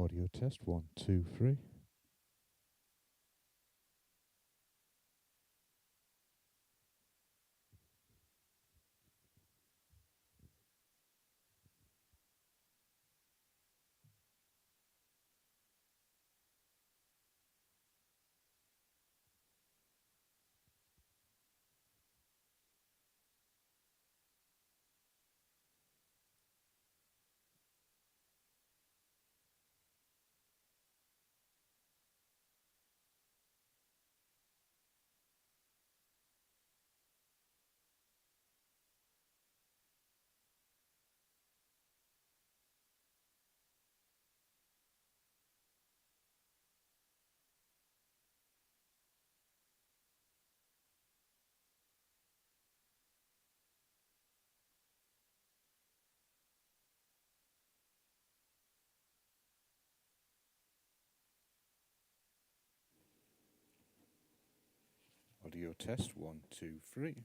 Audio test one, two, three. Audio test one, two, three.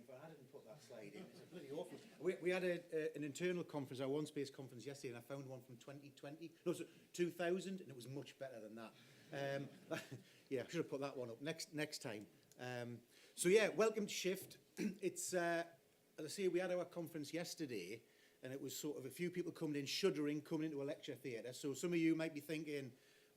for. I didn't put that slide in. It's a bloody awful. We had an internal conference, our One Space conference yesterday, and I found one from 2020. No, so 2000, and it was much better than that. Yeah, I should have put that one up next time. So yeah, welcome to Shift. It's, as I say, we had our conference yesterday, and it was sort of a few people coming in, shuddering, coming into a lecture theatre. So some of you might be thinking,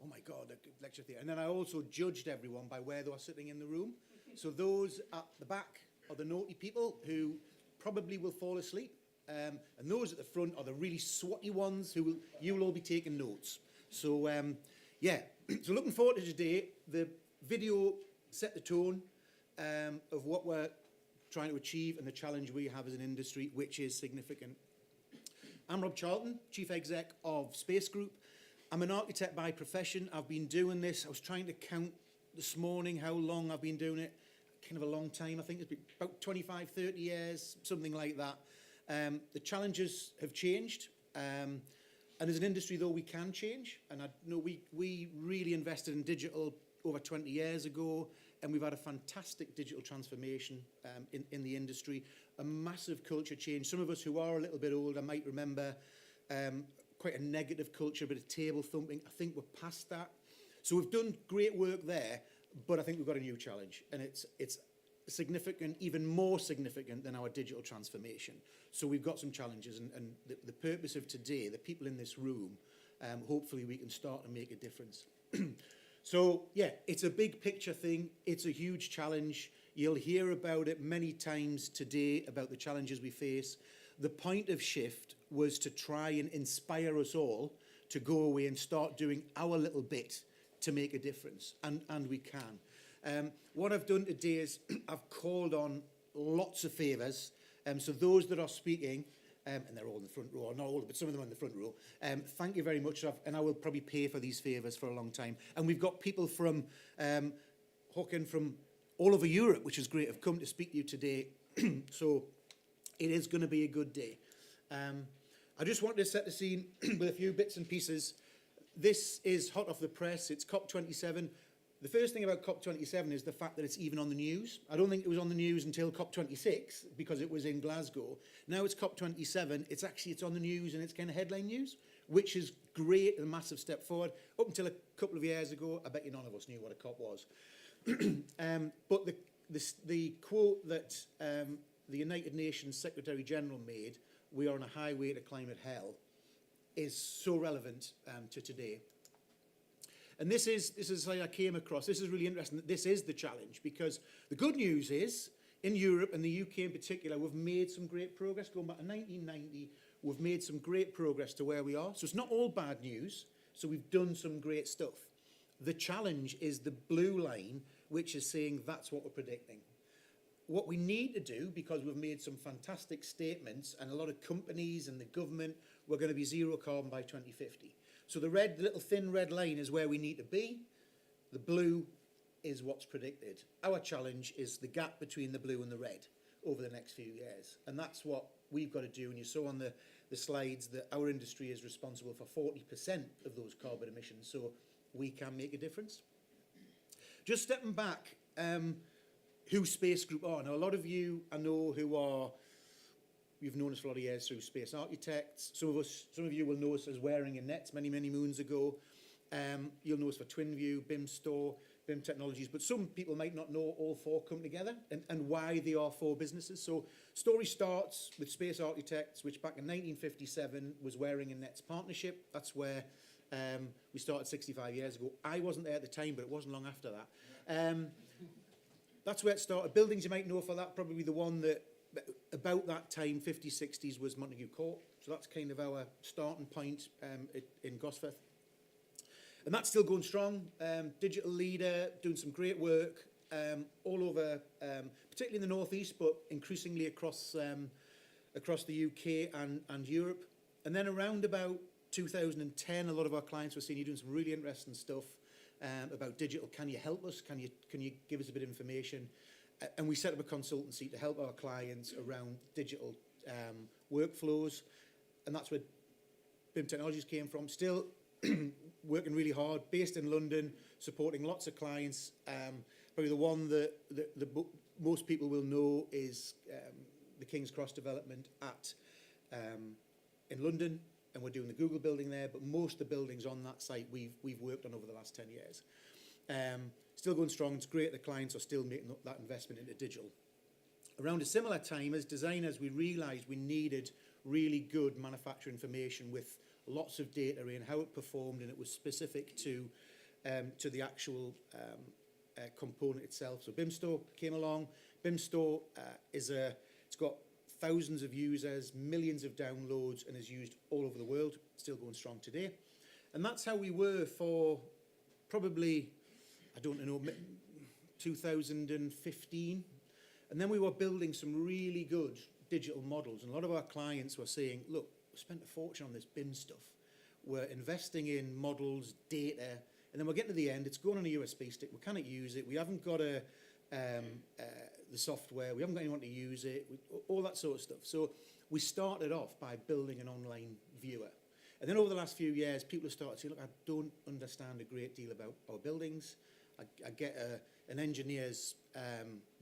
oh my God, a lecture theatre. And then I also judged everyone by where they were sitting in the room. So those at the back are the naughty people who probably will fall asleep. And those at the front are the really swotty ones who you will all be taking notes. So yeah, so looking forward to today. The video set the tone of what we're trying to achieve and the challenge we have as an industry, which is significant. I'm Rob Charlton, Chief Exec of Space Group. I'm an architect by profession. I've been doing this. I was trying to count this morning how long I've been doing it. Kind of a long time. I think it's been about 25, 30 years, something like that. The challenges have changed. And as an industry, though, we can change. And I know we really invested in digital over 20 years ago, and we've had a fantastic digital transformation in the industry, a massive culture change. Some of us who are a little bit older might remember quite a negative culture, a bit of table thumping. I think we're past that. So we've done great work there, but I think we've got a new challenge, and it's significant, even more significant than our digital transformation. So we've got some challenges, and the purpose of today, the people in this room, hopefully we can start to make a difference. So yeah, it's a big picture thing. It's a huge challenge. You'll hear about it many times today, about the challenges we face. The point of Shift was to try and inspire us all to go away and start doing our little bit to make a difference, and we can. What I've done today is I've called on lots of favours. So those that are speaking, and they're all in the front row, or not all, but some of them are in the front row. Thank you very much, and I will probably pay for these favours for a long time. And we've got people from Hawken from all over Europe, which is great, have come to speak to you today. So it is going to be a good day. I just wanted to set the scene with a few bits and pieces. This is hot off the press. It's COP27. The first thing about COP27 is the fact that it's even on the news. I don't think it was on the news until COP26 because it was in Glasgow. Now it's COP27. It's on the news, and it's kind of headline news, which is great, a massive step forward. Up until a couple of years ago, I bet you none of us knew what a COP was. But the quote that the United Nations Secretary General made, "We are on a highway to climate hell," is so relevant to today. And this is how I came across. This is really interesting. This is the challenge, because the good news is, in Europe and the UK in particular, we've made some great progress. Going back to 1990, we've made some great progress to where we are. So it's not all bad news. So we've done some great stuff. The challenge is the blue line, which is saying that's what we're predicting. What we need to do, because we've made some fantastic statements, and a lot of companies and the government, we're going to be zero carbon by 2050. So the little thin red line is where we need to be. The blue is what's predicted. Our challenge is the gap between the blue and the red over the next few years. And that's what we've got to do. And you saw on the slides that our industry is responsible for 40% of those carbon emissions. So we can make a difference. Just stepping back, who Space Group are. Now, a lot of you I know you've known us for a lot of years through Space Architects. Some of you will know us as Wearing in Nets many, many moons ago. You'll know us for TwinView, BIM Store, BIM Technologies, but some people might not know all four come together and why they are four businesses. So story starts with Space Architects, which back in 1957 was Wearing in Nets Partnership. That's where we started 65 years ago. I wasn't there at the time, but it wasn't long after that. That's where it started. Buildings you might know for that, probably the one that about that time, 50s, 60s, was Montague Court. So that's kind of our starting point in Gosforth. And that's still going strong. Digital leader, doing some great work all over, particularly in the northeast, but increasingly across the UK and Europe. And then around about 2010, a lot of our clients were saying, you're doing some really interesting stuff about digital. Can you help us? Can you give us a bit of information? And we set up a consultancy to help our clients around digital workflows. And that's where BIM Technologies came from. Still working really hard, based in London, supporting lots of clients. Probably the one that most people will know is the King's Cross development in London, and we're doing the Google building there, but most of the buildings on that site we've worked on over the last 10 years. Still going strong. It's great the clients are still making that investment into digital. Around a similar time, as designers, we realised we needed really good manufacturer information with lots of data in how it performed, and it was specific to the actual component itself. So BIM Store came along. BIM Store it's got thousands of users, millions of downloads, and is used all over the world, still going strong today. And that's how we were for probably, I don't know, 2015. And then we were building some really good digital models. And a lot of our clients were saying, look, we spent a fortune on this BIM stuff. We're investing in models, data, and then we're getting to the end. It's going on a USB stick. We cannot use it. We haven't got the software. We haven't got anyone to use it, all that sort of stuff. So we started off by building an online viewer. And then over the last few years, people have started saying, look, I don't understand a great deal about our buildings. I get an engineer's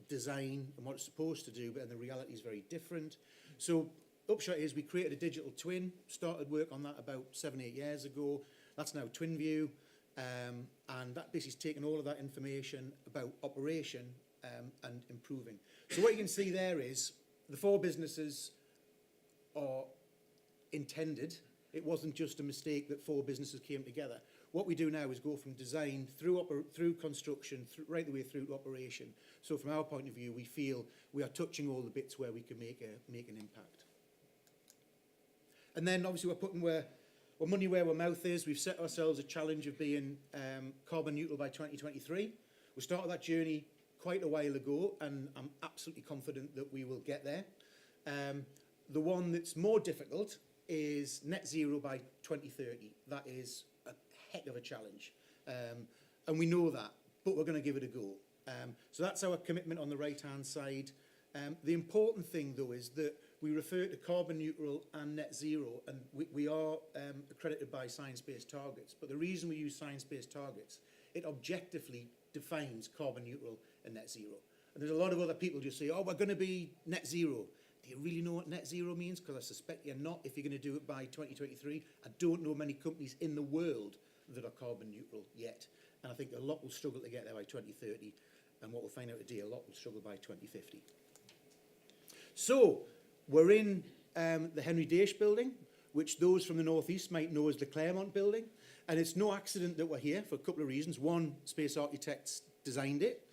design and what it's supposed to do, but the reality is very different. So upshot is we created a digital twin, started work on that about 7-8 years ago. That's now TwinView, and that basically is taking all of that information about operation and improving. So what you can see there is the 4 businesses are intended. It wasn't just a mistake that 4 businesses came together. What we do now is go from design through construction, right the way through to operation. So from our point of view, we feel we are touching all the bits where we can make an impact. And then obviously we're putting we're money where our mouth is. We've set ourselves a challenge of being carbon neutral by 2023. We started that journey quite a while ago, and I'm absolutely confident that we will get there. The one that's more difficult is net zero by 2030. That is a heck of a challenge. And we know that, but we're going to give it a go. So that's our commitment on the right-hand side. The important thing, though, is that we refer to carbon neutral and net zero, and we are accredited by science-based targets. But the reason we use science-based targets, it objectively defines carbon neutral and net zero. And there's a lot of other people just say, oh, we're going to be net zero. Do you really know what net zero means? Because I suspect you're not if you're going to do it by 2023. I don't know many companies in the world that are carbon neutral yet. And I think a lot will struggle to get there by 2030. And what we'll find out today, a lot will struggle by 2050. So we're in the Henry Daish building, which those from the northeast might know as the Claremont building. And it's no accident that we're here for a couple of reasons. One, Space Architects designed it.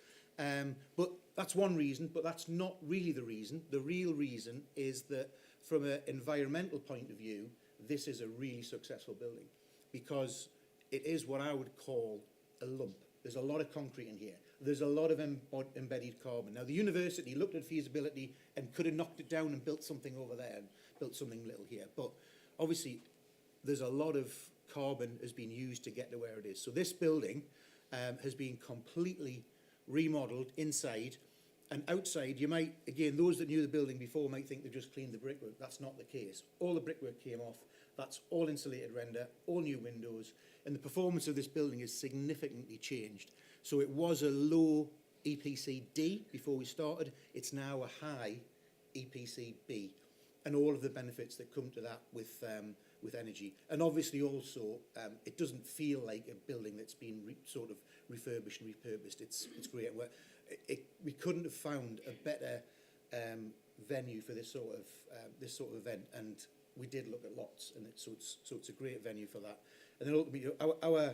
But that's one reason, but that's not really the reason. The real reason is that from an environmental point of view, this is a really successful building because it is what I would call a lump. There's a lot of concrete in here. There's a lot of embedded carbon. Now, the university looked at feasibility and could have knocked it down and built something over there and built something little here. But obviously, there's a lot of carbon has been used to get to where it is. So this building has been completely remodeled inside and outside. You might, again, those that knew the building before might think they've just cleaned the brickwork. That's not the case. All the brickwork came off. That's all insulated render, all new windows, and the performance of this building is significantly changed. So it was a low EPC D before we started. It's now a high EPC B, and all of the benefits that come to that with energy. And obviously also, it doesn't feel like a building that's been sort of refurbished and repurposed. It's great. We couldn't have found a better venue for this sort of event, and we did look at lots, and so it's a great venue for that. And then ultimately, our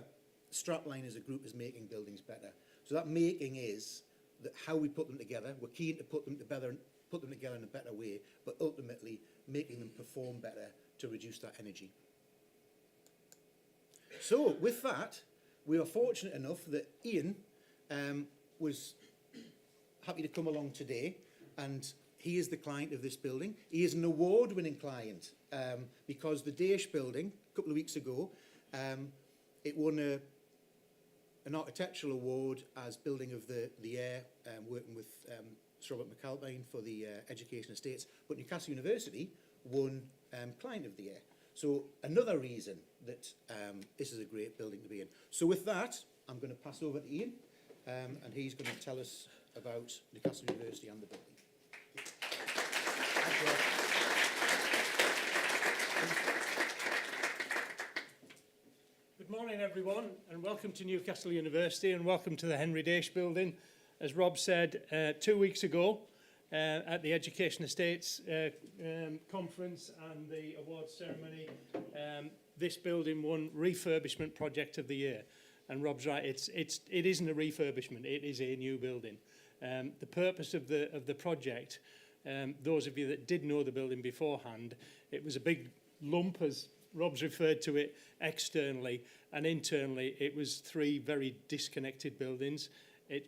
strapline as a group is making buildings better. So that making is that how we put them together. We're keen to put them together in a better way, but ultimately making them perform better to reduce that energy. So with that, we are fortunate enough that Ian was happy to come along today, and he is the client of this building. He is an award-winning client because the Daish building, a couple of weeks ago, it won an architectural award as Building of the Year, working with Sir Robert McAlpine for the Education Estates. But Newcastle University won Client of the Year. So another reason that this is a great building to be in. So with that, I'm going to pass over to Ian, and he's going to tell us about Newcastle University and the building. Good morning, everyone, and welcome to Newcastle University and welcome to the Henry Daish building. As Rob said 2 weeks ago at the Education Estates conference and the awards ceremony, this building won Refurbishment Project of the Year. And Rob's right, it isn't a refurbishment, it is a new building. The purpose of the project, those of you that did know the building beforehand, it was a big lump, as Rob's referred to it, externally, and internally it was 3 very disconnected buildings.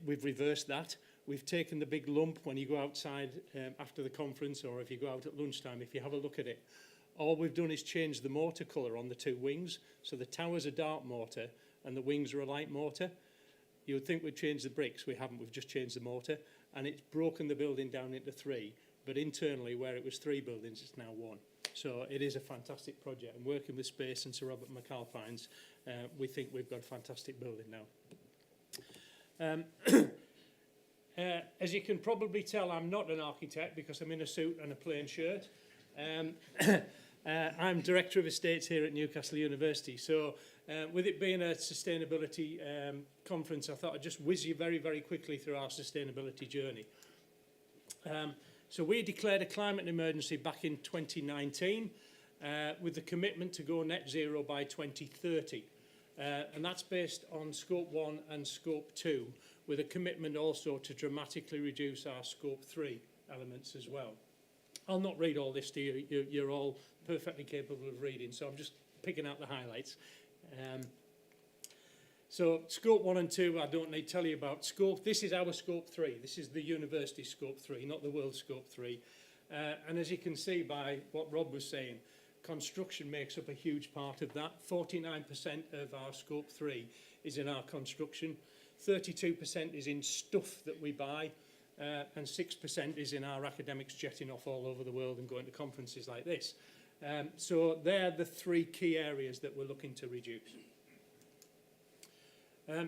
We've reversed that. We've taken the big lump. When you go outside after the conference, or if you go out at lunchtime, if you have a look at it, all we've done is change the mortar colour on the 2 wings. So the tower's a dark mortar and the wings are a light mortar. You would think we'd change the bricks. We haven't. We've just changed the mortar, and it's broken the building down into 3. But internally, where it was 3 buildings, it's now 1. So it is a fantastic project. And working with Space and Sir Robert McAlpines, we think we've got a fantastic building now. As you can probably tell, I'm not an architect because I'm in a suit and a plain shirt. I'm Director of Estates here at Newcastle University. So with it being a sustainability conference, I thought I'd just whiz you very, very quickly through our sustainability journey. So we declared a climate emergency back in 2019 with the commitment to go net zero by 2030. And that's based on Scope 1 and Scope 2, with a commitment also to dramatically reduce our Scope 3 elements as well. I'll not read all this to you. You're all perfectly capable of reading, so I'm just picking out the highlights. So Scope 1 and 2, I don't need to tell you about. This is our Scope 3. This is the university Scope 3, not the world Scope 3. And as you can see by what Rob was saying, construction makes up a huge part of that. 49% of our Scope 3 is in our construction. 32% is in stuff that we buy. And 6% is in our academics jetting off all over the world and going to conferences like this. So they're the 3 key areas that we're looking to reduce.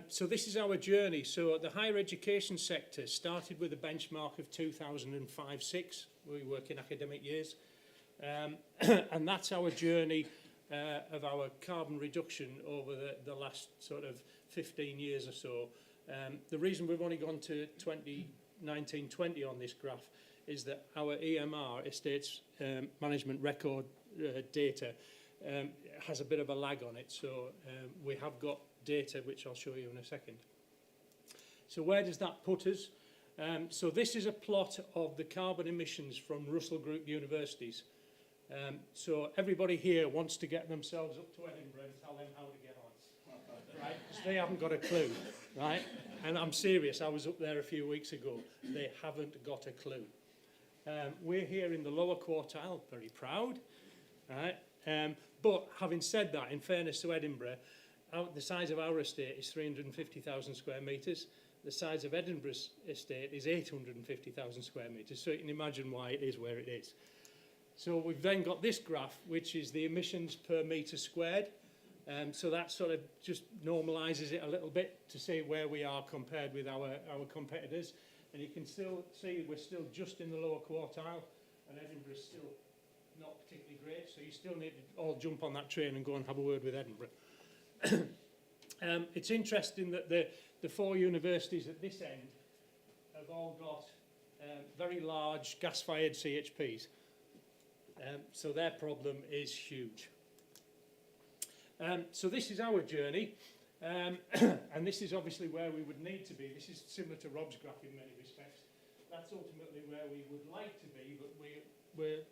So this is our journey. So the higher education sector started with a benchmark of 2005-06. We work in academic years. And that's our journey of our carbon reduction over the last sort of 15 years or so. The reason we've only gone to 2019-20 on this graph is that our EMR, Estates Management Record data, has a bit of a lag on it. So we have got data which I'll show you in a second. So where does that put us? So this is a plot of the carbon emissions from Russell Group universities. So everybody here wants to get themselves up to Edinburgh and tell them how to get on, right? Because they haven't got a clue, right? And I'm serious, I was up there a few weeks ago. They haven't got a clue. We're here in the lower quartile, very proud, right? But having said that, in fairness to Edinburgh, the size of our estate is 350,000 square metres. The size of Edinburgh's estate is 850,000 square metres. So you can imagine why it is where it is. So we've then got this graph, which is the emissions per metre squared. So that sort of just normalises it a little bit to see where we are compared with our competitors. And you can still see we're still just in the lower quartile, and Edinburgh's still not particularly great. So you still need to all jump on that train and go and have a word with Edinburgh. It's interesting that the 4 universities at this end have all got very large gas-fired CHPs. So their problem is huge. So this is our journey, and this is obviously where we would need to be. This is similar to Rob's graph in many respects. That's ultimately where we would like to be, but we're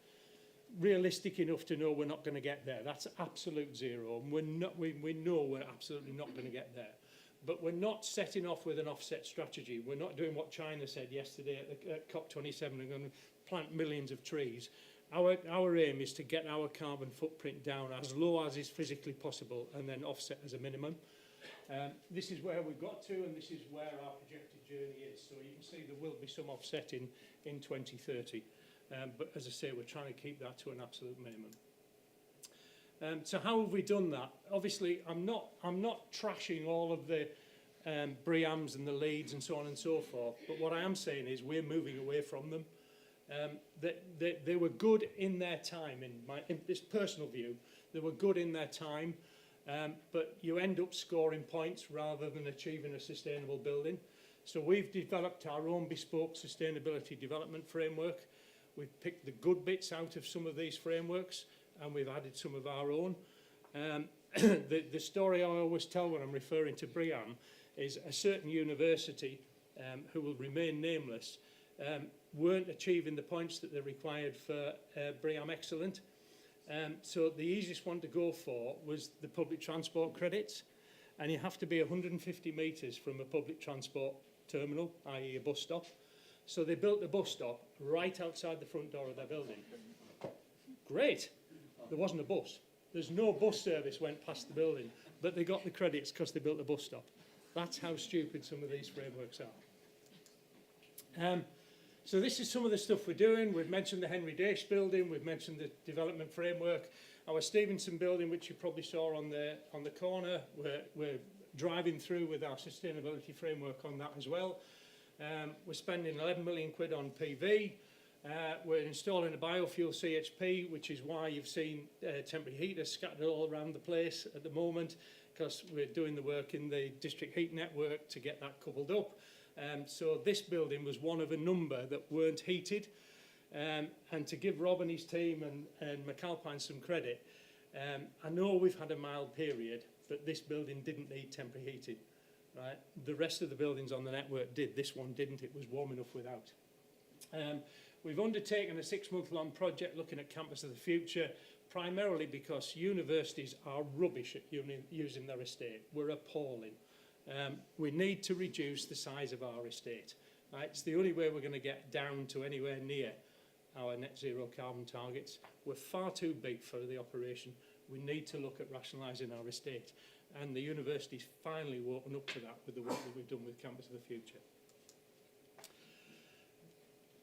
realistic enough to know we're not going to get there. That's absolute zero, and we know we're absolutely not going to get there. But we're not setting off with an offset strategy. We're not doing what China said yesterday at COP27 and going to plant millions of trees. Our aim is to get our carbon footprint down as low as is physically possible and then offset as a minimum. This is where we've got to, and this is where our projected journey is. So you can see there will be some offset in 2030. But as I say, we're trying to keep that to an absolute minimum. So how have we done that? Obviously, I'm not trashing all of the BREEAMs and the LEEDs and so on and so forth. But what I am saying is we're moving away from them. They were good in their time, in this personal view. They were good in their time, but you end up scoring points rather than achieving a sustainable building. So we've developed our own bespoke sustainability development framework. We've picked the good bits out of some of these frameworks and we've added some of our own. The story I always tell when I'm referring to BREEAM is a certain university, who will remain nameless, weren't achieving the points that they required for BREEAM Excellent. So the easiest one to go for was the public transport credits, and you have to be 150 metres from a public transport terminal, i.e. a bus stop. So they built a bus stop right outside the front door of their building. Great. There wasn't a bus. There's no bus service went past the building, but they got the credits because they built a bus stop. That's how stupid some of these frameworks are. So this is some of the stuff we're doing. We've mentioned the Henry Dace building. We've mentioned the development framework. Our Stevenson building, which you probably saw on the corner, we're driving through with our sustainability framework on that as well. We're spending 11 million quid on PV. We're installing a biofuel CHP, which is why you've seen temporary heaters scattered all around the place at the moment, because we're doing the work in the district heat network to get that coupled up. So this building was one of a number that weren't heated. And to give Rob and his team and McAlpine some credit, I know we've had a mild period, but this building didn't need temporary heating. Right? The rest of the buildings on the network did. This one didn't. It was warm enough without. We've undertaken a 6-month-long project looking at Campus of the Future, primarily because universities are rubbish at using their estate. We're appalling. We need to reduce the size of our estate. Right? It's the only way we're going to get down to anywhere near our net zero carbon targets. We're far too big for the operation. We need to look at rationalising our estate. And the university's finally woken up to that with the work that we've done with Campus of the Future.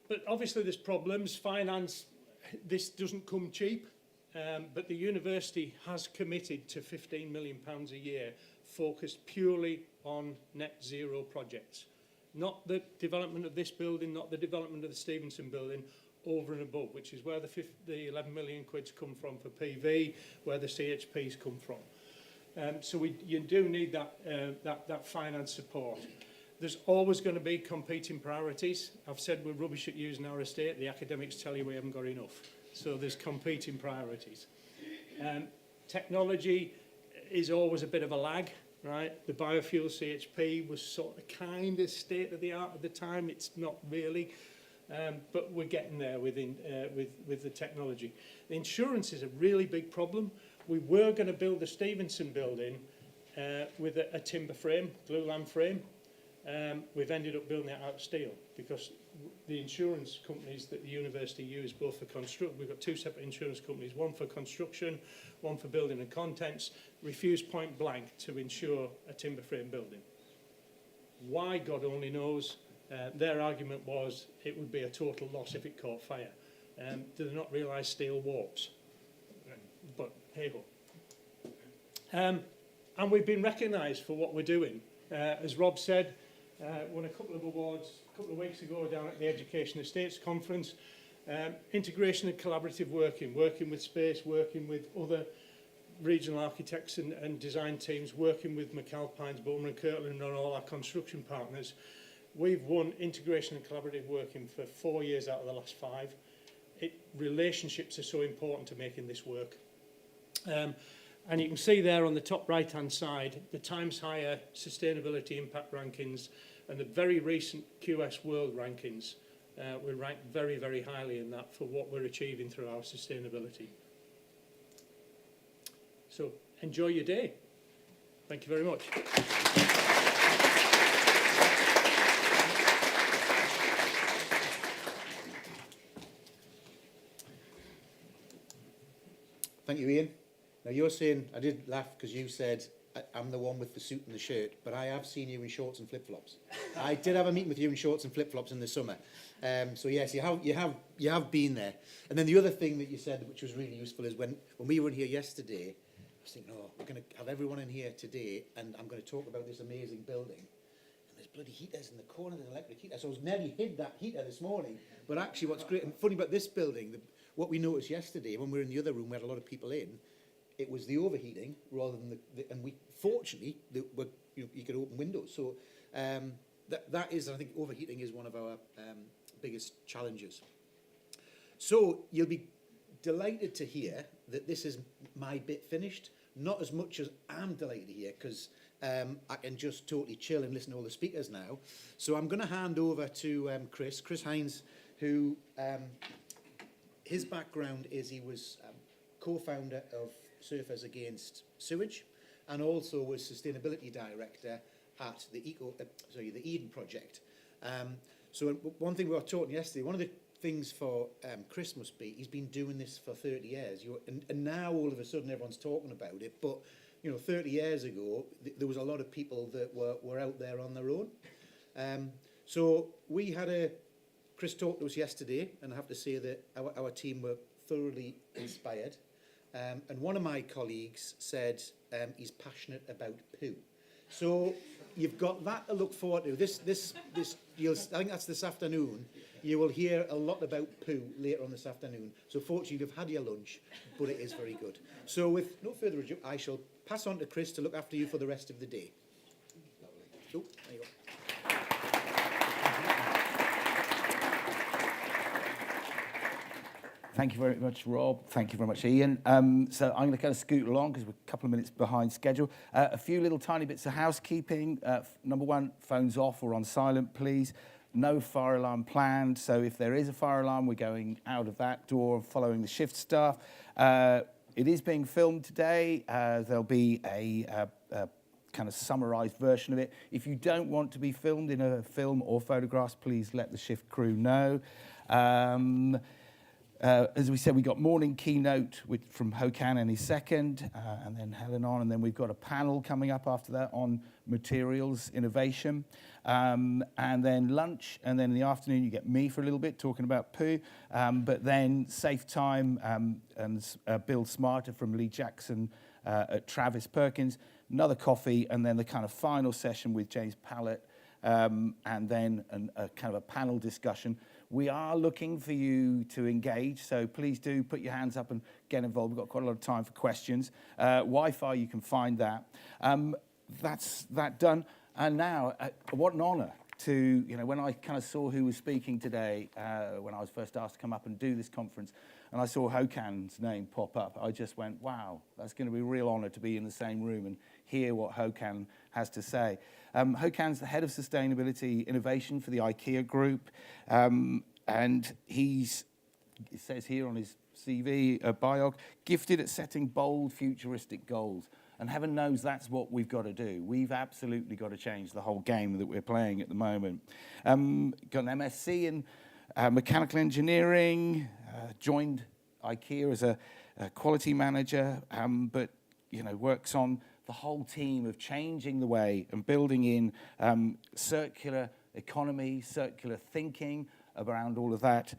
But obviously there's problems. Finance, this doesn't come cheap. But the university has committed to £15 million a year focused purely on net zero projects. Not the development of this building, not the development of the Stevenson building, over and above, which is where the 11 million quids come from for PV, where the CHPs come from. So you do need that finance support. There's always going to be competing priorities. I've said we're rubbish at using our estate. The academics tell you we haven't got enough. So there's competing priorities. Technology is always a bit of a lag, right? The biofuel CHP was sort of kind of state of the art at the time. It's not really, but we're getting there with the technology. The insurance is a really big problem. We were going to build the Stevenson building with a timber frame, glulam frame. We've ended up building it out of steel because the insurance companies that the university use both for construction, we've got two separate insurance companies, one for construction, one for building and contents, refused point blank to insure a timber frame building. Why, God only knows. Their argument was it would be a total loss if it caught fire. Do they not realise steel warps? But hey ho. And we've been recognised for what we're doing. As Rob said, won a couple of awards a couple of weeks ago down at the Education Estates Conference. Integration and collaborative working with space, working with other regional architects and design teams, working with McAlpines, Bowman and Kirtland and all our construction partners. We've won integration and collaborative working for 4 years out of the last 5. Relationships are so important to making this work. And you can see there on the top right-hand side, the Times Higher Sustainability Impact Rankings and the very recent QS World Rankings. We're ranked very, very highly in that for what we're achieving through our sustainability. So enjoy your day. Thank you very much. Thank you, Ian. Now you're saying, I did laugh because you said I'm the one with the suit and the shirt, but I have seen you in shorts and flip-flops. I did have a meeting with you in shorts and flip-flops in the summer. So yes, you have been there. And then the other thing that you said, which was really useful, is when we were in here yesterday, was thinking, oh, we're going to have everyone in here today, and I'm going to talk about this amazing building. And there's bloody heaters in the corner, there's an electric heater. So I was nearly hid that heater this morning. But actually, what's great and funny about this building, what we noticed yesterday when we were in the other room, we had a lot of people in. It was the overheating rather than and we fortunately you could open windows. So that is, I think, overheating is one of our biggest challenges. So you'll be delighted to hear that this is my bit finished. Not as much as I'm delighted to hear, because I can just totally chill and listen to all the speakers now. So I'm going to hand over to Chris Hines, who his background is he was co-founder of Surfers Against Sewage, and also was sustainability director at the Eden Project. So one thing we were talking yesterday, one of the things for Chris must be, he's been doing this for 30 years. And now all of a sudden everyone's talking about it. But, 30 years ago, there was a lot of people that were out there on their own. So we had Chris talked to us yesterday, and I have to say that our team were thoroughly inspired. And one of my colleagues said he's passionate about poo. So you've got that to look forward to. I think that's this afternoon. You will hear a lot about poo later on this afternoon. So fortunately, you've had your lunch, but it is very good. So with no further ado, I shall pass on to Chris to look after you for the rest of the day. Lovely. Oh, there you go. Thank you very much, Rob. Thank you very much, Ian. So I'm going to kind of scoot along because we're a couple of minutes behind schedule. A few little tiny bits of housekeeping. Number one, phones off or on silent, please. No fire alarm planned. So if there is a fire alarm, we're going out of that door, following the shift staff. It is being filmed today. There'll be a kind of summarised version of it. If you don't want to be filmed in a film or photographs, please let the shift crew know. As we said, we got morning keynote from Hokan any second, and then Helen on, and then we've got a panel coming up after that on materials innovation, and then lunch, and then in the afternoon you get me for a little bit talking about poo, but then Safe Time and Build Smarter from Lee Jackson at Travis Perkins, another coffee, and then the kind of final session with James Pallett, and then a kind of a panel discussion. We are looking for you to engage, so please do put your hands up and get involved. We've got quite a lot of time for questions. Wi-Fi, you can find that. That's that done. And now, what an honour to, when I kind of saw who was speaking today, when I was first asked to come up and do this conference, and I saw Hokan's name pop up, I just went, wow, that's going to be a real honour to be in the same room and hear what Hokan has to say. Hokan's the head of sustainability innovation for the IKEA group, and it says here on his CV, biog, gifted at setting bold, futuristic goals. And heaven knows that's what we've got to do. We've absolutely got to change the whole game that we're playing at the moment. Got an MSc in mechanical engineering, joined IKEA as a quality manager, but works on the whole team of changing the way and building in circular economy, circular thinking around all of that,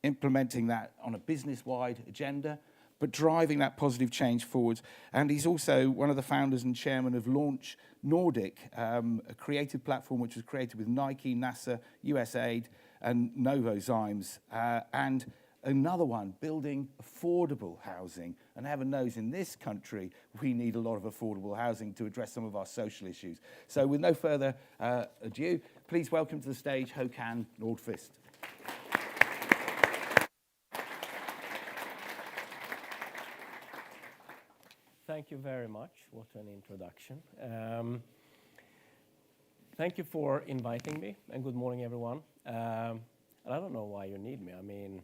implementing that on a business-wide agenda, but driving that positive change forwards. And he's also one of the founders and chairman of Launch Nordic, a creative platform which was created with Nike, NASA, USAID, and Novozymes, and another one, building affordable housing. And heaven knows in this country, we need a lot of affordable housing to address some of our social issues. So with no further ado, please welcome to the stage Hokan Nordqvist. Thank you very much. What an introduction. Thank you for inviting me, and good morning, everyone. And I don't know why you need me. I mean,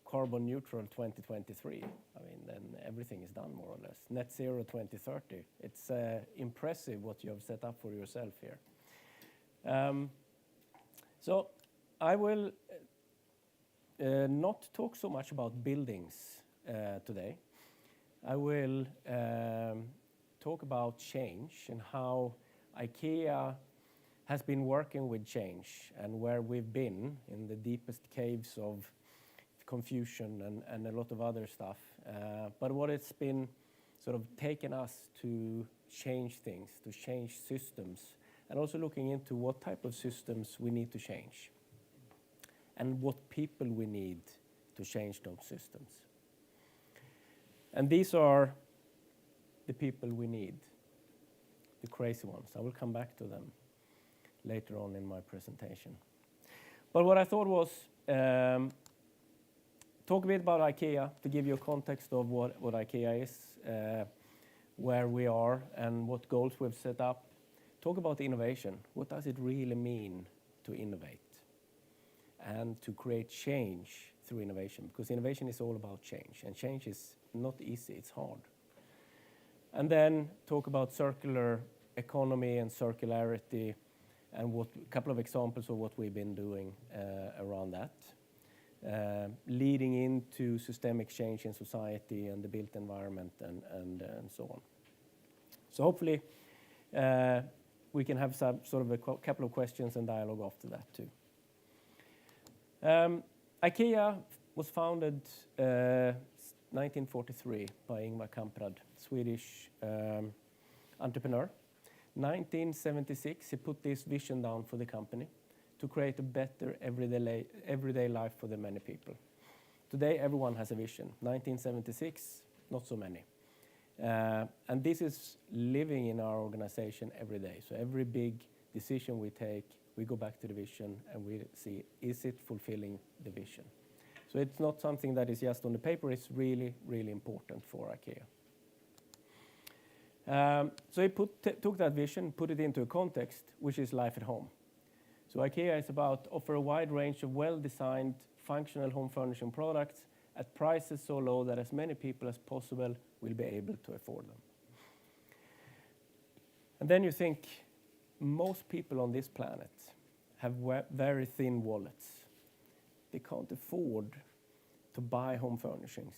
carbon neutral 2023. I mean, then everything is done more or less. Net zero 2030. It's impressive what you have set up for yourself here. So I will not talk so much about buildings today. I will talk about change and how IKEA has been working with change and where we've been in the deepest caves of confusion and a lot of other stuff But what it's been sort of taken us to change things, to change systems, and also looking into what type of systems we need to change and what people we need to change those systems. And these are the people we need, the crazy ones. I will come back to them later on in my presentation. But what I thought was talk a bit about IKEA to give you a context of what IKEA is, where we are and what goals we've set up. Talk about innovation. What does it really mean to innovate and to create change through innovation? Because innovation is all about change, and change is not easy, it's hard. And then talk about circular economy and circularity, and a couple of examples of what we've been doing around that, leading into systemic change in society and the built environment and so on. So hopefully we can have some sort of a couple of questions and dialogue after that too. IKEA was founded 1943 by Ingvar Kamprad, Swedish entrepreneur. 1976, he put this vision down for the company to create a better everyday life for the many people. Today, everyone has a vision. 1976, not so many. And this is living in our organization every day. So every big decision we take, we go back to the vision and we see, is it fulfilling the vision? So it's not something that is just on the paper, it's really, really important for IKEA. So he took that vision, put it into a context, which is life at home. So IKEA is about offer a wide range of well-designed, functional home furnishing products at prices so low that as many people as possible will be able to afford them. And then you think, most people on this planet have very thin wallets. They can't afford to buy home furnishings.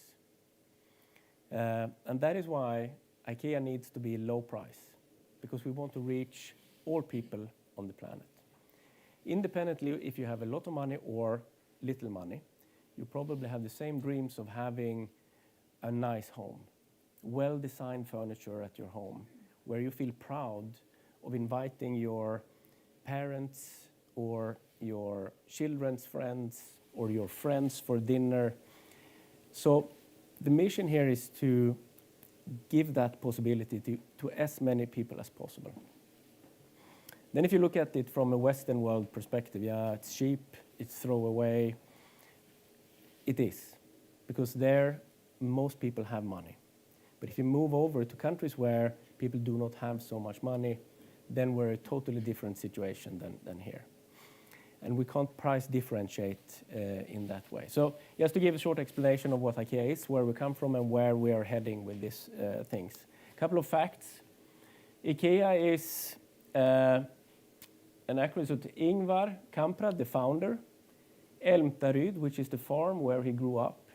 And that is why IKEA needs to be low price, because we want to reach all people on the planet. Independently, if you have a lot of money or little money, you probably have the same dreams of having a nice home, well-designed furniture at your home, where you feel proud of inviting your parents or your children's friends or your friends for dinner. So the mission here is to give that possibility to as many people as possible. Then if you look at it from a Western world perspective, yeah, it's cheap, it's throwaway. It is, because there most people have money. But if you move over to countries where people do not have so much money, then we're a totally different situation than here. And we can't price differentiate in that way. So just to give a short explanation of what IKEA is, where we come from and where we are heading with these things. A couple of facts. IKEA is an acronym to Ingvar Kamprad, the founder. Älmtaryd, which is the farm where he grew up.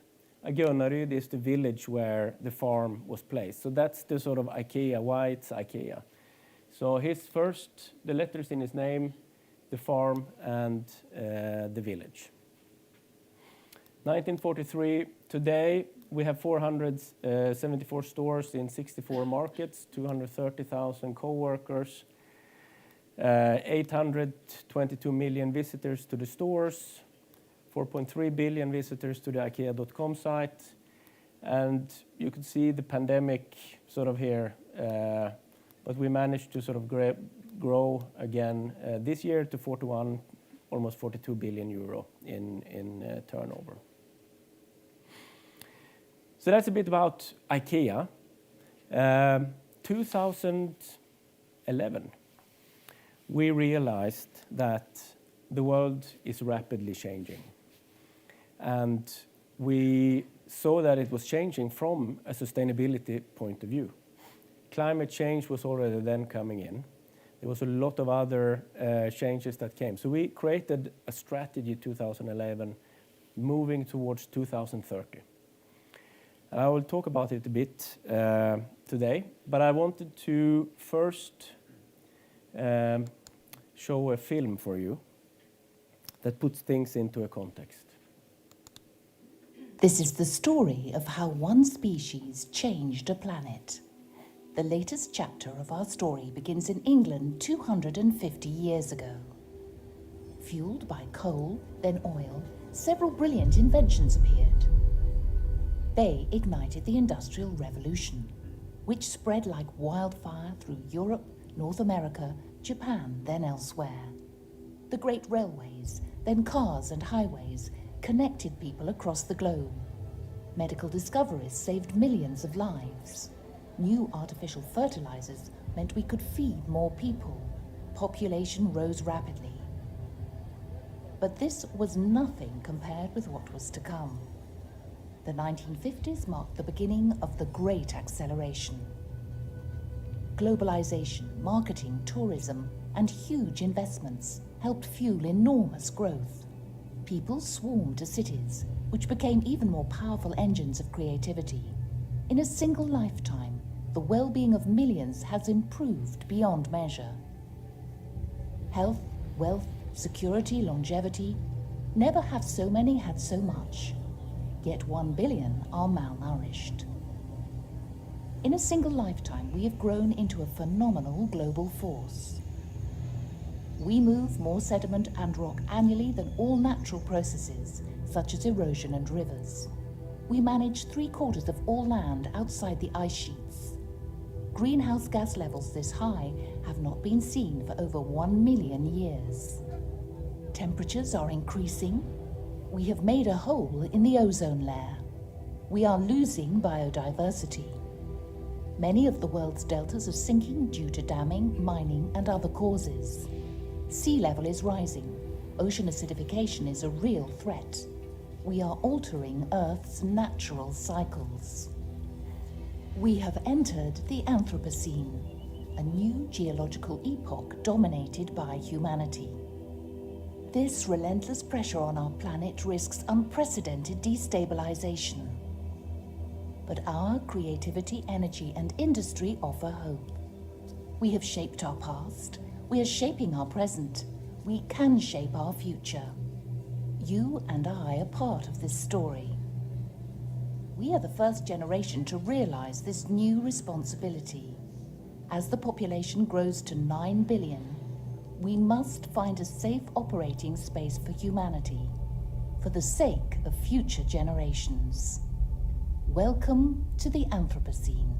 Agunnaryd is the village where the farm was placed. So that's the sort of IKEA, why it's IKEA. So the letters in his name, the farm and the village. 1943, today we have 474 stores in 64 markets, 230,000 co-workers, 822 million visitors to the stores, 4.3 billion visitors to the IKEA.com site. And you could see the pandemic sort of here, but we managed to sort of grow again this year to 41, almost 42 billion euro in turnover. So that's a bit about IKEA. 2011, we realized that the world is rapidly changing. And we saw that it was changing from a sustainability point of view. Climate change was already then coming in. There was a lot of other changes that came. So we created a strategy 2011 moving towards 2030. And I will talk about it a bit today, but I wanted to first show a film for you that puts things into a context. This is the story of how one species changed a planet. The latest chapter of our story begins in England 250 years ago. Fueled by coal, then oil, several brilliant inventions appeared. They ignited the Industrial Revolution, which spread like wildfire through Europe, North America, Japan, then elsewhere. The great railways, then cars and highways, connected people across the globe. Medical discoveries saved millions of lives. New artificial fertilizers meant we could feed more people. Population rose rapidly. But this was nothing compared with what was to come. The 1950s marked the beginning of the Great Acceleration. Globalization, marketing, tourism, and huge investments helped fuel enormous growth. People swarmed to cities, which became even more powerful engines of creativity. In a single lifetime, the well-being of millions has improved beyond measure. Health, wealth, security, longevity, never have so many had so much. Yet 1 billion are malnourished. In a single lifetime, we have grown into a phenomenal global force. We move more sediment and rock annually than all natural processes, such as erosion and rivers. We manage 3/4 of all land outside the ice sheets. Greenhouse gas levels this high have not been seen for over 1 million years. Temperatures are increasing. We have made a hole in the ozone layer. We are losing biodiversity. Many of the world's deltas are sinking due to damming, mining, and other causes. Sea level is rising. Ocean acidification is a real threat. We are altering Earth's natural cycles. We have entered the Anthropocene, a new geological epoch dominated by humanity. This relentless pressure on our planet risks unprecedented destabilization. But our creativity, energy, and industry offer hope. We have shaped our past. We are shaping our present. We can shape our future. You and I are part of this story. We are the first generation to realize this new responsibility. As the population grows to 9 billion, we must find a safe operating space for humanity, for the sake of future generations. Welcome to the Anthropocene.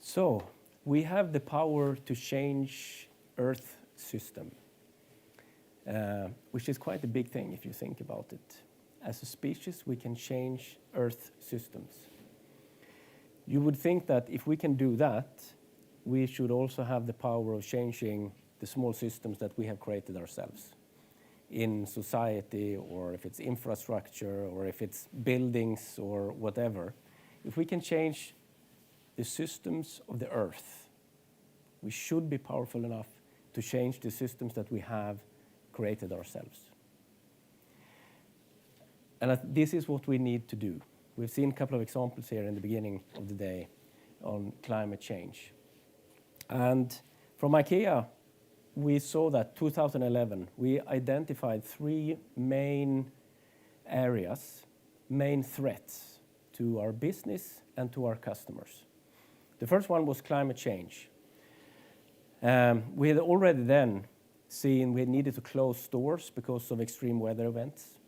So, we have the power to change Earth system, which is quite a big thing if you think about it. As a species, we can change Earth systems. You would think that if we can do that, we should also have the power of changing the small systems that we have created ourselves in society, or if it's infrastructure, or if it's buildings, or whatever. If we can change the systems of the Earth, we should be powerful enough to change the systems that we have created ourselves. And this is what we need to do. We've seen a couple of examples here in the beginning of the day on climate change. And from IKEA, we saw that 2011, we identified 3 main areas, main threats to our business and to our customers. The first one was climate change. We had already then seen we needed to close stores because of extreme weather events.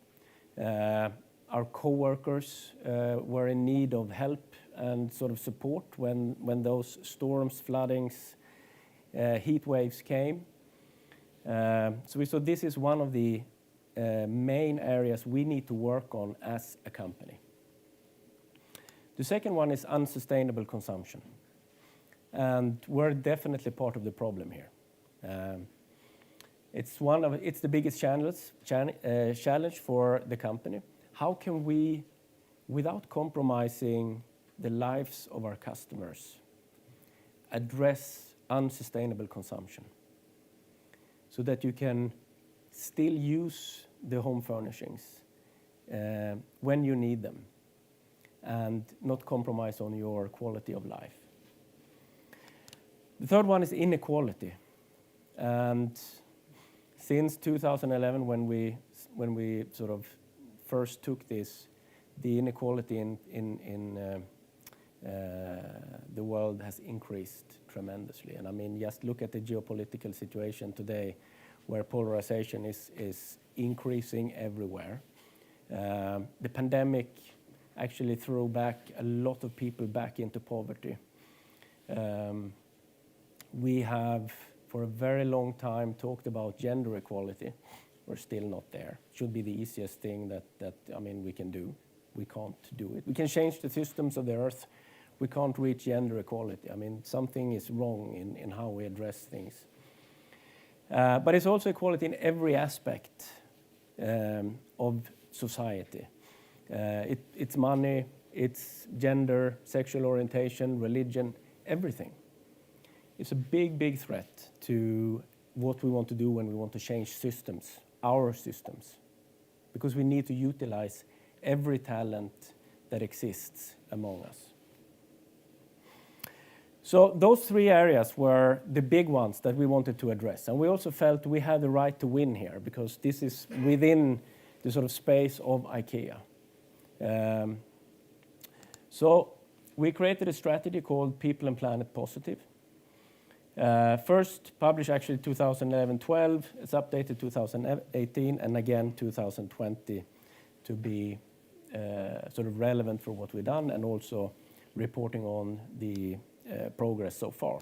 Our co-workers were in need of help and sort of support when those storms, floodings, heat waves came. So we saw this is one of the main areas we need to work on as a company. The second one is unsustainable consumption. And we're definitely part of the problem here. It's the biggest challenge for the company. How can we, without compromising the lives of our customers, address unsustainable consumption so that you can still use the home furnishings when you need them and not compromise on your quality of life? The third one is inequality. And since 2011, when we sort of first took this, the inequality in the world has increased tremendously. And I mean, just look at the geopolitical situation today, where polarization is increasing everywhere. The pandemic actually threw back a lot of people back into poverty. We have, for a very long time, talked about gender equality. We're still not there. Should be the easiest thing that I mean, we can do. We can't do it. We can change the systems of the earth. We can't reach gender equality. I mean, something is wrong in how we address things. But it's also equality in every aspect of society. It's money, it's gender, sexual orientation, religion, everything. It's a big, big threat to what we want to do when we want to change systems, our systems, because we need to utilize every talent that exists among us. So those three areas were the big ones that we wanted to address. And we also felt we had the right to win here, because this is within the sort of space of IKEA. So we created a strategy called People and Planet Positive. First published actually 2011-12, it's updated 2018, and again 2020 to be sort of relevant for what we've done, and also reporting on the progress so far.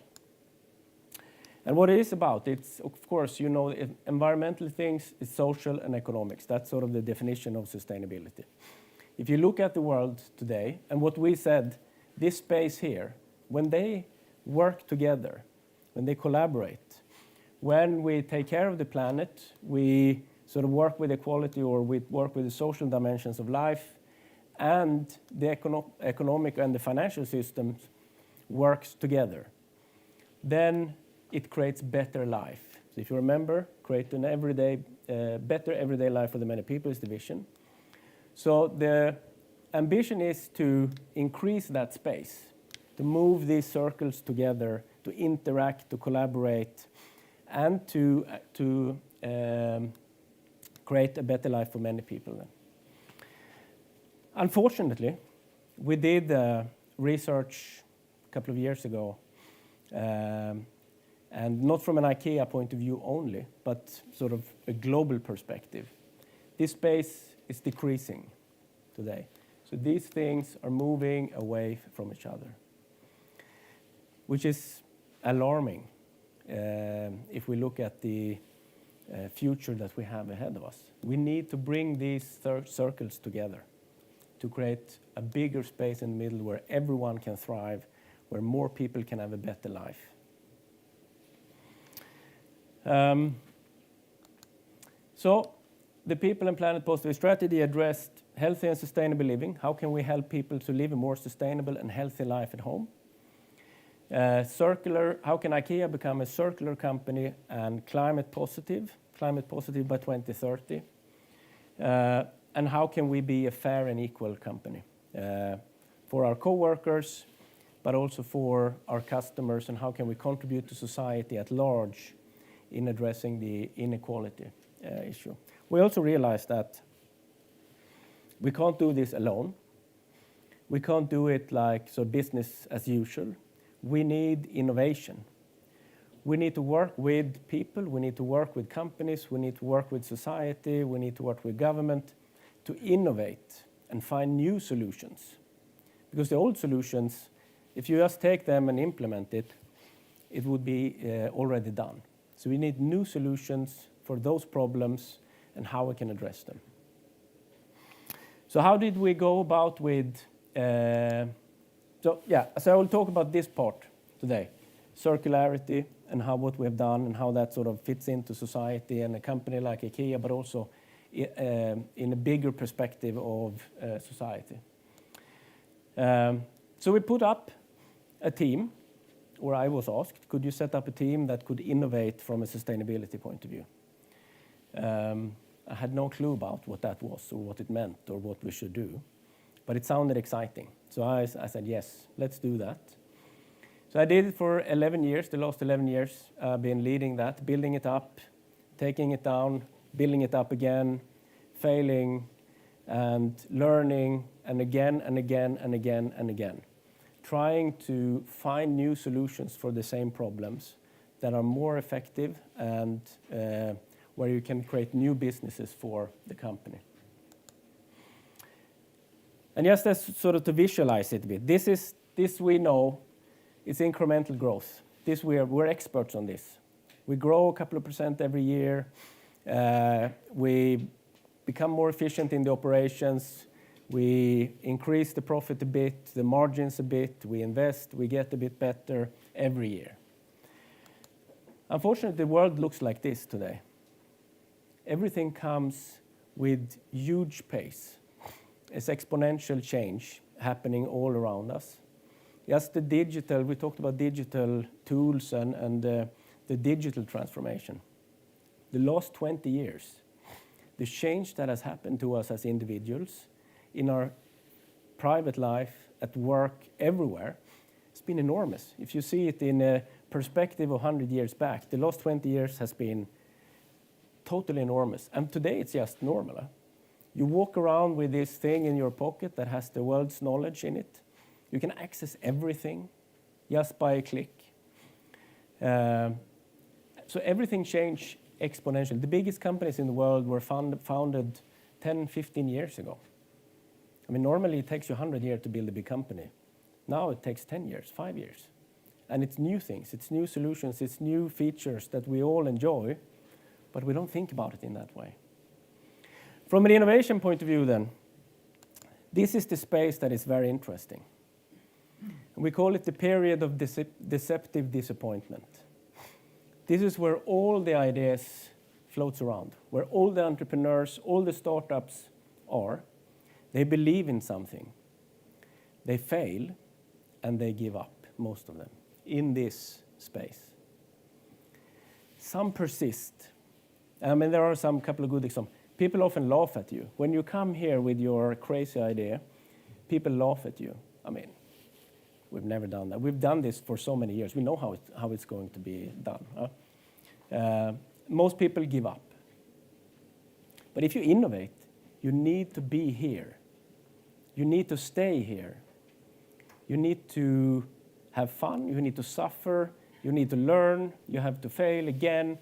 And what it is about, it's of course, you know, environmental things, it's social and economics. That's sort of the definition of sustainability. If you look at the world today, and what we said, this space here, when they work together, when they collaborate, when we take care of the planet, we sort of work with equality, or we work with the social dimensions of life, and the economic and the financial systems works together, then it creates better life. So if you remember, create an everyday, better everyday life for the many people is the vision. So the ambition is to increase that space, to move these circles together, to interact, to collaborate, and to create a better life for many people then. Unfortunately, we did research a couple of years ago, and not from an IKEA point of view only, but sort of a global perspective. This space is decreasing today. So these things are moving away from each other, which is alarming if we look at the future that we have ahead of us. We need to bring these circles together to create a bigger space in the middle where everyone can thrive, where more people can have a better life. So the People and Planet Positive strategy addressed healthy and sustainable living. How can we help people to live a more sustainable and healthy life at home? Circular, how can IKEA become a circular company and climate positive by 2030? And how can we be a fair and equal company for our co-workers, but also for our customers, and how can we contribute to society at large in addressing the inequality issue? We also realized that we can't do this alone. We can't do it like so business as usual. We need innovation. We need to work with people, we need to work with companies, we need to work with society, we need to work with government to innovate and find new solutions. Because the old solutions, if you just take them and implement it, it would be already done. So we need new solutions for those problems and how we can address them. So how did we go about with, so I will talk about this part today, circularity and how what we have done and how that sort of fits into society and a company like IKEA, but also in a bigger perspective of society. So we put up a team, or I was asked, could you set up a team that could innovate from a sustainability point of view? I had no clue about what that was or what it meant or what we should do, but it sounded exciting. So I said, yes, let's do that. So I did it for 11 years, the last 11 years. I've been leading that, building it up, taking it down, building it up again, failing, and learning, and again, and again, and again, and again. Trying to find new solutions for the same problems that are more effective and where you can create new businesses for the company. And just as sort of to visualize it a bit, this we know, it's incremental growth. We're experts on this. We grow a couple of % every year. We become more efficient in the operations. We increase the profit a bit, the margins a bit. We invest, we get a bit better every year. Unfortunately, the world looks like this today. Everything comes with huge pace. It's exponential change happening all around us. Just the digital, we talked about digital tools and the digital transformation. The last 20 years, the change that has happened to us as individuals, in our private life, at work, everywhere, it's been enormous. If you see it in a perspective of 100 years back, the last 20 years has been totally enormous. And today it's just normal. You walk around with this thing in your pocket that has the world's knowledge in it. You can access everything just by a click. So everything changed exponentially. The biggest companies in the world were founded 10, 15 years ago. I mean, normally it takes you 100 years to build a big company. Now it takes 10 years, 5 years. And it's new things, it's new solutions, it's new features that we all enjoy, but we don't think about it in that way. From an innovation point of view then, this is the space that is very interesting. We call it the period of deceptive disappointment. This is where all the ideas floats around, where all the entrepreneurs, all the startups are. They believe in something. They fail, and they give up, most of them, in this space. Some persist. I mean, there are some couple of good examples. People often laugh at you. When you come here with your crazy idea, people laugh at you. I mean, we've never done that. We've done this for so many years. We know how it's going to be done. Most people give up. But if you innovate, you need to be here. You need to stay here. You need to have fun. You need to suffer. You need to learn. You have to fail again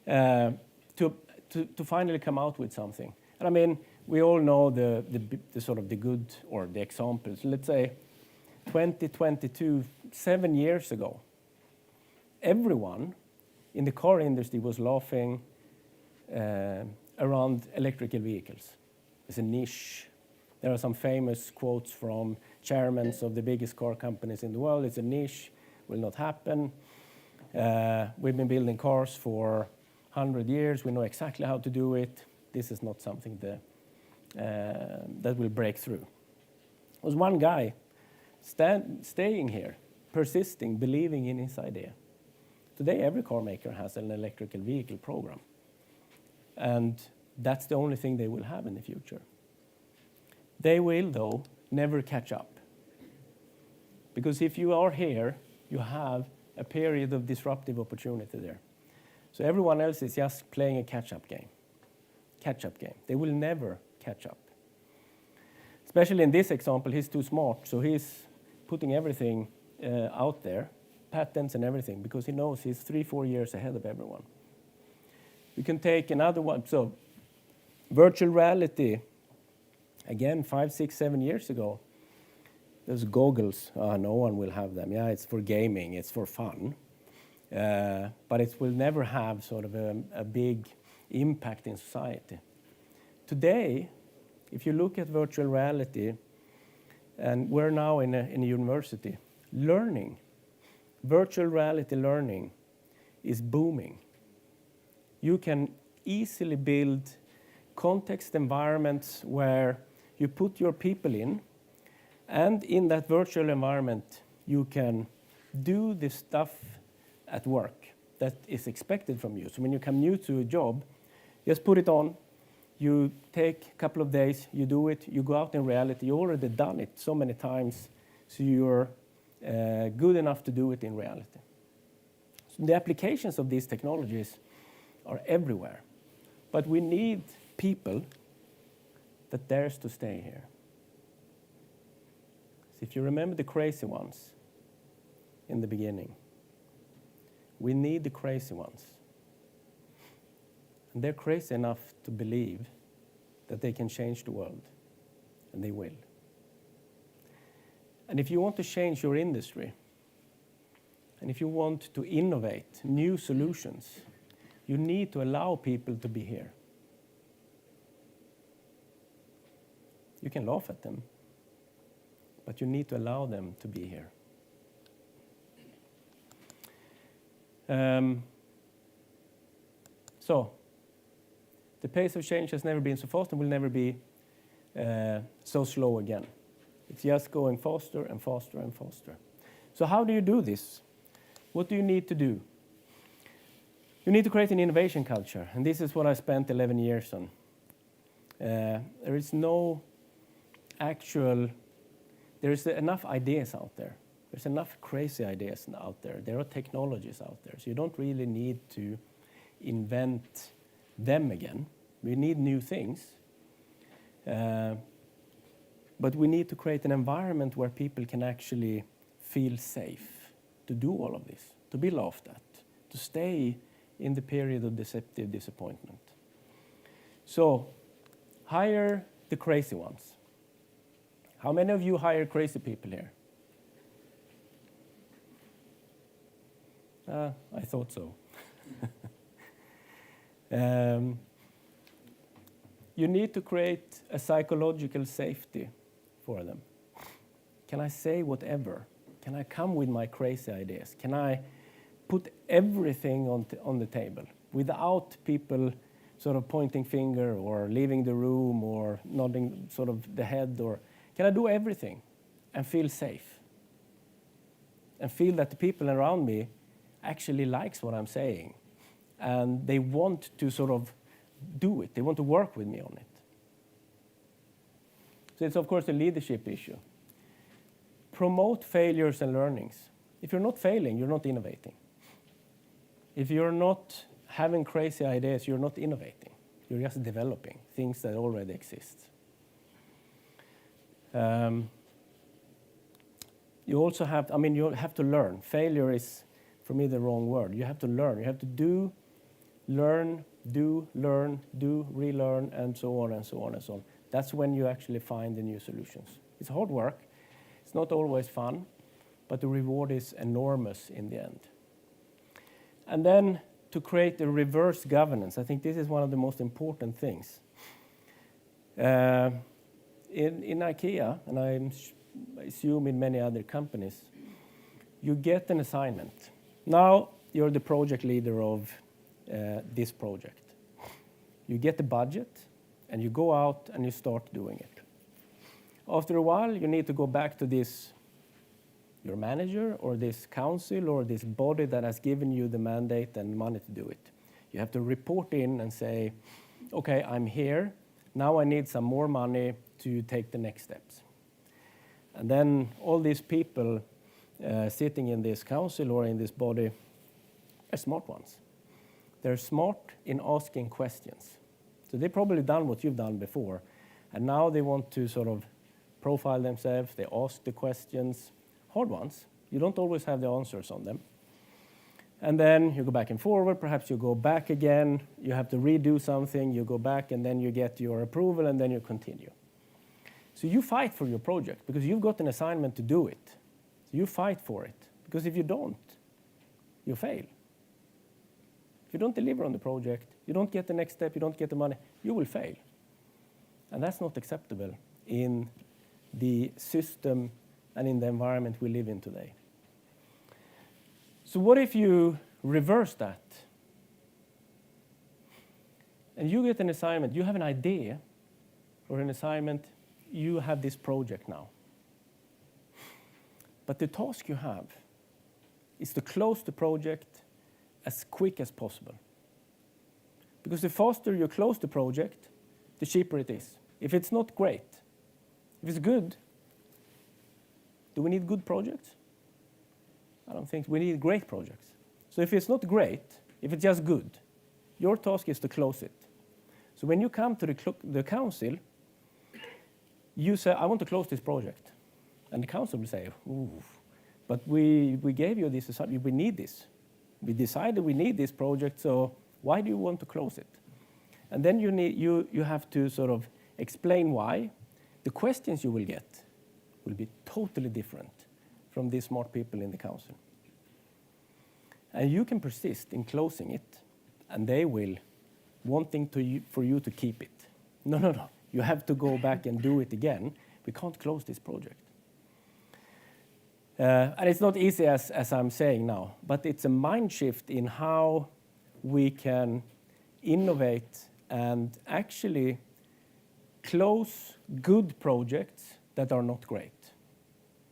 to finally come out with something. And I mean, we all know the sort of the good or the examples. Let's say 2022, 7 years ago, everyone in the car industry was laughing around electrical vehicles. It's a niche. There are some famous quotes from chairmen of the biggest car companies in the world. It's a niche, will not happen. We've been building cars for 100 years. We know exactly how to do it. This is not something that will break through. There was one guy staying here, persisting, believing in his idea. Today, every car maker has an electrical vehicle program. And that's the only thing they will have in the future. They will, though, never catch up. Because if you are here, you have a period of disruptive opportunity there. So everyone else is just playing a catch-up game. Catch-up game. They will never catch up. Especially in this example, he's too smart, so he's putting everything out there, patents and everything, because he knows he's 3-4 years ahead of everyone. We can take another one. So virtual reality, again, 5, 6, 7 years ago, those goggles, no one will have them. Yeah, it's for gaming, it's for fun. But it will never have sort of a big impact in society. Today, if you look at virtual reality, and we're now in a university, learning, virtual reality learning is booming. You can easily build context environments where you put your people in, and in that virtual environment, you can do the stuff at work that is expected from you. So when you come new to a job, just put it on, you take a couple of days, you do it, you go out in reality, you already done it so many times, so you're good enough to do it in reality. So the applications of these technologies are everywhere, but we need people that dares to stay here. So if you remember the crazy ones in the beginning, we need the crazy ones. And they're crazy enough to believe that they can change the world, and they will. And if you want to change your industry, and if you want to innovate new solutions, you need to allow people to be here. You can laugh at them, but you need to allow them to be here. So, the pace of change has never been so fast and will never be so slow again. It's just going faster and faster and faster. So how do you do this? What do you need to do? You need to create an innovation culture, and this is what I spent 11 years on. There is no actual, there is enough ideas out there. There's enough crazy ideas out there. There are technologies out there, so you don't really need to invent them again. We need new things. But we need to create an environment where people can actually feel safe to do all of this, to be laughed at, to stay in the period of deceptive disappointment. So, hire the crazy ones. How many of you hire crazy people here? I thought so. You need to create a psychological safety for them. Can I say whatever? Can I come with my crazy ideas? Can I put everything on the table without people sort of pointing finger or leaving the room or nodding sort of the head? Or can I do everything and feel safe? And feel that the people around me actually likes what I'm saying and they want to sort of do it. They want to work with me on it. So it's, of course, a leadership issue. Promote failures and learnings. If you're not failing, you're not innovating. If you're not having crazy ideas, you're not innovating. You're just developing things that already exist. You also have, you have to learn. Failure is, for me, the wrong word. You have to learn. You have to do, learn, relearn, and so on and so on and so on. That's when you actually find the new solutions. It's hard work. It's not always fun, but the reward is enormous in the end. And then to create a reverse governance, I think this is one of the most important things. In IKEA, and I assume in many other companies, you get an assignment. Now you're the project leader of this project. You get the budget, and you go out and you start doing it. After a while, you need to go back to this, your manager or this council or this body that has given you the mandate and money to do it. You have to report in and say, okay, I'm here. Now I need some more money to take the next steps. And then all these people sitting in this council or in this body are smart ones. They're smart in asking questions. So they've probably done what you've done before, and now they want to sort of profile themselves. They ask the questions, hard ones. You don't always have the answers on them. And then you go back and forward. Perhaps you go back again. You have to redo something. You go back, and then you get your approval, and then you continue. So you fight for your project because you've got an assignment to do it. So you fight for it, because if you don't, you fail. If you don't deliver on the project, you don't get the next step, you don't get the money, you will fail. And that's not acceptable in the system and in the environment we live in today. So what if you reverse that? And you get an assignment, you have an idea or an assignment, you have this project now. But the task you have is to close the project as quick as possible. Because the faster you close the project, the cheaper it is. If it's not great, if it's good, do we need good projects? I don't think we need great projects. So if it's not great, if it's just good, your task is to close it. So when you come to the council, you say, I want to close this project. And the council will say, ooh, but we gave you this assignment, we need this. We decided we need this project, so why do you want to close it? And then you have to sort of explain why. The questions you will get will be totally different from these smart people in the council. And you can persist in closing it, and they will wanting for you to keep it. No. You have to go back and do it again. We can't close this project. And it's not easy as I'm saying now, but it's a mind shift in how we can innovate and actually close good projects that are not great.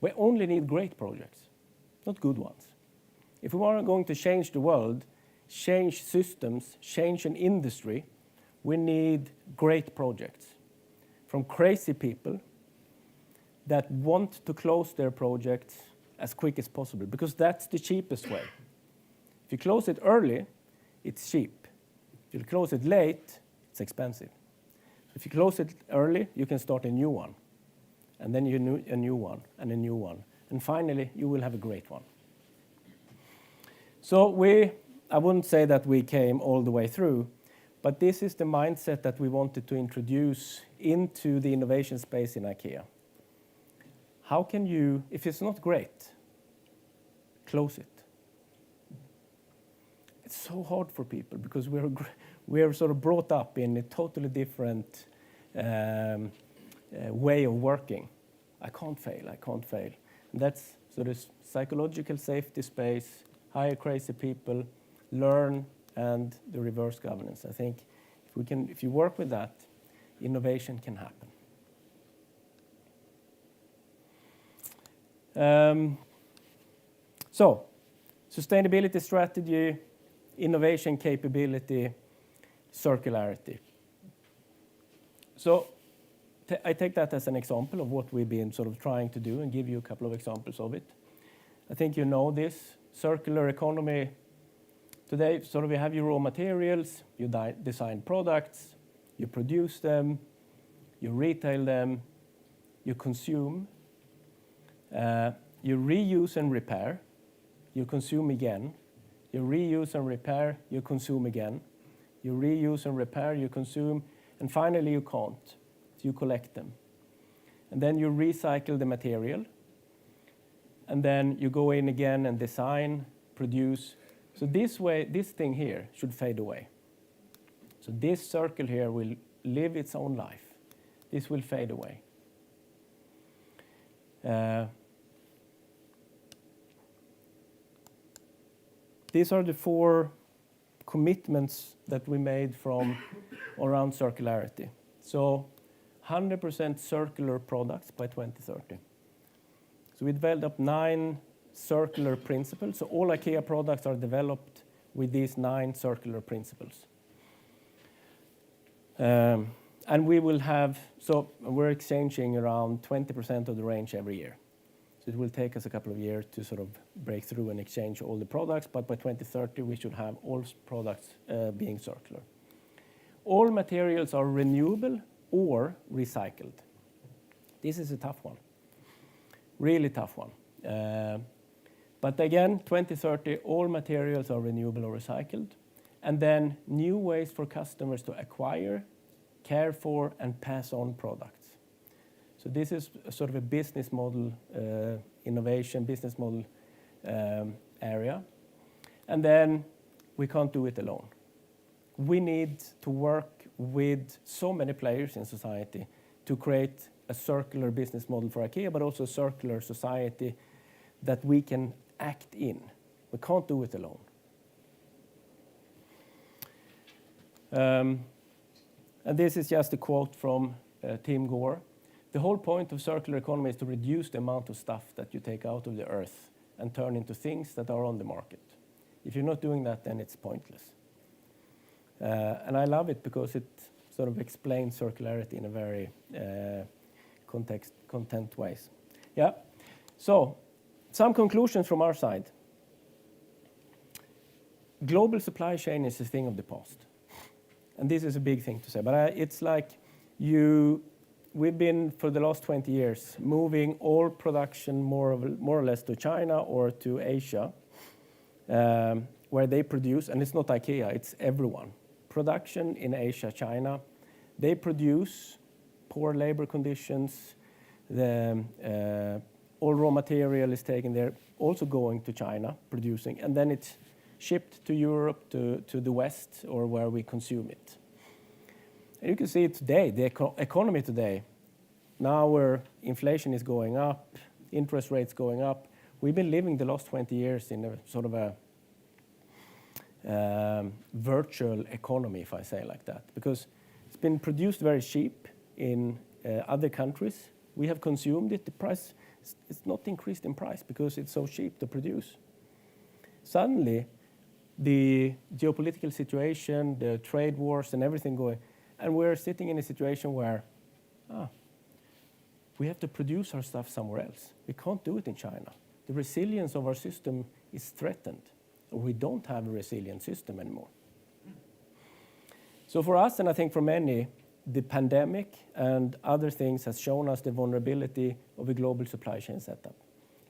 We only need great projects, not good ones. If we are going to change the world, change systems, change an industry, we need great projects from crazy people that want to close their projects as quick as possible, because that's the cheapest way. If you close it early, it's cheap. If you close it late, it's expensive. If you close it early, you can start a new one, and then a new one, and a new one. And finally, you will have a great one. So I wouldn't say that we came all the way through, but this is the mindset that we wanted to introduce into the innovation space in IKEA. How can you, if it's not great, close it? It's so hard for people because we're sort of brought up in a totally different way of working. I can't fail. And that's sort of psychological safety space, hire crazy people, learn, and the reverse governance. I think if you work with that, innovation can happen. So, sustainability strategy, innovation capability, circularity. So, I take that as an example of what we've been sort of trying to do and give you a couple of examples of it. I think you know this. Circular economy. Today, sort of you have your raw materials, you design products, you produce them, you retail them, you consume, you reuse and repair, you consume again, you reuse and repair, you consume again, you reuse and repair, you consume, and finally you can't, so you collect them. And then you recycle the material, and then you go in again and design, produce. So this way, this thing here should fade away. So this circle here will live its own life. This will fade away. These are the 4 commitments that we made from around circularity. So 100% circular products by 2030. So we developed 9 circular principles. So all IKEA products are developed with these 9 circular principles. And we will have, so we're exchanging around 20% of the range every year. So it will take us a couple of years to sort of break through and exchange all the products, but by 2030 we should have all products being circular. All materials are renewable or recycled. This is a tough one, really tough one. But again, 2030, all materials are renewable or recycled. And then new ways for customers to acquire, care for, and pass on products. So this is sort of a business model, innovation, business model area. And then we can't do it alone. We need to work with so many players in society to create a circular business model for IKEA, but also a circular society that we can act in. We can't do it alone. And this is just a quote from Tim Gore. The whole point of circular economy is to reduce the amount of stuff that you take out of the earth and turn into things that are on the market. If you're not doing that, then it's pointless. And I love it because it sort of explains circularity in a very content ways. Yeah. So, some conclusions from our side. global supply chain is a thing of the past. And this is a big thing to say, but it's like we've been, for the last 20 years, moving all production more or less to China or to Asia, where they produce, and it's not IKEA, it's everyone. Production in Asia, China, they produce poor labor conditions, all raw material is taken there, also going to China, producing, and then it's shipped to Europe, to the West, or where we consume it. And you can see it today, the economy today, now where inflation is going up, interest rates going up, we've been living the last 20 years in a sort of a virtual economy, if I say it like that, because it's been produced very cheap in other countries. We have consumed it. The price is not increased in price because it's so cheap to produce. Suddenly, the geopolitical situation, the trade wars and everything going, and we're sitting in a situation where we have to produce our stuff somewhere else. We can't do it in China. The resilience of our system is threatened. We don't have a resilient system anymore. So for us, and I think for many, the pandemic and other things has shown us the vulnerability of a global supply chain setup.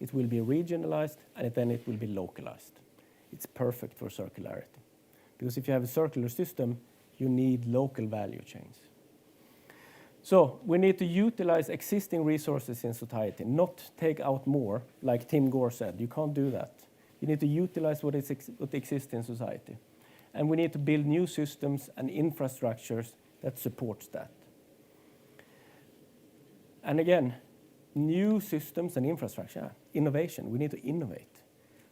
It will be regionalized, and then it will be localized. It's perfect for circularity. Because if you have a circular system, you need local value chains. So we need to utilize existing resources in society, not take out more, like Tim Gore said. You can't do that. You need to utilize what exists in society. And we need to build new systems and infrastructures that supports that. And again, new systems and infrastructure, innovation, we need to innovate.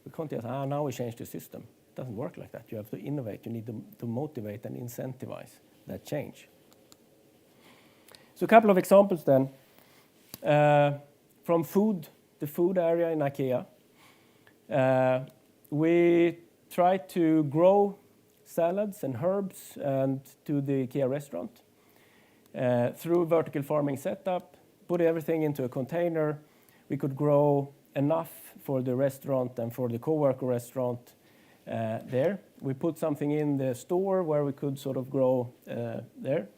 We can't just, now we change the system. It doesn't work like that. You have to innovate. You need to motivate and incentivize that change. So a couple of examples then. From food, the food area in IKEA. We try to grow salads and herbs and to the IKEA restaurant through vertical farming setup, put everything into a container. We could grow enough for the restaurant and for the co-worker restaurant there. We put something in the store where we could sort of grow there.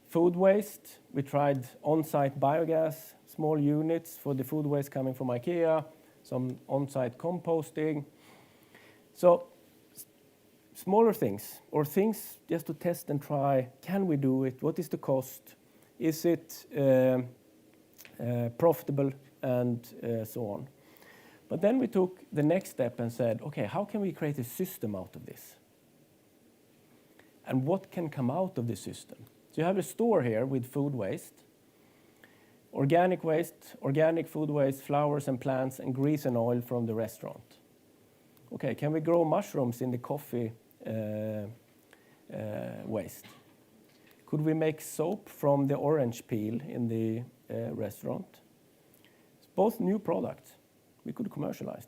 Food waste, we tried on-site biogas, small units for the food waste coming from IKEA, some on-site composting. So smaller things, or things just to test and try. Can we do it? What is the cost? Is it profitable? And so on. But then we took the next step and said, okay, how can we create a system out of this? And what can come out of the system? So you have a store here with food waste, organic food waste, flowers and plants, and grease and oil from the restaurant. Okay, can we grow mushrooms in the coffee waste? Could we make soap from the orange peel in the restaurant? It's both new products. We could commercialize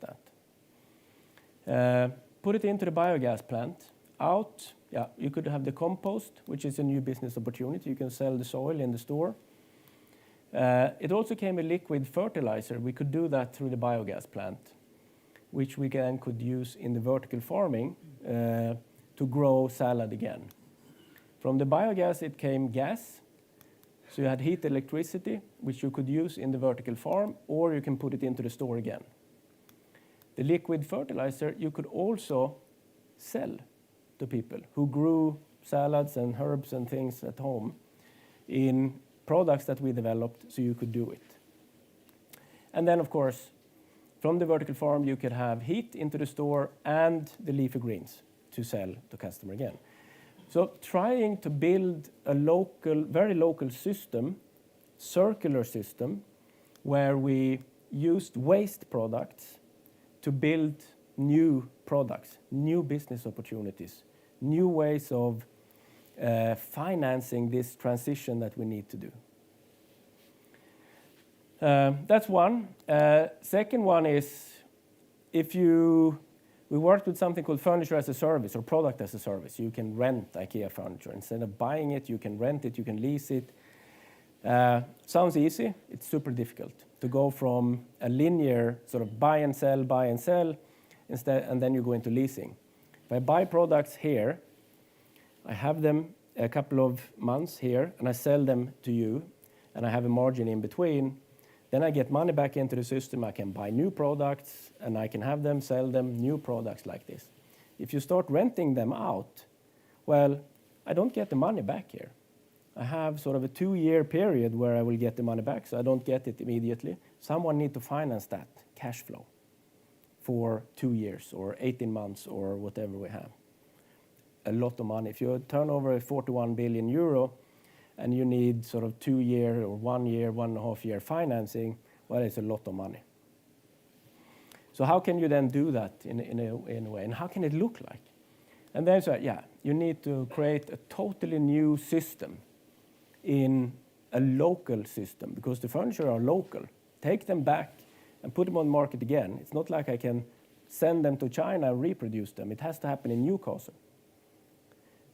that. Put it into the biogas plant. Out, you could have the compost, which is a new business opportunity. You can sell the soil in the store. It also came a liquid fertilizer. We could do that through the biogas plant, which we then could use in the vertical farming to grow salad again. From the biogas, it came gas. So you had heat electricity, which you could use in the vertical farm, or you can put it into the store again. The liquid fertilizer, you could also sell to people who grew salads and herbs and things at home in products that we developed, so you could do it. And then, of course, from the vertical farm, you could have heat into the store and the leafy greens to sell to customer again. So trying to build a local, very local system, circular system, where we used waste products to build new products, new business opportunities, new ways of financing this transition that we need to do. That's one. Second one is we worked with something called furniture as a service or product as a service. You can rent IKEA furniture. Instead of buying it, you can rent it, you can lease it. Sounds easy. It's super difficult to go from a linear sort of buy and sell, instead, and then you go into leasing. If I buy products here, I have them a couple of months here, and I sell them to you, and I have a margin in between, then I get money back into the system. I can buy new products, and I can have them, sell them, new products like this. If you start renting them out, well, I don't get the money back here. I have sort of a 2-year period where I will get the money back, so I don't get it immediately. Someone need to finance that cash flow for 2 years or 18 months or whatever we have. A lot of money. If your turnover is 41 billion euro and you need sort of 2 year or 1 year, 1.5 year financing, well, it's a lot of money. So how can you then do that in a way? And how can it look like? And then, so, yeah, you need to create a totally new system in a local system, because the furniture are local. Take them back and put them on the market again. It's not like I can send them to China and reproduce them. It has to happen in Newcastle.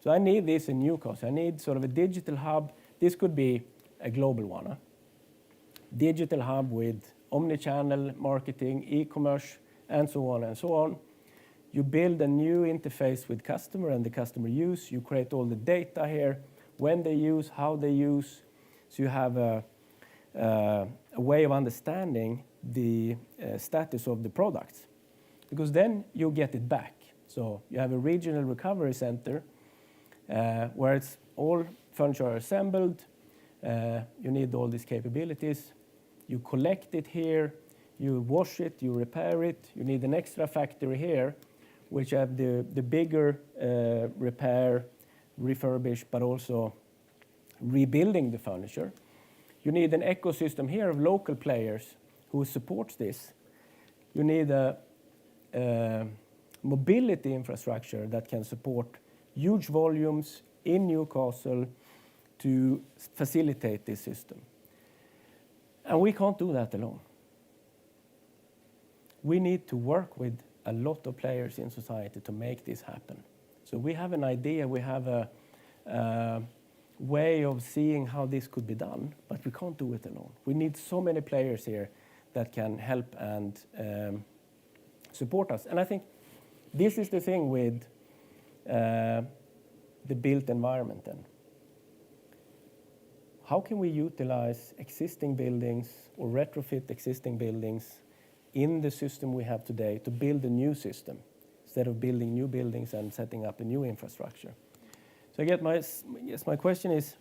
So I need this in Newcastle. I need sort of a digital hub. This could be a global one. Digital hub with omni-channel marketing, e-commerce, and so on and so on. You build a new interface with customer and the customer use. You create all the data here, when they use, how they use. So you have a way of understanding the status of the products, because then you get it back. So you have a regional recovery center where it's all furniture are assembled. You need all these capabilities. You collect it here, you wash it, you repair it. You need an extra factory here, which have the bigger repair, refurbish, but also rebuilding the furniture. You need an ecosystem here of local players who supports this. You need a mobility infrastructure that can support huge volumes in Newcastle to facilitate this system. And we can't do that alone. We need to work with a lot of players in society to make this happen. So we have an idea, we have a way of seeing how this could be done, but we can't do it alone. We need so many players here that can help and support us. And I think this is the thing with the built environment then. How can we utilize existing buildings or retrofit existing buildings in the system we have today to build a new system instead of building new buildings and setting up a new infrastructure? So I guess my question is,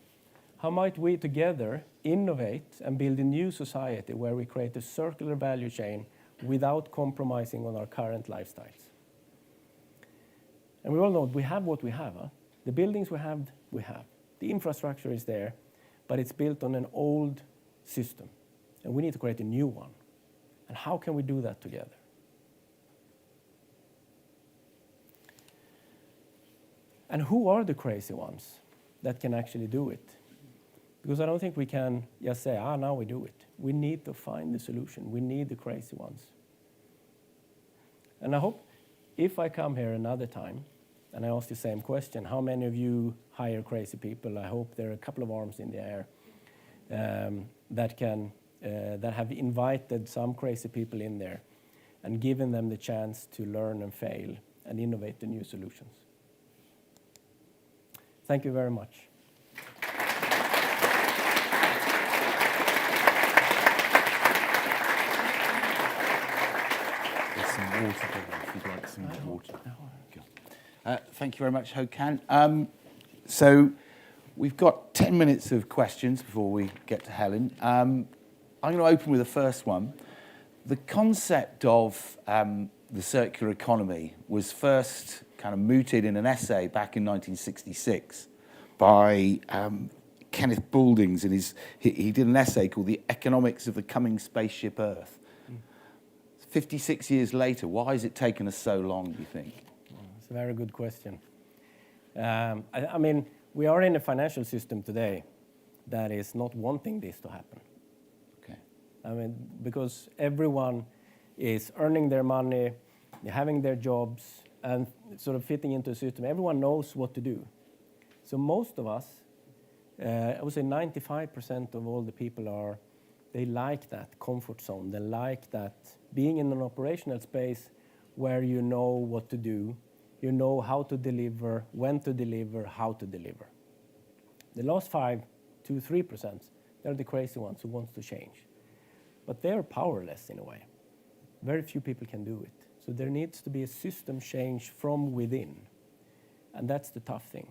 how might we together innovate and build a new society where we create a circular value chain without compromising on our current lifestyles? And we all know we have what we have. The buildings we have. The infrastructure is there, but it's built on an old system. And we need to create a new one. And how can we do that together? And who are the crazy ones that can actually do it? Because I don't think we can just say, now we do it. We need to find the solution. We need the crazy ones. And I hope if I come here another time and I ask the same question, how many of you hire crazy people? I hope there are a couple of arms in the air that have invited some crazy people in there and given them the chance to learn and fail and innovate the new solutions. Thank you very much. There's some water there if you'd like some water. Thank you very much, Håkan. So we've got 10 minutes of questions before we get to Helen. I'm going to open with the first one. The concept of the circular economy was first kind of mooted in an essay back in 1966 by Kenneth Bouldings. He did an essay called The Economics of the Coming Spaceship Earth. 56 years later, why has it taken us so long, do you think? It's a very good question. I mean, we are in a financial system today that is not wanting this to happen. Okay. I mean, because everyone is earning their money, they're having their jobs, and sort of fitting into a system. Everyone knows what to do. So most of us, I would say 95% of all the people they like that comfort zone. They like that being in an operational space where you know what to do. you know how to deliver, when to deliver, how to deliver. The last 5 to 3%, they're the crazy ones who want to change. But they're powerless in a way. Very few people can do it. So there needs to be a system change from within. And that's the tough thing.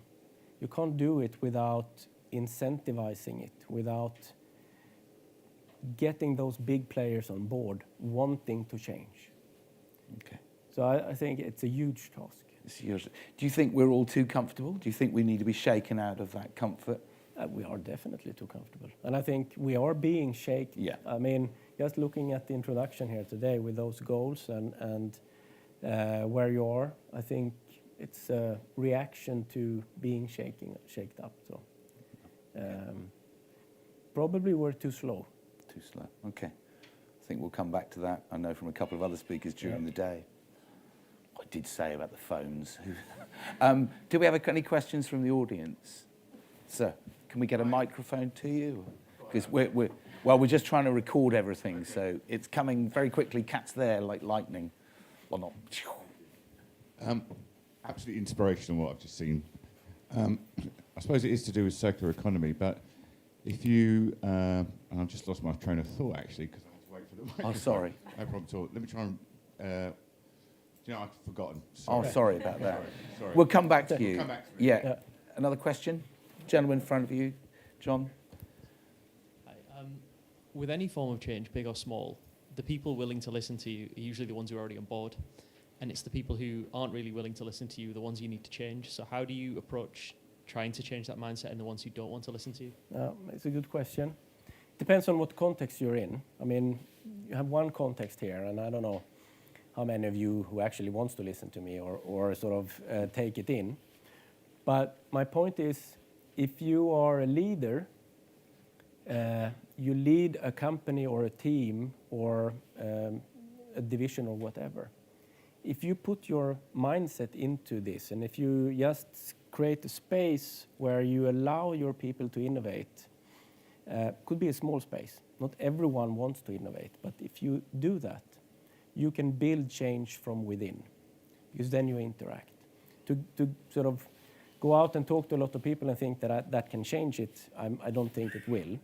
You can't do it without incentivizing it, without getting those big players on board wanting to change. Okay. So I think it's a huge task. Do you think we're all too comfortable? Do you think we need to be shaken out of that comfort? We are definitely too comfortable. And I think we are being shaken. Yeah. I mean, just looking at the introduction here today with those goals and where you are, I think it's a reaction to being shaked up. So probably we're too slow. Too slow. Okay. I think we'll come back to that. I know from a couple of other speakers during the day. I did say about the phones. Do we have any questions from the audience? Sir, can we get a microphone to you? Because we're just trying to record everything, so it's coming very quickly. Cat's there like lightning. Well, not. Absolutely inspirational what I've just seen. I suppose it is to do with circular economy, but if you, and I've just lost my train of thought actually because I had to wait for the microphone. Oh, sorry. No problem at all. Let me try and, I've forgotten. Sorry. Oh, sorry about that. Sorry. We'll come back to you. We'll come back to me. Yeah. Another question? Gentleman in front of you, John. Hi. With any form of change, big or small, the people willing to listen to you are usually the ones who are already on board. And it's the people who aren't really willing to listen to you, the ones you need to change. So how do you approach trying to change that mindset and the ones who don't want to listen to you? It's a good question. Depends on what context you're in. I mean, you have one context here, and I don't know how many of you who actually wants to listen to me or sort of take it in. But my point is, if you are a leader, you lead a company or a team or a division or whatever. If you put your mindset into this, and if you just create a space where you allow your people to innovate, could be a small space. Not everyone wants to innovate, but if you do that, you can build change from within, because then you interact. To sort of go out and talk to a lot of people and think that that can change it, I don't think it will,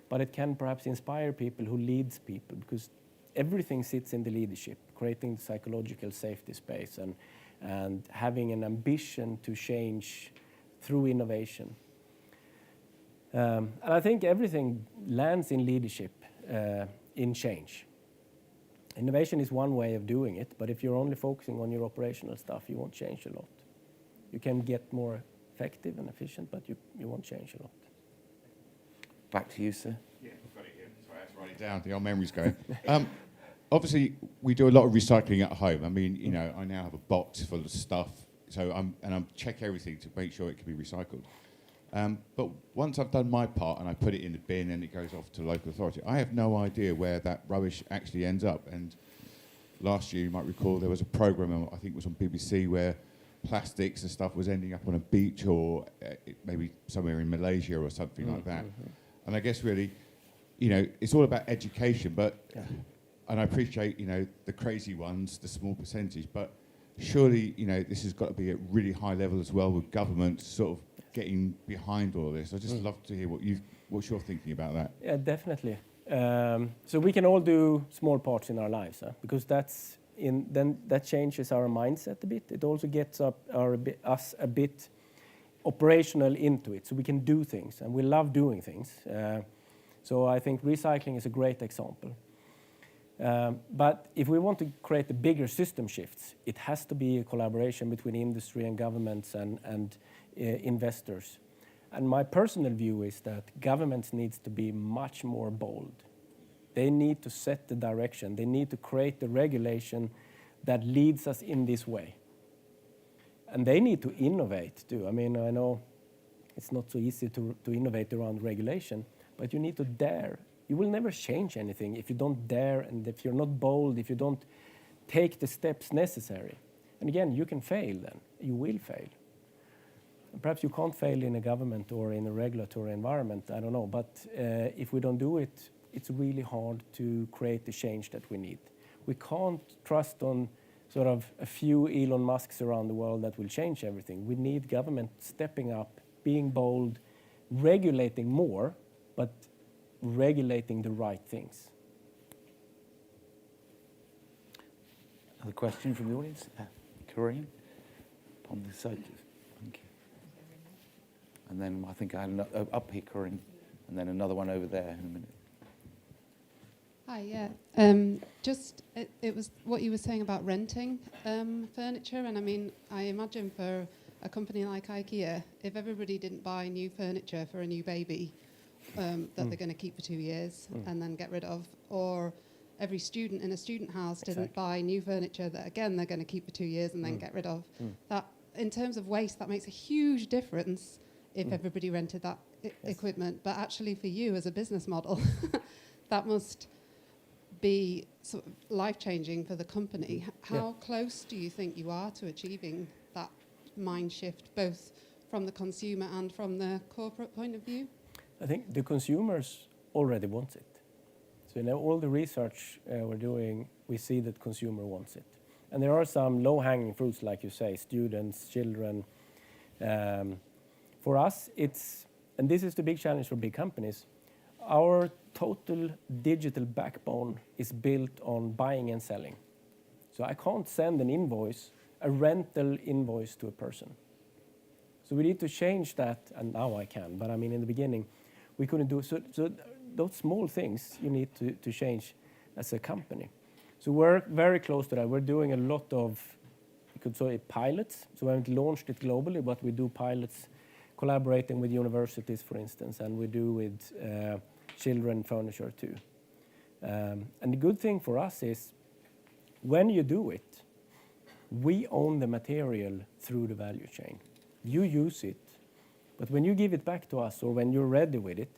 but it can perhaps inspire people who leads people, because everything sits in the leadership, creating the psychological safety space and having an ambition to change through innovation. And I think everything lands in leadership, in change. Innovation is one way of doing it, but if you're only focusing on your operational stuff, you won't change a lot. You can get more effective and efficient, but you won't change a lot. Back to you, sir. Yeah, I've got it here. Sorry, I had to write it down. The old memory's going. Obviously, we do a lot of recycling at home. I mean, I now have a box full of stuff, so I'm check everything to make sure it can be recycled. But once I've done my part and I put it in the bin and it goes off to local authority, I have no idea where that rubbish actually ends up. And last year, you might recall, there was a programme, I think it was on BBC, where plastics and stuff was ending up on a beach or maybe somewhere in Malaysia or something like that. And I guess really, it's all about education, but, and I appreciate, the crazy ones, the small percentage, but surely, this has got to be at really high level as well with government sort of getting behind all this. I'd just love to hear what's your thinking about that. Yeah, definitely. So we can all do small parts in our lives, because then that changes our mindset a bit. It also gets us a bit operational into it, so we can do things, and we love doing things. So I think recycling is a great example. But if we want to create the bigger system shifts, it has to be a collaboration between industry and governments and investors. And my personal view is that governments needs to be much more bold. They need to set the direction. They need to create the regulation that leads us in this way. And they need to innovate too. I mean, I know it's not so easy to innovate around regulation, but you need to dare. You will never change anything if you don't dare, and if you're not bold, if you don't take the steps necessary. And again, you can fail then. You will fail. And perhaps you can't fail in a government or in a regulatory environment, I don't know. But if we don't do it, it's really hard to create the change that we need. We can't trust on sort of a few Elon Musks around the world that will change everything. We need government stepping up, being bold, regulating more, but regulating the right things. Another question from the audience? Corinne, on this side. Thank you. And then I think I had up here, Corinne, and then another one over there in a minute. Hi, yeah. It was what you were saying about renting furniture, and I mean, I imagine for a company like IKEA, if everybody didn't buy new furniture for a new baby that they're going to keep for 2 years and then get rid of, or every student in a student house didn't buy new furniture that again they're going to keep for 2 years and then get rid of, that in terms of waste, that makes a huge difference if everybody rented that equipment. But actually for you as a business model, that must be sort of life-changing for the company. How close do you think you are to achieving that mind shift, both from the consumer and from the corporate point of view? I think the consumers already want it. So all the research we're doing, we see that consumer wants it. And there are some low-hanging fruits, like you say, students, children. For us, and this is the big challenge for big companies, our total digital backbone is built on buying and selling. So I can't send an invoice, a rental invoice to a person. So we need to change that, and now I can, but I mean in the beginning, we couldn't do it. So those small things you need to change as a company. So we're very close to that. We're doing a lot of, you could say, pilots. So we haven't launched it globally, but we do pilots collaborating with universities, for instance, and we do with children furniture too. And the good thing for us is when you do it, we own the material through the value chain. You use it, but when you give it back to us or when you're ready with it,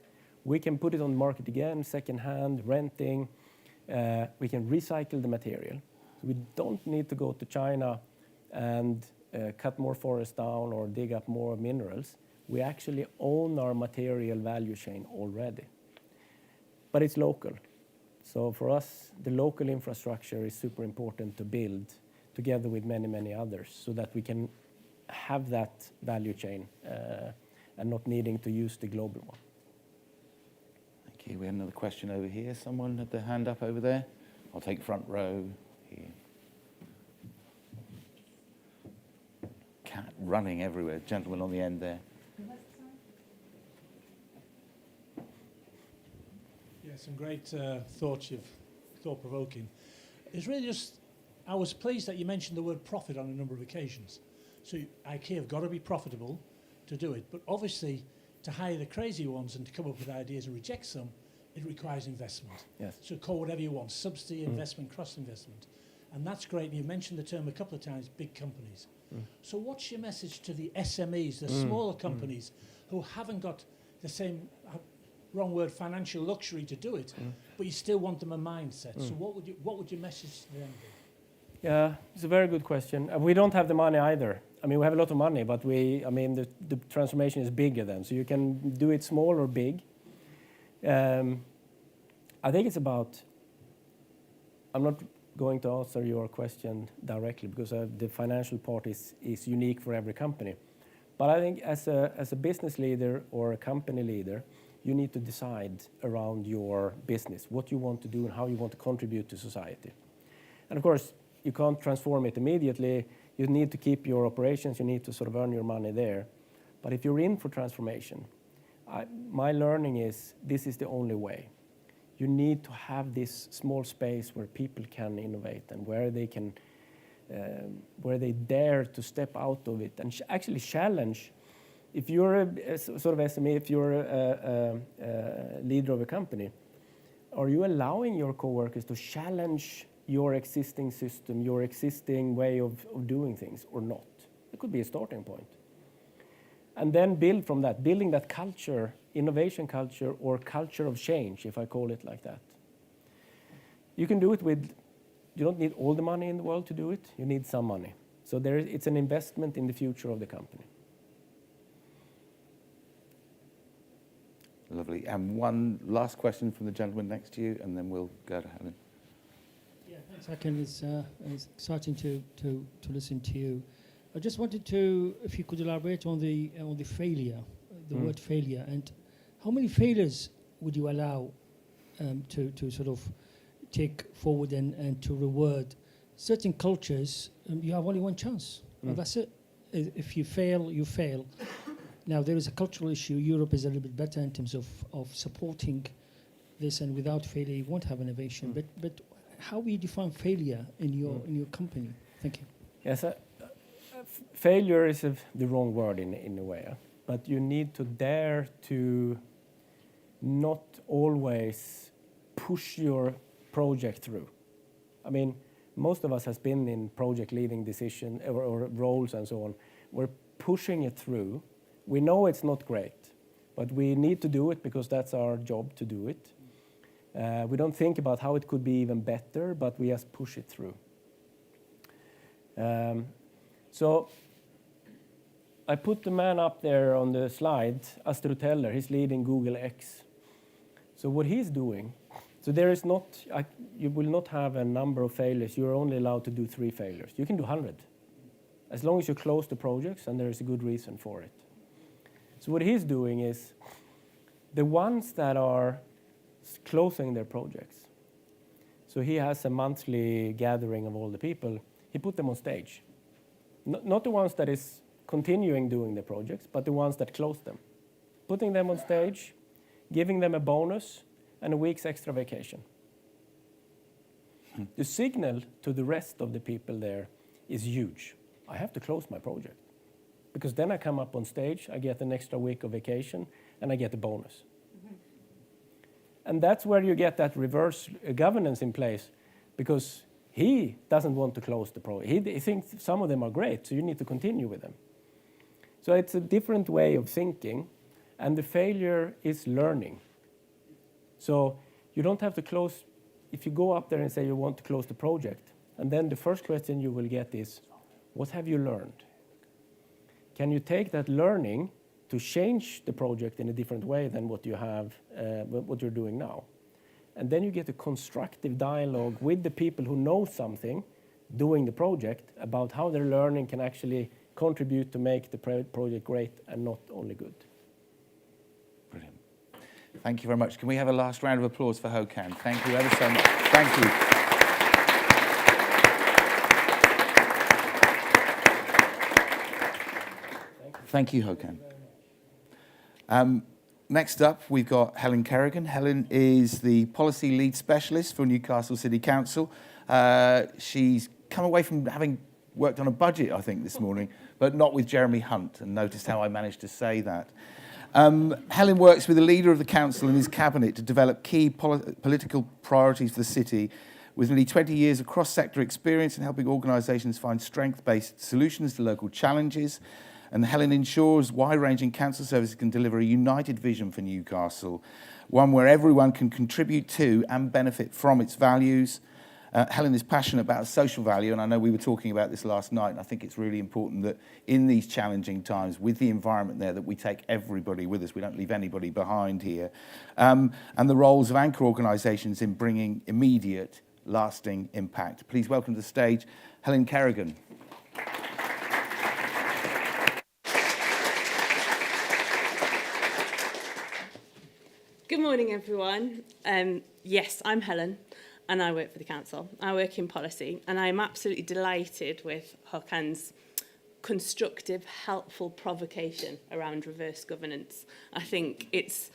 we can put it on the market again, second-hand, renting. We can recycle the material. So we don't need to go to China and cut more forest down or dig up more minerals. We actually own our material value chain already. But it's local. So for us, the local infrastructure is super important to build together with many, many others so that we can have that value chain and not needing to use the global one. Thank you. We had another question over here. Someone had their hand up over there. I'll take front row here. Cat running everywhere. Gentleman on the end there. Yeah, some great thoughts you've thought-provoking. It's really just, I was pleased that you mentioned the word profit on a number of occasions. So IKEA have got to be profitable to do it, but obviously to hire the crazy ones and to come up with ideas and reject some, it requires investment. Yes. So call whatever you want, subsidy, investment, cross-investment. And that's great. You mentioned the term a couple of times, big companies. So what's your message to the SMEs, the smaller companies who haven't got the same, wrong word, financial luxury to do it, but you still want them a mindset? So what would your message to them be? Yeah, it's a very good question. We don't have the money either. I mean, we have a lot of money, but the transformation is bigger then. So you can do it small or big. I think it's about, I'm not going to answer your question directly because the financial part is unique for every company. But I think as a business leader or a company leader, you need to decide around your business, what you want to do and how you want to contribute to society. And of course, you can't transform it immediately. You need to keep your operations. You need to sort of earn your money there. But if you're in for transformation, my learning is this is the only way. You need to have this small space where people can innovate and where they can, where they dare to step out of it and actually challenge. If you're a sort of SME, if you're a leader of a company, are you allowing your coworkers to challenge your existing system, your existing way of doing things or not? It could be a starting point. And then build from that, building that culture, innovation culture or culture of change, if I call it like that. You can do it with, you don't need all the money in the world to do it, you need some money. So it's an investment in the future of the company. Lovely. And one last question from the gentleman next to you, and then we'll go to Helen. Yeah, thank Second, it's exciting to listen to you. I just wanted to, if you could elaborate on the failure, the word failure, and how many failures would you allow to sort of take forward and to reward? Certain cultures, you have only one chance, and that's it. If you fail, you fail. Now, there is a cultural issue. Europe is a little bit better in terms of supporting this, and without failure, you won't have innovation. But how we define failure in your company? Thank you. Yes, failure is the wrong word in a way, but you need to dare to not always push your project through. I mean, most of us has been in project leading decision or roles and so on. We're pushing it through. We know it's not great, but we need to do it because that's our job to do it. We don't think about how it could be even better, but we just push it through. So I put the man up there on the slide, Astro Teller. He's leading Google X. So what he's doing, so there is not, you will not have a number of failures. You're only allowed to do 3 failures. You can do 100, as long as you close the projects and there is a good reason for it. So what he's doing is, the ones that are closing their projects, so he has a monthly gathering of all the people, he put them on stage. Not the ones that is continuing doing the projects, but the ones that close them. Putting them on stage, giving them a bonus, and a week's extra vacation. The signal to the rest of the people there is huge. I have to close my project, because then I come up on stage, I get an extra week of vacation, and I get a bonus. And that's where you get that reverse governance in place, because he doesn't want to close the project. He thinks some of them are great, so you need to continue with them. So it's a different way of thinking, and the failure is learning. So you don't have to close, if you go up there and say you want to close the project, and then the first question you will get is, what have you learned? Can you take that learning to change the project in a different way than what you have, what you're doing now? And then you get a constructive dialogue with the people who know something doing the project about how their learning can actually contribute to make the project great and not only good. Brilliant. Thank you very much. Can we have a last round of applause for Håkan? Thank you ever so much. Thank you. Thank you, Håkan. Next up, we've got Helen Kerrigan. Helen is the Policy Lead Specialist for Newcastle City Council. She's come away from having worked on a budget, I think, this morning, but not with Jeremy Hunt, and noticed how I managed to say that. Helen works with the leader of the council and his cabinet to develop key political priorities for the city, with nearly 20 years of cross-sector experience in helping organisations find strength-based solutions to local challenges. And Helen ensures wide-ranging council services can deliver a united vision for Newcastle, one where everyone can contribute to and benefit from its values. Helen is passionate about social value, and I know we were talking about this last night, and I think it's really important that in these challenging times, with the environment there, that we take everybody with us. We don't leave anybody behind here. And the roles of anchor organisations in bringing immediate, lasting impact. Please welcome to the stage Helen Kerrigan. Good morning, everyone. Yes, I'm Helen, and I work for the council. I work in policy, and I'm absolutely delighted with Håkan's constructive, helpful provocation around reverse governance. I think it's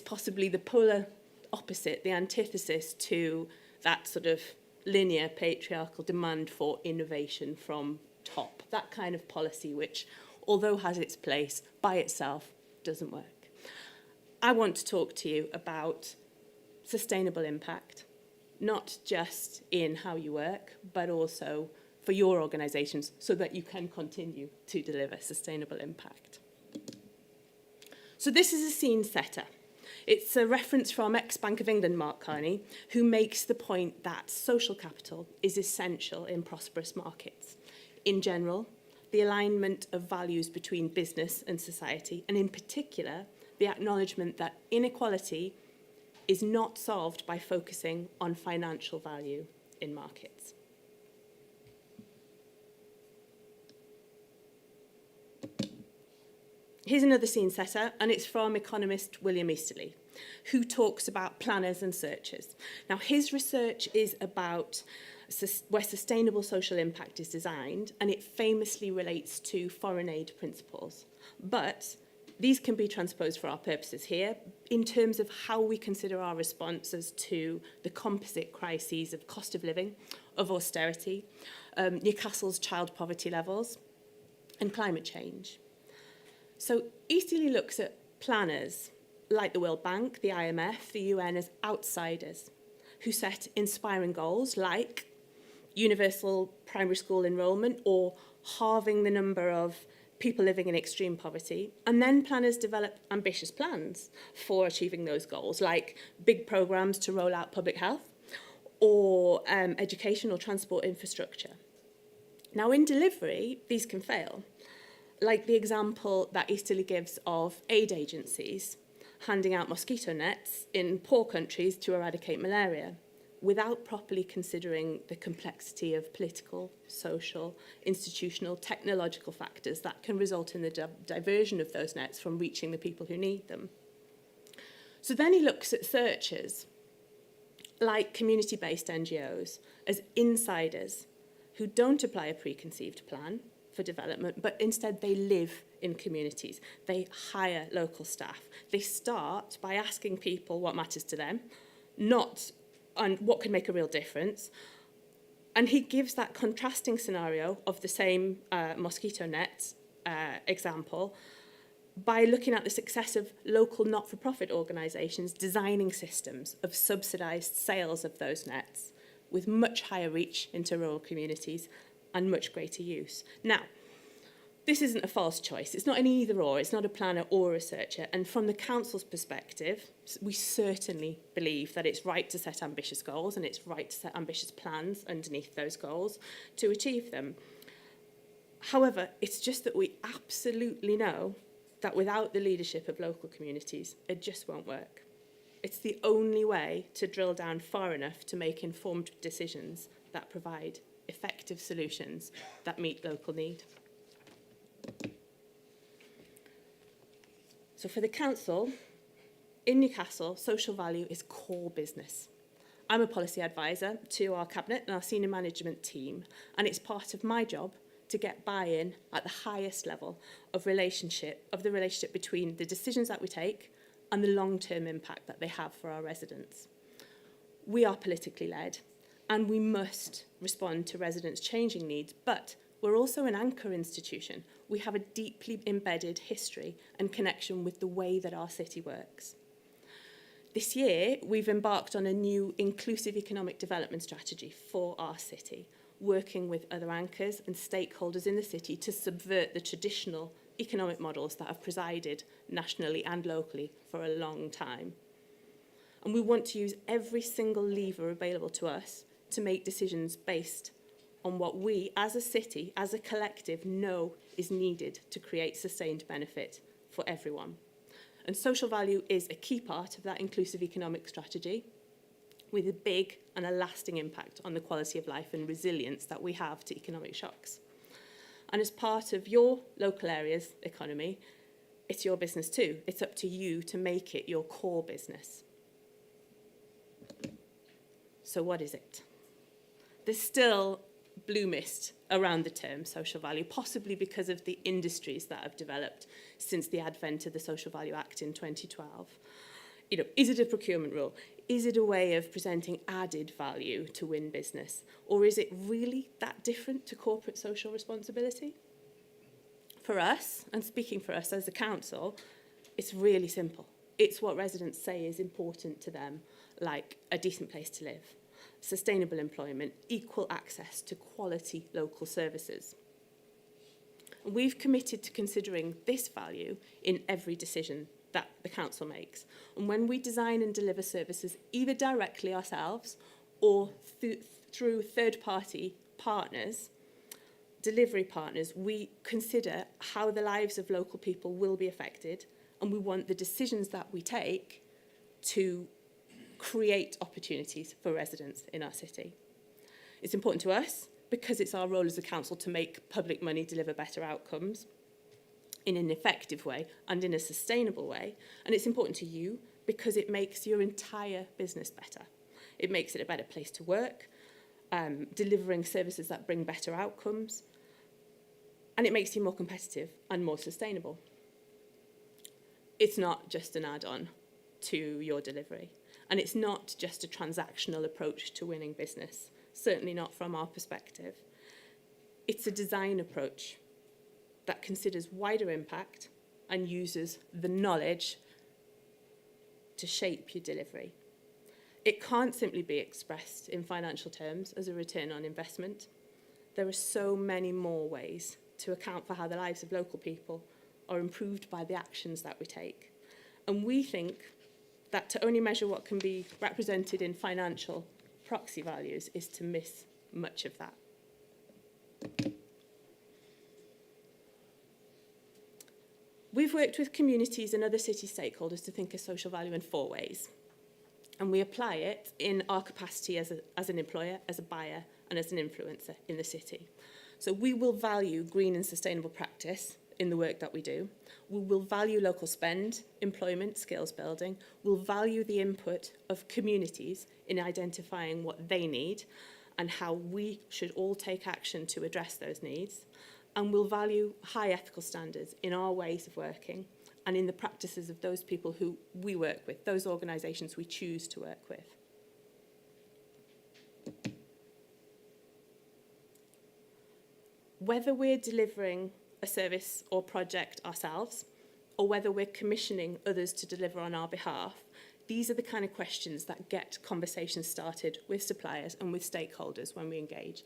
possibly the polar opposite, the antithesis to that sort of linear patriarchal demand for innovation from top. That kind of policy which, although has its place, by itself doesn't work. I want to talk to you about sustainable impact, not just in how you work, but also for your organisations so that you can continue to deliver sustainable impact. So this is a scene setter. It's a reference from ex-Bank of England Mark Carney, who makes the point that social capital is essential in prosperous markets. In general, the alignment of values between business and society, and in particular, the acknowledgement that inequality is not solved by focusing on financial value. in markets. Here's another scene setter, and it's from economist William Easterly, who talks about planners and searchers. Now, his research is about where sustainable social impact is designed, and it famously relates to foreign aid principles. But these can be transposed for our purposes here in terms of how we consider our responses to the composite crises of cost of living, of austerity, Newcastle's child poverty levels, and climate change. So Easterly looks at planners like the World Bank, the IMF, the UN as outsiders who set inspiring goals like universal primary school enrolment or halving the number of people living in extreme poverty. And then planners develop ambitious plans for achieving those goals, like big programs to roll out public health or education or transport infrastructure. Now, in delivery, these can fail. Like the example that Easterly gives of aid agencies handing out mosquito nets in poor countries to eradicate malaria without properly considering the complexity of political, social, institutional, technological factors that can result in the diversion of those nets from reaching the people who need them. So then he looks at searchers, like community-based NGOs, as insiders who don't apply a preconceived plan for development, but instead they live in communities. They hire local staff. They start by asking people what matters to them, not on what can make a real difference. And he gives that contrasting scenario of the same mosquito net example by looking at the success of local not-for-profit organisations designing systems of subsidised sales of those nets with much higher reach into rural communities and much greater use. Now, this isn't a false choice. It's not an either or. It's not a planner or a researcher. And from the council's perspective, we certainly believe that it's right to set ambitious goals and it's right to set ambitious plans underneath those goals to achieve them. However, it's just that we absolutely know that without the leadership of local communities, it just won't work. It's the only way to drill down far enough to make informed decisions that provide effective solutions that meet local need. So for the council, in Newcastle, social value is core business. I'm a policy advisor to our cabinet and our senior management team, and it's part of my job to get buy-in at the highest level of the relationship between the decisions that we take and the long-term impact that they have for our residents. We are politically led, and we must respond to residents' changing needs, but we're also an anchor institution. We have a deeply embedded history and connection with the way that our city works. This year, we've embarked on a new inclusive economic development strategy for our city, working with other anchors and stakeholders in the city to subvert the traditional economic models that have presided nationally and locally for a long time. And we want to use every single lever available to us to make decisions based on what we, as a city, as a collective, know is needed to create sustained benefit for everyone. And social value is a key part of that inclusive economic strategy, with a big and a lasting impact on the quality of life and resilience that we have to economic shocks. And as part of your local area's economy, it's your business too. It's up to you to make it your core business. So what is it? There's still blue mist around the term social value, possibly because of the industries that have developed since the advent of the Social Value Act in 2012. You know, is it a procurement rule? Is it a way of presenting added value to win business? Or is it really that different to corporate social responsibility? For us, and speaking for us as a council, it's really simple. It's what residents say is important to them, like a decent place to live, sustainable employment, equal access to quality local services. And we've committed to considering this value in every decision that the council makes. And when we design and deliver services, either directly ourselves or through third-party partners, delivery partners, we consider how the lives of local people will be affected, and we want the decisions that we take to create opportunities for residents in our city. It's important to us because it's our role as a council to make public money deliver better outcomes in an effective way and in a sustainable way. And it's important to you because it makes your entire business better. It makes it a better place to work, delivering services that bring better outcomes, and it makes you more competitive and more sustainable. It's not just an add-on to your delivery, and it's not just a transactional approach to winning business, certainly not from our perspective. It's a design approach that considers wider impact and uses the knowledge to shape your delivery. It can't simply be expressed in financial terms as a return on investment. There are so many more ways to account for how the lives of local people are improved by the actions that we take. And we think that to only measure what can be represented in financial proxy values is to miss much of that. We've worked with communities and other city stakeholders to think of social value in 4 ways. And we apply it in our capacity as an employer, as a buyer, and as an influencer in the city. So we will value green and sustainable practice in the work that we do. We will value local spend, employment, skills building. We'll value the input of communities in identifying what they need and how we should all take action to address those needs. And we'll value high ethical standards in our ways of working and in the practices of those people who we work with, those organisations we choose to work with. Whether we're delivering a service or project ourselves, or whether we're commissioning others to deliver on our behalf, these are the kind of questions that get conversations started with suppliers and with stakeholders when we engage.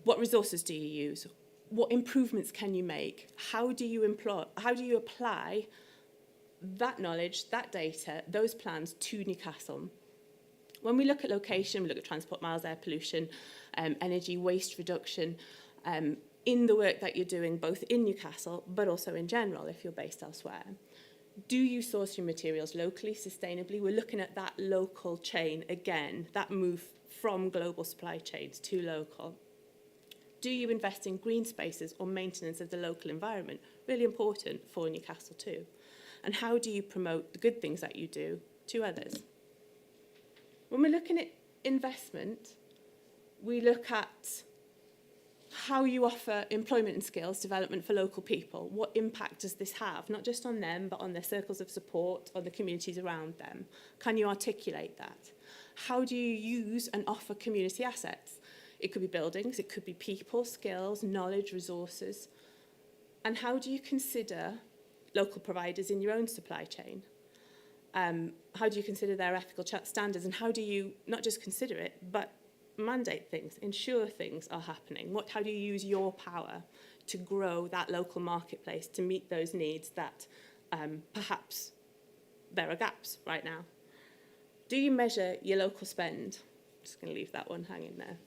What resources do you use? What improvements can you make? How do you apply that knowledge, that data, those plans to Newcastle? When we look at location, we look at transport miles, air pollution, energy, waste reduction, in the work that you're doing both in Newcastle but also in general if you're based elsewhere. Do you source your materials locally, sustainably? We're looking at that local chain again, that move from global supply chains to local. Do you invest in green spaces or maintenance of the local environment? Really important for Newcastle too. And how do you promote the good things that you do to others? When we're looking at investment, we look at how you offer employment and skills development for local people. What impact does this have? Not just on them, but on their circles of support, on the communities around them. Can you articulate that? How do you use and offer community assets? It could be buildings, it could be people, skills, knowledge, resources. And how do you consider local providers in your own supply chain? How do you consider their ethical standards? And how do you not just consider it, but mandate things, ensure things are happening? How do you use your power to grow that local marketplace to meet those needs that perhaps there are gaps right now? Do you measure your local spend? I'm just going to leave that one hanging there.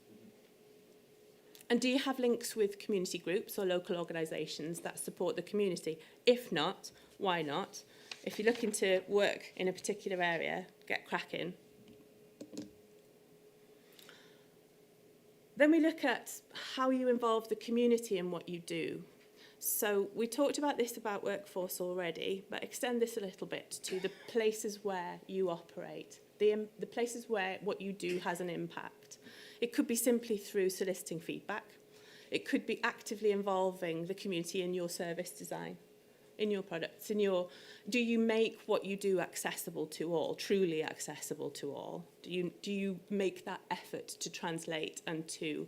And do you have links with community groups or local organisations that support the community? If not, why not? If you're looking to work in a particular area, get cracking. Then we look at how you involve the community in what you do. So we talked about this about workforce already, but extend this a little bit to the places where you operate, the places where what you do has an impact. It could be simply through soliciting feedback. It could be actively involving the community in your service design, in your products, do you make what you do accessible to all, truly accessible to all? Do you make that effort to translate and to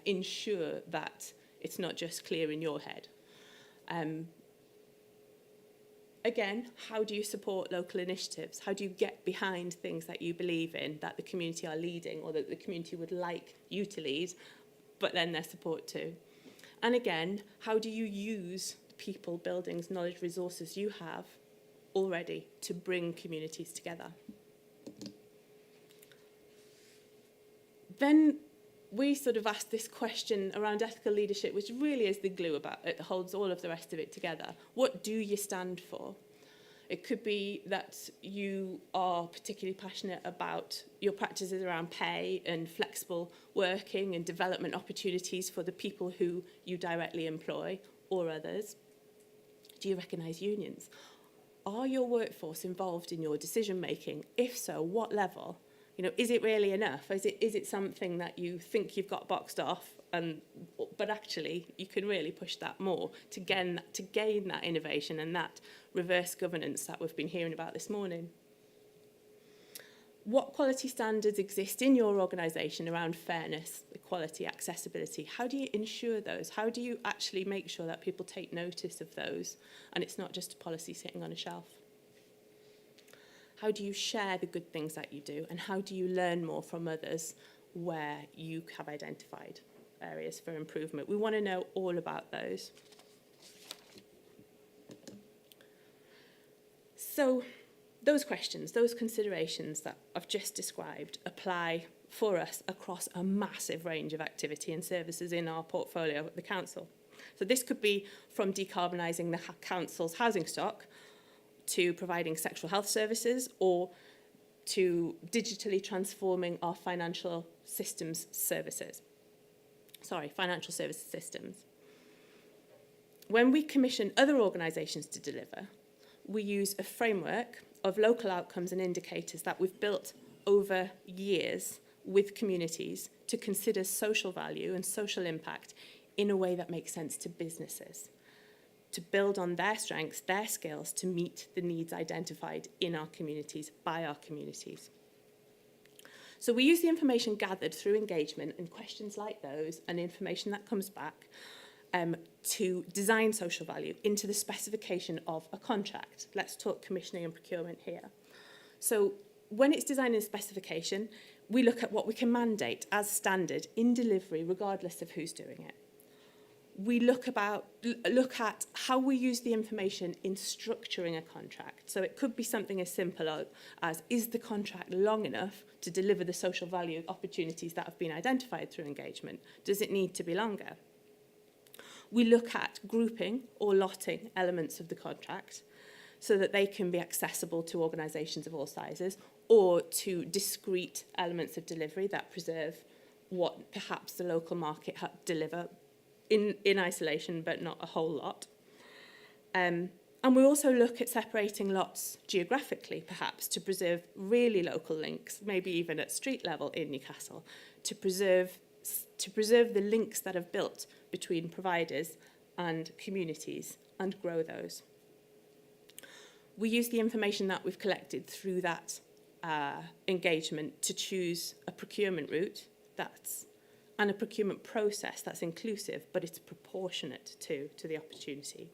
ensure that it's not just clear in your head? Again, how do you support local initiatives? How do you get behind things that you believe in, that the community are leading or that the community would like you to lead, but then their support too? And again, how do you use the people, buildings, knowledge, resources you have already to bring communities together? Then we sort of asked this question around ethical leadership, which really is the glue about it, holds all of the rest of it together. What do you stand for? It could be that you are particularly passionate about your practices around pay and flexible working and development opportunities for the people who you directly employ or others. Do you recognise unions? Are your workforce involved in your decision making? If so, what level? You know, is it really enough? Is it something that you think you've got boxed off, but actually you can really push that more to gain that innovation and that reverse governance that we've been hearing about this morning? What quality standards exist in your organisation around fairness, equality, accessibility? How do you ensure those? How do you actually make sure that people take notice of those and it's not just a policy sitting on a shelf? How do you share the good things that you do, and how do you learn more from others where you have identified areas for improvement? We want to know all about those. So those questions, those considerations that I've just described apply for us across a massive range of activity and services in our portfolio at the council. So this could be from decarbonising the council's housing stock to providing sexual health services, or to digitally transforming our financial services systems. When we commission other organisations to deliver, we use a framework of local outcomes and indicators that we've built over years with communities to consider social value and social impact in a way that makes sense to businesses, to build on their strengths, their skills, to meet the needs identified in our communities, by our communities. So we use the information gathered through engagement and questions like those and information that comes back to design social value into the specification of a contract. Let's talk commissioning and procurement here. So when it's designing a specification, we look at what we can mandate as standard in delivery, regardless of who's doing it. We look at how we use the information in structuring a contract. So it could be something as simple as, is the contract long enough to deliver the social value opportunities that have been identified through engagement? Does it need to be longer? We look at grouping or lotting elements of the contract so that they can be accessible to organisations of all sizes, or to discrete elements of delivery that preserve what perhaps the local market deliver in isolation, but not a whole lot. And we also look at separating lots geographically, perhaps, to preserve really local links, maybe even at street level in Newcastle, to preserve the links that have built between providers and communities and grow those. We use the information that we've collected through that engagement to choose a procurement route and a procurement process that's inclusive, but it's proportionate to the opportunity.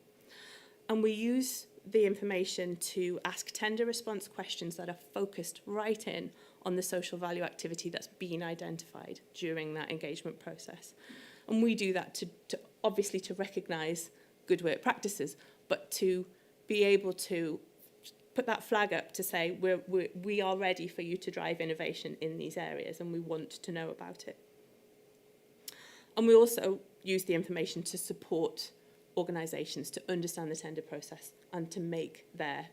And we use the information to ask tender response questions that are focused right in on the social value activity that's been identified during that engagement process. And we do that to obviously to recognise good work practices, but to be able to put that flag up to say we are ready for you to drive innovation in these areas, and we want to know about it. And we also use the information to support organisations to understand the tender process and to make their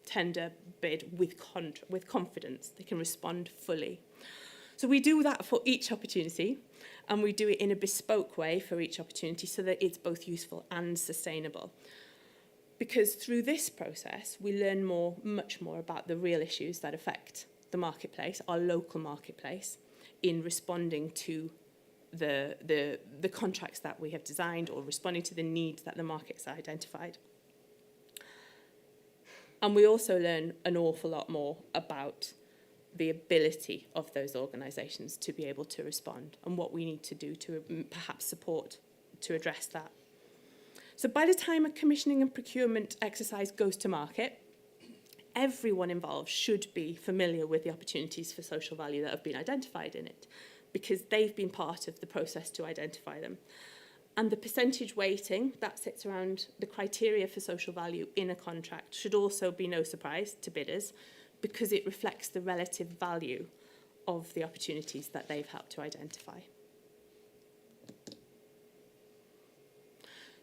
tender bid with confidence. They can respond fully. So we do that for each opportunity, and we do it in a bespoke way for each opportunity so that it's both useful and sustainable. Because through this process, we learn much more about the real issues that affect the marketplace, our local marketplace, in responding to the contracts that we have designed, or responding to the needs that the market's identified. And we also learn an awful lot more about the ability of those organisations to be able to respond, and what we need to do to perhaps support to address that. So by the time a commissioning and procurement exercise goes to market, everyone involved should be familiar with the opportunities for social value that have been identified in it, because they've been part of the process to identify them. And the percentage weighting that sits around the criteria for social value in a contract should also be no surprise to bidders, because it reflects the relative value of the opportunities that they've helped to identify.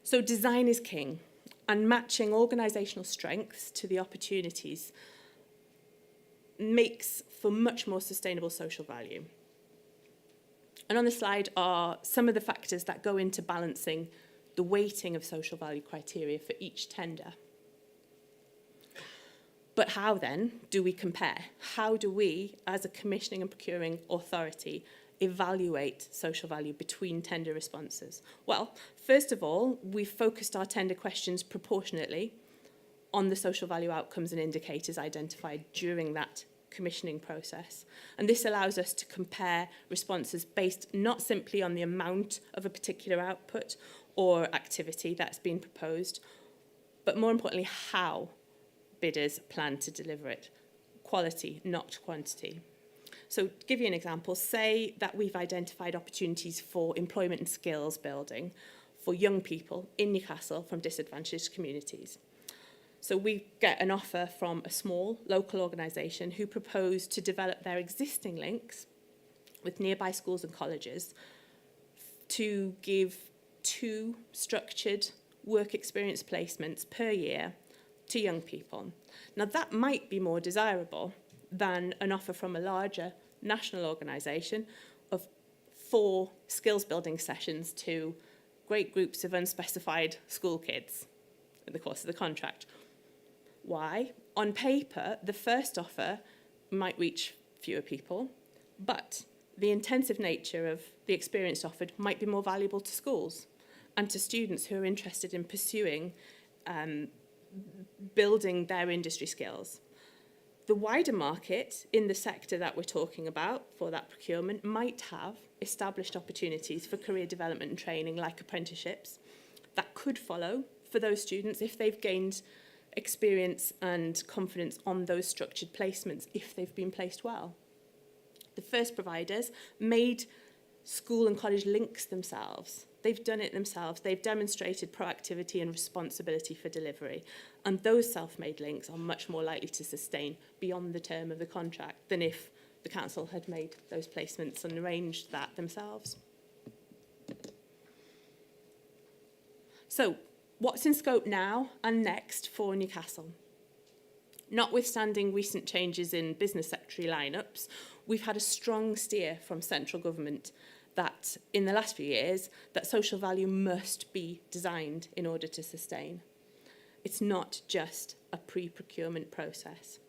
So design is king. And matching organisational strengths to the opportunities makes for much more sustainable social value. And on the slide are some of the factors that go into balancing the weighting of social value criteria for each tender. But how then do we compare? How do we, as a commissioning and procuring authority, evaluate social value between tender responses? Well, first of all, we've focused our tender questions proportionately on the social value outcomes and indicators identified during that commissioning process. And this allows us to compare responses based not simply on the amount of a particular output or activity that's been proposed, but more importantly, how bidders plan to deliver it. Quality, not quantity. So to give you an example, say that we've identified opportunities for employment and skills building for young people in Newcastle from disadvantaged communities. So we get an offer from a small local organisation who propose to develop their existing links with nearby schools and colleges to give 2 structured work experience placements per year to young people. Now that might be more desirable than an offer from a larger national organisation of 4 skills building sessions to great groups of unspecified school kids in the course of the contract. Why? On paper, the first offer might reach fewer people, but the intensive nature of the experience offered might be more valuable to schools and to students who are interested in pursuing building their industry skills. The wider market in the sector that we're talking about for that procurement might have established opportunities for career development and training like apprenticeships that could follow for those students if they've gained experience and confidence on those structured placements if they've been placed well. The first providers made school and college links themselves. They've done it themselves. They've demonstrated proactivity and responsibility for delivery. And those self-made links are much more likely to sustain beyond the term of the contract than if the council had made those placements and arranged that themselves. So, what's in scope now and next for Newcastle? Notwithstanding recent changes in business secretary lineups, we've had a strong steer from central government that in the last few years that social value must be designed in order to sustain. It's not just a pre-procurement process.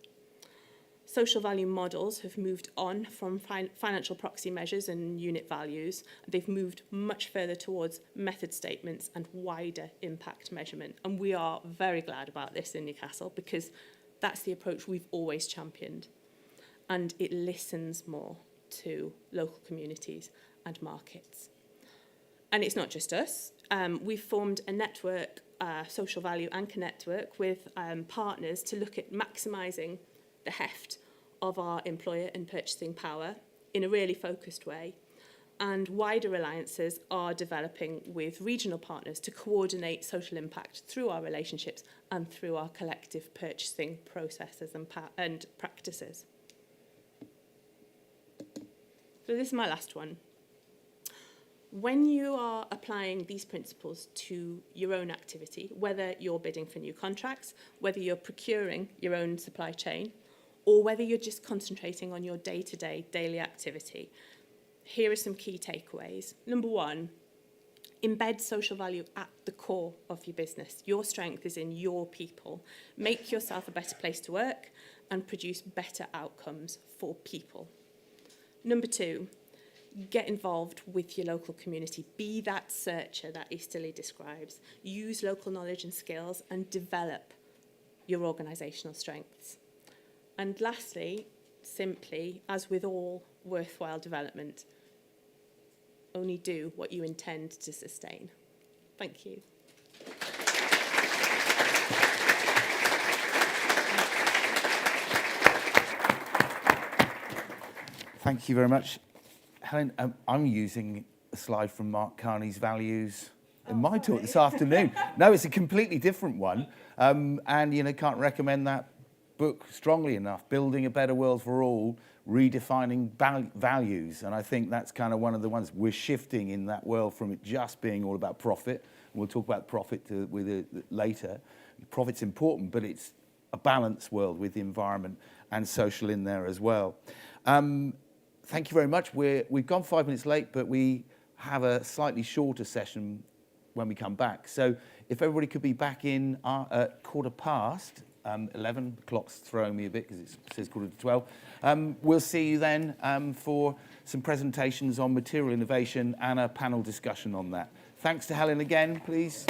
Social value models have moved on from financial proxy measures and unit values. They've moved much further towards method statements and wider impact measurement. And we are very glad about this in Newcastle because that's the approach we've always championed. And it listens more to local communities and markets. And it's not just us. We've formed a network, social value anchor network with partners to look at maximising the heft of our employer and purchasing power in a really focused way. And wider alliances are developing with regional partners to coordinate social impact through our relationships and through our collective purchasing processes and practices. So this is my last one. When you are applying these principles to your own activity, whether you're bidding for new contracts, whether you're procuring your own supply chain, or whether you're just concentrating on your day-to-day, daily activity, here are some key takeaways. Number 1, embed social value at the core of your business. Your strength is in your people. Make yourself a better place to work and produce better outcomes for people. Number 2, get involved with your local community. Be that searcher that Easterly describes. Use local knowledge and skills and develop your organisational strengths. And lastly, simply, as with all worthwhile development, only do what you intend to sustain. Thank you. Thank you very much. Helen, I'm using a slide from Mark Carney's values in my talk this afternoon. No, it's a completely different one. And, can't recommend that book strongly enough. Building a Better World for All redefining values. And I think that's kind of one of the ones we're shifting in that world from it just being all about profit. We'll talk about profit later. Profit's important, but it's a balanced world with the environment and social in there as well. Thank you very much. We've gone 5 minutes late, but we have a slightly shorter session when we come back. So if everybody could be back in at 11:15, the clock's throwing me a bit because it says 11:45. We'll see you then for some presentations on material innovation and a panel discussion on that. Thanks to Helen again, please.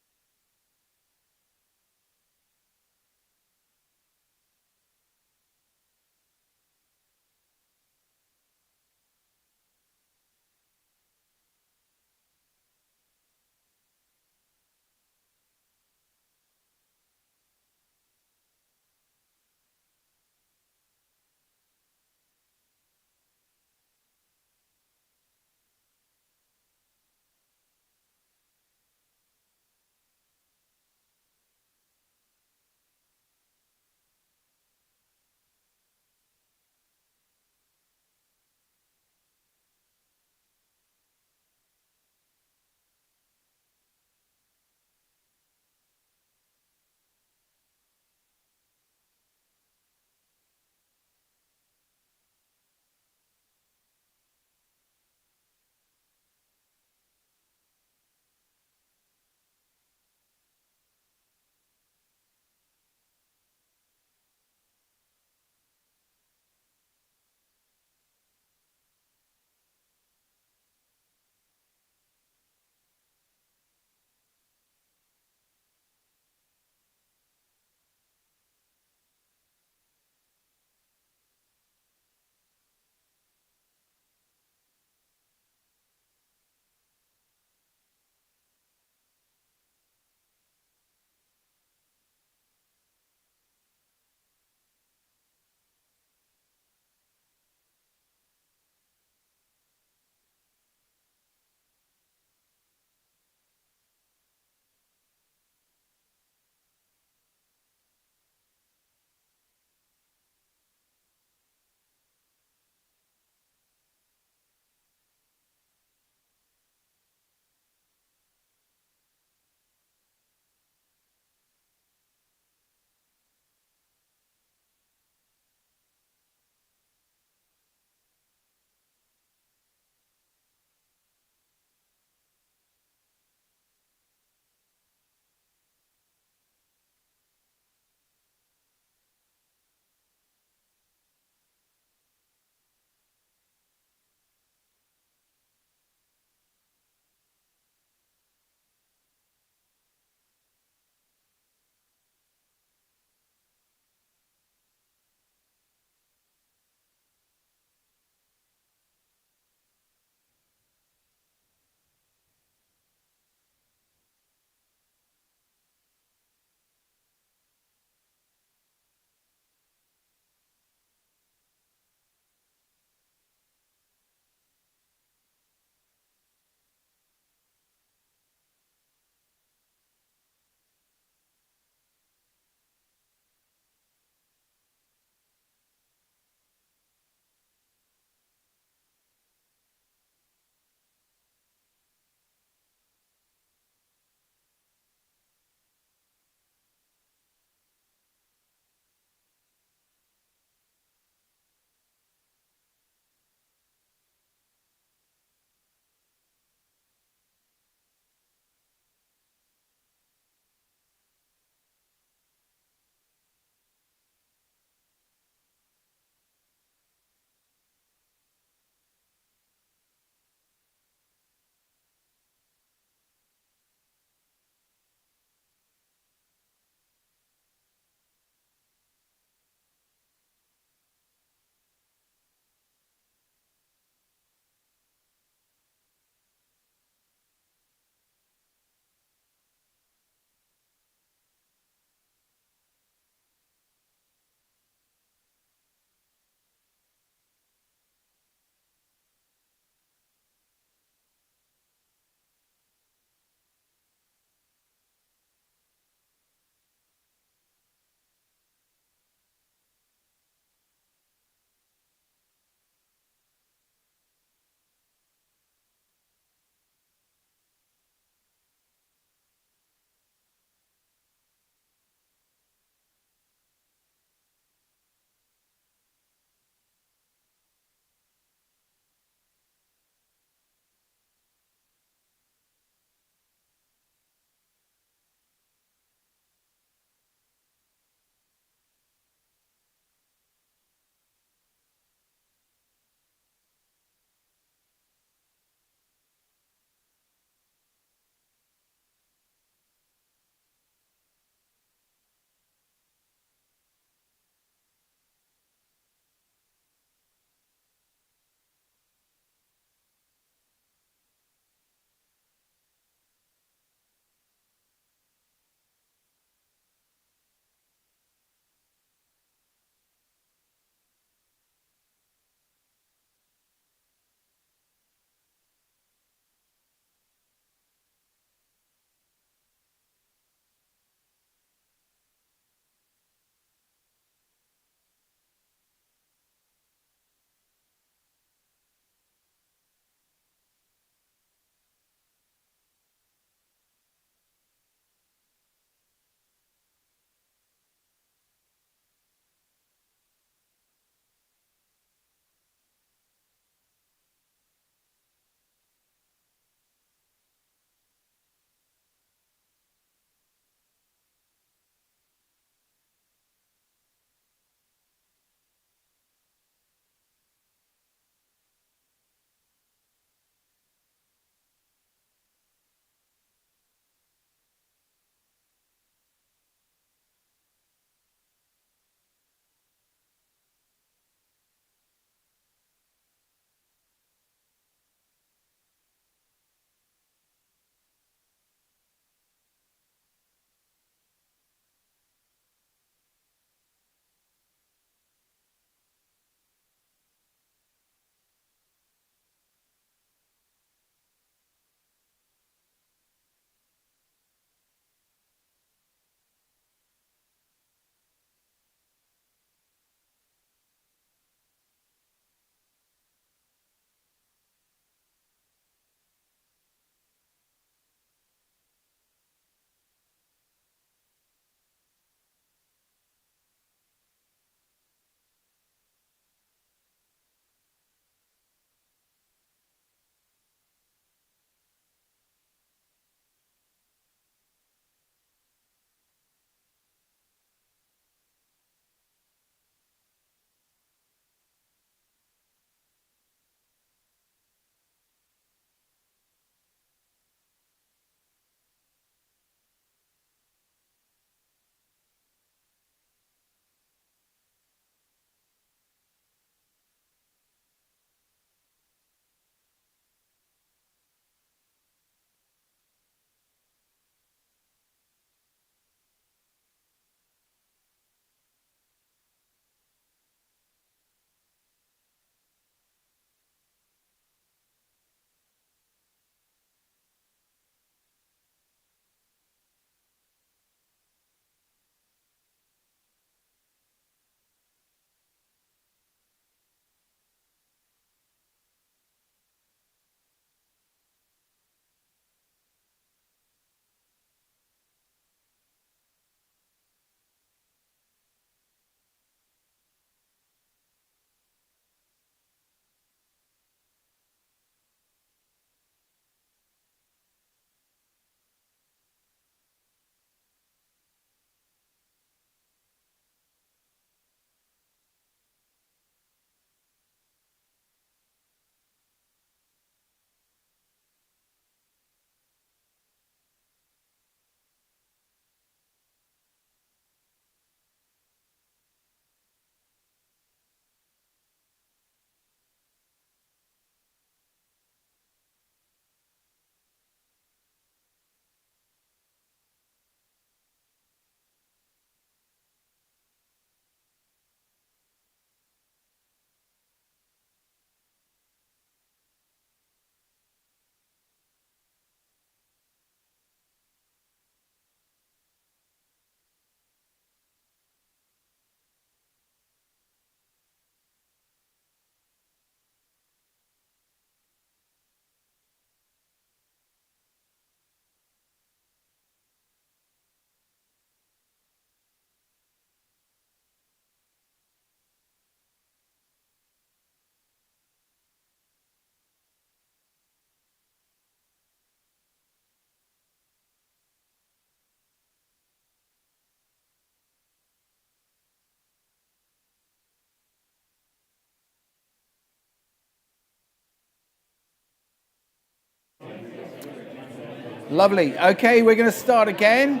Lovely. Okay, we're going to start again.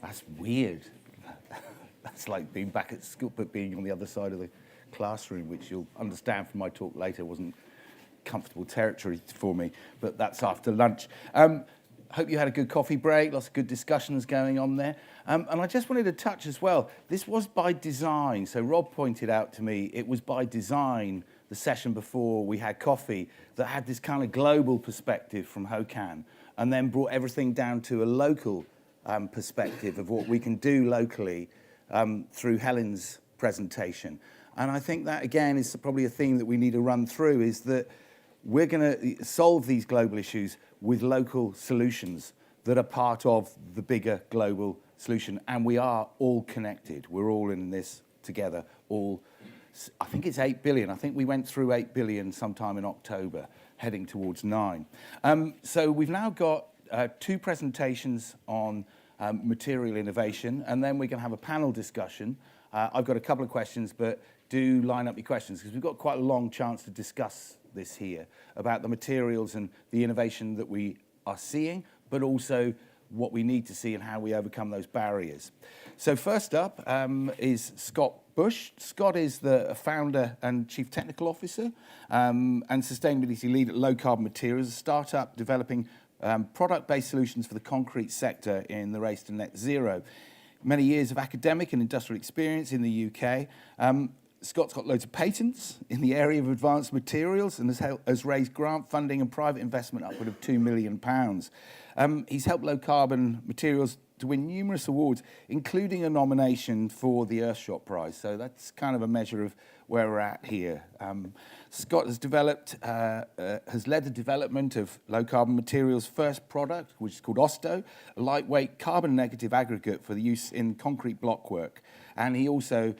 That's weird. That's like being back at school, but being on the other side of the classroom, which you'll understand from my talk later wasn't comfortable territory for me, but that's after lunch. Hope you had a good coffee break, lots of good discussions going on there. And I just wanted to touch as well, this was by design. So Rob pointed out to me, it was by design, the session before we had coffee, that had this kind of global perspective from Hokan, and then brought everything down to a local perspective of what we can do locally through Helen's presentation. And I think that, again, is probably a theme that we need to run through, is that we're going to solve these global issues with local solutions that are part of the bigger global solution. And we are all connected. We're all in this together. I think it's 8 billion. I think we went through 8 billion sometime in October, heading towards 9. So we've now got 2 presentations on material innovation, and then we're going to have a panel discussion. I've got a couple of questions, but do line up your questions, because we've got quite a long chance to discuss this here about the materials and the innovation that we are seeing, but also what we need to see and how we overcome those barriers. So first up is Scott Bush. Scott is the founder and chief technical officer and sustainability lead at Low Carbon Materials, a startup developing product-based solutions for the concrete sector in the race to net zero. Many years of academic and industrial experience in the UK. Scott's got loads of patents in the area of advanced materials and has raised grant funding and private investment upward of £2 million. He's helped Low Carbon Materials to win numerous awards, including a nomination for the Earthshot Prize. So that's kind of a measure of where we're at here. Scott has led the development of Low Carbon Materials' first product, which is called Osto, a lightweight carbon negative aggregate for the use in concrete blockwork. And he also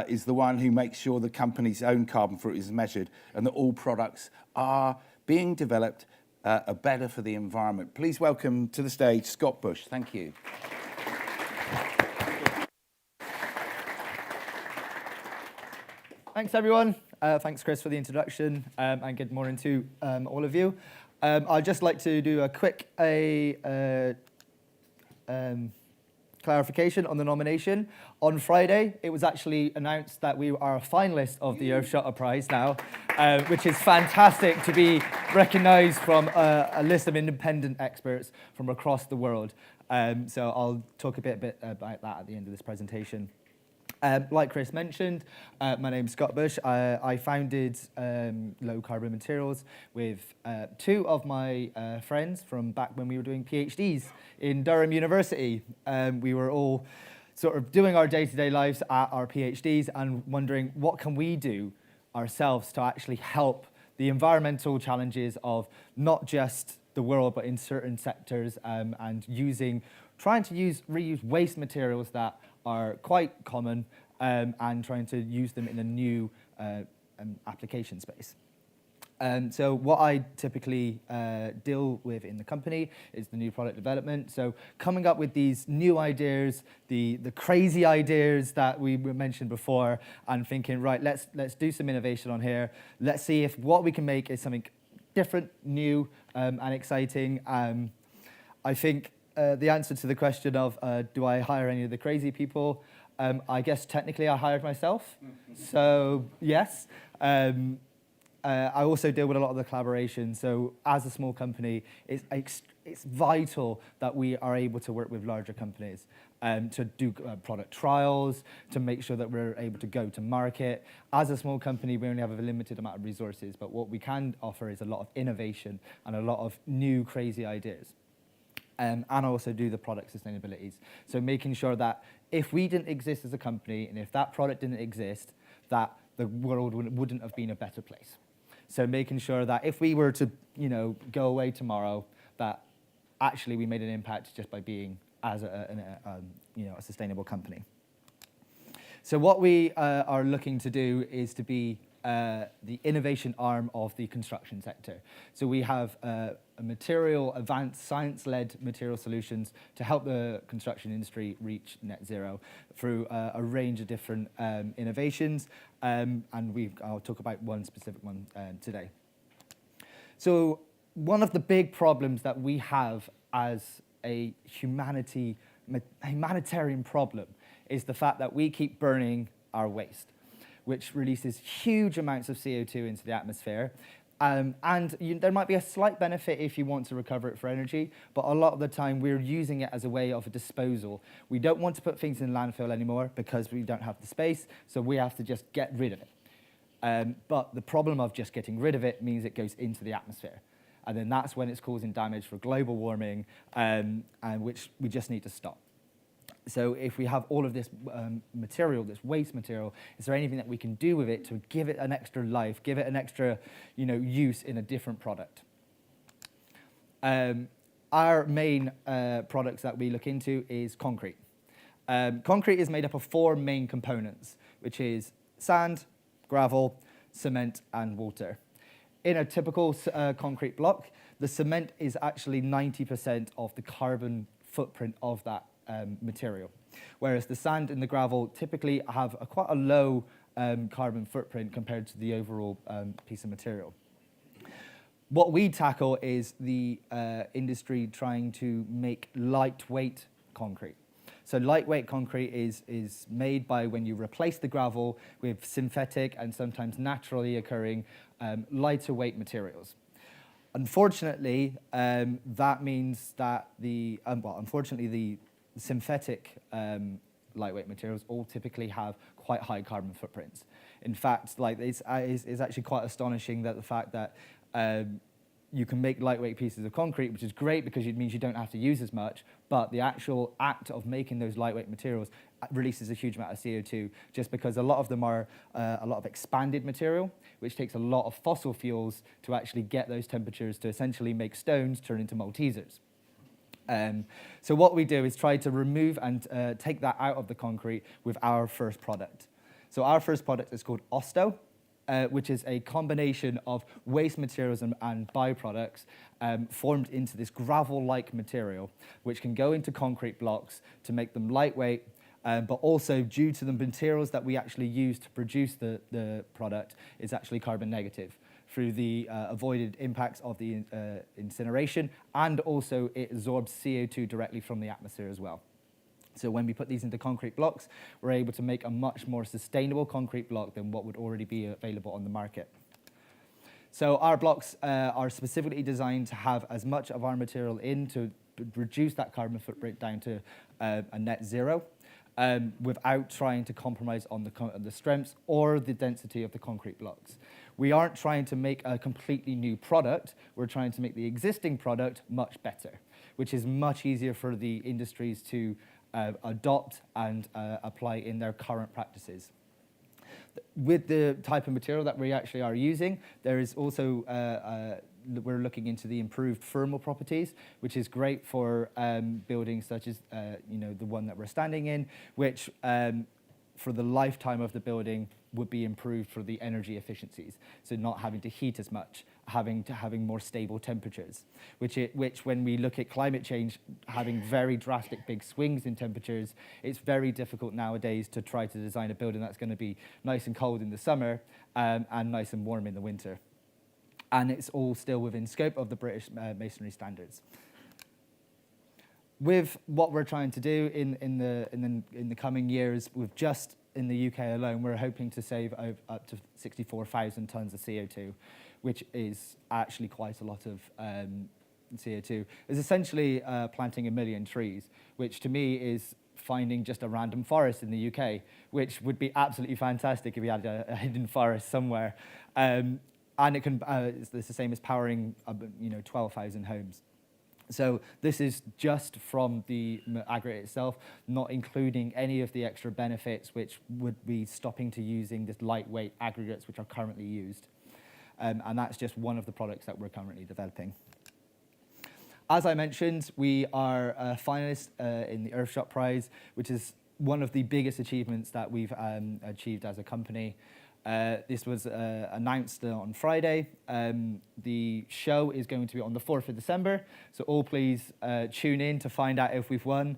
is the one who makes sure the company's own carbon footprint is measured and that all products are being developed are better for the environment. Please welcome to the stage Scott Bush. Thank you. Thanks, everyone. Thanks, Chris, for the introduction, and good morning to all of you. I'd just like to do a quick clarification on the nomination. On Friday, it was actually announced that we are a finalist of the Earthshot Prize now, which is fantastic to be recognised from a list of independent experts from across the world. So I'll talk a bit about that at the end of this presentation. Like Chris mentioned, my name's Scott Bush. I founded Low Carbon Materials with 2 of my friends from back when we were doing PhDs in Durham University. We were all sort of doing our day-to-day lives at our PhDs and wondering what can we do ourselves to actually help the environmental challenges of not just the world, but in certain sectors, and trying to reuse waste materials that are quite common, and trying to use them in a new application space. So what I typically deal with in the company is the new product development. So coming up with these new ideas, the crazy ideas that we mentioned before, and thinking, right, let's do some innovation on here. Let's see if what we can make is something different, new, and exciting. I think the answer to the question of do I hire any of the crazy people, I guess technically I hired myself. So yes. I also deal with a lot of the collaboration. So as a small company, it's vital that we are able to work with larger companies to do product trials, to make sure that we're able to go to market. As a small company, we only have a limited amount of resources, but what we can offer is a lot of innovation and a lot of new crazy ideas. And I also do the product sustainabilities. So making sure that if we didn't exist as a company, and if that product didn't exist, that the world wouldn't have been a better place. So making sure that if we were to, go away tomorrow, that actually we made an impact just by being as a sustainable company. So what we are looking to do is to be the innovation arm of the construction sector. So we have a material, advanced science-led material solutions to help the construction industry reach net zero through a range of different innovations, and I'll talk about one specific one today. So one of the big problems that we have as a humanitarian problem is the fact that we keep burning our waste, which releases huge amounts of CO2 into the atmosphere. There might be a slight benefit if you want to recover it for energy, but a lot of the time we're using it as a way of a disposal. We don't want to put things in landfill anymore because we don't have the space, so we have to just get rid of it. But the problem of just getting rid of it means it goes into the atmosphere. And then that's when it's causing damage for global warming, and which we just need to stop. So if we have all of this material, this waste material, is there anything that we can do with it to give it an extra life, give it an extra, use in a different product? Our main products that we look into is concrete. Concrete is made up of 4 main components, which is sand, gravel, cement, and water. In a typical concrete block, the cement is actually 90% of the carbon footprint of that material, whereas the sand and the gravel typically have quite a low carbon footprint compared to the overall piece of material. What we tackle is the industry trying to make lightweight concrete. So lightweight concrete is made by when you replace the gravel with synthetic and sometimes naturally occurring lighter weight materials. Unfortunately, that means that the synthetic lightweight materials all typically have quite high carbon footprints. In fact, it's actually quite astonishing that the fact that you can make lightweight pieces of concrete, which is great because it means you don't have to use as much, but the actual act of making those lightweight materials releases a huge amount of CO2 just because a lot of them are a lot of expanded material, which takes a lot of fossil fuels to actually get those temperatures to essentially make stones turn into Maltesers. So what we do is try to remove and take that out of the concrete with our first product. So our first product is called Osto, which is a combination of waste materials and byproducts formed into this gravel-like material, which can go into concrete blocks to make them lightweight, but also due to the materials that we actually use to produce the product is actually carbon negative through the avoided impacts of the incineration, and also it absorbs CO2 directly from the atmosphere as well. So when we put these into concrete blocks, we're able to make a much more sustainable concrete block than what would already be available on the market. So our blocks are specifically designed to have as much of our material in to reduce that carbon footprint down to a net zero, without trying to compromise on the strengths or the density of the concrete blocks. We aren't trying to make a completely new product, we're trying to make the existing product much better, which is much easier for the industries to adopt and apply in their current practices. With the type of material that we actually are using, there is also, we're looking into the improved thermal properties, which is great for buildings such as the one that we're standing in, which for the lifetime of the building would be improved for the energy efficiencies. So not having to heat as much, having more stable temperatures, which when we look at climate change, having very drastic big swings in temperatures, it's very difficult nowadays to try to design a building that's going to be nice and cold in the summer and nice and warm in the winter. And it's all still within scope of the British masonry standards. With what we're trying to do in the coming years, with just in the UK alone, we're hoping to save up to 64,000 tons of CO2, which is actually quite a lot of CO2. It's essentially planting 1 million trees, which to me is finding just a random forest in the UK, which would be absolutely fantastic if we had a hidden forest somewhere. And it can, it's the same as powering 12,000 homes. So this is just from the aggregate itself, not including any of the extra benefits which would be stopping to using this lightweight aggregates which are currently used. And that's just one of the products that we're currently developing. As I mentioned, we are a finalist in the Earthshot Prize, which is one of the biggest achievements that we've achieved as a company. This was announced on Friday. The show is going to be on the 4th of December, so all please tune in to find out if we've won.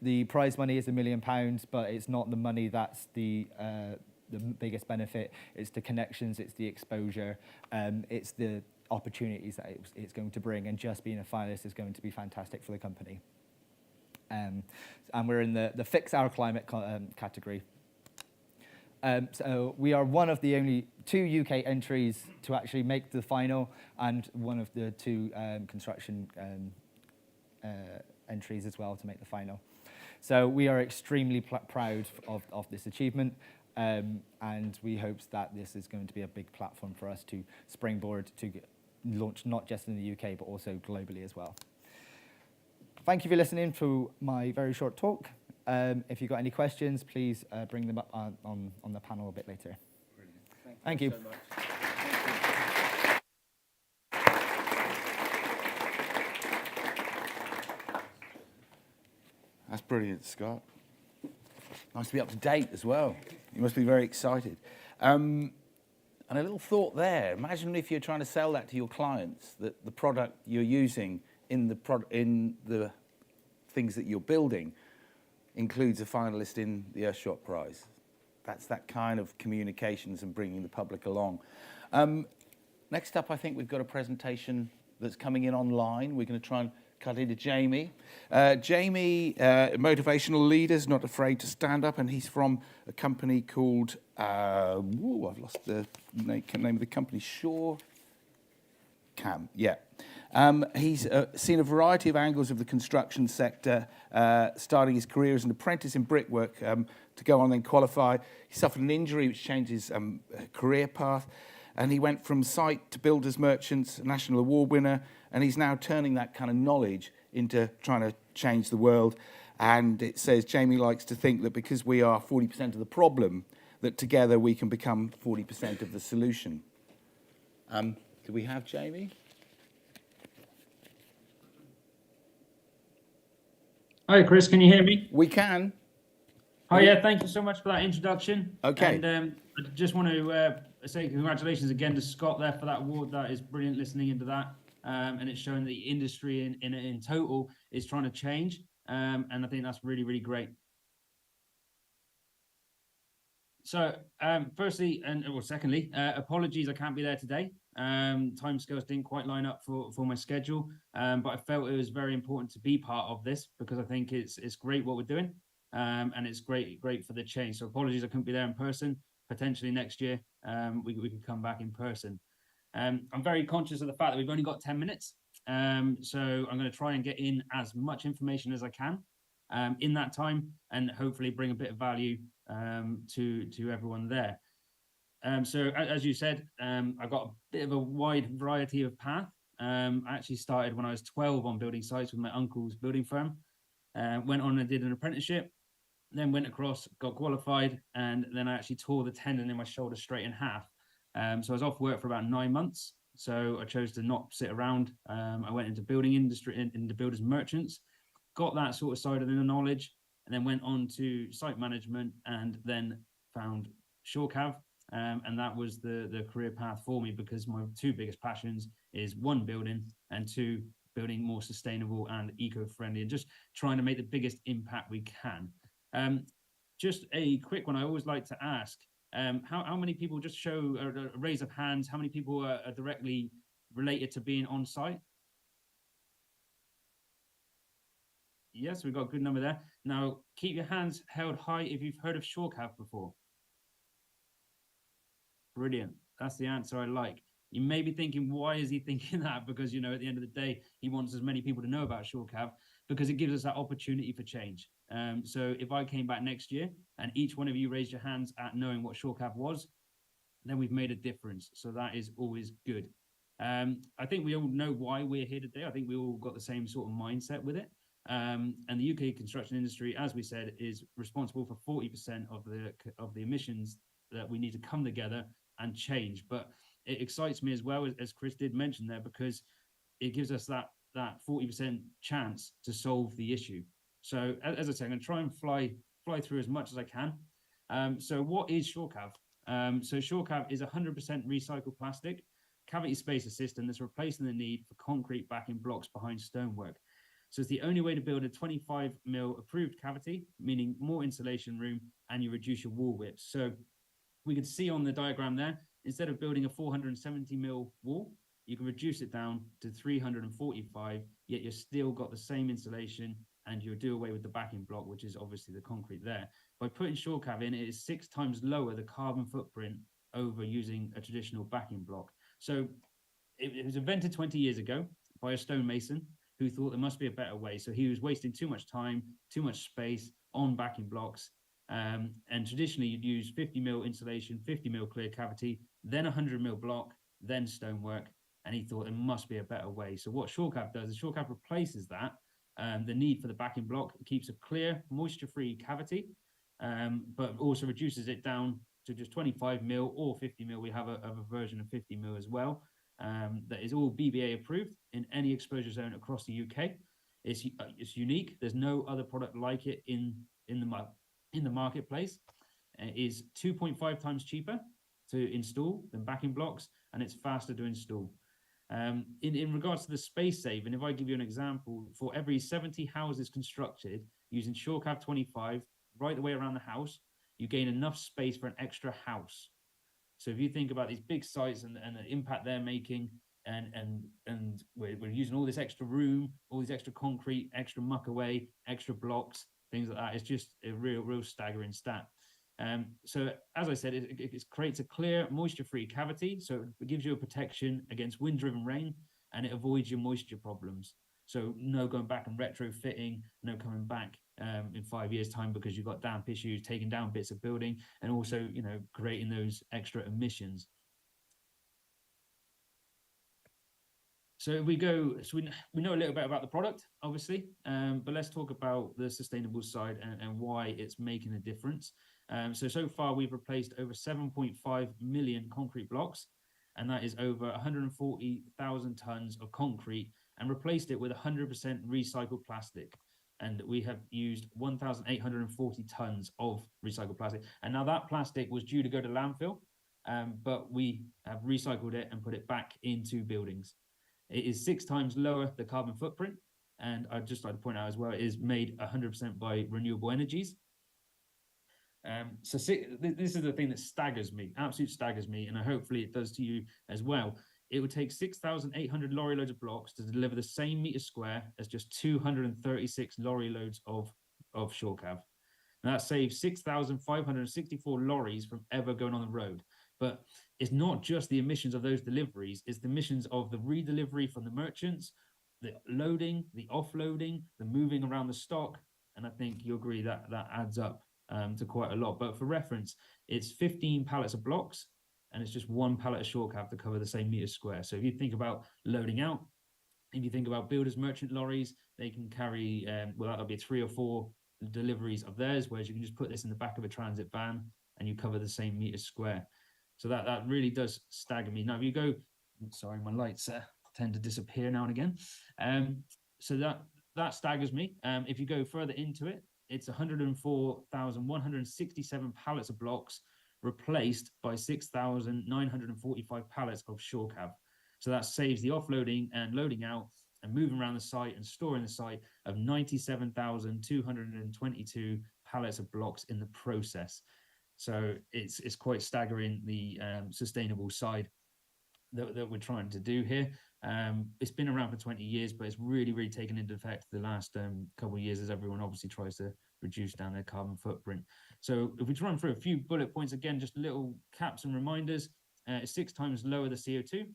The prize money is £1 million, but it's not the money that's the biggest benefit. It's the connections, it's the exposure, it's the opportunities that it's going to bring, and just being a finalist is going to be fantastic for the company. And we're in the Fix Our Climate category. So we are one of the only 2 UK entries to actually make the final, and one of the 2 construction entries as well to make the final. So we are extremely proud of this achievement, and we hope that this is going to be a big platform for us to springboard to launch not just in the UK, but also globally as well. Thank you for listening to my very short talk. If you've got any questions, please bring them up on the panel a bit later. Brilliant. Thank you. So much. That's brilliant, Scott. Nice to be up to date as well. You must be very excited. And a little thought there. Imagine if you're trying to sell that to your clients, that the product you're using in the things that you're building includes a finalist in the Earthshot Prize. That's that kind of communications and bringing the public along. Next up, I think we've got a presentation that's coming in online. We're going to try and cut into Jamie. Jamie, motivational leaders, not afraid to stand up, and he's from a company called, I've lost the name of the company, Shore Cam, yeah. He's seen a variety of angles of the construction sector, starting his career as an apprentice in brickwork to go on and then qualify. He suffered an injury which changed his career path, and he went from site to builders merchants, a national award winner, and he's now turning that kind of knowledge into trying to change the world. And it says Jamie likes to think that because we are 40% of the problem, that together we can become 40% of the solution. Do we have Jamie? Hi, Chris. Can you hear me? We can. Oh, yeah. Thank you so much for that introduction. Okay. And I just want to say congratulations again to Scott there for that award. That is brilliant listening into that. And it's showing that the industry in total is trying to change. And I think that's really, really great. So firstly, secondly, apologies, I can't be there today. Timescales didn't quite line up for my schedule, but I felt it was very important to be part of this because I think it's great what we're doing, and it's great for the change. So apologies, I couldn't be there in person. Potentially next year, we could come back in person. I'm very conscious of the fact that we've only got 10 minutes, so I'm going to try and get in as much information as I can in that time, and hopefully bring a bit of value to everyone there. So as you said, I've got a bit of a wide variety of path. I actually started when I was 12 on building sites with my uncle's building firm. Went on and did an apprenticeship, then went across, got qualified, and then I actually tore the tendon in my shoulder straight in half. So I was off work for about 9 months. So I chose to not sit around. I went into building industry, into builders merchants, got that sort of side of the knowledge, and then went on to site management, and then found ShoreCav. And that was the career path for me, because my 2 biggest passions is 1, building, and 2, building more sustainable and eco-friendly, and just trying to make the biggest impact we can. Just a quick one I always like to ask, how many people, just show a raise of hands, how many people are directly related to being on site? Yes, we've got a good number there. Now, keep your hands held high if you've heard of ShoreCav before. Brilliant. That's the answer I like. You may be thinking, why is he thinking that? Because, you know, at the end of the day, he wants as many people to know about ShoreCav, because it gives us that opportunity for change. So if I came back next year and each one of you raised your hands at knowing what ShoreCav was, then we've made a difference. So that is always good. I think we all know why we're here today. I think we all got the same sort of mindset with it. And the UK construction industry, as we said, is responsible for 40% of the emissions that we need to come together and change. But it excites me as well, as Chris did mention there, because it gives us that 40% chance to solve the issue. So as I said, I'm going to try and fly through as much as I can. So what is ShoreCav? So SureCav is 100% recycled plastic, cavity spacer system that's replacing the need for concrete backing blocks behind stonework. So it's the only way to build a 25mm approved cavity, meaning more insulation room, and you reduce your wall widths. So we can see on the diagram there, instead of building a 470mm wall, you can reduce it down to 345, yet you've still got the same insulation, and you'll do away with the backing block, which is obviously the concrete there. By putting SureCav in, it is 6 times lower the carbon footprint over using a traditional backing block. So it was invented 20 years ago by a stonemason who thought there must be a better way. So he was wasting too much time, too much space on backing blocks. And traditionally, you'd use 50mm insulation, 50mm clear cavity, then 100mm block, then stonework. And he thought there must be a better way. So what SureCav does is SureCav replaces that, the need for the backing block. It keeps a clear, moisture-free cavity, but also reduces it down to just 25mm or 50mm. We have a version of 50mm as well. That is all BBA approved in any exposure zone across the UK. It's unique. There's no other product like it in the marketplace. It is 2.5 times cheaper to install than backing blocks, and it's faster to install. In regards to the space saving, if I give you an example, for every 70 houses constructed using SureCav 25 right the way around the house, you gain enough space for an extra house. So if you think about these big sites and the impact they're making, and we're using all this extra room, all these extra concrete, extra muck away, extra blocks, things like that, it's just a real staggering stat. So as I said, it creates a clear, moisture-free cavity, so it gives you a protection against wind-driven rain, and it avoids your moisture problems. So no going back and retrofitting, no coming back in 5 years' time because you've got damp issues, taking down bits of building, and also, creating those extra emissions. So if we go, so we know a little bit about the product, obviously, but let's talk about the sustainable side and why it's making a difference. So far, we've replaced over 7.5 million concrete blocks, and that is over 140,000 tons of concrete, and replaced it with 100% recycled plastic. And we have used 1,840 tons of recycled plastic. And now that plastic was due to go to landfill, but we have recycled it and put it back into buildings. It is 6 times lower the carbon footprint. And I'd just like to point out as well, it is made 100% by renewable energies. So this is the thing that staggers me, absolutely staggers me, and hopefully it does to you as well. It would take 6,800 lorry loads of blocks to deliver the same meter square as just 236 lorry loads of SureCav. And that saves 6,564 lorries from ever going on the road. But it's not just the emissions of those deliveries, it's the emissions of the redelivery from the merchants, the loading, the offloading, the moving around the stock. And I think you'll agree that that adds up to quite a lot. But for reference, it's 15 pallets of blocks, and it's just 1 pallet of SureCav to cover the same meter square. So if you think about loading out, if you think about builders merchant lorries, they can carry, well, that'll be 3 or 4 deliveries of theirs, whereas you can just put this in the back of a transit van and you cover the same meter square. So that really does stagger me. Now, if you go, sorry, my lights tend to disappear now and again. So that staggers me. If you go further into it, it's 104,167 pallets of blocks replaced by 6,945 pallets of SureCav. So that saves the offloading and loading out and moving around the site and storing the site of 97,222 pallets of blocks in the process. So it's quite staggering, the sustainable side that we're trying to do here. It's been around for 20 years, but it's really taken into effect the last couple of years as everyone obviously tries to reduce down their carbon footprint. So if we run through a few bullet points, again, just little caps and reminders, it's 6 times lower the CO2.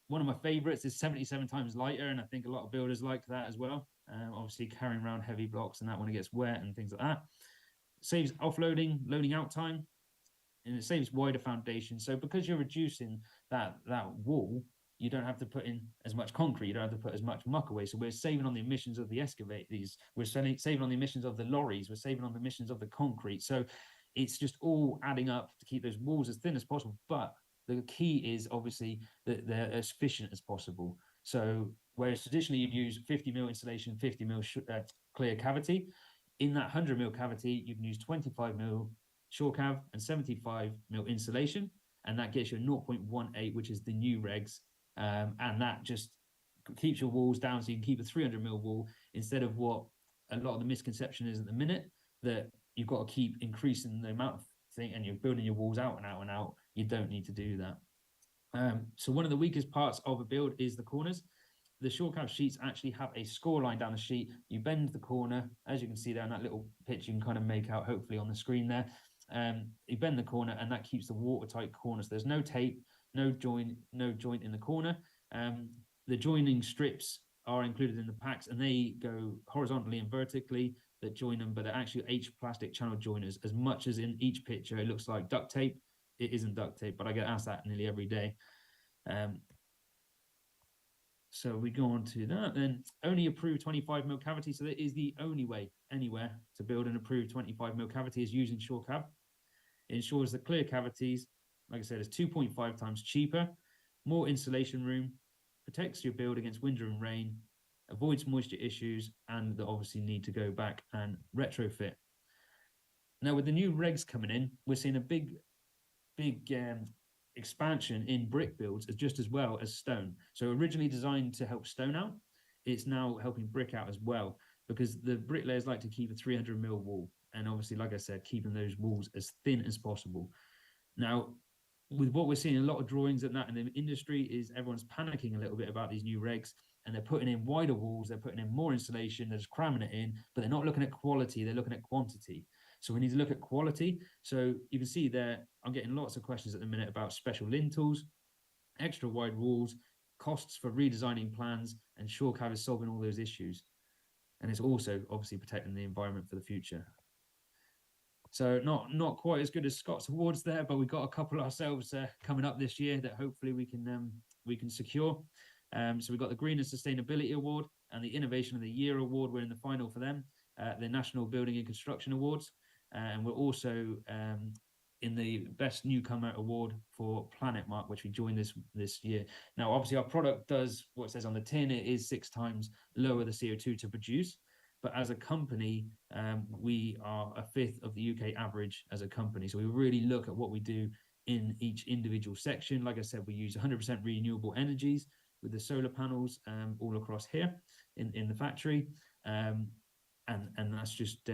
One of my favorites is 77 times lighter, and I think a lot of builders like that as well. Obviously carrying around heavy blocks and that when it gets wet and things like that. Saves offloading, loading out time, and it saves wider foundation. So because you're reducing that wall, you don't have to put in as much concrete, you don't have to put as much muck away. So we're saving on the emissions of the excavators, we're saving on the emissions of the lorries, we're saving on the emissions of the concrete. So it's just all adding up to keep those walls as thin as possible. But the key is obviously that they're as efficient as possible. So whereas traditionally you'd use 50mm insulation, 50mm clear cavity, in that 100mm cavity, you can use 25mm shore cav, and 75mm insulation, and that gets you a 0.18, which is the new regs, and that just keeps your walls down, so you can keep a 300mm wall instead of what a lot of the misconception is at the minute, that you've got to keep increasing the amount of thing and you're building your walls out and out and out. You don't need to do that. So one of the weakest parts of a build is the corners. The shore cav sheets actually have a score line down the sheet. You bend the corner, as you can see there in that little pitch, you can kind of make out hopefully on the screen there. You bend the corner and that keeps the watertight corners. There's no tape, no joint in the corner. The joining strips are included in the packs and they go horizontally and vertically that join them, but they're actually H plastic channel joiners. As much as in each picture it looks like duct tape, it isn't duct tape, but I get asked that nearly every day. So we go on to that. Then only approved 25mm cavity. So that is the only way anywhere to build an approved 25mm cavity is using shore cav. It ensures the clear cavities, like I said, is 2.5 times cheaper, more insulation room, protects your build against wind and rain, avoids moisture issues, and they obviously need to go back and retrofit. Now with the new regs coming in, we're seeing a big expansion in brick builds just as well as stone. So originally designed to help stone out, it's now helping brick out as well, because the bricklayers like to keep a 300mm wall, and obviously, like I said, keeping those walls as thin as possible. Now with what we're seeing, a lot of drawings and that in the industry is everyone's panicking a little bit about these new regs, and they're putting in wider walls, they're putting in more insulation, they're just cramming it in, but they're not looking at quality, they're looking at quantity. So we need to look at quality. So you can see there, I'm getting lots of questions at the minute about special lintels, extra wide walls, costs for redesigning plans, and shore cav is solving all those issues. And it's also obviously protecting the environment for the future. So not quite as good as Scott's awards there, but we've got a couple ourselves coming up this year that hopefully we can secure. So we've got the Green and Sustainability Award and the Innovation of the Year Award. We're in the final for them, the National Building and Construction Awards. And we're also in the Best Newcomer Award for Planet Mark, which we joined this year. Now, obviously, our product does what it says on the tin. It is 6 times lower the CO2 to produce. But as a company, we are a fifth of the UK average as a company. So we really look at what we do in each individual section. Like I said, we use 100% renewable energies with the solar panels all across here in the factory. And that's just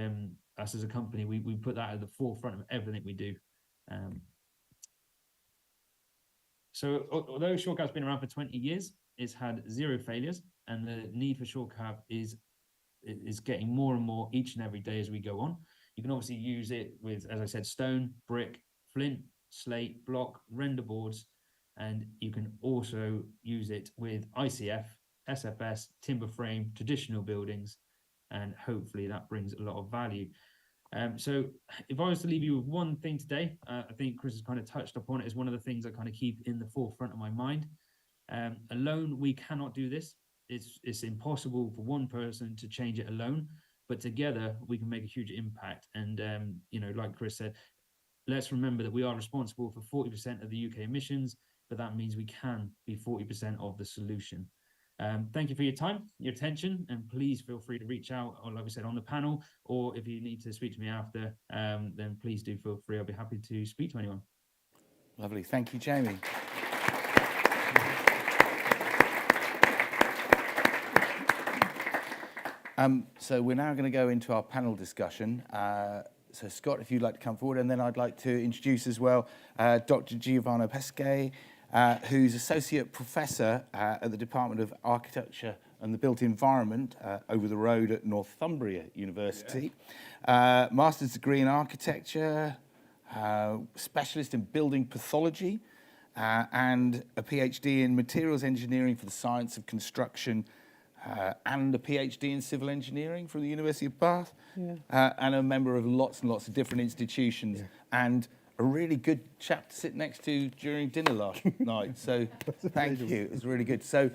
us as a company, we put that at the forefront of everything we do. So although shore cav's been around for 20 years, it's had 0 failures, and the need for shore cav is getting more and more each and every day as we go on. You can obviously use it with, as I said, stone, brick, flint, slate, block, render boards, and you can also use it with ICF, SFS, timber frame, traditional buildings, and hopefully that brings a lot of value. So if I was to leave you with one thing today, I think Chris has kind of touched upon it as one of the things I kind of keep in the forefront of my mind. Alone, we cannot do this. It's impossible for one person to change it alone, but together we can make a huge impact. And like Chris said, let's remember that we are responsible for 40% of the UK emissions, but that means we can be 40% of the solution. Thank you for your time, your attention, and please feel free to reach out, or like I said, on the panel, or if you need to speak to me after, then please do feel free. I'll be happy to speak to anyone. Lovely. Thank you, Jamie. So we're now going to go into our panel discussion. So Scott, if you'd like to come forward, and then I'd like to introduce as well Dr. Giovanni Pesce, who's Associate Professor at the Department of Architecture and the Built Environment over the road at Northumbria University. Yeah. Master's degree in Architecture, specialist in Building Pathology, and a PhD in Materials Engineering for the Science of Construction, and a PhD in Civil Engineering from the University of Bath, and a member of lots and lots of different institutions, and a really good chap to sit next to during dinner last night. So thank you. It was really good. So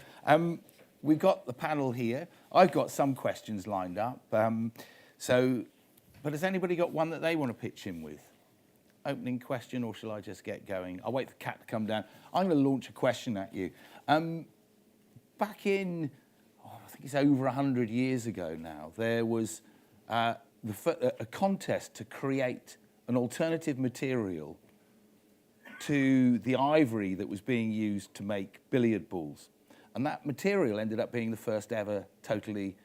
we've got the panel here. I've got some questions lined up. But has anybody got one that they want to pitch in with? Opening question, or shall I just get going? I'll wait for Kat to come down. I'm going to launch a question at you. Back in, I think it's over 100 years ago now, there was a contest to create an alternative material to the ivory that was being used to make billiard balls. And that material ended up being the first ever totally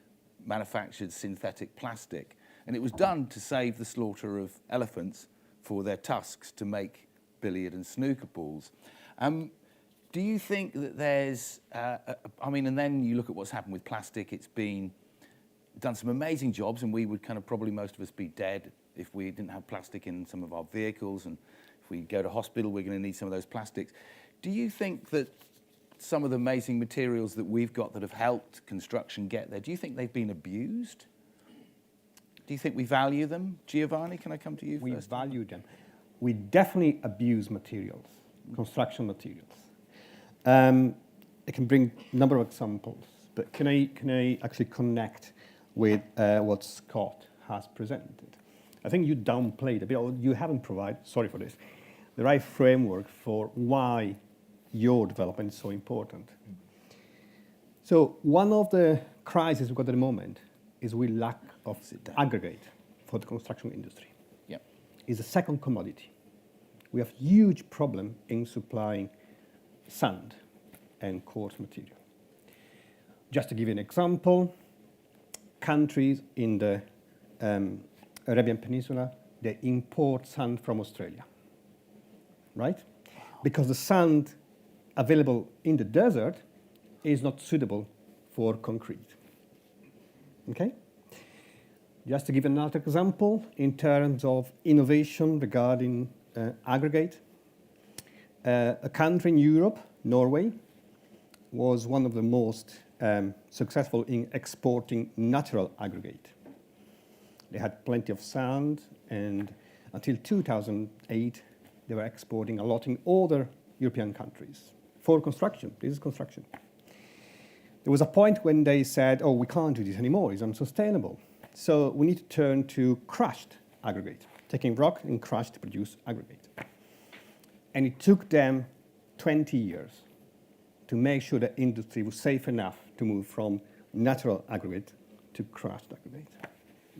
manufactured synthetic plastic. And it was done to save the slaughter of elephants for their tusks to make billiard and snooker balls. Do you think that there's, I mean, and then you look at what's happened with plastic, it's been done some amazing jobs, and we would kind of probably most of us be dead if we didn't have plastic in some of our vehicles, and if we go to hospital, we're going to need some of those plastics. Do you think that some of the amazing materials that we've got that have helped construction get there, do you think they've been abused? Do you think we value them? Giovanni, can I come to you first? We value them. We definitely abuse materials, construction materials. I can bring a number of examples, but can I actually connect with what Scott has presented? I think you downplayed a bit, or you haven't provided, sorry for this, the right framework for why your development is so important. So one of the crises we've got at the moment is we lack of aggregate for the construction industry. Yep. It's a second commodity. We have huge problem in supplying sand and coarse material. Just to give you an example, countries in the Arabian Peninsula, they import sand from Australia, right? Because the sand available in the desert is not suitable for concrete, okay? Just to give another example, in terms of innovation regarding aggregate, a country in Europe, Norway, was one of the most successful in exporting natural aggregate. They had plenty of sand, and until 2008, they were exporting a lot in other European countries for construction. This is construction. There was a point when they said, oh, we can't do this anymore, it's unsustainable. So we need to turn to crushed aggregate, taking rock and crush to produce aggregate. And it took them 20 years to make sure the industry was safe enough to move from natural aggregate to crushed aggregate.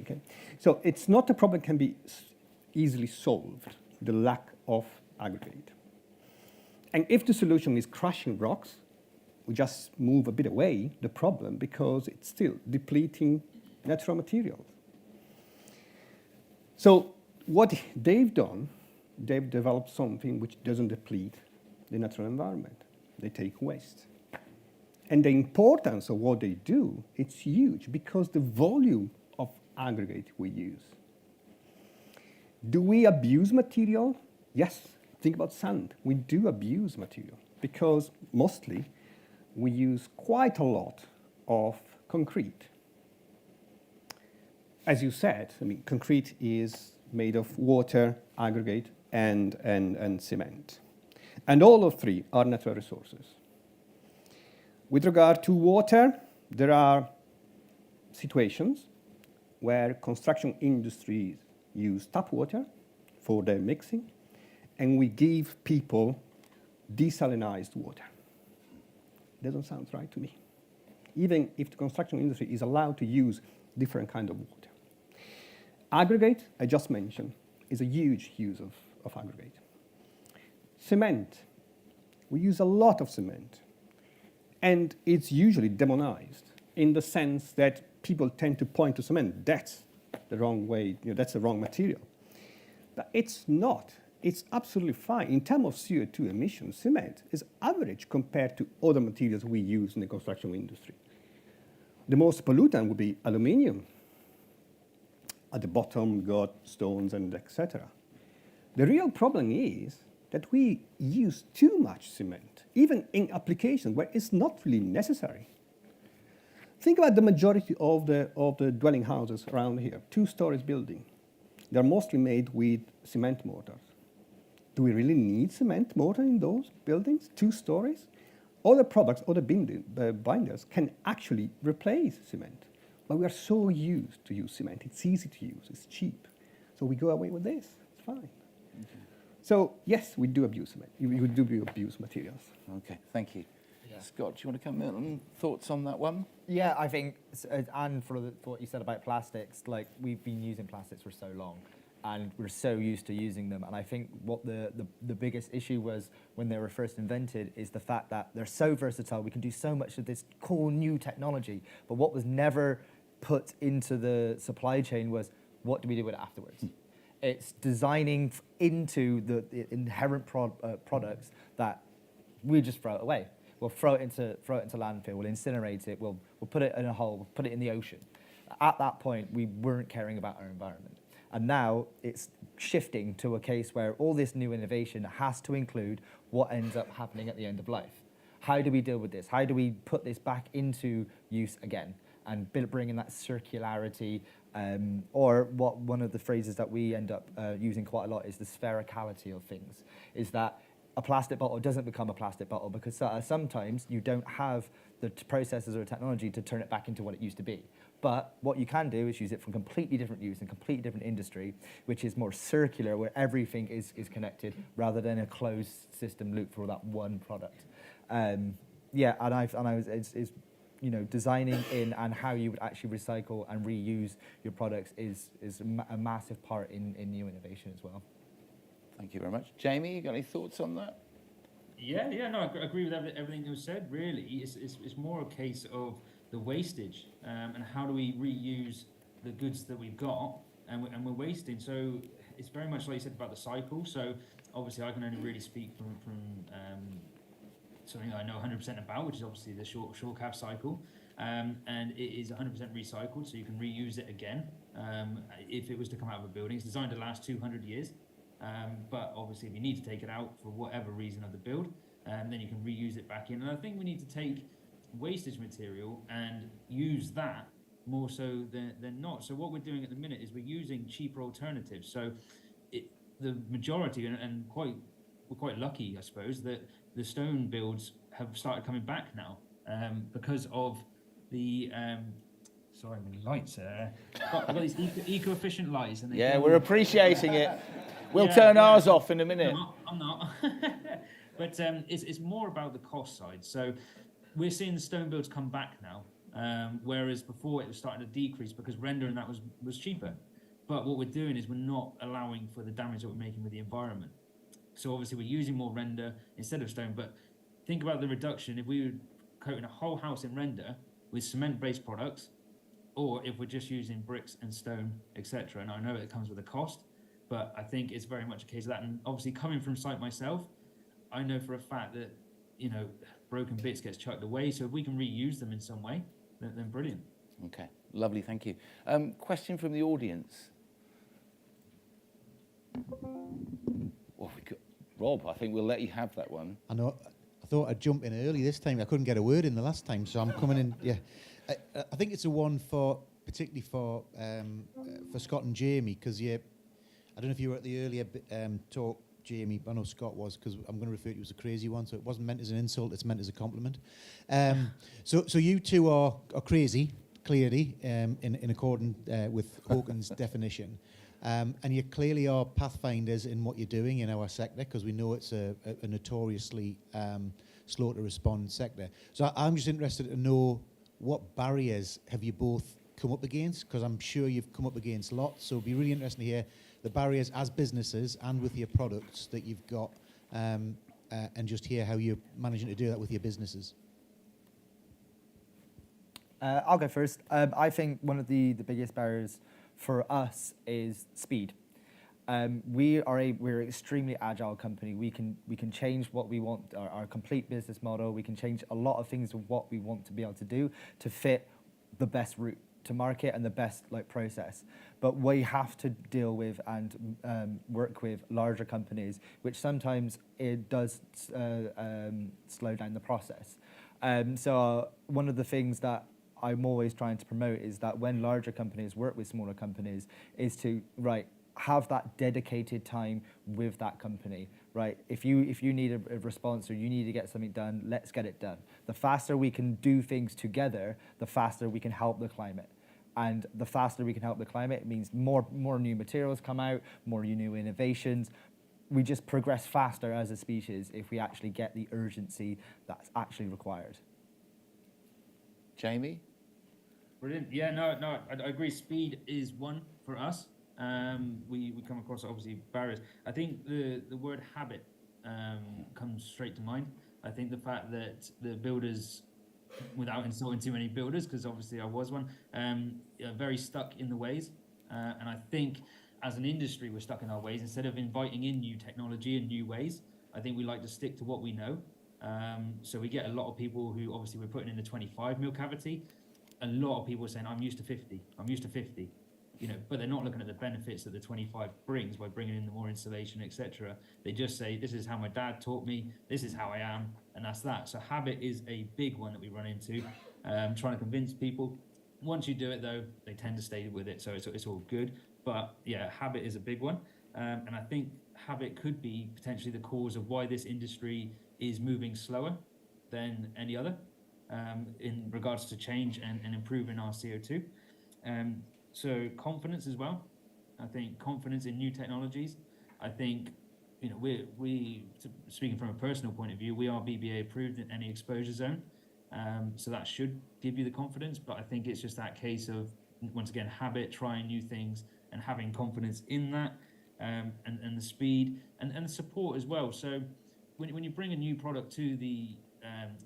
Okay? So it's not a problem that can be easily solved, the lack of aggregate. And if the solution is crushing rocks, we just move a bit away the problem because it's still depleting natural materials. So what they've done, they've developed something which doesn't deplete the natural environment. They take waste. And the importance of what they do, it's huge because the volume of aggregate we use. Do we abuse material? Yes. Think about sand. We do abuse material because mostly we use quite a lot of concrete. As you said, I mean, concrete is made of water, aggregate, and cement. And all of three are natural resources. With regard to water, there are situations where construction industries use tap water for their mixing, and we give people desalinized water. Doesn't sound right to me. Even if the construction industry is allowed to use different kind of water. Aggregate, I just mentioned, is a huge use of aggregate. Cement, we use a lot of cement, and it's usually demonized in the sense that people tend to point to cement. That's the wrong way, that's the wrong material. But it's not. It's absolutely fine. In terms of CO2 emissions, cement is average compared to other materials we use in the construction industry. The most pollutant would be aluminium. At the bottom, we got stones and etc. The real problem is that we use too much cement, even in applications where it's not really necessary. Think about the majority of the dwelling houses around here, 2-story building. They're mostly made with cement mortars. Do we really need cement mortar in those buildings, 2 stories? Other products, other binders can actually replace cement. But we are so used to use cement. It's easy to use, it's cheap. So we go away with this, it's fine. Okay. So yes, we do abuse cement. We do abuse materials. Okay, thank you. Yeah. Scott, do you want to come in? Thoughts on that one? Yeah, I think, and for what you said about plastics, like we've been using plastics for so long. and we're so used to using them. And I think what the biggest issue was when they were first invented is the fact that they're so versatile. We can do so much of this cool new technology, but what was never put into the supply chain was, what do we do with it afterwards? It's designing into the inherent products that we just throw it away. We'll throw it into landfill. We'll incinerate it. We'll put it in a hole. We'll put it in the ocean. At that point, we weren't caring about our environment. And now it's shifting to a case where all this new innovation has to include what ends up happening at the end of life. How do we deal with this? How do we put this back into use again and bring in that circularity? Or what one of the phrases that we end up using quite a lot is the sphericality of things, is that a plastic bottle doesn't become a plastic bottle because sometimes you don't have the processes or technology to turn it back into what it used to be. But what you can do is use it for completely different use in completely different industry, which is more circular, where everything is connected rather than a closed system loop for that one product. It's designing in and how you would actually recycle and reuse your products is a massive part in new innovation as well. Thank you very much. Jamie, you got any thoughts on that? No, I agree with everything that was said. Really, it's more a case of the wastage and how do we reuse the goods that we've got and we're wasting. So it's very much like you said about the cycle. So obviously, I can only really speak from something I know 100% about, which is obviously the short cab cycle, and it is 100% recycled, so you can reuse it again if it was to come out of a building. It's designed to last 200 years. But obviously, if you need to take it out for whatever reason of the build, then you can reuse it back in. And I think we need to take wastage material and use that more so than not. So what we're doing at the minute is we're using cheaper alternatives. So the majority, and we're quite lucky, I suppose, that the stone builds have started coming back now because of the sorry, my lights are I've got these eco-efficient lights. And we're appreciating it. We'll turn ours off in a minute. No, I'm not. But it's more about the cost side. So we're seeing the stone builds come back now, whereas before it was starting to decrease because rendering that was cheaper. But what we're doing is we're not allowing for the damage that we're making with the environment. So obviously we're using more render instead of stone. But think about the reduction if we were coating a whole house in render with cement-based products, or if we're just using bricks and stone, etc. And I know it comes with a cost, but I think it's very much a case of that. And obviously coming from site myself, I know for a fact that, broken bits gets chucked away. So if we can reuse them in some way, then brilliant. Okay, lovely, thank you. Question from the audience. Well, Rob, I think we'll let you have that one. I know. I thought I'd jump in early this time. I couldn't get a word in the last time, so I'm coming in. Yeah, I think it's a one particularly for Scott and Jamie, because I don't know if you were at the earlier talk, Jamie. I know Scott was, because I'm going to refer to you as a crazy one, so it wasn't meant as an insult. It's meant as a compliment. So you two are crazy, clearly, in accordance with Hawken's definition. And you clearly are pathfinders in what you're doing in our sector, because we know it's a notoriously slow to respond sector. So I'm just interested to know, what barriers have you both come up against? Because I'm sure you've come up against lots. So it'd be really interesting to hear the barriers as businesses and with your products that you've got, and just hear how you're managing to do that with your businesses. I'll go first. I think one of the biggest barriers for us is speed. We're an extremely agile company. We can change what we want, our complete business model. We can change a lot of things of what we want to be able to do to fit the best route to market and the best process. But we have to deal with and work with larger companies, which sometimes it does slow down the process. So one of the things that I'm always trying to promote is that when larger companies work with smaller companies, is to have that dedicated time with that company, right? If you need a response or you need to get something done, let's get it done. The faster we can do things together, the faster we can help the climate. And the faster we can help the climate, it means more new materials come out, more new innovations. We just progress faster as a species if we actually get the urgency that's actually required. Jamie? Brilliant. Yeah, no, I agree. Speed is one for us. we come across obviously barriers. I think the word habit comes straight to mind. I think the fact that the builders, without insulting too many builders, because obviously I was one, are very stuck in the ways. And I think as an industry, we're stuck in our ways. Instead of inviting in new technology and new ways, I think we like to stick to what we know. So we get a lot of people who obviously we're putting in the 25 mil cavity. A lot of people are saying, I'm used to 50, I'm used to 50. But they're not looking at the benefits that the 25 brings by bringing in the more insulation, etc. They just say, this is how my dad taught me, this is how I am, and that's that. So habit is a big one that we run into, trying to convince people. Once you do it, though, they tend to stay with it, so it's all good. But yeah, habit is a big one, and I think habit could be potentially the cause of why this industry is moving slower than any other in regards to change and improving our CO2. So confidence as well. I think confidence in new technologies. I think, we speaking from a personal point of view, we are BBA approved in any exposure zone. So that should give you the confidence, but I think it's just that case of, once again, habit, trying new things and having confidence in that, and the speed and the support as well. So when you bring a new product to the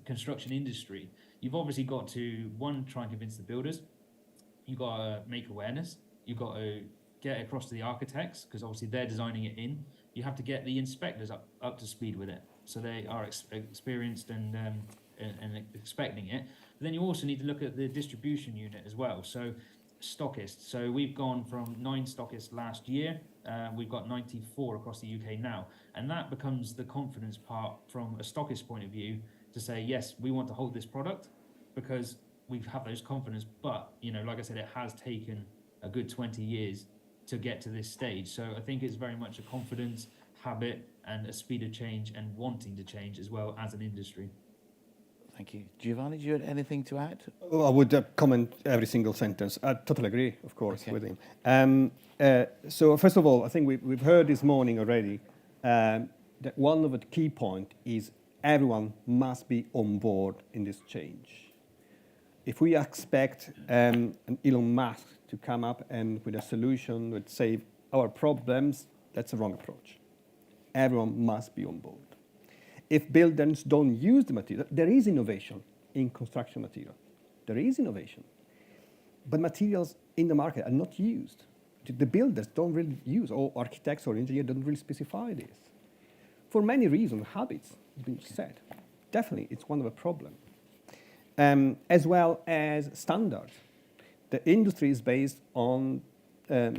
construction industry, you've obviously got to, one, try and convince the builders. You've got to make awareness. You've got to get across to the architects, because obviously they're designing it in. You have to get the inspectors up to speed with it, so they are experienced and expecting it. But then you also need to look at the distribution unit as well. So stockists. So we've gone from 9 stockists last year. We've got 94 across the UK now, and that becomes the confidence part from a stockist point of view to say, yes, we want to hold this product because we have those confidence. But like I said, it has taken a good 20 years to get to this stage. So I think it's very much a confidence, habit, and a speed of change and wanting to change as well as an industry. Thank you. Giovanni, do you have anything to add? I would comment every single sentence. I totally agree, of course, with him. So first of all, I think we've heard this morning already that one of the key points is everyone must be on board in this change. If we expect an Elon Musk to come up and with a solution that save our problems, that's a wrong approach. Everyone must be on board. If builders don't use the material, there is innovation in construction material. There is innovation. But materials in the market are not used. The builders don't really use, or architects or engineers don't really specify this. For many reasons, habits have been said. Definitely, it's one of the problems. As well as standards. The industry is based on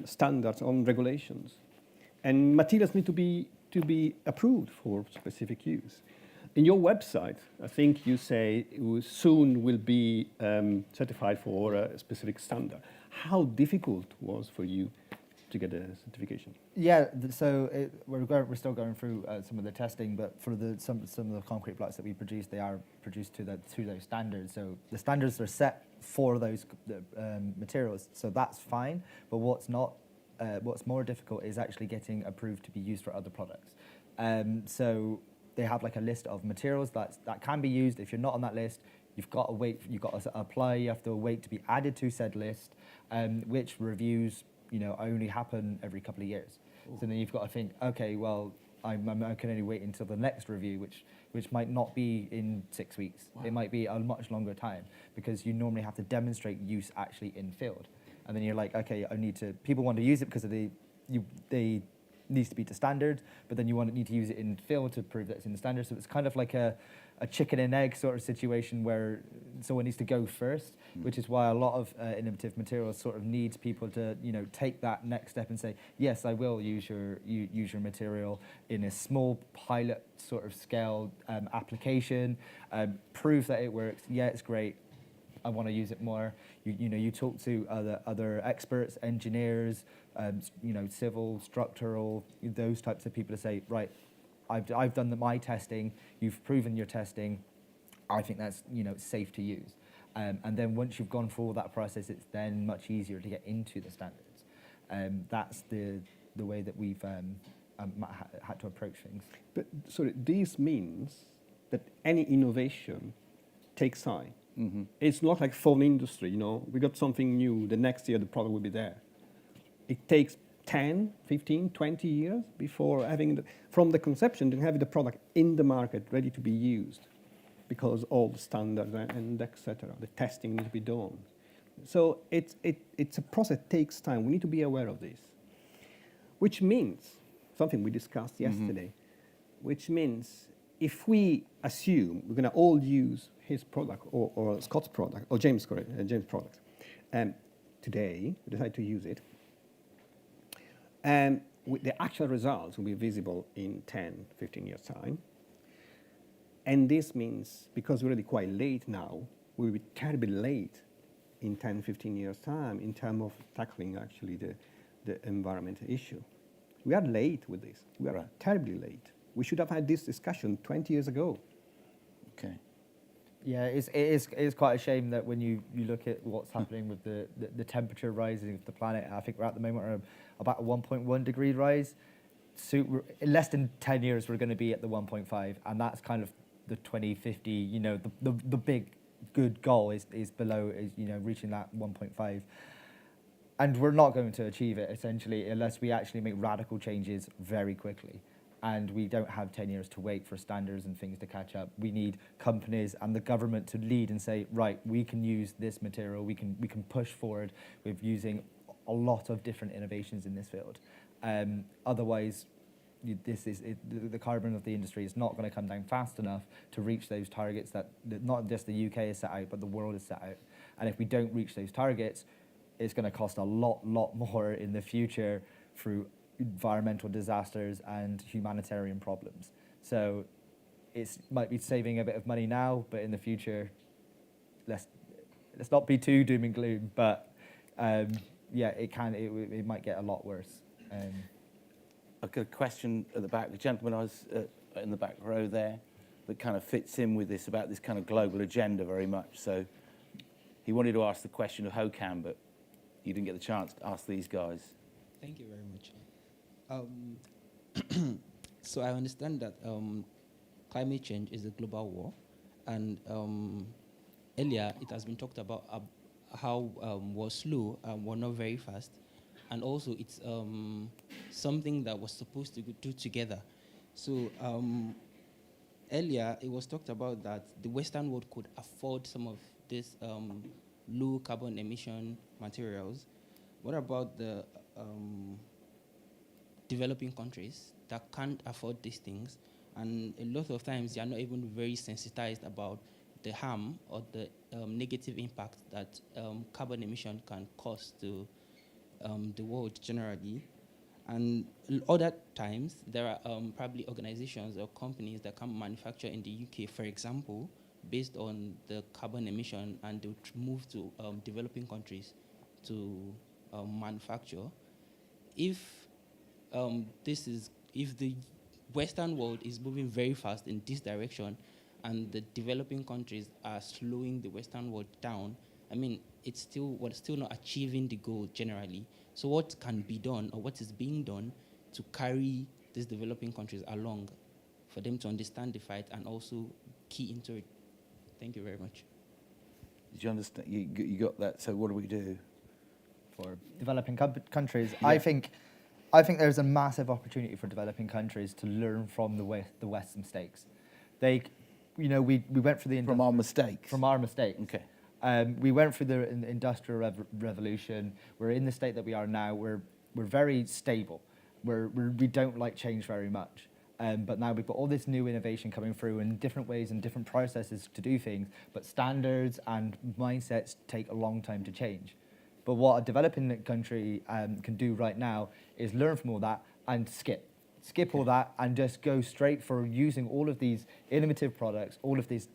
standards, on regulations. And materials need to be approved for specific use. In your website, I think you say it soon will be certified for a specific standard. How difficult was for you to get a certification? Yeah, so we're still going through some of the testing, but for some of the concrete blocks that we produce, they are produced to those standards. So the standards are set for those materials, so that's fine. But what's more difficult is actually getting approved to be used for other products. So they have like a list of materials that can be used. If you're not on that list, you've got to wait. You've got to apply. You have to wait to be added to said list, which reviews only happen every couple of years. Ooh. So then you've got to think, okay, well, I can only wait until the next review, which might not be in 6 weeks. Wow. It might be a much longer time, because you normally have to demonstrate use actually in field. And then you're like, okay, people want to use it because they needs to be to standard, but then you need to use it in field to prove that it's in the standard. So it's kind of like a chicken and egg sort of situation where someone needs to go first, which is why a lot of innovative materials sort of needs people to take that next step and say, yes, I will use your material in a small pilot sort of scale application, prove that it works. Yeah, it's great. I want to use it more. You talk to other experts, engineers, civil, structural, those types of people to say, right, I've done my testing. You've proven your testing. I think that's safe to use. And then once you've gone through all that process, it's then much easier to get into the standards. That's the way that we've had to approach things. But sorry, this means that any innovation takes time. Mm-hmm. It's not like phone industry, we got something new, the next year the product will be there. It takes 10, 15, 20 years before having, from the conception to having the product in the market ready to be used, because all the standards and etc. The testing needs to be done. So it's a process that takes time. We need to be aware of this, which means something we discussed yesterday, which means if we assume we're going to all use his product or Scott's product or James' product, today we decide to use it, and the actual results will be visible in 10, 15 years' time. And this means, because we're already quite late now, we'll be terribly late in 10, 15 years' time in terms of tackling actually the environmental issue. We are late with this. We are terribly late. We should have had this discussion 20 years ago. Okay. Yeah, it is quite a shame that when you look at what's happening with the temperature rising of the planet, I think we're at the moment at about a 1.1 degree rise. So in less than 10 years, we're going to be at the 1.5, and that's kind of the 2050, you know, the big good goal is below, you know, reaching that 1.5. And we're not going to achieve it, essentially, unless we actually make radical changes very quickly. And we don't have 10 years to wait for standards and things to catch up. We need companies and the government to lead and say, right, we can use this material, we can push forward with using a lot of different innovations in this field. Otherwise, the carbon of the industry is not going to come down fast enough to reach those targets that not just the UK has set out, but the world has set out. And if we don't reach those targets, it's going to cost a lot more in the future through environmental disasters and humanitarian problems. So it might be saving a bit of money now, but in the future, let's not be too doom and gloom. But yeah, it might get a lot worse. I've got a question at the back. The gentleman I was in the back row there, that kind of fits in with this, about this kind of global agenda very much. So he wanted to ask the question of HOCAM, but you didn't get the chance to ask these guys. Thank you very much. So I understand that climate change is a global war, and earlier it has been talked about how we're slow and we're not very fast, and also it's something that was supposed to do together. So earlier it was talked about that the Western world could afford some of these low carbon emission materials. What about the developing countries that can't afford these things, and a lot of times they are not even very sensitized about the harm or the negative impact that carbon emission can cause to the world generally. And other times there are probably organizations or companies that can manufacture in the UK, for example, based on the carbon emission, and they would move to developing countries to manufacture. If the Western world is moving very fast in this direction, and the developing countries are slowing the Western world down, I mean, we're still not achieving the goal generally. So what can be done, or what is being done to carry these developing countries along, for them to understand the fight and also key into it? Thank you very much. Did you understand? You got that? So what do we do? For developing countries, Yeah. I think there's a massive opportunity for developing countries to learn from the West's mistakes. We went through from our mistakes. From our mistakes. Okay. We went through the industrial revolution. We're in the state that we are now. We're very stable. We don't like change very much. But now we've got all this new innovation coming through, and different ways and different processes to do things. But standards and mindsets take a long time to change. But what a developing country can do right now is learn from all that and skip all that and just go straight for using all of these innovative products, all of these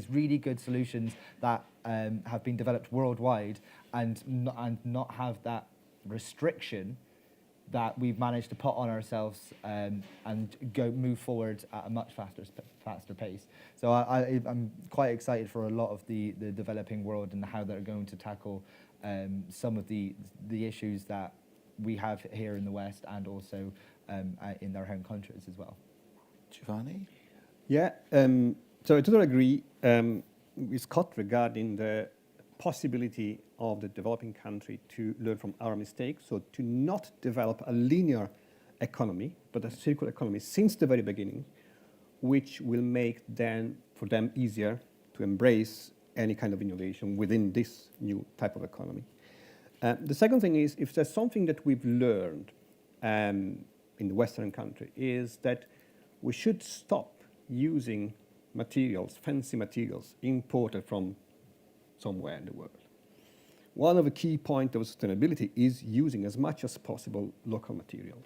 really good solutions that have been developed worldwide, and not have that restriction that we've managed to put on ourselves, and move forward at a much faster pace. So I'm quite excited for a lot of the developing world and how they're going to tackle some of the issues that we have here in the West, and also in their home countries as well. Giovanni? Yeah, so I totally agree with Scott regarding the possibility of the developing country to learn from our mistakes, so to not develop a linear economy, but a circular economy since the very beginning, which will make then for them easier to embrace any kind of innovation within this new type of economy. The second thing is, if there's something that we've learned in the Western country, is that we should stop using materials, fancy materials, imported from somewhere in the world. One of the key points of sustainability is using as much as possible local materials.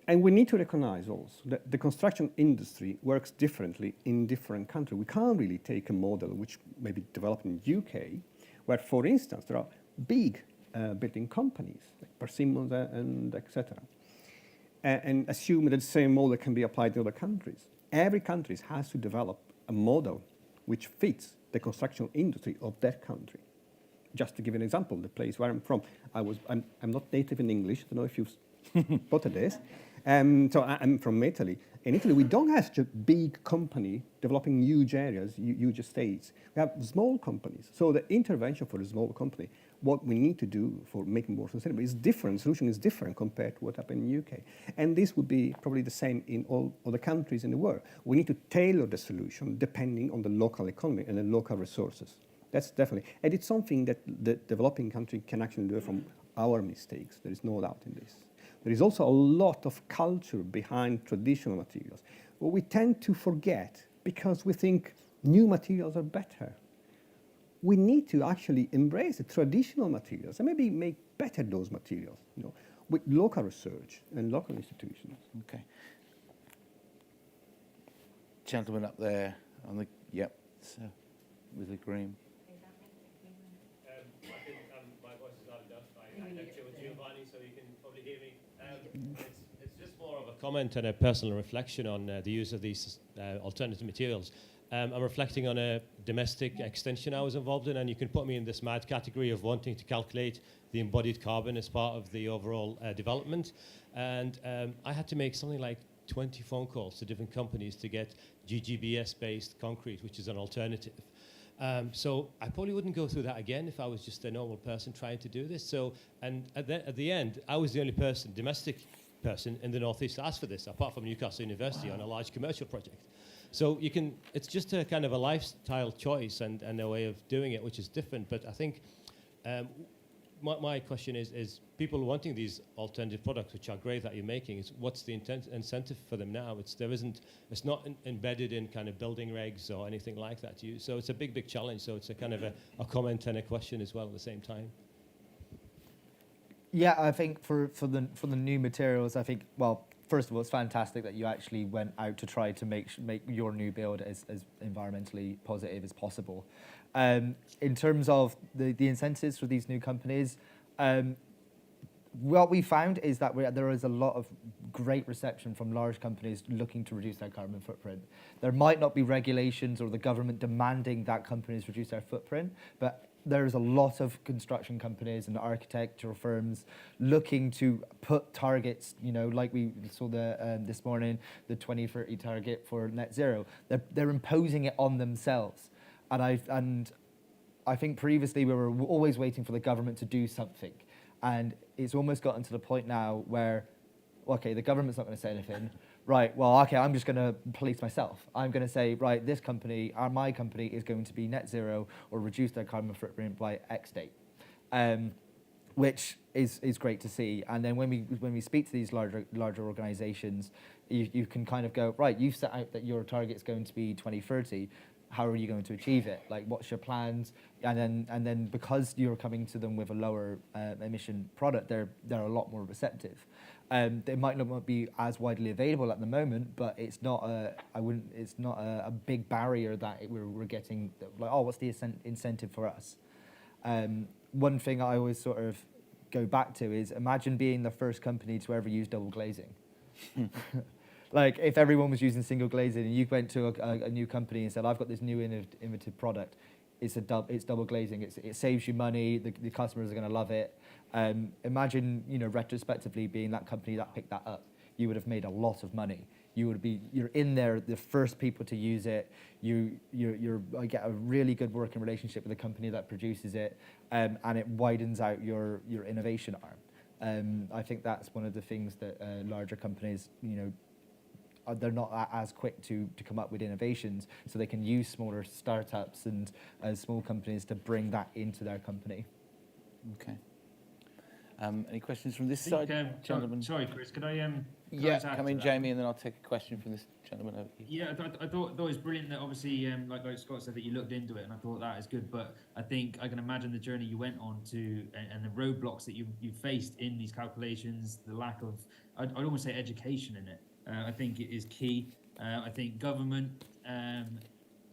And we need to recognize also that the construction industry works differently in different countries. We can't really take a model which may be developed in the UK, where, for instance, there are big building companies, like Persimmon and etc., and assume that the same model can be applied to other countries. Every country has to develop a model which fits the construction industry of that country. Just to give an example, the place where I'm from, I'm not native in English. I don't know if you've spotted this. So I'm from Italy. In Italy, we don't have such a big company developing huge areas, huge estates. We have small companies. So the intervention for a small company, what we need to do for making more sustainable is different. The solution is different compared to what happened in the UK. And this would be probably the same in all other countries in the world. We need to tailor the solution depending on the local economy and the local resources. That's definitely. And it's something that the developing country can actually learn from our mistakes. There is no doubt in this. There is also a lot of culture behind traditional materials. What we tend to forget because we think new materials are better. We need to actually embrace the traditional materials and maybe make better those materials, with local research and local institutions. Okay. Gentleman up there on the, yep, so, with the green. I think my voice is loud enough. I lecture with Giovanni, so you can probably hear me. It's just more of a comment and a personal reflection on the use of these alternative materials. I'm reflecting on a domestic extension I was involved in, and you can put me in this mad category of wanting to calculate the embodied carbon as part of the overall development. And I had to make something like 20 phone calls to different companies to get GGBS-based concrete, which is an alternative. So I probably wouldn't go through that again if I was just a normal person trying to do this. So, and at the end, I was the only person, domestic person in the Northeast to ask for this, apart from Newcastle University on a large commercial project. So you can, it's just a kind of a lifestyle choice and a way of doing it, which is different. But I think my question is people wanting these alternative products, which are great that you're making, is what's the incentive for them now? It's not embedded in kind of building regs or anything like that. So it's a big challenge. So it's a kind of a comment and a question as well at the same time. Yeah, I think for the new materials, I think, well, first of all, it's fantastic that you actually went out to try to make your new build as environmentally positive as possible. In terms of the incentives for these new companies, what we found is that there is a lot of great reception from large companies looking to reduce their carbon footprint. There might not be regulations or the government demanding that companies reduce their footprint, but there's a lot of construction companies and architectural firms looking to put targets, like we saw this morning, the 2030 target for net zero. They're imposing it on themselves. And I think previously we were always waiting for the government to do something. And it's almost gotten to the point now where, okay, the government's not going to say anything. Right, well, okay, I'm just going to police myself. I'm going to say, right, this company, my company, is going to be net zero or reduce their carbon footprint by X date, which is great to see. And then when we speak to these larger organizations, you can kind of go, right, you've set out that your target's going to be 2030. How are you going to achieve it? Like, what's your plans? And then because you're coming to them with a lower emission product, they're a lot more receptive. They might not be as widely available at the moment, but it's not a big barrier that we're getting. Like, oh, what's the incentive for us? One thing I always sort of go back to is imagine being the first company to ever use double glazing. Like, if everyone was using single glazing and you went to a new company and said, I've got this new innovative product, it's double glazing, it saves you money, the customers are going to love it. Imagine, retrospectively being that company that picked that up. You would have made a lot of money. you're in there, the first people to use it. You get a really good working relationship with the company that produces it, and it widens out your innovation arm. I think that's one of the things that larger companies, they're not as quick to come up with innovations, so they can use smaller startups and small companies to bring that into their company. Okay. Any questions from this side, gentlemen? Sorry, Chris, could I Yeah, close out come to in, that? Jamie, and then I'll take a question from this gentleman over here. Yeah, I thought it was brilliant that obviously, like Scott said, that you looked into it, and I thought that is good. But I think I can imagine the journey you went on to, and the roadblocks that you faced in these calculations, the lack of, I'd almost say, education in it. I think it is key. I think government,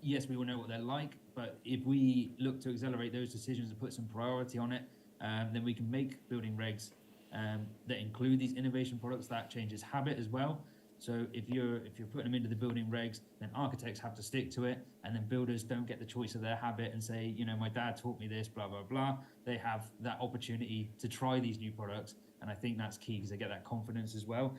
yes, we all know what they're like, but if we look to accelerate those decisions and put some priority on it, then we can make building regs that include these innovation products. That changes habit as well. So if you're putting them into the building regs, then architects have to stick to it, and then builders don't get the choice of their habit and say, my dad taught me this, blah blah blah. They have that opportunity to try these new products, and I think that's key because they get that confidence as well.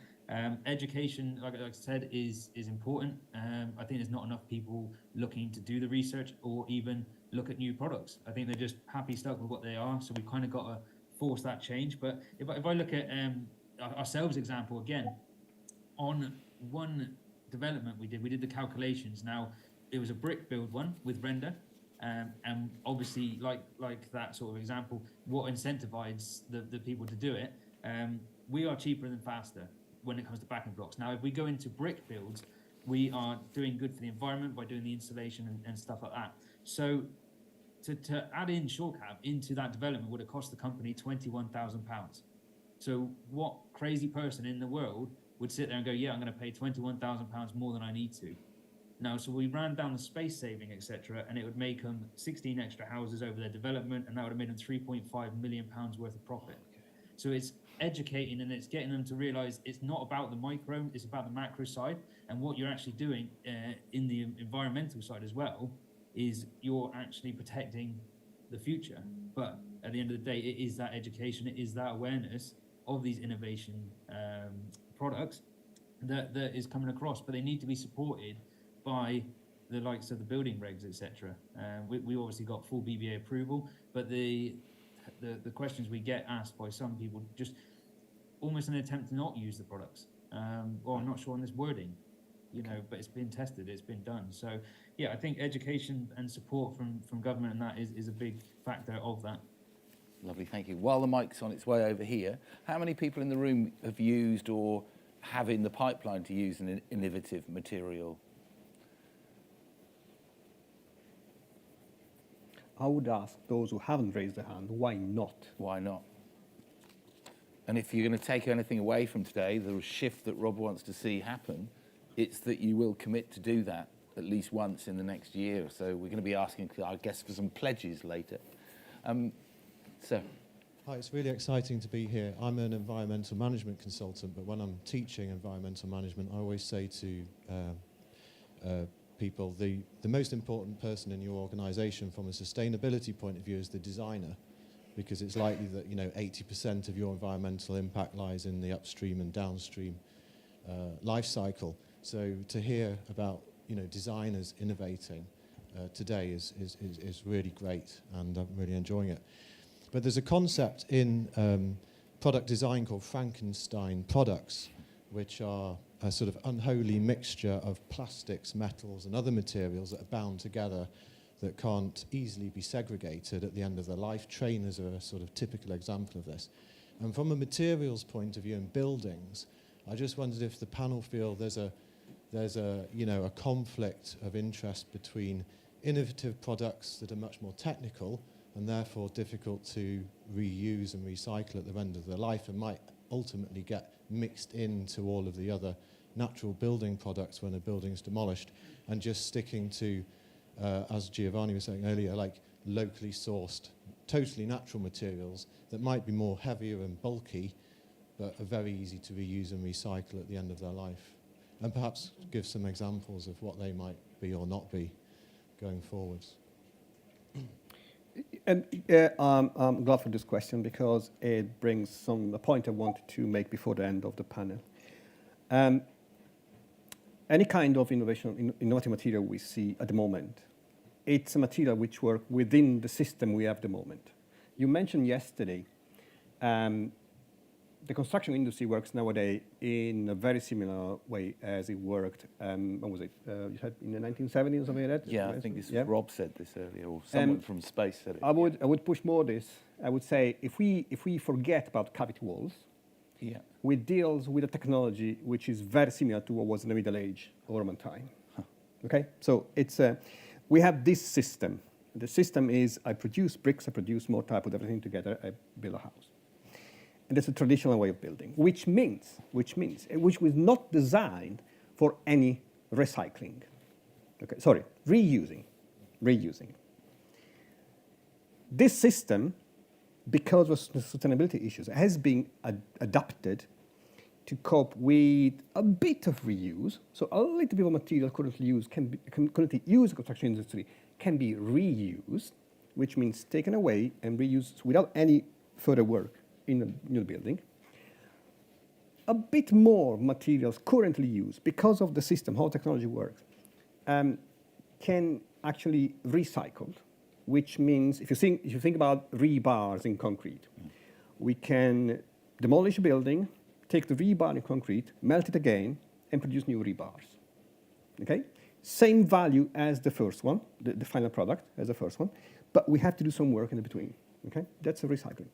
Education, like I said, is important. I think there's not enough people looking to do the research or even look at new products. I think they're just happy stuck with what they are. So we've kind of got to force that change. But if I look at ourselves example again, on one development we did the calculations. Now it was a brick build one with render, and obviously like that sort of example, what incentivizes the people to do it? We are cheaper than faster when it comes to backing blocks. Now if we go into brick builds, we are doing good for the environment by doing the insulation and stuff like that. So to add in ShoreCab into that development would have cost the company £21,000. So what crazy person in the world would sit there and go, yeah, I'm going to pay £21,000 more than I need to? Now, so we ran down the space saving, etc., and it would make them 16 extra houses over their development, and that would have made them £3.5 million worth of profit. So it's educating and it's getting them to realize it's not about the micro, it's about the macro side. And what you're actually doing in the environmental side as well is you're actually protecting the future. But at the end of the day, it is that education, it is that awareness of these innovation products that is coming across. But they need to be supported by the likes of the building regs, etc. We obviously got full BBA approval, but the questions we get asked by some people just almost an attempt to not use the products. Well, I'm not sure on this wording, but it's been tested, it's been done. So yeah, I think education and support from government and that is a big factor of that. Lovely, thank you. While the mic's on its way over here, how many people in the room have used or have in the pipeline to use an innovative material? I would ask those who haven't raised their hand, why not? Why not? And if you're going to take anything away from today, the shift that Rob wants to see happen, it's that you will commit to do that at least once in the next year. So we're going to be asking, I guess, for some pledges later. So. Hi, it's really exciting to be here. I'm an environmental management consultant, but when I'm teaching environmental management, I always say to people, the most important person in your organisation from a sustainability point of view is the designer, because it's likely that 80% of your environmental impact lies in the upstream and downstream life cycle. So to hear about designers innovating today is really great, and I'm really enjoying it. But there's a concept in product design called Frankenstein products, which are a sort of unholy mixture of plastics, metals, and other materials that are bound together that can't easily be segregated at the end of their life. Trainers are a sort of typical example of this. And from a materials point of view in buildings, I just wondered if the panel feel there's a conflict of interest between innovative products that are much more technical and therefore difficult to reuse and recycle at the end of their life and might ultimately get mixed into all of the other natural building products when a building's demolished, and just sticking to, as Giovanni was saying earlier, like locally sourced, totally natural materials that might be more heavier and bulky, but are very easy to reuse and recycle at the end of their life. And perhaps give some examples of what they might be or not be going forwards. And I'm glad for this question because it brings a point I wanted to make before the end of the panel. any kind of innovative material we see at the moment, it's a material which works within the system we have at the moment. You mentioned yesterday, the construction industry works nowadays in a very similar way as it worked, when was it? You said in the 1970s or something like that? Yeah, I think this Rob said this earlier, or someone from space said it. I would push more this. I would say if we forget about cavity walls, we deal with a technology which is very similar to what was in the Middle Age or Roman time. Okay, so it's we have this system. The system is I produce bricks, I produce mortar, I put everything together, I build a house. And that's a traditional way of building, which was not designed for any recycling. Okay, sorry, reusing. This system, because of the sustainability issues, has been adapted to cope with a bit of reuse. So a little bit of material currently used currently used in the construction industry can be reused, which means taken away and reused without any further work in a new building. A bit more materials currently used because of the system, how technology works, can actually recycled, which means if you think about rebars in concrete, we can demolish a building, take the rebar in concrete, melt it again, and produce new rebars. Okay? Same value as the first one, the final product as the first one, but we have to do some work in between. Okay? That's a recycling.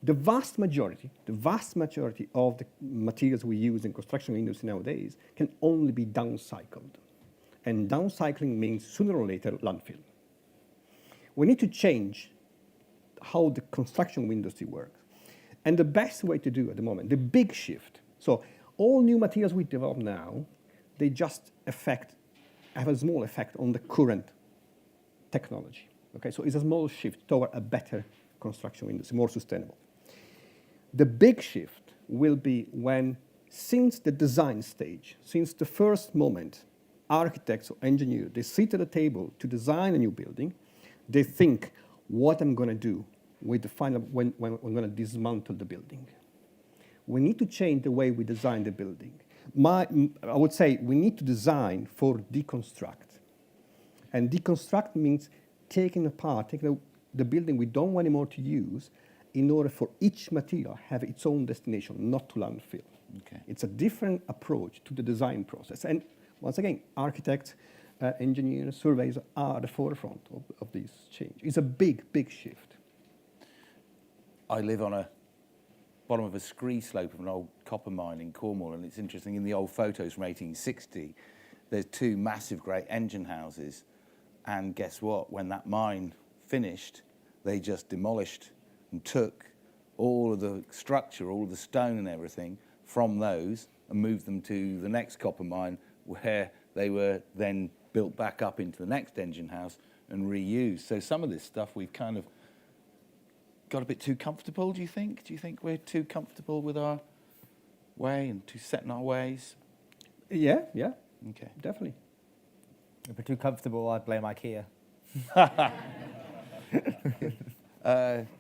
The vast majority of the materials we use in construction industry nowadays can only be downcycled. And downcycling means sooner or later landfill. We need to change how the construction industry works. And the best way to do at the moment, the big shift, so all new materials we develop now, they just have a small effect on the current technology. Okay, so it's a small shift toward a better construction industry, more sustainable. The big shift will be when, since the design stage, since the first moment, architects or engineers, they sit at a table to design a new building, they think, what I'm going to do with the final, when I'm going to dismantle the building. We need to change the way we design the building. I would say we need to design for deconstruct. And deconstruct means taking the building we don't want anymore to use in order for each material have its own destination, not to landfill. Okay. It's a different approach to the design process. And once again, architects, engineers, surveyors are at the forefront of this change. It's a big, big shift. I live on a bottom of a scree slope of an old copper mine in Cornwall, and it's interesting, in the old photos from 1860, there's two massive great engine houses, and guess what? When that mine finished, they just demolished and took all of the structure, all of the stone and everything from those and moved them to the next copper mine, where they were then built back up into the next engine house and reused. So some of this stuff we've kind of got a bit too comfortable, do you think? Do you think we're too comfortable with our way and too set in our ways? Yeah. Okay. Definitely. If we're too comfortable, I'd blame IKEA.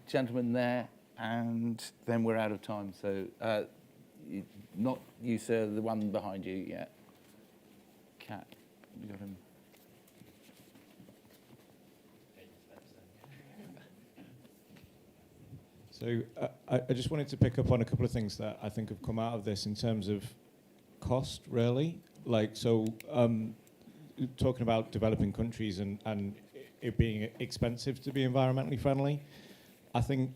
Gentleman there, and then we're out of time. So not you, sir, the one behind you. Yeah. Cat, you got him. So I just wanted to pick up on a couple of things that I think have come out of this in terms of cost, really. Talking about developing countries and it being expensive to be environmentally friendly, I think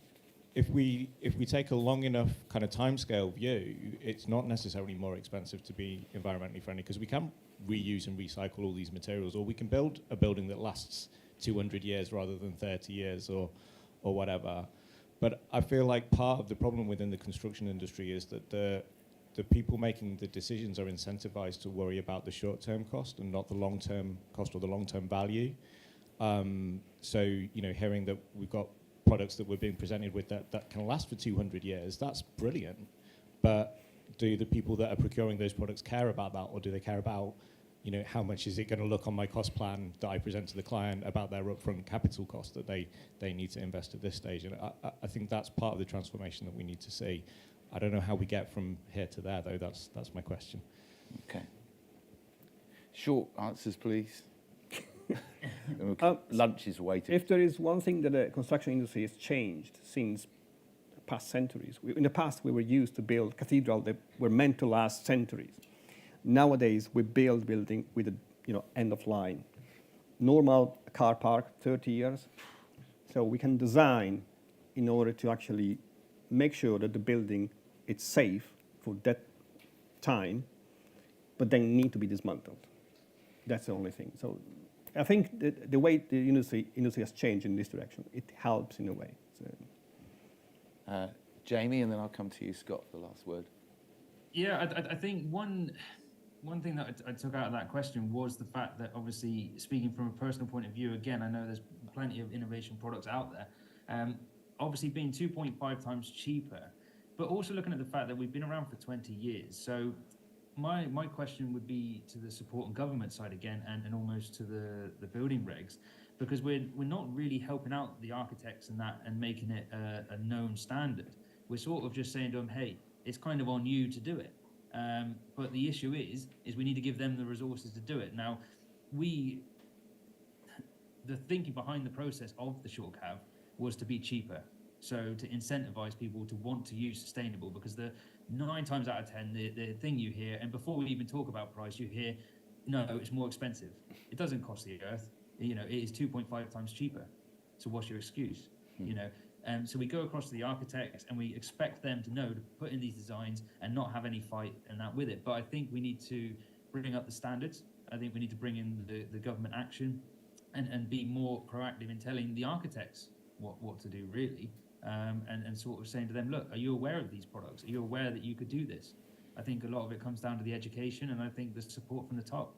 if we take a long enough kind of timescale view, it's not necessarily more expensive to be environmentally friendly, because we can reuse and recycle all these materials, or we can build a building that lasts 200 years rather than 30 years or whatever. But I feel like part of the problem within the construction industry is that the people making the decisions are incentivized to worry about the short-term cost and not the long-term cost or the long-term value. So, hearing that we've got products that we're being presented with that can last for 200 years, that's brilliant. But do the people that are procuring those products care about that, or do they care about, how much is it going to look on my cost plan that I present to the client about their upfront capital cost that they need to invest at this stage? And I think that's part of the transformation that we need to see. I don't know how we get from here to there, though. That's my question. Okay. Short answers, please. Lunch is waiting. If there is one thing that the construction industry has changed since past centuries, in the past we were used to build cathedrals that were meant to last centuries. Nowadays we build building with a end of line. Normal car park, 30 years. So we can design in order to actually make sure that the building is safe for that time, but then need to be dismantled. That's the only thing. So I think the way the industry has changed in this direction, it helps in a way. So. Jamie, and then I'll come to you, Scott, for the last word. Yeah, I think one thing that I took out of that question was the fact that, obviously, speaking from a personal point of view, again, I know there's plenty of innovation products out there. Obviously, being 2.5 times cheaper, but also looking at the fact that we've been around for 20 years. So my question would be to the support and government side again, and almost to the building regs, because we're not really helping out the architects and that and making it a known standard. We're sort of just saying to them, hey, it's kind of on you to do it. But the issue is we need to give them the resources to do it. Now, the thinking behind the process of the short cab was to be cheaper. So to incentivize people to want to use sustainable, because the 9 times out of 10, the thing you hear, and before we even talk about price, you hear, no, it's more expensive. It doesn't cost the earth. It is 2.5 times cheaper. So what's your excuse? So we go across to the architects and we expect them to know to put in these designs and not have any fight and that with it. But I think we need to bring up the standards. I think we need to bring in the government action and be more proactive in telling the architects what to do, really. And sort of saying to them, look, are you aware of these products? Are you aware that you could do this? I think a lot of it comes down to the education, and I think the support from the top.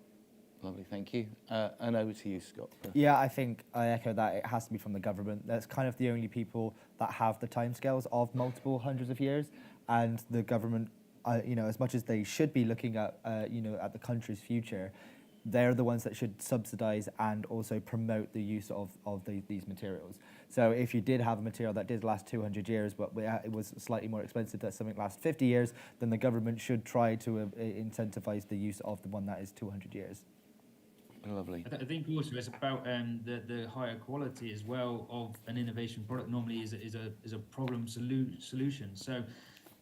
Lovely, thank you. And over to you, Scott. Yeah, I think I echo that. It has to be from the government. That's kind of the only people that have the timescales of multiple hundreds of years. And the government, as much as they should be looking at, at the country's future, they're the ones that should subsidise and also promote the use of these materials. So if you did have a material that did last 200 years, but it was slightly more expensive that something lasts 50 years, then the government should try to incentivise the use of the one that is 200 years. Lovely. I think also it's about the higher quality as well of an innovation product. Normally is a problem solution. So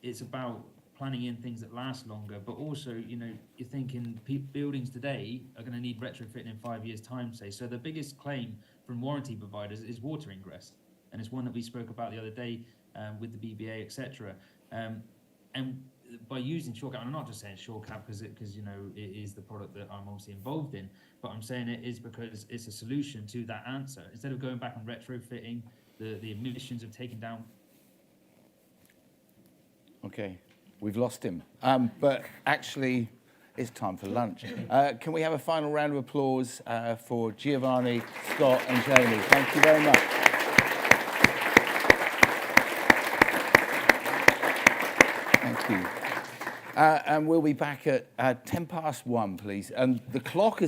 it's about planning in things that last longer, but also you're thinking buildings today are going to need retrofitting in 5 years' time. Say so. The biggest claim from warranty providers is water ingress, and it's one that we spoke about the other day with the BBA, etc. And by using SureCap, I'm not just saying SureCap because it is the product that I'm obviously involved in, but I'm saying it is because it's a solution to that answer. Instead of going back and retrofitting, the emissions of taking down. Okay, we've lost him. But actually, it's time for lunch. Can we have a final round of applause for Giovanni, Scott, and Jamie? Thank you very much. Thank you. And we'll be back at 1:10, please. And the clock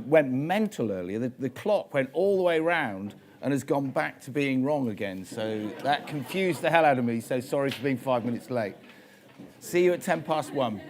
went mental earlier. The clock went all the way round and has gone back to being wrong again. So that confused the hell out of me. So sorry for being 5 minutes late. See you at 1:10.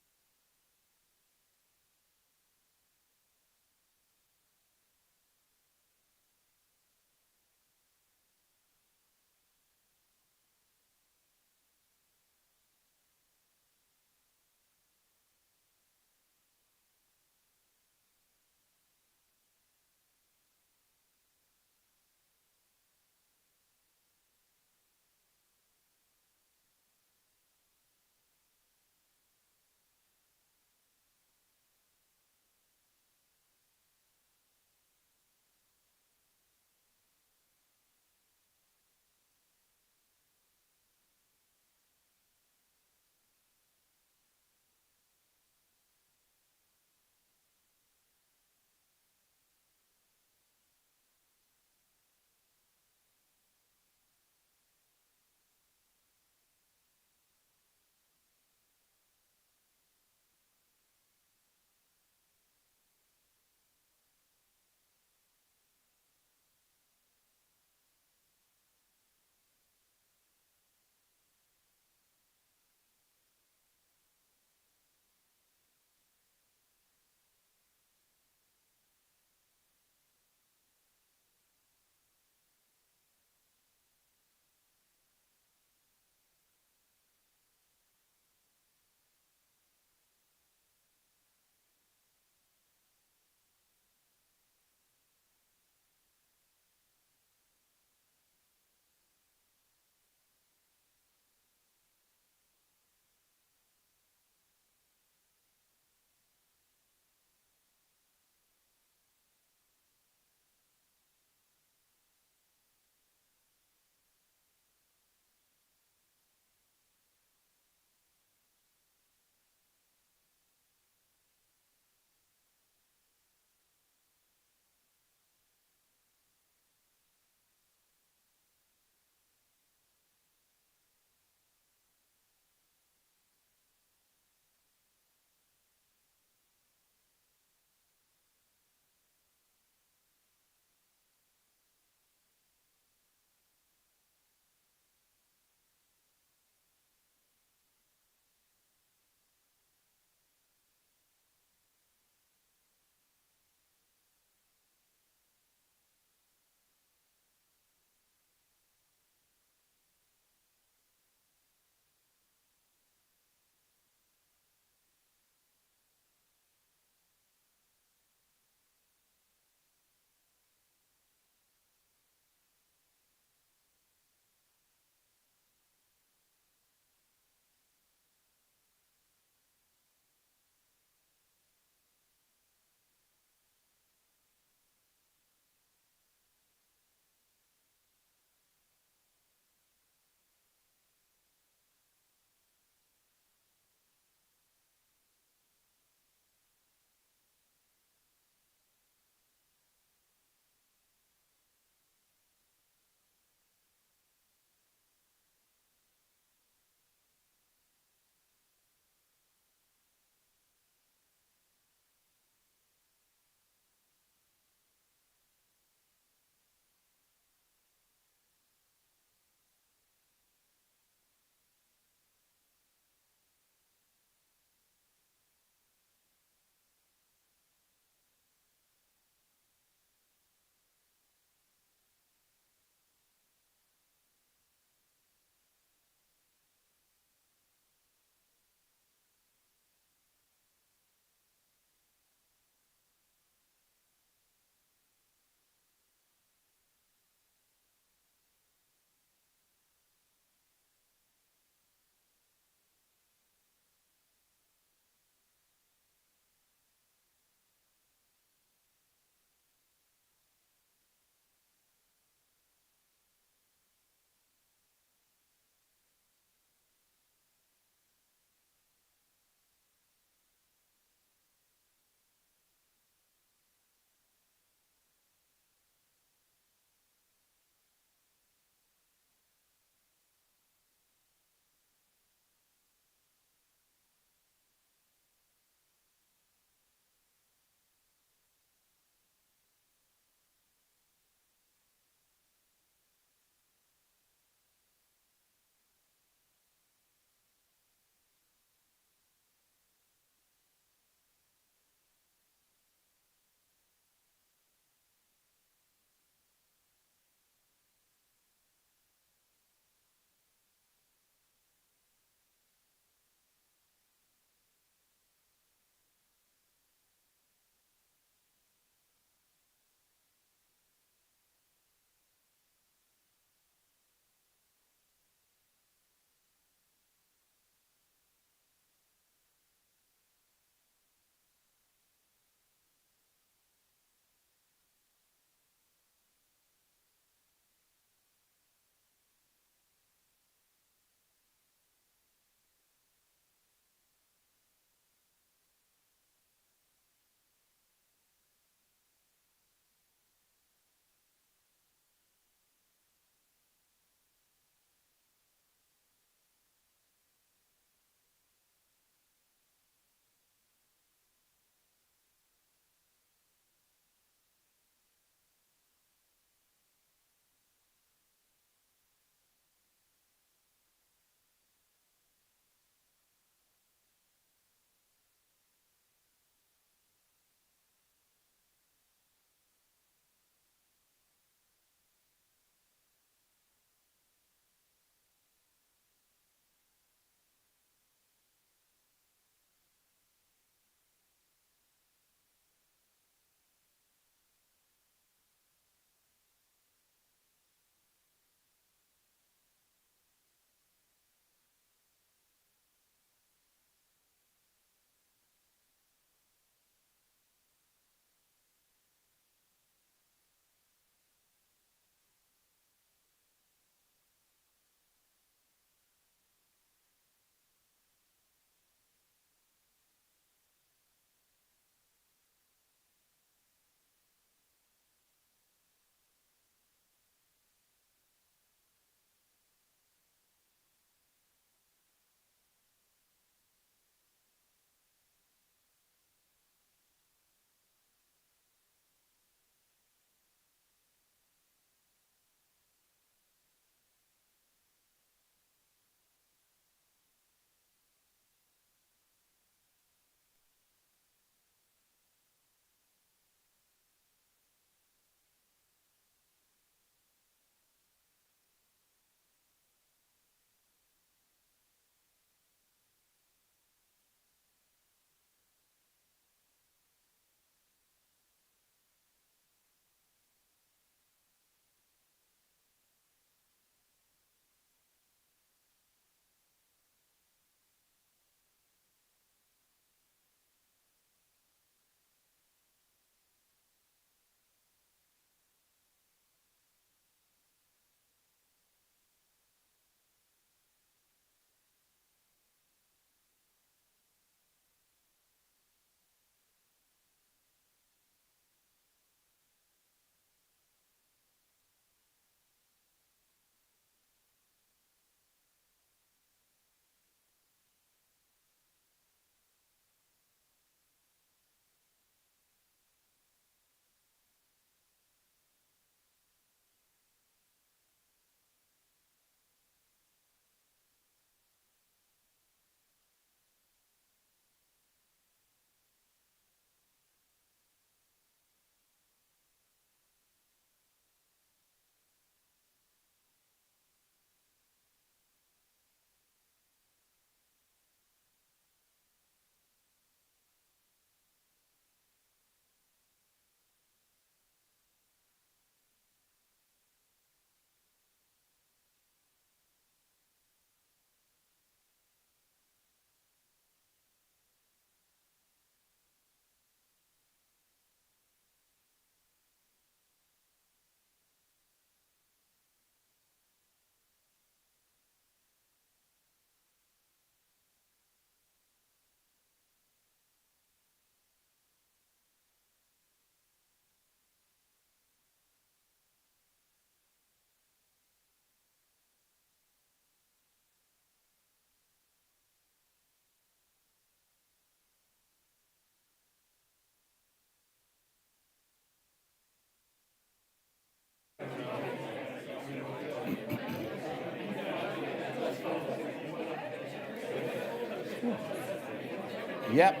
Yep.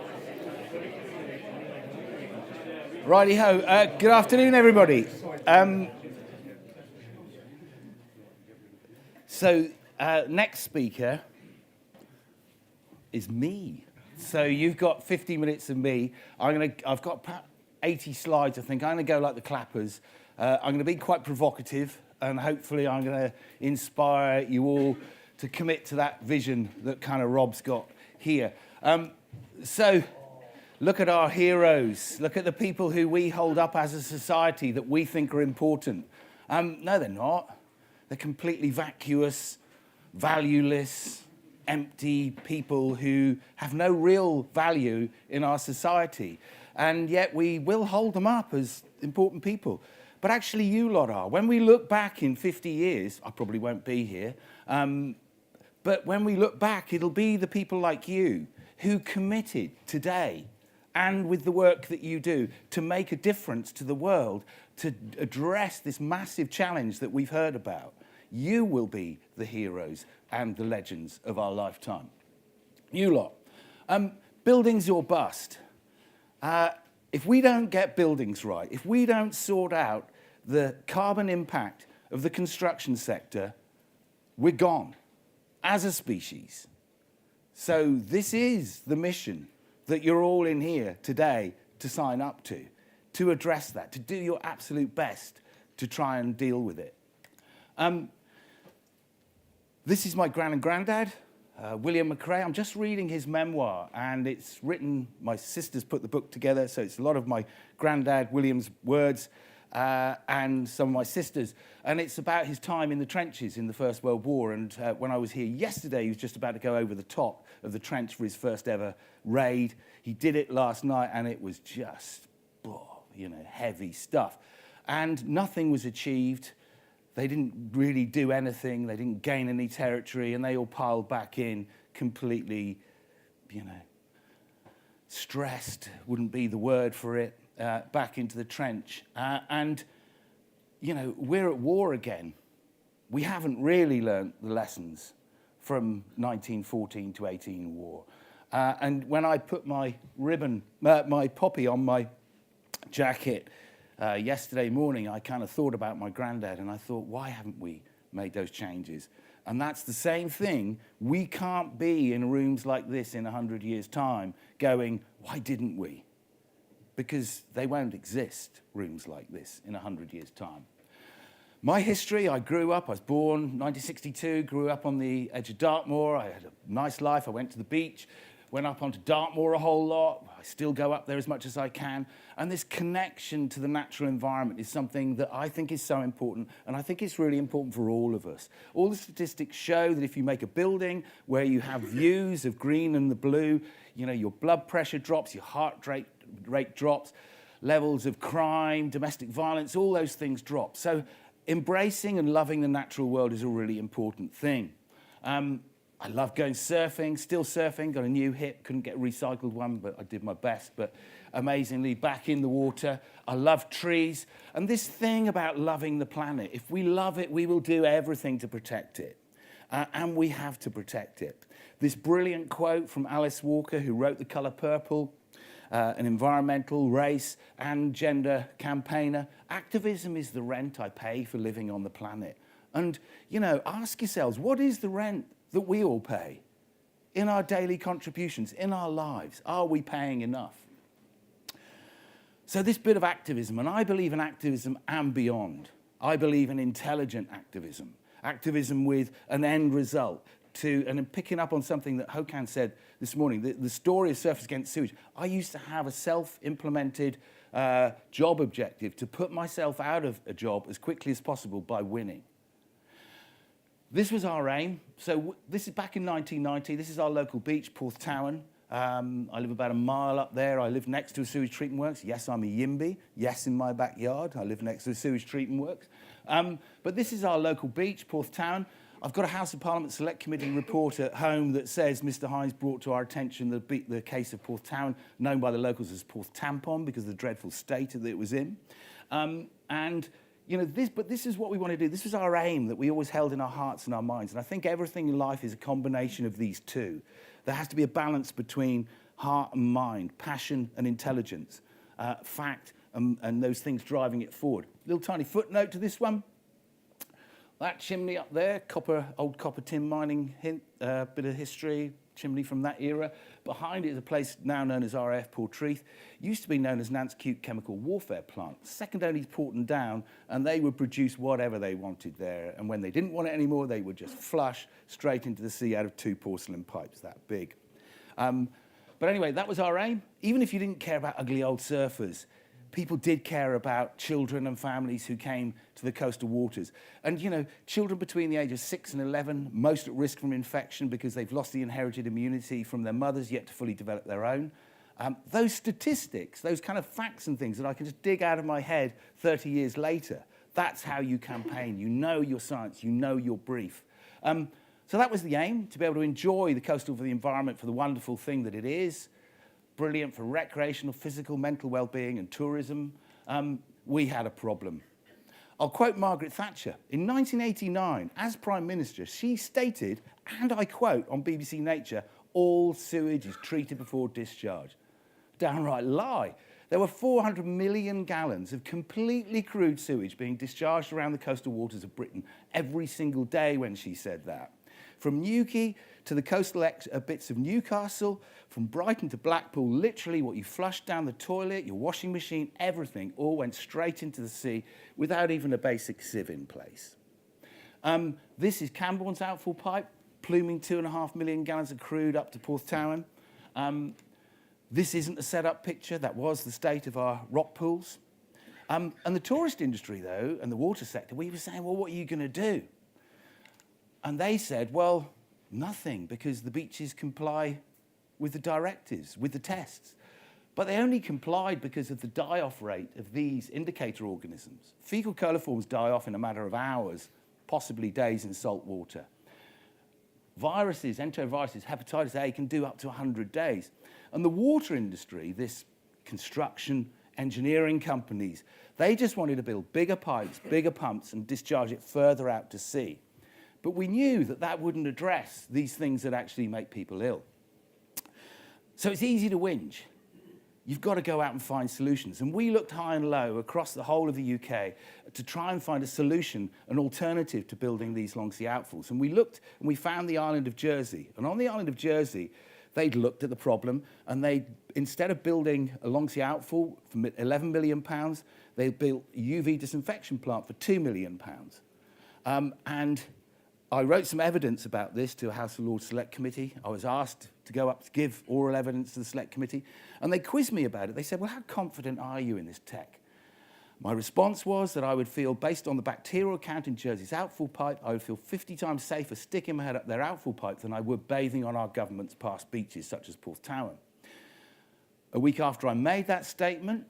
Righty-ho. Good afternoon, everybody. So next speaker is me. So you've got 50 minutes of me. I've got about 80 slides, I think. I'm going to go like the clappers. I'm going to be quite provocative, and hopefully I'm going to inspire you all to commit to that vision that kind of Rob's got here. So look at our heroes. Look at the people who we hold up as a society that we think are important. No, they're not. They're completely vacuous, valueless, empty people who have no real value in our society. And yet we will hold them up as important people. But actually you lot are. When we look back in 50 years, I probably won't be here, but when we look back, it'll be the people like you who committed today and with the work that you do to make a difference to the world, to address this massive challenge that we've heard about. You will be the heroes and the legends of our lifetime. You lot. Buildings or bust. If we don't get buildings right, if we don't sort out the carbon impact of the construction sector, we're gone as a species. So this is the mission that you're all in here today to sign up to address that, to do your absolute best to try and deal with it. This is my gran and granddad, William McRae. I'm just reading his memoir, and it's written, my sisters put the book together, so it's a lot of my granddad William's words and some of my sisters. And it's about his time in the trenches in the First World War. And when I was here yesterday, he was just about to go over the top of the trench for his first ever raid. He did it last night, and it was just, heavy stuff. And nothing was achieved. They didn't really do anything. They didn't gain any territory, and they all piled back in completely, stressed wouldn't be the word for it, back into the trench. We're at war again. We haven't really learnt the lessons from 1914 to 18 war. And when I put my ribbon, my poppy on my jacket, yesterday morning, I kind of thought about my granddad, and I thought, why haven't we made those changes? And that's the same thing. We can't be in rooms like this in 100 years' time going, why didn't we? Because they won't exist, rooms like this, in 100 years' time. My history, I was born 1962, grew up on the edge of Dartmoor. I had a nice life. I went to the beach, went up onto Dartmoor a whole lot. I still go up there as much as I can. And this connection to the natural environment is something that I think is so important, and I think it's really important for all of us. All the statistics show that if you make a building where you have views of green and the blue, your blood pressure drops, your heart rate drops, levels of crime, domestic violence, all those things drop. So embracing and loving the natural world is a really important thing. I love going surfing, still surfing, got a new hip, couldn't get a recycled one, but I did my best. But amazingly, back in the water. I love trees. And this thing about loving the planet, if we love it, we will do everything to protect it. And we have to protect it. This brilliant quote from Alice Walker, who wrote The Colour Purple, an environmental, race, and gender campaigner. Activism is the rent I pay for living on the planet. And, ask yourselves, what is the rent that we all pay in our daily contributions, in our lives? Are we paying enough? So this bit of activism, and I believe in activism and beyond. I believe in intelligent activism, activism with an end result. And picking up on something that Håkan said this morning, the story of Surfers Against Sewage. I used to have a self-implemented job objective to put myself out of a job as quickly as possible by winning. This was our aim. So this is back in 1990. This is our local beach, Porthtowan. I live about a mile up there. I live next to a sewage treatment works. Yes, I'm a YIMBY. Yes, in my backyard. I live next to a sewage treatment works. But this is our local beach, Porthtowan. I've got a House of Parliament Select Committee report at home that says Mr. Hines brought to our attention the case of Porthtowan, known by the locals as Porth Tampon because of the dreadful state that it was in. But this is what we want to do. This was our aim that we always held in our hearts and our minds. And I think everything in life is a combination of these two. There has to be a balance between heart and mind, passion and intelligence, fact and those things driving it forward. Little tiny footnote to this one. That chimney up there, old copper tin mining bit of history, chimney from that era. Behind it is a place now known as RAF Portreath. Used to be known as Nance Cute Chemical Warfare Plant. Second only to Porton Down, and they would produce whatever they wanted there. And when they didn't want it anymore, they would just flush straight into the sea out of 2 porcelain pipes that big. But anyway, that was our aim. Even if you didn't care about ugly old surfers, people did care about children and families who came to the coastal waters. And, you know, children between the ages of 6 and 11, most at risk from infection because they've lost the inherited immunity from their mothers, yet to fully develop their own. Those statistics, those kind of facts and things that I can just dig out of my head 30 years later, that's how you campaign. You know your science, you know your brief. So that was the aim, to be able to enjoy the coastal for the environment for the wonderful thing that it is. Brilliant for recreational, physical, mental well-being and tourism. We had a problem. I'll quote Margaret Thatcher. In 1989, as Prime Minister, she stated, and I quote on BBC Nature, all sewage is treated before discharge. Downright lie. There were 400 million gallons of completely crude sewage being discharged around the coastal waters of Britain every single day when she said that. From Newquay to the coastal bits of Newcastle, from Brighton to Blackpool, literally what you flushed down the toilet, your washing machine, everything all went straight into the sea without even a basic sieve in place. This is Camborne's outfall pipe, pluming 2.5 million gallons of crude up to Porthtowan. This isn't a set-up picture. That was the state of our rock pools. And the tourist industry, though, and the water sector, we were saying, well, what are you going to do? And they said, well, nothing, because the beaches comply with the directives, with the tests. But they only complied because of the die-off rate of these indicator organisms. Fecal coliforms die off in a matter of hours, possibly days in salt water. Viruses, enteroviruses, hepatitis A can do up to 100 days. And the water industry, this construction, engineering companies, they just wanted to build bigger pipes, bigger pumps, and discharge it further out to sea. But we knew that that wouldn't address these things that actually make people ill. So it's easy to whinge. You've got to go out and find solutions. And we looked high and low across the whole of the UK to try and find a solution, an alternative to building these long sea outfalls. And we looked and we found the island of Jersey. And on the island of Jersey, they'd looked at the problem and they, instead of building a long sea outfall for £11 million, they built a UV disinfection plant for £2 million. And I wrote some evidence about this to a House of Lords Select Committee. I was asked to go up to give oral evidence to the Select Committee, and they quizzed me about it. They said, well, how confident are you in this tech? My response was that I would feel, based on the bacterial count in Jersey's outfall pipe, I would feel 50 times safer sticking my head up their outfall pipe than I would bathing on our government's past beaches, such as Porthtowan. A week after I made that statement,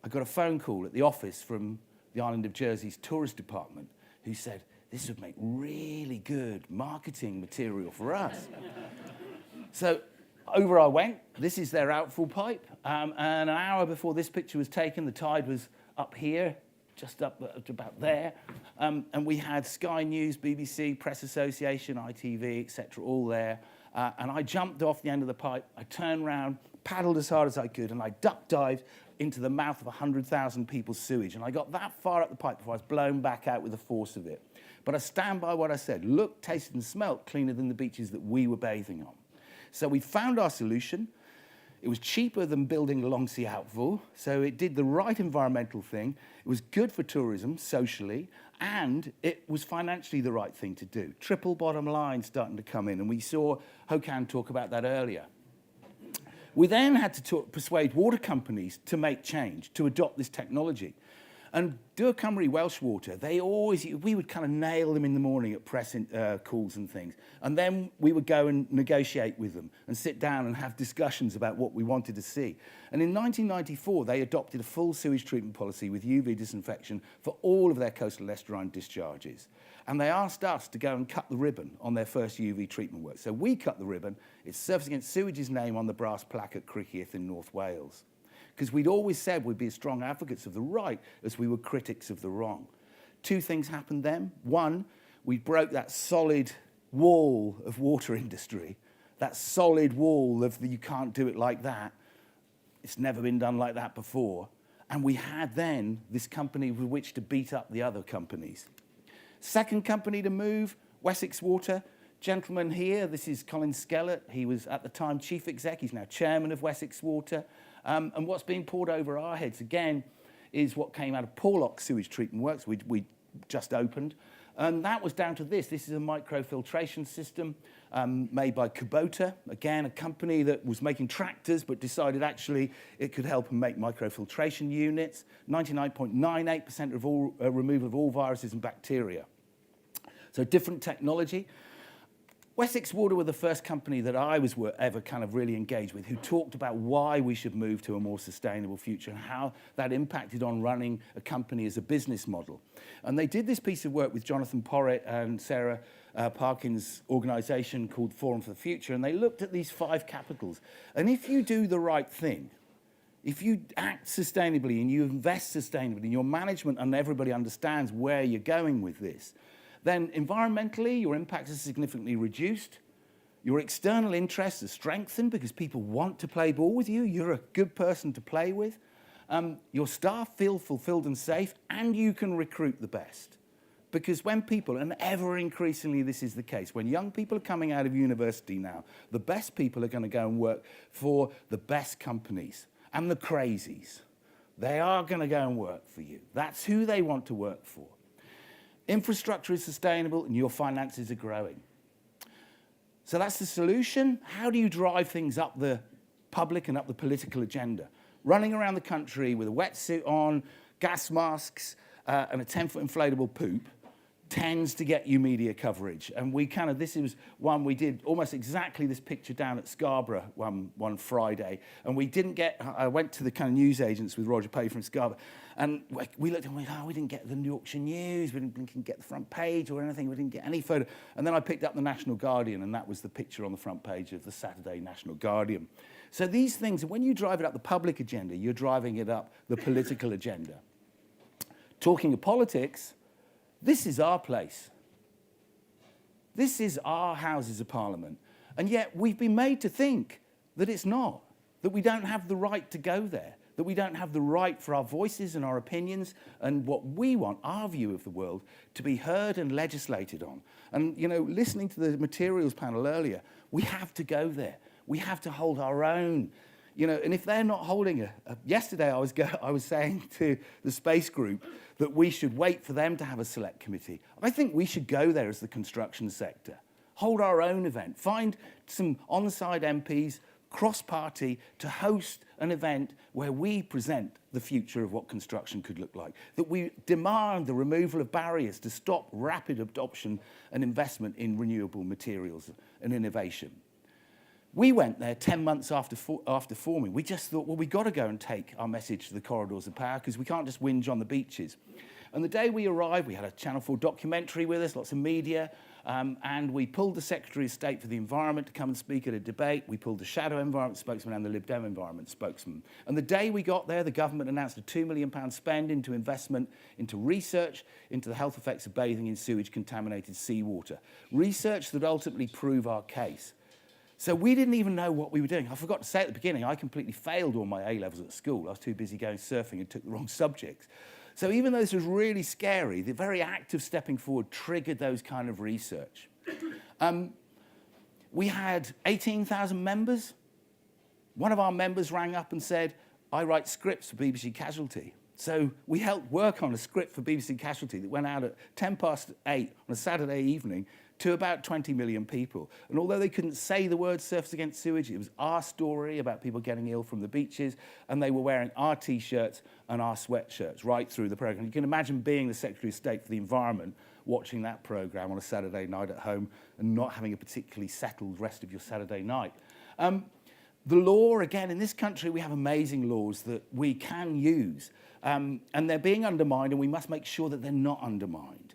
I got a phone call at the office from the island of Jersey's tourist department who said, this would make really good marketing material for us. So over I went. This is their outfall pipe. And an hour before this picture was taken, the tide was up here, just up to about there. And we had Sky News, BBC, Press Association, ITV, etc., all there. And I jumped off the end of the pipe. I turned round, paddled as hard as I could, and I duck dived into the mouth of 100,000 people's sewage. And I got that far up the pipe before I was blown back out with the force of it. But I stand by what I said. Looked, tasted, and smelt cleaner than the beaches that we were bathing on. So we found our solution. It was cheaper than building a long sea outfall, so it did the right environmental thing. It was good for tourism, socially, and it was financially the right thing to do. Triple bottom line starting to come in, and we saw Hokan talk about that earlier. We then had to persuade water companies to make change, to adopt this technology. And Dŵr Cymru Welsh Water, we would kind of nail them in the morning at press calls and things. And then we would go and negotiate with them and sit down and have discussions about what we wanted to see. And in 1994, they adopted a full sewage treatment policy with UV disinfection for all of their coastal estuarine discharges. And they asked us to go and cut the ribbon on their first UV treatment work. So we cut the ribbon. It's surfaced against sewage's name on the brass plaque at Criccieth in North Wales. Because we'd always said we'd be as strong advocates of the right as we were critics of the wrong. Two things happened then. One, we broke that solid wall of water industry that solid wall of you can't do it like that. It's never been done like that before. And we had then this company with which to beat up the other companies. Second company to move, Wessex Water. Gentleman here, this is Colin Skellett. He was at the time chief exec. He's now chairman of Wessex Water. And what's being poured over our heads, again, is what came out of Porlock Sewage Treatment Works, we just opened. And that was down to this. This is a microfiltration system made by Kubota, again, a company that was making tractors but decided actually it could help them make microfiltration units. 99.98% of all removal of all viruses and bacteria. So different technology. Wessex Water were the first company that I was ever kind of really engaged with who talked about why we should move to a more sustainable future and how that impacted on running a company as a business model. And they did this piece of work with Jonathan Porritt and Sarah Parkin's organisation called Forum for the Future, and they looked at these 5 capitals. And if you do the right thing, if you act sustainably and you invest sustainably and your management and everybody understands where you're going with this, then environmentally, your impacts are significantly reduced. Your external interests are strengthened because people want to play ball with you. You're a good person to play with. Your staff feel fulfilled and safe, and you can recruit the best. Because when people, and ever increasingly this is the case, when young people are coming out of university now, the best people are going to go and work for the best companies and the crazies. They are going to go and work for you. That's who they want to work for. Infrastructure is sustainable and your finances are growing. So that's the solution. How do you drive things up the public and up the political agenda? Running around the country with a wetsuit on, gas masks, and a 10-foot inflatable poop tends to get you media coverage. And this was one we did almost exactly this picture down at Scarborough one Friday. And I went to the kind of news agents with Roger Pay from Scarborough. And we looked and we went, we didn't get the Yorkshire News, we didn't get the front page or anything, we didn't get any photo. And then I picked up the National Guardian, and that was the picture on the front page of the Saturday National Guardian. So these things, when you drive it up the public agenda, you're driving it up the political agenda. Talking of politics, this is our place. This is our Houses of Parliament. And yet we've been made to think that it's not, that we don't have the right to go there, that we don't have the right for our voices and our opinions and what we want, our view of the world, to be heard and legislated on. And, listening to the materials panel earlier, we have to go there. We have to hold our own. And if they're not holding yesterday I was saying to the space group that we should wait for them to have a select committee. I think we should go there as the construction sector. Hold our own event. Find some on-side MPs, cross-party, to host an event where we present the future of what construction could look like. That we demand the removal of barriers to stop rapid adoption and investment in renewable materials and innovation. We went there 10 months after forming. We just thought, well, we've got to go and take our message to the corridors of power because we can't just whinge on the beaches. And the day we arrived, we had a Channel 4 documentary with us, lots of media, and we pulled the Secretary of State for the Environment to come and speak at a debate. We pulled the Shadow Environment spokesman and the Lib Dem Environment spokesman. And the day we got there, the government announced a £2 million spend into investment, into research, into the health effects of bathing in sewage-contaminated seawater. Research that ultimately prove our case. So we didn't even know what we were doing. I forgot to say at the beginning, I completely failed all my A-levels at school. I was too busy going surfing and took the wrong subjects. So even though this was really scary, the very act of stepping forward triggered those kind of research. We had 18,000 members. One of our members rang up and said, I write scripts for BBC Casualty. So we helped work on a script for BBC Casualty that went out at 8:10 on a Saturday evening to about 20 million people. And although they couldn't say the word surfers against sewage, it was our story about people getting ill from the beaches, and they were wearing our T-shirts and our sweatshirts right through the programme. You can imagine being the Secretary of State for the Environment, watching that programme on a Saturday night at home and not having a particularly settled rest of your Saturday night. The law, again, in this country, we have amazing laws that we can use, and they're being undermined, and we must make sure that they're not undermined.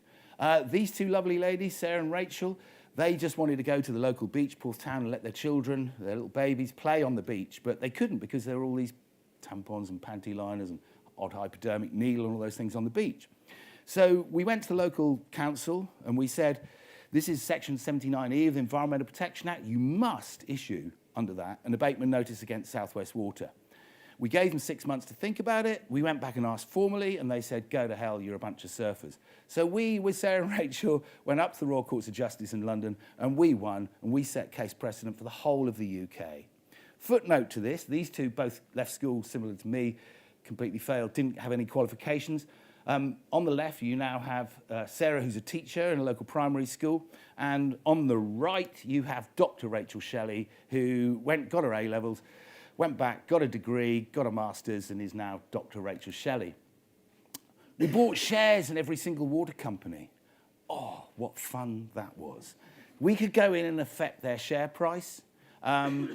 These two lovely ladies, Sarah and Rachel, they just wanted to go to the local beach, Porth Town, and let their children, their little babies, play on the beach, but they couldn't because there were all these tampons and panty liners and odd hypodermic needle and all those things on the beach. So we went to the local council and we said, This is Section 79E of the Environmental Protection Act. You must issue under that an abatement notice against South West Water. We gave them 6 months to think about it. We went back and asked formally, and they said, go to hell, you're a bunch of surfers. So we, with Sarah and Rachel, went up to the Royal Courts of Justice in London, and we won, and we set case precedent for the whole of the UK. Footnote to this, these two both left school similar to me, completely failed, didn't have any qualifications. On the left, you now have Sarah, who's a teacher in a local primary school. And on the right, you have Dr. Rachel Shelley, who got her A-levels, went back, got a degree, got a master's, and is now Dr. Rachel Shelley. We bought shares in every single water company. Oh, what fun that was. We could go in and affect their share price.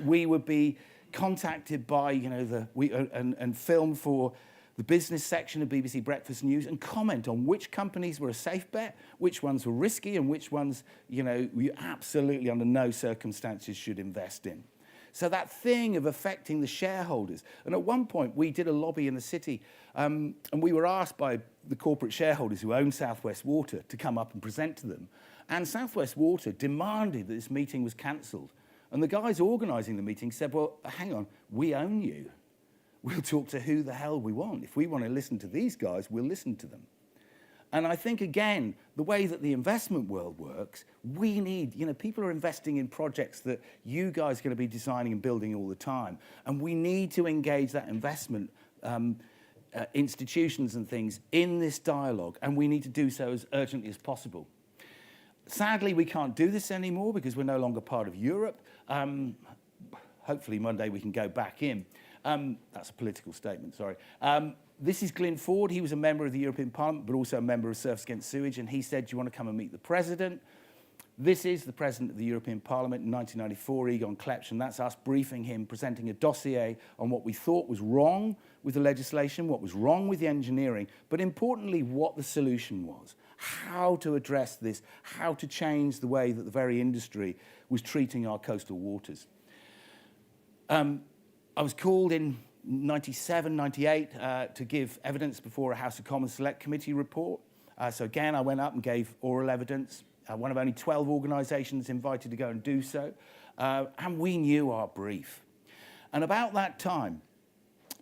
We would be contacted by, and film for the business section of BBC Breakfast News and comment on which companies were a safe bet, which ones were risky, and which ones, we absolutely under no circumstances should invest in. So that thing of affecting the shareholders. And at one point, we did a lobby in the city, and we were asked by the corporate shareholders who own South West Water to come up and present to them. And South West Water demanded that this meeting was cancelled. And the guys organising the meeting said, well, hang on, we own you. We'll talk to who the hell we want. If we want to listen to these guys, we'll listen to them. And I think, again, the way that the investment world works, we need, people are investing in projects that you guys are going to be designing and building all the time. And we need to engage that investment institutions and things in this dialogue. And we need to do so as urgently as possible. Sadly, we can't do this anymore because we're no longer part of Europe. Hopefully, Monday we can go back in. That's a political statement, sorry. This is Glyn Ford. He was a member of the European Parliament, but also a member of Surfers Against Sewage, and he said, do you want to come and meet the President? This is the President of the European Parliament in 1994, Egon Klepsch, and that's us briefing him, presenting a dossier on what we thought was wrong with the legislation, what was wrong with the engineering, but importantly, what the solution was, how to address this, how to change the way that the very industry was treating our coastal waters. I was called in 97, 98 to give evidence before a House of Commons Select Committee report. So again, I went up and gave oral evidence. One of only 12 organisations invited to go and do so. And we knew our brief. And about that time,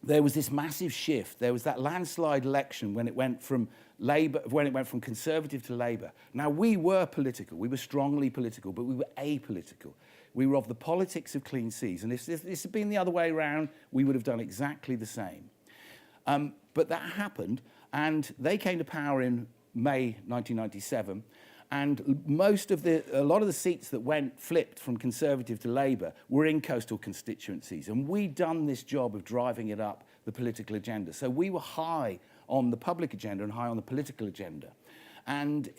there was this massive shift. There was that landslide election when it went from Labour, when it went from Conservative to Labour. Now, we were political. We were strongly political, but we were apolitical. We were of the politics of clean seas. And if this had been the other way around, we would have done exactly the same. But that happened, and they came to power in May 1997. And a lot of the seats that flipped from Conservative to Labour were in coastal constituencies. And we'd done this job of driving it up the political agenda. So we were high on the public agenda and high on the political agenda. And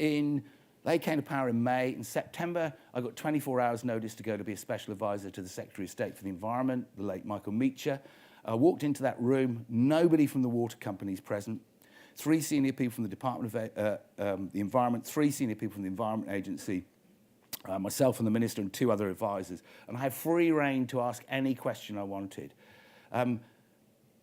they came to power in May. In September, I got 24 hours notice to go to be a special advisor to the Secretary of State for the Environment, the late Michael Meacher. I walked into that room, nobody from the water companies present. 3 senior people from the Department of the Environment, 3 senior people from the Environment Agency, myself and the Minister and 2 other advisors. And I had free rein to ask any question I wanted.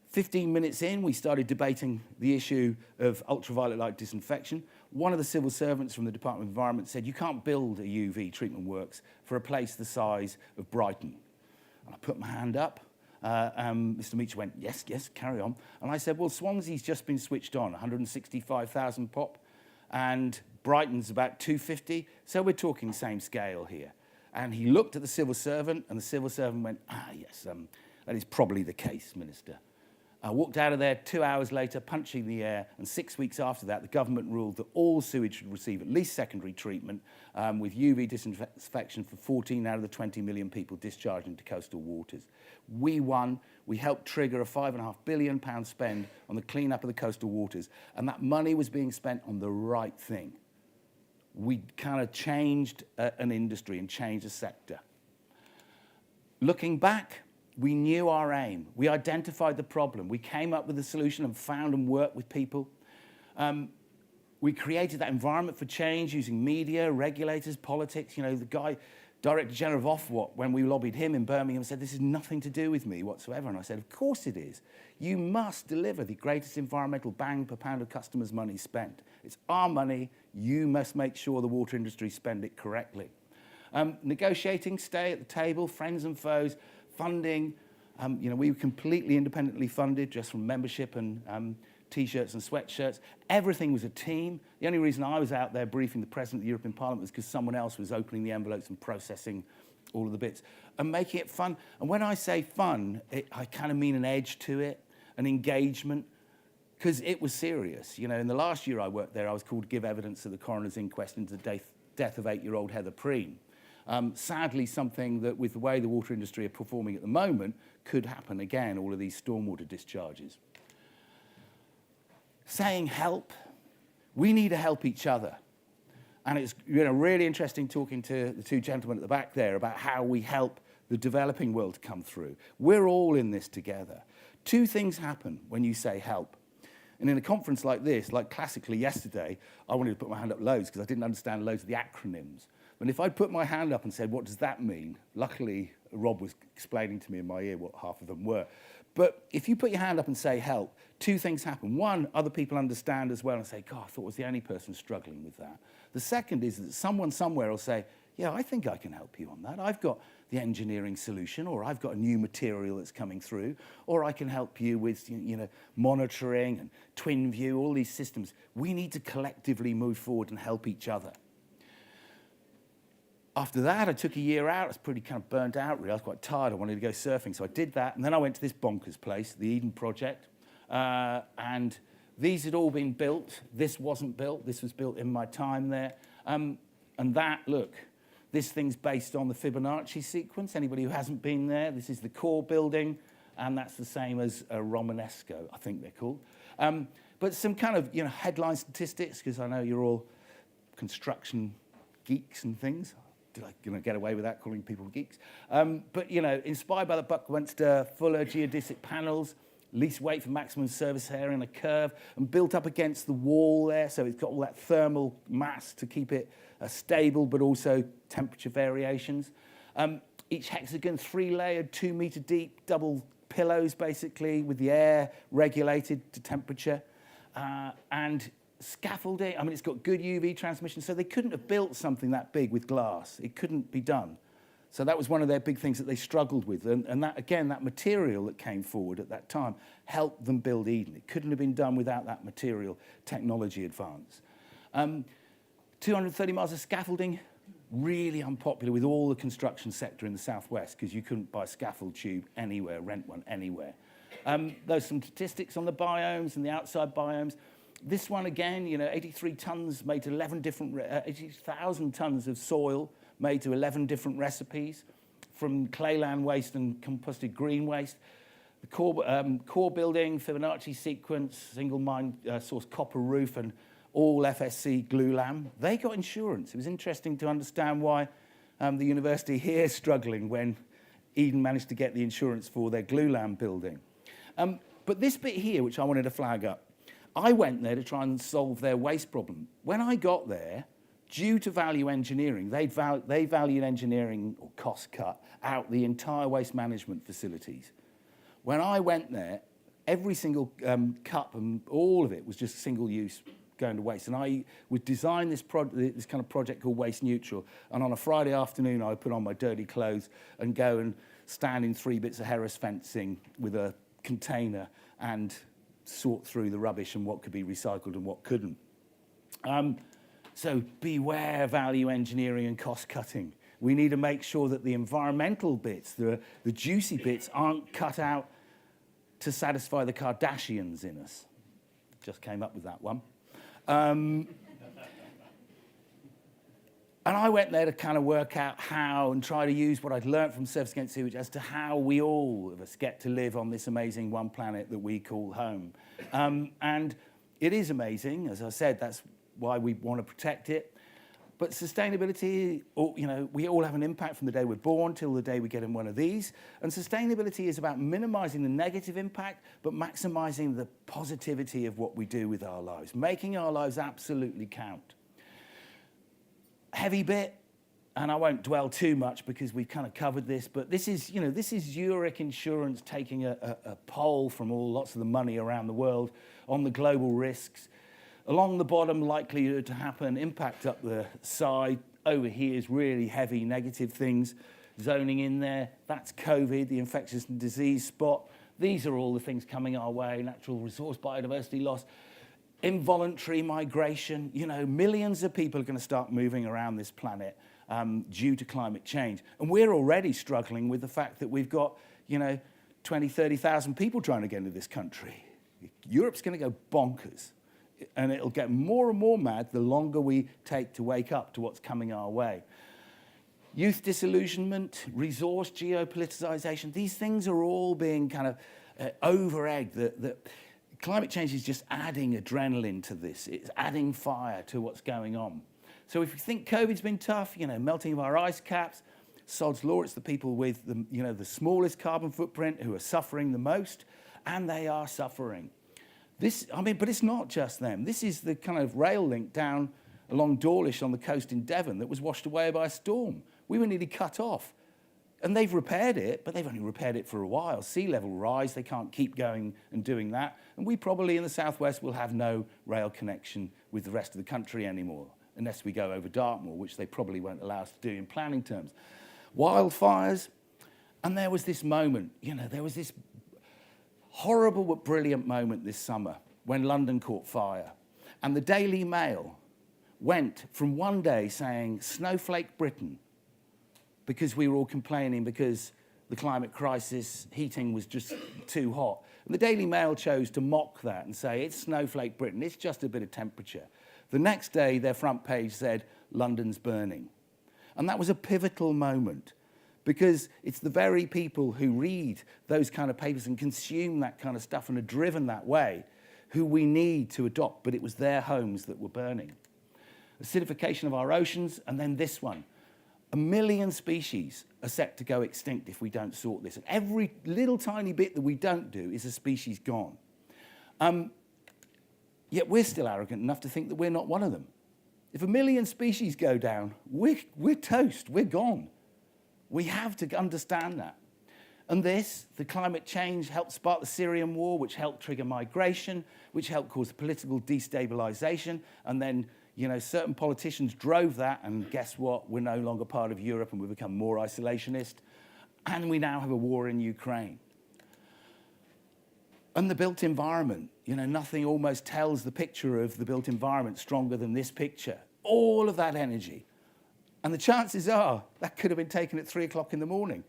15 minutes in, we started debating the issue of ultraviolet light disinfection. One of the civil servants from the Department of Environment said, you can't build a UV treatment works for a place the size of Brighton. And I put my hand up. Mr. Meacher went, yes, carry on. And I said, well, Swansea's just been switched on, 165,000 pop, and Brighton's about 250, so we're talking same scale here. And he looked at the civil servant, and the civil servant went, yes, that is probably the case, Minister. I walked out of there 2 hours later, punching the air, and 6 weeks after that, the government ruled that all sewage should receive at least secondary treatment with UV disinfection for 14 out of the 20 million people discharged into coastal waters. We won. We helped trigger a £5.5 billion spend on the clean-up of the coastal waters, and that money was being spent on the right thing. We kind of changed an industry and changed a sector. Looking back, we knew our aim. We identified the problem. We came up with a solution and found and worked with people. We created that environment for change using media, regulators, politics. The guy Director General of Ofwat, when we lobbied him in Birmingham, said, this is nothing to do with me whatsoever. And I said, of course it is. You must deliver the greatest environmental bang per pound of customers' money spent. It's our money. You must make sure the water industry spend it correctly. Negotiating, stay at the table, friends and foes, funding. We were completely independently funded just from membership and T-shirts and sweatshirts. Everything was a team. The only reason I was out there briefing the President of the European Parliament was because someone else was opening the envelopes and processing all of the bits and making it fun. And when I say fun, I kind of mean an edge to it, an engagement, because it was serious. In the last year I worked there, I was called to give evidence at the coroner's inquest into the death of 8-year-old Heather Preen. Sadly, something that with the way the water industry are performing at the moment could happen again, all of these stormwater discharges. Saying help, we need to help each other. And it's really interesting talking to the two gentlemen at the back there about how we help the developing world to come through. We're all in this together. Two things happen when you say help. And in a conference like this, like classically yesterday, I wanted to put my hand up loads because I didn't understand loads of the acronyms. But if I'd put my hand up and said, what does that mean? Luckily, Rob was explaining to me in my ear what half of them were. But if you put your hand up and say help, two things happen. One, other people understand as well and say, God, I thought I was the only person struggling with that. The second is that someone somewhere will say, yeah, I think I can help you on that. I've got the engineering solution, or I've got a new material that's coming through, or I can help you with monitoring and twin view, all these systems. We need to collectively move forward and help each other. After that, I took a year out. I was pretty kind of burnt out, really. I was quite tired. I wanted to go surfing, so I did that. And then I went to this bonkers place, the Eden Project. And these had all been built. This wasn't built. This was built in my time there. And that, look, this thing's based on the Fibonacci sequence. Anybody who hasn't been there, this is the core building. And that's the same as a Romanesco, I think they're called. But some kind of headline statistics, because I know you're all construction geeks and things. Did I get away with that, calling people geeks? But, inspired by the Buckminster Fuller geodesic panels, least weight for maximum surface area in a curve, and built up against the wall there, so it's got all that thermal mass to keep it stable, but also temperature variations. Each hexagon, 3-layered, 2-meter deep, double pillows, basically, with the air regulated to temperature. And scaffolding, it's got good UV transmission, so they couldn't have built something that big with glass. It couldn't be done. So that was one of their big things that they struggled with. And that, again, that material that came forward at that time helped them build Eden. It couldn't have been done without that material technology advance. 230 miles of scaffolding, really unpopular with all the construction sector in the southwest because you couldn't buy a scaffold tube anywhere, rent one anywhere. There's some statistics on the biomes and the outside biomes. This one again, 83 tons made to 11 different, 80,000 tons of soil made to 11 different recipes from clayland waste and composted green waste. The core building, Fibonacci sequence, single mine source copper roof, and all FSC glulam. They got insurance. It was interesting to understand why the university here is struggling when Eden managed to get the insurance for their glulam building. But this bit here, which I wanted to flag up, I went there to try and solve their waste problem. When I got there, due to value engineering, they valued engineering or cost cut out the entire waste management facilities. When I went there, every single cup and all of it was just single use going to waste. And I would design this kind of project called Waste Neutral. And on a Friday afternoon, I would put on my dirty clothes and go and stand in 3 bits of Harris fencing with a container and sort through the rubbish and what could be recycled and what couldn't. So beware value engineering and cost cutting. We need to make sure that the environmental bits, the juicy bits, aren't cut out to satisfy the Kardashians in us. Just came up with that one. And I went there to kind of work out how and try to use what I'd learned from Surface Against Sewage as to how we all of us get to live on this amazing one planet that we call home. And it is amazing. As I said, that's why we want to protect it. But sustainability, we all have an impact from the day we're born till the day we get in one of these. And sustainability is about minimizing the negative impact, but maximizing the positivity of what we do with our lives, making our lives absolutely count. Heavy bit, and I won't dwell too much because we've kind of covered this, but this is, you know, this is Zurich Insurance taking a poll from lots of the money around the world on the global risks. Along the bottom, likelihood to happen, impact up the side. Over here is really heavy negative things zoning in there. That's COVID, the infectious disease spot. These are all the things coming our way: natural resource biodiversity loss, involuntary migration. You know, millions of people are going to start moving around this planet due to climate change. And we're already struggling with the fact that we've got, you know, 20, 30,000 people trying to get into this country. Europe's going to go bonkers. And it'll get more and more mad the longer we take to wake up to what's coming our way. Youth disillusionment, resource geopoliticization, these things are all being kind of over-egged. The climate change is just adding adrenaline to this. It's adding fire to what's going on. So if you think COVID's been tough, you know, melting of our ice caps, sod's law, it's the people with the, you know, the smallest carbon footprint who are suffering the most, and they are suffering. This, I mean, but it's not just them. This is the kind of rail link down along Dawlish on the coast in Devon that was washed away by a storm. We were nearly cut off. And they've repaired it, but they've only repaired it for a while. Sea level rise, they can't keep going and doing that. And we probably in the southwest will have no rail connection with the rest of the country anymore, unless we go over Dartmoor, which they probably won't allow us to do in planning terms. Wildfires, and there was this moment, you know, there was this horrible but brilliant moment this summer when London caught fire. And the Daily Mail went from one day saying, snowflake Britain, because we were all complaining because the climate crisis, heating was just too hot. And the Daily Mail chose to mock that and say, it's snowflake Britain, it's just a bit of temperature. The next day, their front page said, London's burning. And that was a pivotal moment, because it's the very people who read those kind of papers and consume that kind of stuff and are driven that way who we need to adopt, but it was their homes that were burning. Acidification of our oceans, and then this one. 1 million species are set to go extinct if we don't sort this. And every little tiny bit that we don't do is a species gone. Yet we're still arrogant enough to think that we're not one of them. If 1 million species go down, we're toast, we're gone. We have to understand that. And this, the climate change, helped spark the Syrian war, which helped trigger migration, which helped cause political destabilization. And then, you know, certain politicians drove that, and guess what? We're no longer part of Europe, and we've become more isolationist. And we now have a war in Ukraine. And the built environment, you know, nothing almost tells the picture of the built environment stronger than this picture. All of that energy. And the chances are that could have been taken at 3 o'clock in the morning.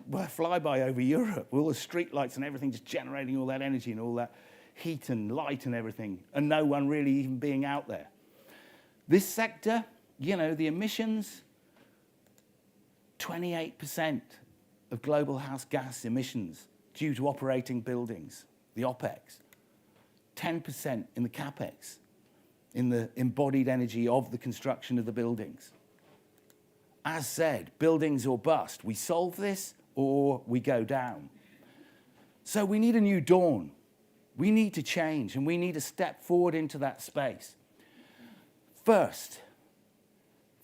Well, a flyby over Europe, with all the street lights and everything just generating all that energy and all that heat and light and everything, and no one really even being out there. This sector, you know, the emissions, 28% of global house gas emissions due to operating buildings, the OPEX. 10% in the CAPEX, in the embodied energy of the construction of the buildings. As said, buildings or bust. We solve this or we go down. So we need a new dawn. We need to change, and we need to step forward into that space. First,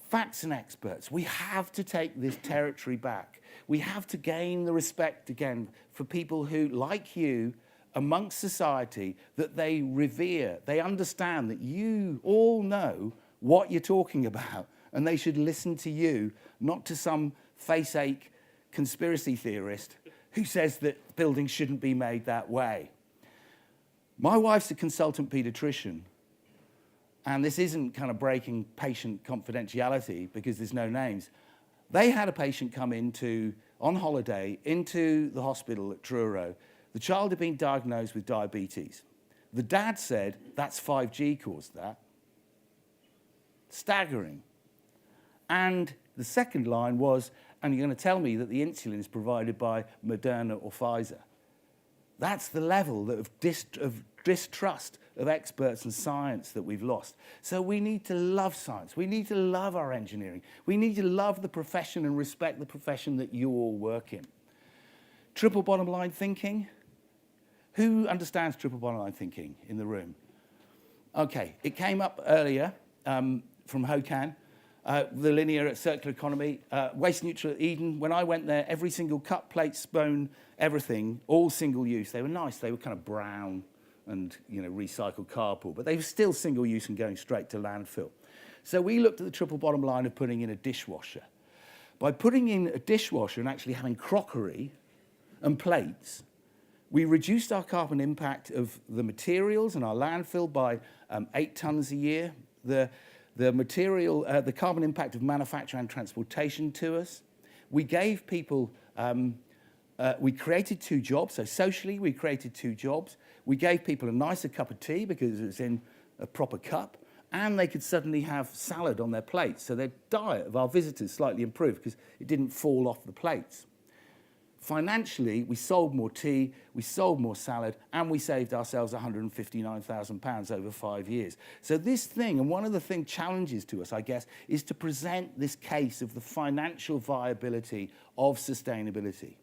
facts and experts. We have to take this territory back. We have to gain the respect again for people who, like you, amongst society, that they revere. They understand that you all know what you're talking about, and they should listen to you, not to some face-ache conspiracy theorist who says that buildings shouldn't be made that way. My wife's a consultant paediatrician, and this isn't kind of breaking patient confidentiality because there's no names. They had a patient come on holiday into the hospital at Truro. The child had been diagnosed with diabetes. The dad said, that's 5G caused that. Staggering. And the second line was, and you're going to tell me that the insulin is provided by Moderna or Pfizer. That's the level of distrust of experts and science that we've lost. So we need to love science. We need to love our engineering. We need to love the profession and respect the profession that you all work in. Triple bottom line thinking. Who understands triple bottom line thinking in the room? Okay, it came up earlier from Hokan. the linear circular economy, waste neutral at Eden. When I went there, every single cup, plate, spoon, everything, all single use. They were nice. They were kind of brown and, you know, recycled cardboard, but they were still single use and going straight to landfill. So we looked at the triple bottom line of putting in a dishwasher. By putting in a dishwasher and actually having crockery and plates, we reduced our carbon impact of the materials and our landfill by 8 tonnes a year. The carbon impact of manufacture and transportation to us. We gave people, we created 2 jobs. So socially, we created 2 jobs. We gave people a nicer cup of tea because it was in a proper cup, and they could suddenly have salad on their plates. So their diet of our visitors slightly improved because it didn't fall off the plates. Financially, we sold more tea, we sold more salad, and we saved ourselves £159,000 over 5 years. So this thing, and one of the challenges to us, I guess, is to present this case of the financial viability of sustainability,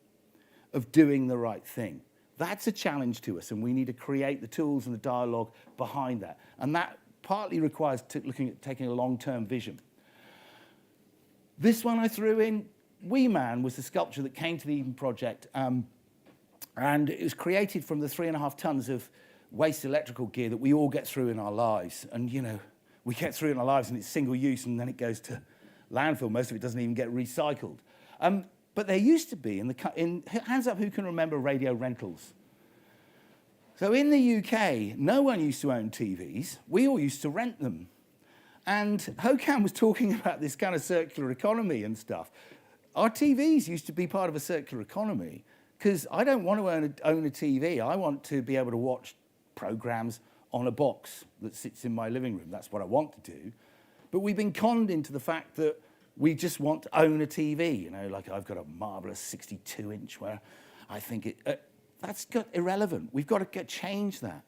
of doing the right thing. That's a challenge to us, and we need to create the tools and the dialogue behind that. And that partly requires looking at taking a long-term vision. This one I threw in, Wee Man was the sculpture that came to the Eden Project, and it was created from the 3.5 tonnes of waste electrical gear that we all get through in our lives. And, you know, we get through in our lives and it's single use and then it goes to landfill. Most of it doesn't even get recycled. But there used to be, hands up who can remember radio rentals? So in the UK, no one used to own TVs. We all used to rent them. And Hokan was talking about this kind of circular economy and stuff. Our TVs used to be part of a circular economy because I don't want to own a TV. I want to be able to watch programs on a box that sits in my living room. That's what I want to do. But we've been conned into the fact that we just want to own a TV. You know, like I've got a marvellous 62-inch where I think that's irrelevant. We've got to change that.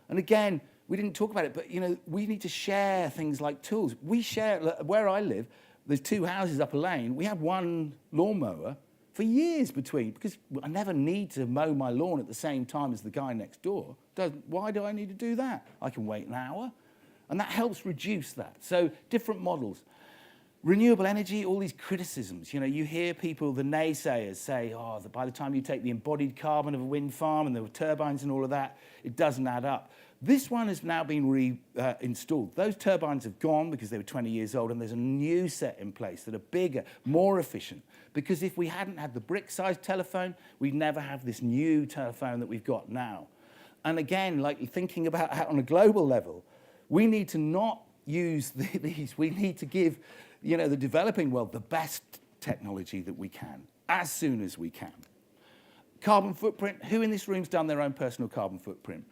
And again, we didn't talk about it, but, you know, we need to share things like tools. We share, where I live, there's 2 houses up a lane. We have 1 lawnmower for years between, because I never need to mow my lawn at the same time as the guy next door. Why do I need to do that? I can wait an hour. And that helps reduce that. So different models. Renewable energy, all these criticisms. You know, you hear people, the naysayers, say, oh, by the time you take the embodied carbon of a wind farm and the turbines and all of that, it doesn't add up. This one has now been reinstalled. Those turbines have gone because they were 20 years old, and there's a new set in place that are bigger, more efficient. Because if we hadn't had the brick-sized telephone, we'd never have this new telephone that we've got now. And again, like thinking about how on a global level, we need to not use these. We need to give, you know, the developing world the best technology that we can, as soon as we can. Carbon footprint. Who in this room's done their own personal carbon footprint?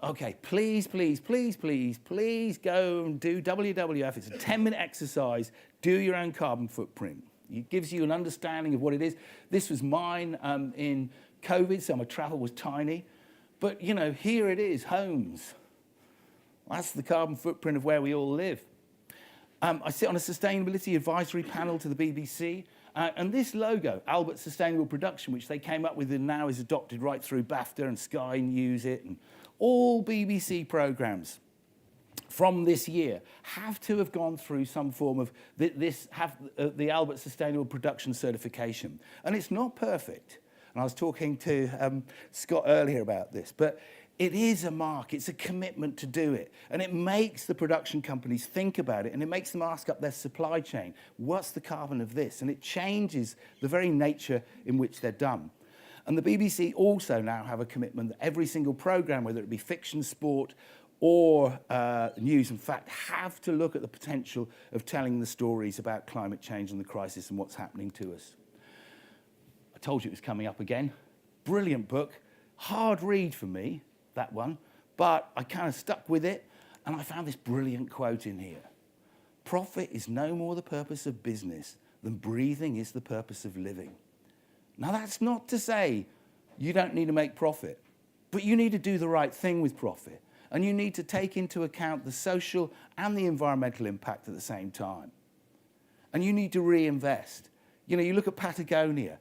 Okay, please, please, please, please, please go and do WWF. It's a 10-minute exercise. Do your own carbon footprint. It gives you an understanding of what it is. This was mine in COVID, so my travel was tiny. But, you know, here it is, homes. That's the carbon footprint of where we all live. I sit on a sustainability advisory panel to the BBC. And this logo, Albert Sustainable Production, which they came up with and now is adopted right through BAFTA and Sky News It, and all BBC programmes from this year have to have gone through some form of the Albert Sustainable Production certification. And it's not perfect. And I was talking to Scott earlier about this, but it is a mark, it's a commitment to do it. And it makes the production companies think about it, and it makes them ask up their supply chain, what's the carbon of this? And it changes the very nature in which they're done. And the BBC also now have a commitment that every single programme, whether it be fiction, sport, or news and fact, have to look at the potential of telling the stories about climate change and the crisis and what's happening to us. I told you it was coming up again. Brilliant book. Hard read for me, that one, but I kind of stuck with it, and I found this brilliant quote in here. Profit is no more the purpose of business than breathing is the purpose of living. Now, that's not to say you don't need to make profit, but you need to do the right thing with profit, and you need to take into account the social and the environmental impact at the same time. And you need to reinvest. You know, you look at Patagonia,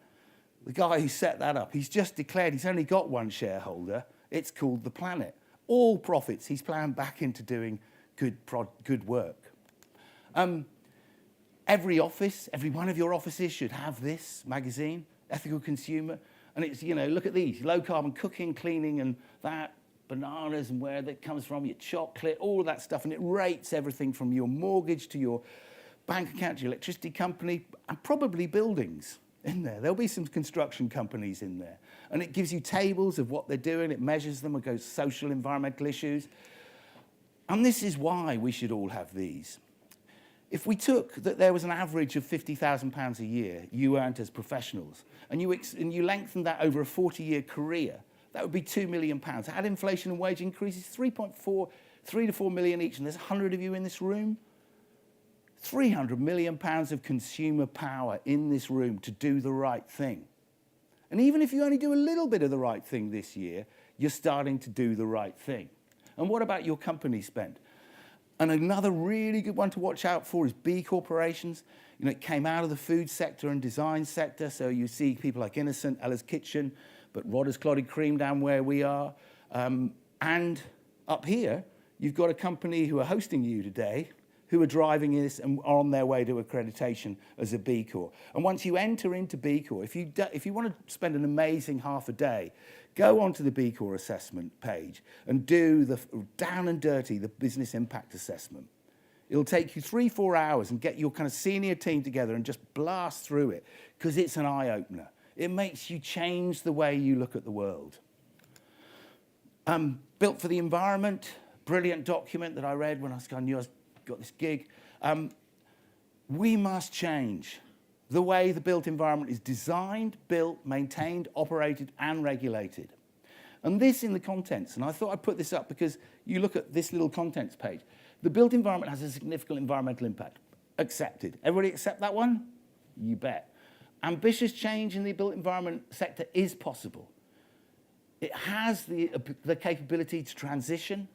the guy who set that up, he's just declared he's only got 1 shareholder. It's called the planet. All profits he's planned back into doing good work. Every office, every one of your offices should have this magazine, Ethical Consumer. And it's, you know, look at these, low carbon cooking, cleaning and that, bananas and where that comes from, your chocolate, all of that stuff. And it rates everything from your mortgage to your bank account to your electricity company and probably buildings in there. There'll be some construction companies in there. And it gives you tables of what they're doing. It measures them. It goes social, environmental issues. And this is why we should all have these. If we took that there was an average of £50,000 a year you earned as professionals, and you lengthened that over a 40-year career, that would be £2 million. Add inflation and wage increases, 3 to 4 million each, and there's 100 of you in this room. £300 million of consumer power in this room to do the right thing. And even if you only do a little bit of the right thing this year, you're starting to do the right thing. And what about your company spend? And another really good one to watch out for is B corporations. You know, it came out of the food sector and design sector, so you see people like Innocent, Ella's Kitchen, but Rodder's Clotted Cream down where we are. And up here, you've got a company who are hosting you today, who are driving this and are on their way to accreditation as a B Corp. And once you enter into B Corp, if you want to spend an amazing half a day, go onto the B Corp assessment page and do the down and dirty, the business impact assessment. It'll take you 3-4 hours and get your kind of senior team together and just blast through it because it's an eye-opener. It makes you change the way you look at the world. Built for the Environment, brilliant document that I read when I knew I got this gig. We must change the way the built environment is designed, built, maintained, operated, and regulated. And this in the contents, and I thought I'd put this up because you look at this little contents page. The built environment has a significant environmental impact. Accepted. Everybody accept that one? You bet. Ambitious change in the built environment sector is possible. It has the capability to transition.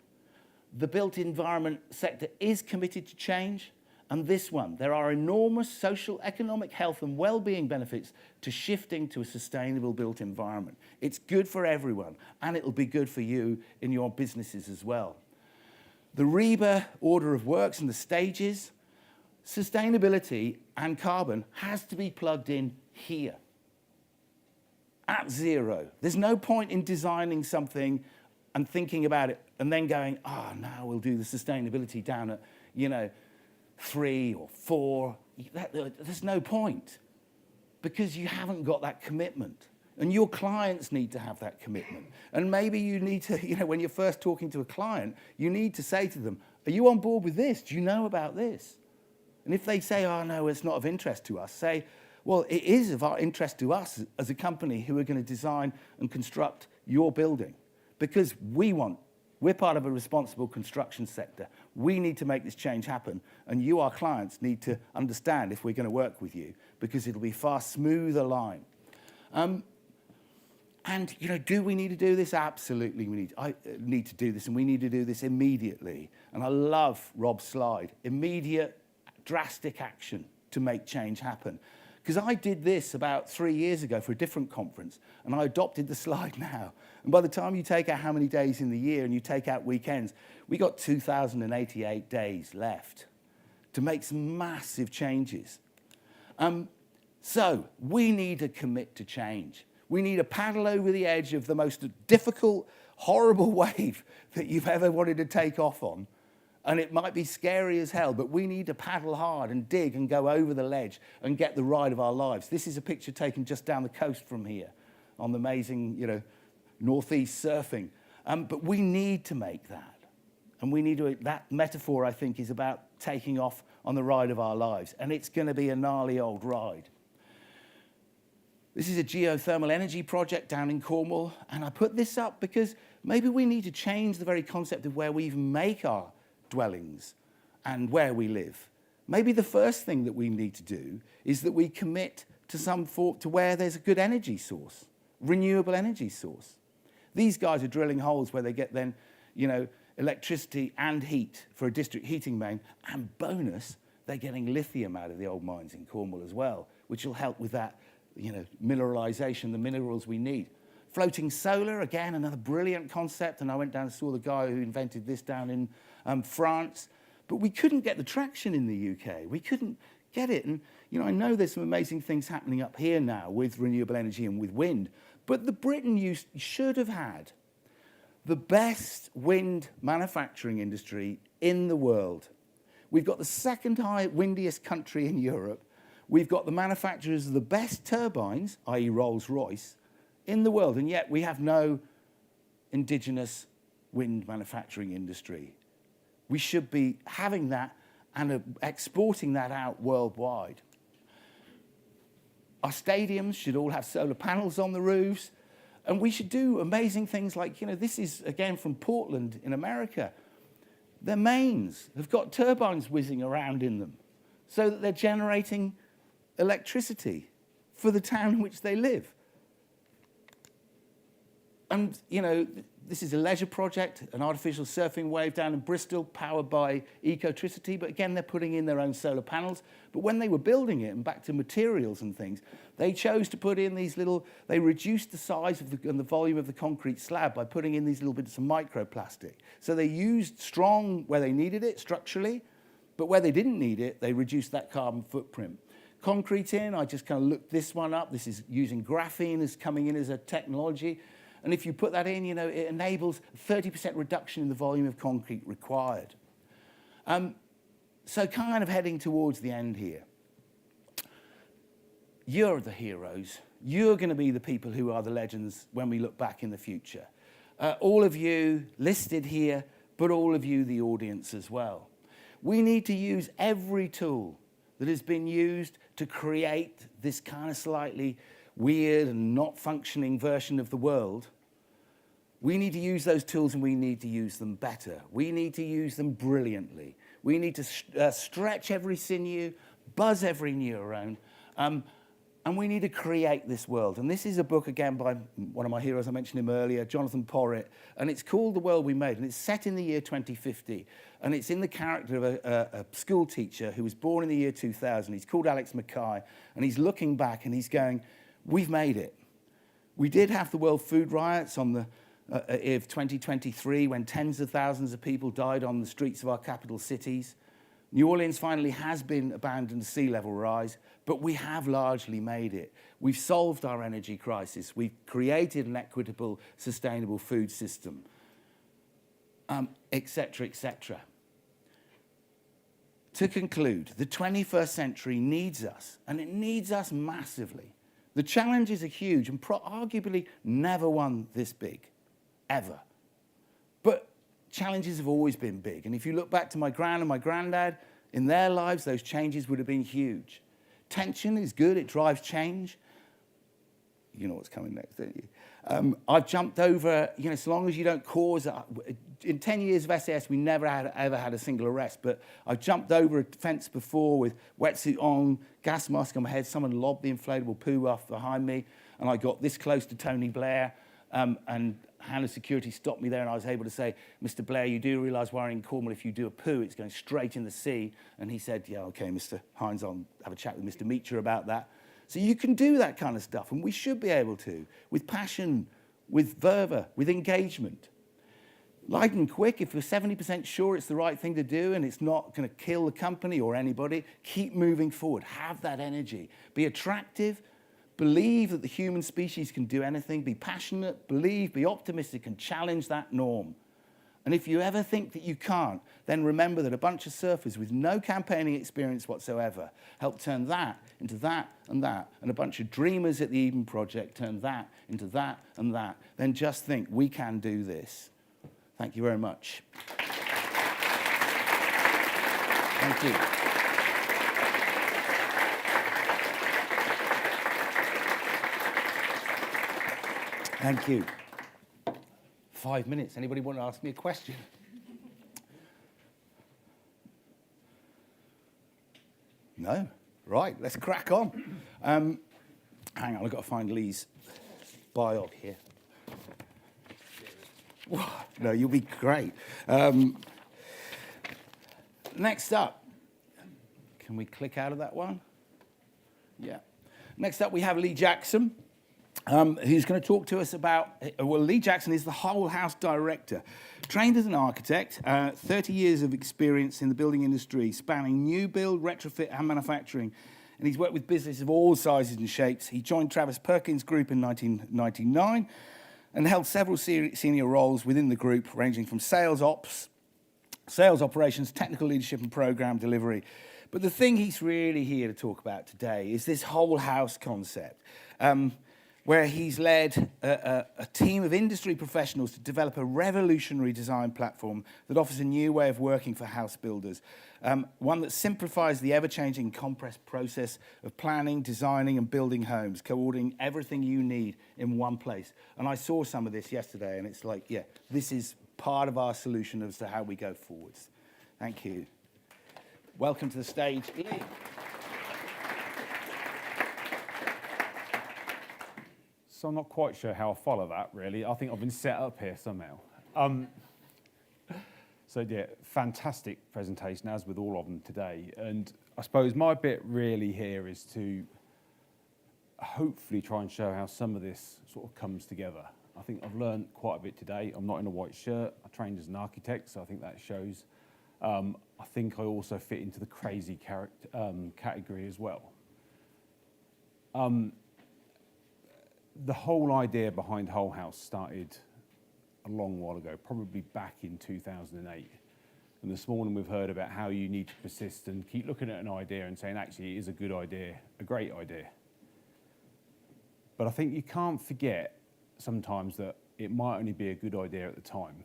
The built environment sector is committed to change. And this one, there are enormous social, economic, health and well-being benefits to shifting to a sustainable built environment. It's good for everyone, and it'll be good for you in your businesses as well. The REBA order of works and the stages, sustainability and carbon has to be plugged in here at zero. There's no point in designing something and thinking about it and then going, now we'll do the sustainability down at, 3 or 4. There's no point because you haven't got that commitment. And your clients need to have that commitment. And maybe you need to, when you're first talking to a client, you need to say to them, are you on board with this? Do you know about this? And if they say, oh, no, it's not of interest to us, say, well, it is of our interest to us as a company who are going to design and construct your building because we're part of a responsible construction sector. We need to make this change happen. And you, our clients, need to understand if we're going to work with you because it'll be far smoother line. And, do we need to do this? Absolutely, I need to do this, and we need to do this immediately. And I love Rob's slide, immediate, drastic action to make change happen. Because I did this about 3 years ago for a different conference, and I adopted the slide now. And by the time you take out how many days in the year and you take out weekends, we got 2,088 days left to make some massive changes. So we need to commit to change. We need to paddle over the edge of the most difficult, horrible wave that you've ever wanted to take off on. And it might be scary as hell, but we need to paddle hard and dig and go over the ledge and get the ride of our lives. This is a picture taken just down the coast from here on the amazing, northeast surfing. But we need to make that. And we need to, that metaphor, I think, is about taking off on the ride of our lives. And it's going to be a gnarly old ride. This is a geothermal energy project down in Cornwall. And I put this up because maybe we need to change the very concept of where we even make our dwellings and where we live. Maybe the first thing that we need to do is that we commit to where there's a good energy source, renewable energy source. These guys are drilling holes where they get then, electricity and heat for a district heating main, and bonus, they're getting lithium out of the old mines in Cornwall as well, which will help with that, mineralization, the minerals we need. Floating solar, again, another brilliant concept, and I went down and saw the guy who invented this down in France, but we couldn't get the traction in the UK. We couldn't get it. And, you know, I know there's some amazing things happening up here now with renewable energy and with wind, but the Britain should have had the best wind manufacturing industry in the world. We've got the second windiest country in Europe. We've got the manufacturers of the best turbines, i.e. Rolls-Royce, in the world, and yet we have no indigenous wind manufacturing industry. We should be having that and exporting that out worldwide. Our stadiums should all have solar panels on the roofs, and we should do amazing things like, you know, this is, again, from Portland in America. Their mains have got turbines whizzing around in them so that they're generating electricity for the town in which they live. And, you know, this is a leisure project, an artificial surfing wave down in Bristol, powered by Ecotricity. But again, they're putting in their own solar panels. But when they were building it, and back to materials and things, they chose to put in these little, they reduced the size of and the volume of the concrete slab by putting in these little bits of microplastic. So they used strong where they needed it structurally, but where they didn't need it, they reduced that carbon footprint. Concrete in, I just kind of looked this one up. This is using graphene as coming in as a technology. And if you put that in, you know, it enables 30% reduction in the volume of concrete required. So kind of heading towards the end here. You're the heroes. You're going to be the people who are the legends when we look back in the future. All of you listed here, but all of you, the audience as well. We need to use every tool that has been used to create this kind of slightly weird and not functioning version of the world. We need to use those tools, and we need to use them better. We need to use them brilliantly. We need to stretch every sinew, buzz every neuron, and we need to create this world. And this is a book, again, by one of my heroes, I mentioned him earlier, Jonathan Porritt, and it's called The World We Made, and it's set in the year 2050, and it's in the character of a school teacher who was born in the year 2000. He's called Alex Mackay, and he's looking back, and he's going, we've made it. We did have the World Food Riots on the of 2023, when tens of thousands of people died on the streets of our capital cities. New Orleans finally has been abandoned to sea level rise, but we have largely made it. We've solved our energy crisis. We've created an equitable, sustainable food system, et cetera, et cetera. To conclude, the 21st century needs us, and it needs us massively. The challenges are huge and arguably never one this big. Ever. But challenges have always been big. And if you look back to my gran and my granddad, in their lives, those changes would have been huge. Tension is good, it drives change. You know what's coming next, don't you? I've jumped over, you know, so long as you don't cause, in 10 years of SAS, we never ever had a single arrest, but I've jumped over a fence before with wetsuit on, gas mask on my head, someone lobbed the inflatable poo off behind me, and I got this close to Tony Blair, and Hannah Security stopped me there, and I was able to say, Mr. Blair, you do realise we're in Cornwall, if you do a poo, it's going straight in the sea. And he said, yeah, okay, Mr. Hines, I'll have a chat with Mr. Meacher about that. So you can do that kind of stuff, and we should be able to, with passion, with fervour, with engagement. Light and quick, if you're 70% sure it's the right thing to do and it's not going to kill the company or anybody, keep moving forward. Have that energy. Be attractive. Believe that the human species can do anything. Be passionate, believe, be optimistic, and challenge that norm. And if you ever think that you can't, then remember that a bunch of surfers with no campaigning experience whatsoever helped turn that into that, and a bunch of dreamers at the Eden Project turned that into that and that. Then just think, we can do this. Thank you very much. Thank you. Thank you. 5 minutes. Anybody want to ask me a question? No? Right, let's crack on. Hang on, I've got to find Lee's biog here. No, you'll be great. Next up, can we click out of that one? Yeah. Next up, we have Lee Jackson. who's going to talk to us about, well, Lee Jackson is the whole house director. Trained as an architect, 30 years of experience in the building industry, spanning new build, retrofit and manufacturing. And he's worked with businesses of all sizes and shapes. He joined Travis Perkins Group in 1999 and held several senior roles within the group, ranging from sales ops, sales operations, technical leadership and program delivery. But the thing he's really here to talk about today is this whole house concept, where he's led a team of industry professionals to develop a revolutionary design platform that offers a new way of working for house builders, one that simplifies the ever-changing compressed process of planning, designing and building homes, coordinating everything you need in one place. And I saw some of this yesterday and it's like, yeah, this is part of our solution as to how we go forwards. Thank you. Welcome to the stage, Lee. So I'm not quite sure how I follow that, really. I think I've been set up here somehow. So yeah, fantastic presentation, as with all of them today. And I suppose my bit really here is to hopefully try and show how some of this sort of comes together. I think I've learned quite a bit today. I'm not in a white shirt. I trained as an architect, so I think that shows. I think I also fit into the crazy category as well. The whole idea behind Whole House started a long while ago, probably back in 2008. And this morning we've heard about how you need to persist and keep looking at an idea and saying, actually, it is a good idea, a great idea. But I think you can't forget sometimes that it might only be a good idea at the time.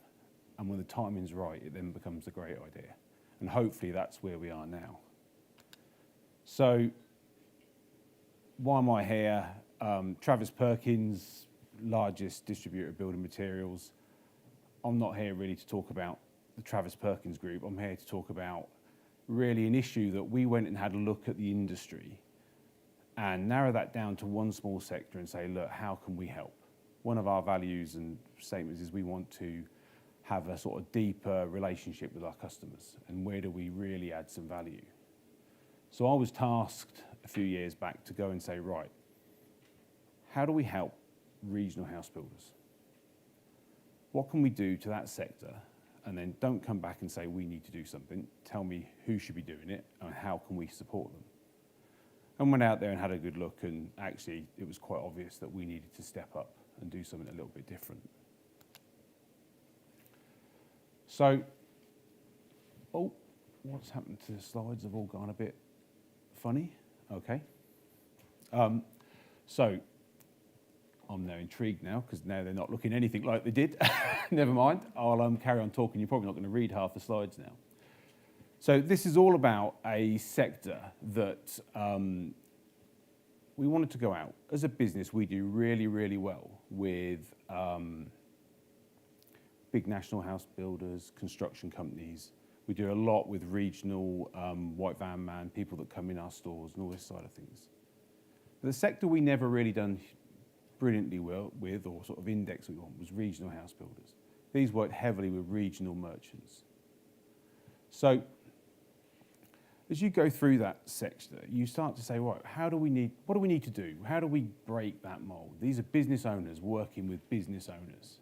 And when the timing's right, it then becomes a great idea. And hopefully that's where we are now. So why am I here? Travis Perkins, largest distributor of building materials. I'm not here really to talk about the Travis Perkins Group. I'm here to talk about really an issue that we went and had a look at the industry and narrow that down to one small sector and say, look, how can we help? One of our values and statements is we want to have a sort of deeper relationship with our customers, and where do we really add some value? So I was tasked a few years back to go and say, right, how do we help regional house builders? What can we do to that sector? And then don't come back and say we need to do something. Tell me who should be doing it and how can we support them? And went out there and had a good look, and actually it was quite obvious that we needed to step up and do something a little bit different. So, oh, what's happened to the slides? Have all gone a bit funny. Okay. So, I'm now intrigued now, because now they're not looking anything like they did. Never mind, I'll carry on talking. You're probably not going to read half the slides now. So this is all about a sector that we wanted to go out. As a business, we do really, really well with big national house builders, construction companies. We do a lot with regional white van man, people that come in our stores and all this side of things. But the sector we never really done brilliantly well with, or sort of index we want, was regional house builders. These worked heavily with regional merchants. So as you go through that sector, you start to say, right, what do we need to do? How do we break that mold? These are business owners working with business owners.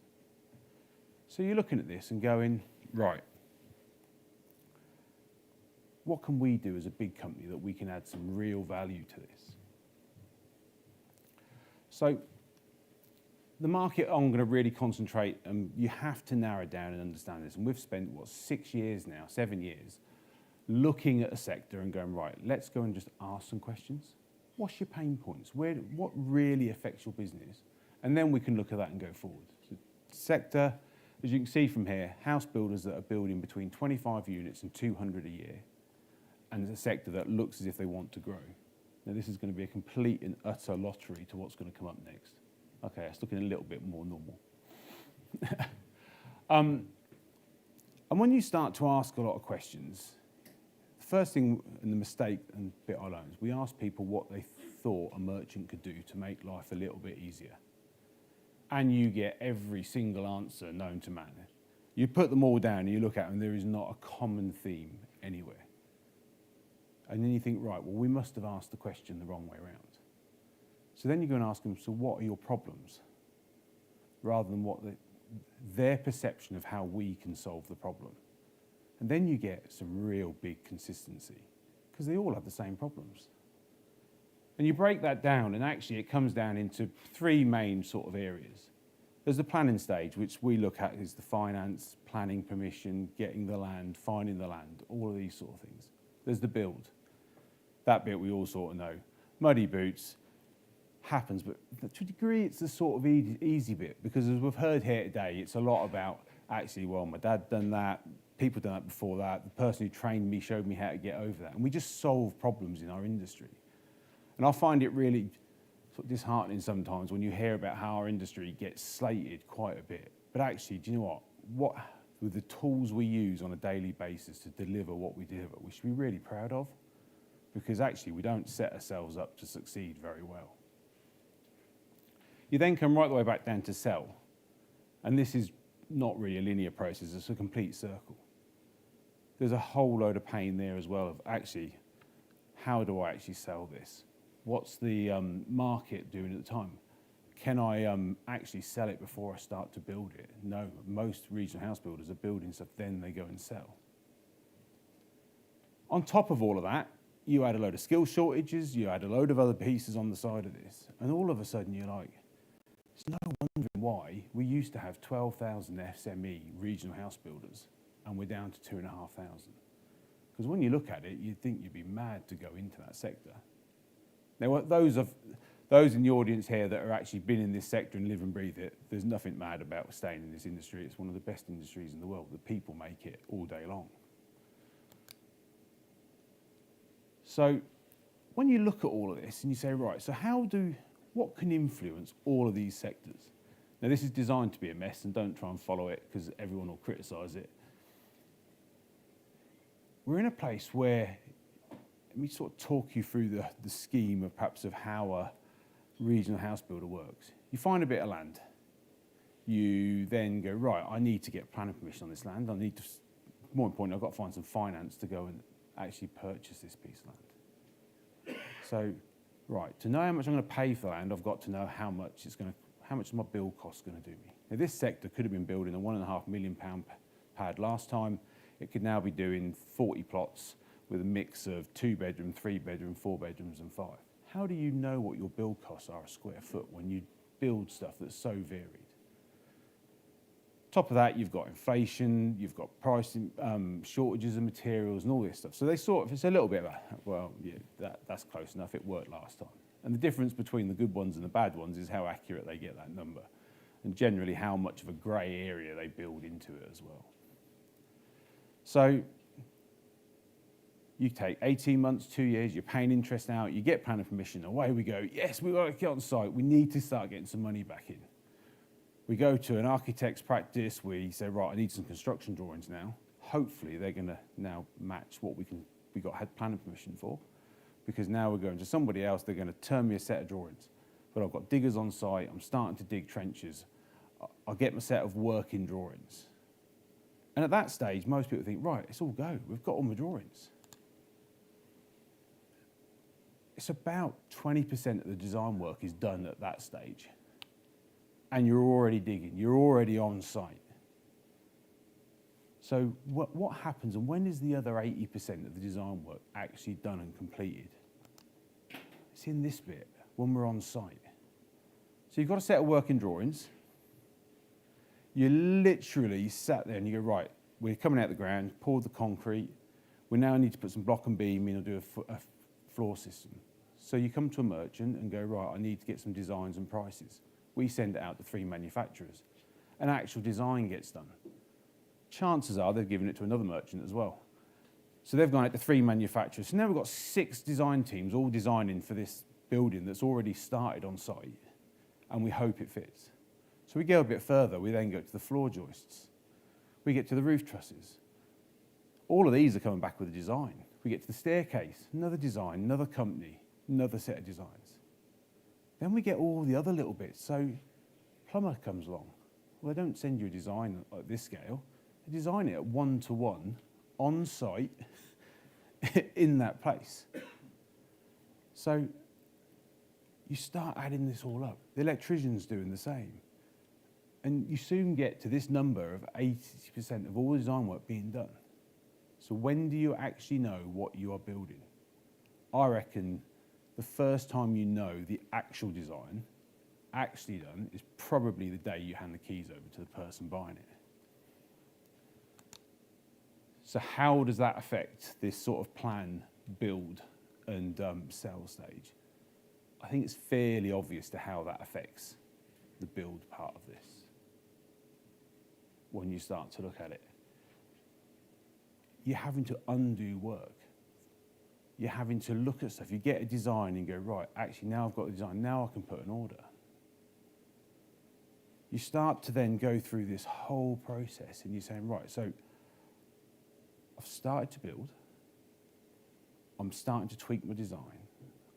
So you're looking at this and going, right, what can we do as a big company that we can add some real value to this? So the market I'm going to really concentrate, and you have to narrow down and understand this. And we've spent, 7 years, looking at a sector and going, right, let's go and just ask some questions. What's your pain points? What really affects your business? And then we can look at that and go forward. So sector, as you can see from here, house builders that are building between 25 units and 200 a year, and a sector that looks as if they want to grow. Now this is going to be a complete and utter lottery to what's going to come up next. Okay, it's looking a little bit more normal. And when you start to ask a lot of questions, the first thing, and the mistake and bit I learned, is we asked people what they thought a merchant could do to make life a little bit easier. And you get every single answer known to man. You put them all down and you look at them, and there is not a common theme anywhere. And then you think, right, well, we must have asked the question the wrong way around. So then you go and ask them, so what are your problems? Rather than what their perception of how we can solve the problem. And then you get some real big consistency, because they all have the same problems. And you break that down, and actually it comes down into three main sort of areas. There's the planning stage, which we look at is the finance, planning permission, getting the land, finding the land, all of these sort of things. There's the build. That bit we all sort of know. Muddy boots happens, but to a degree it's the sort of easy bit, because as we've heard here today, it's a lot about actually, well, my dad done that, people done that before that, the person who trained me showed me how to get over that. And we just solve problems in our industry. And I find it really sort of disheartening sometimes when you hear about how our industry gets slated quite a bit. But actually, do you know what with the tools we use on a daily basis to deliver what we deliver, we should be really proud of, because actually we don't set ourselves up to succeed very well. You then come right the way back down to sell. And this is not really a linear process, it's a complete circle. There's a whole load of pain there as well of actually, how do I actually sell this? What's the market doing at the time? Can I actually sell it before I start to build it? No, most regional house builders are building stuff, then they go and sell. On top of all of that, you add a load of skill shortages, you add a load of other pieces on the side of this, and all of a sudden you're like, it's no wonder why we used to have 12,000 SME regional house builders, and we're down to 2,500. Because when you look at it, you'd think you'd be mad to go into that sector. Now, those in the audience here that are actually been in this sector and live and breathe it, there's nothing mad about staying in this industry. It's one of the best industries in the world. The people make it all day long. So when you look at all of this and you say, right, so what can influence all of these sectors? Now, this is designed to be a mess, and don't try and follow it because everyone will criticise it. We're in a place where, let me sort of talk you through the scheme of perhaps of how a regional house builder works. You find a bit of land. You then go, right, I need to get planning permission on this land. I need to, more importantly, I've got to find some finance to go and actually purchase this piece of land. So, right, to know how much I'm going to pay for land, I've got to know how much my build cost going to do me. Now, this sector could have been building a £1.5 million pad last time. It could now be doing 40 plots with a mix of 2-bedroom, 3-bedroom, 4 bedrooms and 5. How do you know what your build costs are a square foot when you build stuff that's so varied? Top of that, you've got inflation, you've got pricing, shortages of materials and all this stuff. So they sort of, it's a little bit like, well, yeah, that's close enough, it worked last time. And the difference between the good ones and the bad ones is how accurate they get that number, and generally how much of a grey area they build into it as well. So you take 18 months, 2 years, you're paying interest out, you get planning permission, away we go. Yes, we've got to get on site. We need to start getting some money back in. We go to an architect's practice, we say, right, I need some construction drawings now. Hopefully they're going to now match what we had planning permission for, because now we're going to somebody else, they're going to turn me a set of drawings. But I've got diggers on site, I'm starting to dig trenches. I'll get my set of working drawings. And at that stage, most people think, right, it's all go. We've got all my drawings. It's about 20% of the design work is done at that stage. And you're already digging, you're already on site. So what happens, and when is the other 80% of the design work actually done and completed? It's in this bit, when we're on site. So you've got a set of working drawings. You literally sat there and you go, right, we're coming out of the ground, poured the concrete. We now need to put some block and beam in or do a floor system. So you come to a merchant and go, right, I need to get some designs and prices. We send it out to 3 manufacturers. An actual design gets done. Chances are they've given it to another merchant as well. So they've gone out to 3 manufacturers. So now we've got 6 design teams all designing for this building that's already started on site, and we hope it fits. So we go a bit further, we then go to the floor joists. We get to the roof trusses. All of these are coming back with a design. We get to the staircase, another design, another company, another set of designs. Then we get all the other little bits. So plumber comes along. Well, they don't send you a design at this scale. They design it at 1-to-1 on site in that place. So You start adding this all up. The electrician's doing the same. And you soon get to this number of 80% of all the design work being done. So when do you actually know what you are building? I reckon the first time you know the actual design actually done is probably the day you hand the keys over to the person buying it. So how does that affect this sort of plan, build, and sell stage? I think it's fairly obvious to how that affects the build part of this when you start to look at it. You're having to undo work. You're having to look at stuff. You get a design and go, right, actually now I've got the design, now I can put an order. You start to then go through this whole process and you're saying, right, so I've started to build. I'm starting to tweak my design.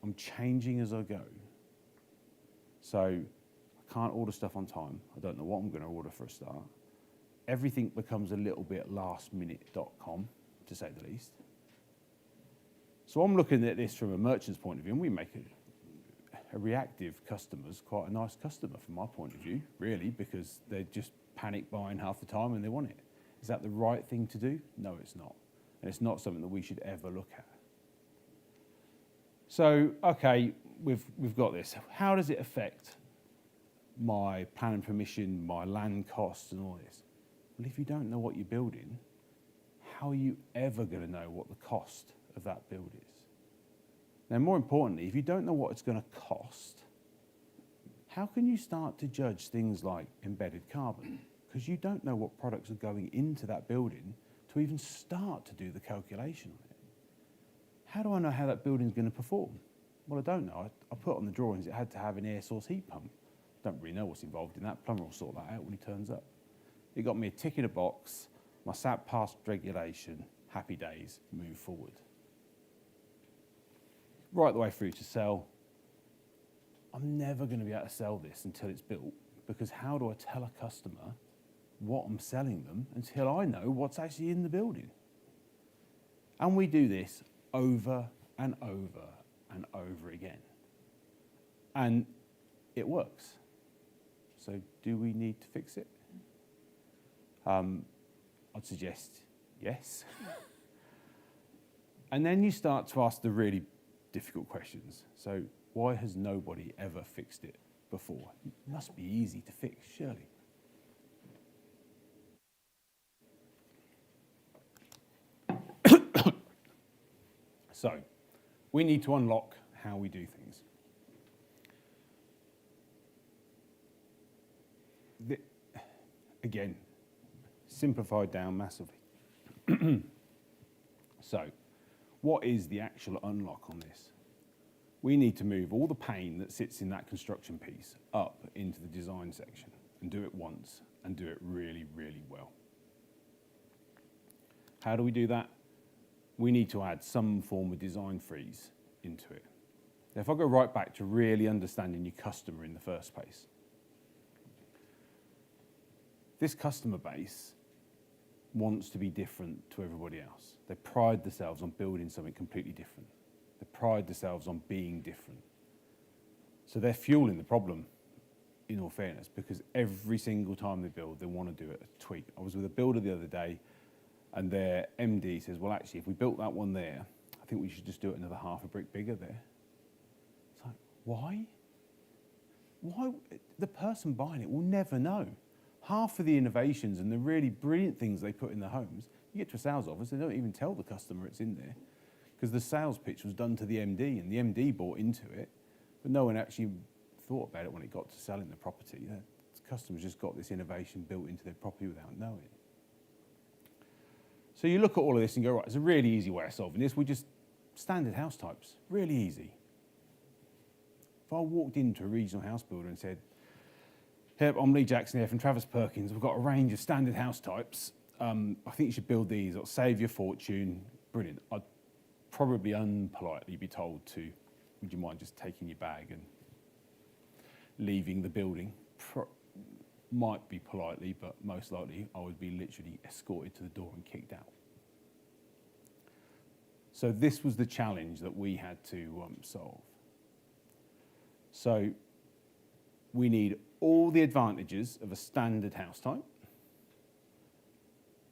I'm changing as I go. So I can't order stuff on time. I don't know what I'm going to order for a start. Everything becomes a little bit lastminute.com, to say the least. So I'm looking at this from a merchant's point of view, and we make a reactive customer's quite a nice customer from my point of view, really, because they're just panic buying half the time and they want it. Is that the right thing to do? No, it's not. And it's not something that we should ever look at. So, okay, we've got this. How does it affect my planning permission, my land costs and all this? Well, if you don't know what you're building, how are you ever going to know what the cost of that build is? Now, more importantly, if you don't know what it's going to cost, how can you start to judge things like embedded carbon? Because you don't know what products are going into that building to even start to do the calculation on it. How do I know how that building's going to perform? Well, I don't know. I put on the drawings it had to have an air source heat pump. Don't really know what's involved in that. Plumber will sort that out when he turns up. It got me a tick in a box. My SAP passed regulation. Happy days. Move forward. Right the way through to sell. I'm never going to be able to sell this until it's built, because how do I tell a customer what I'm selling them until I know what's actually in the building? And we do this over and over and over again. And it works. So do we need to fix it? I'd suggest yes. And then you start to ask the really difficult questions. So why has nobody ever fixed it before? It must be easy to fix, surely. So we need to unlock how we do things. Again, simplified down massively. So, what is the actual unlock on this? We need to move all the pain that sits in that construction piece up into the design section and do it once and do it really, really well. How do we do that? We need to add some form of design freeze into it. Now, if I go right back to really understanding your customer in the first place, this customer base wants to be different to everybody else. They pride themselves on building something completely different. They pride themselves on being different. So they're fueling the problem, in all fairness, because every single time they build, they want to do a tweak. I was with a builder the other day, and their MD says, well, actually, if we built that one there, I think we should just do it another half a brick bigger there. It's like, why? Why? The person buying it will never know. Half of the innovations and the really brilliant things they put in their homes, you get to a sales office, they don't even tell the customer it's in there, because the sales pitch was done to the MD, and the MD bought into it, but no one actually thought about it when it got to selling the property. The customers just got this innovation built into their property without knowing. So you look at all of this and go, right, it's a really easy way of solving this. We just standard house types, really easy. If I walked into a regional house builder and said, hey, I'm Lee Jackson here from Travis Perkins. We've got a range of standard house types. I think you should build these. It'll save you a fortune. Brilliant. I'd probably unpolitely be told to, would you mind just taking your bag and leaving the building? Might be politely, but most likely I would be literally escorted to the door and kicked out. So this was the challenge that we had to solve. So we need all the advantages of a standard house type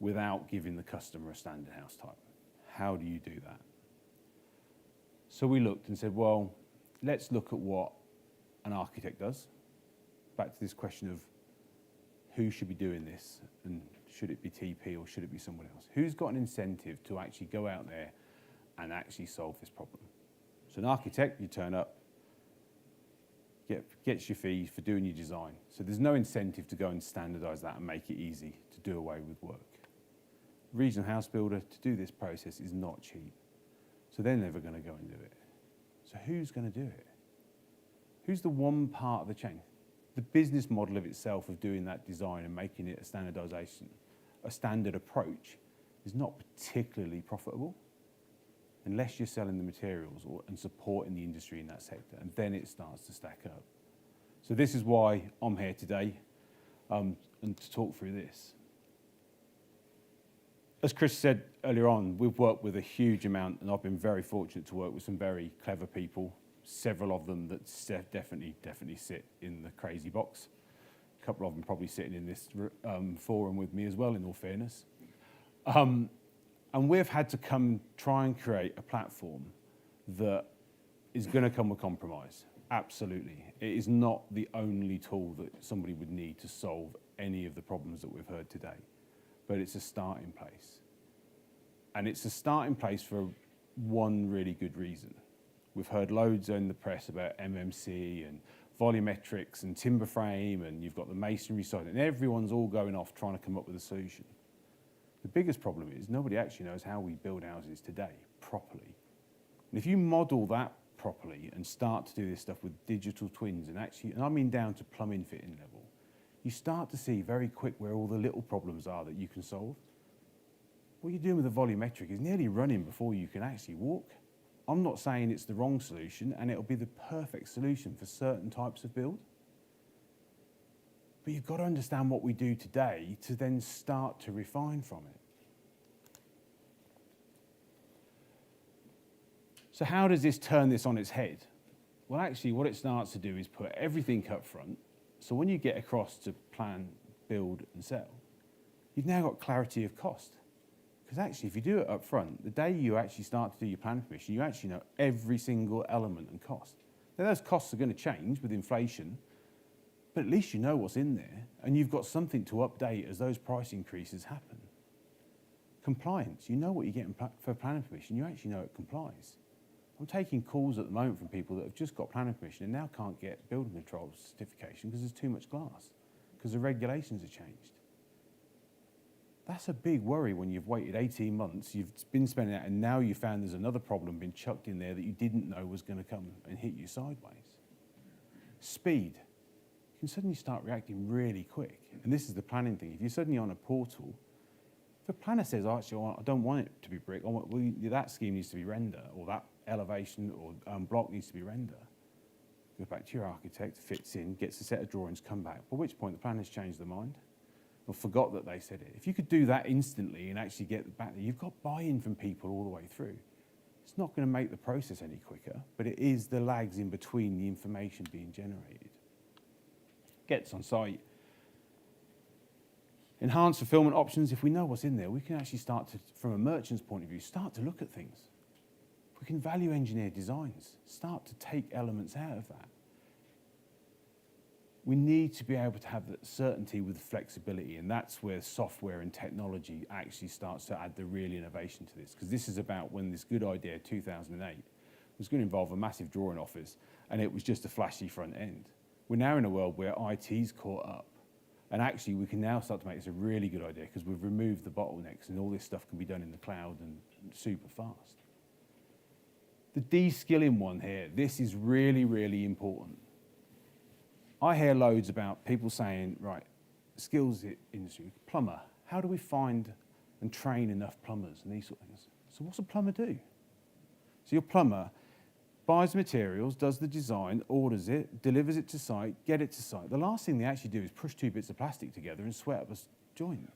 without giving the customer a standard house type. How do you do that? So we looked and said, well, let's look at what an architect does. Back to this question of who should be doing this, and should it be TP or should it be someone else? Who's got an incentive to actually go out there and actually solve this problem? So an architect, you turn up, gets your fee for doing your design. So there's no incentive to go and standardise that and make it easy to do away with work. Regional house builder, to do this process is not cheap. So they're never going to go and do it. So who's going to do it? Who's the one part of the chain? The business model of itself of doing that design and making it a standardisation, a standard approach, is not particularly profitable unless you're selling the materials and supporting the industry in that sector, and then it starts to stack up. So this is why I'm here today, and to talk through this. As Chris said earlier on, we've worked with a huge amount, and I've been very fortunate to work with some very clever people, several of them that definitely sit in the crazy box. A couple of them probably sitting in this forum with me as well, in all fairness. And we've had to try and create a platform that is going to come with compromise. Absolutely. It is not the only tool that somebody would need to solve any of the problems that we've heard today, but it's a starting place. And it's a starting place for one really good reason. We've heard loads in the press about MMC and volumetrics and timber frame, and you've got the masonry side, and everyone's all going off trying to come up with a solution. The biggest problem is nobody actually knows how we build houses today properly. And if you model that properly and start to do this stuff with digital twins, and I mean down to plumbing fitting level, you start to see very quick where all the little problems are that you can solve. What you're doing with a volumetric is nearly running before you can actually walk. I'm not saying it's the wrong solution, and it'll be the perfect solution for certain types of build. But you've got to understand what we do today to then start to refine from it. So how does this turn this on its head? Well, actually, what it starts to do is put everything up front. So when you get across to plan, build, and sell, you've now got clarity of cost. Because actually, if you do it up front, the day you actually start to do your planning permission, you actually know every single element and cost. Now, those costs are going to change with inflation, but at least you know what's in there, and you've got something to update as those price increases happen. Compliance, you know what you're getting for planning permission, you actually know it complies. I'm taking calls at the moment from people that have just got planning permission and now can't get building control certification because there's too much glass, because the regulations have changed. That's a big worry when you've waited 18 months, you've been spending that, and now you found there's another problem being chucked in there that you didn't know was going to come and hit you sideways. Speed. You can suddenly start reacting really quick. And this is the planning thing. If you're suddenly on a portal, if a planner says, oh, actually, I don't want it to be brick, that scheme needs to be render, or that elevation or block needs to be render. Go back to your architect, fits in, gets a set of drawings, come back. By which point the planner's changed their mind or forgot that they said it. If you could do that instantly and actually get back there, you've got buy-in from people all the way through. It's not going to make the process any quicker, but it is the lags in between the information being generated. Gets on site. Enhanced fulfillment options. If we know what's in there, we can actually start to, from a merchant's point of view, start to look at things. We can value engineer designs, start to take elements out of that. We need to be able to have that certainty with flexibility, and that's where software and technology actually starts to add the real innovation to this, because this is about when this good idea, 2008, was going to involve a massive drawing office, and it was just a flashy front end. We're now in a world where IT's caught up, and actually we can now start to make this a really good idea because we've removed the bottlenecks, and all this stuff can be done in the cloud and super fast. The de-skilling one here, this is really, really important. I hear loads about people saying, right, skills industry, plumber, how do we find and train enough plumbers and these sort of things? So what's a plumber do? So your plumber buys the materials, does the design, orders it, delivers it to site, get it to site. The last thing they actually do is push two bits of plastic together and sweat up a joint.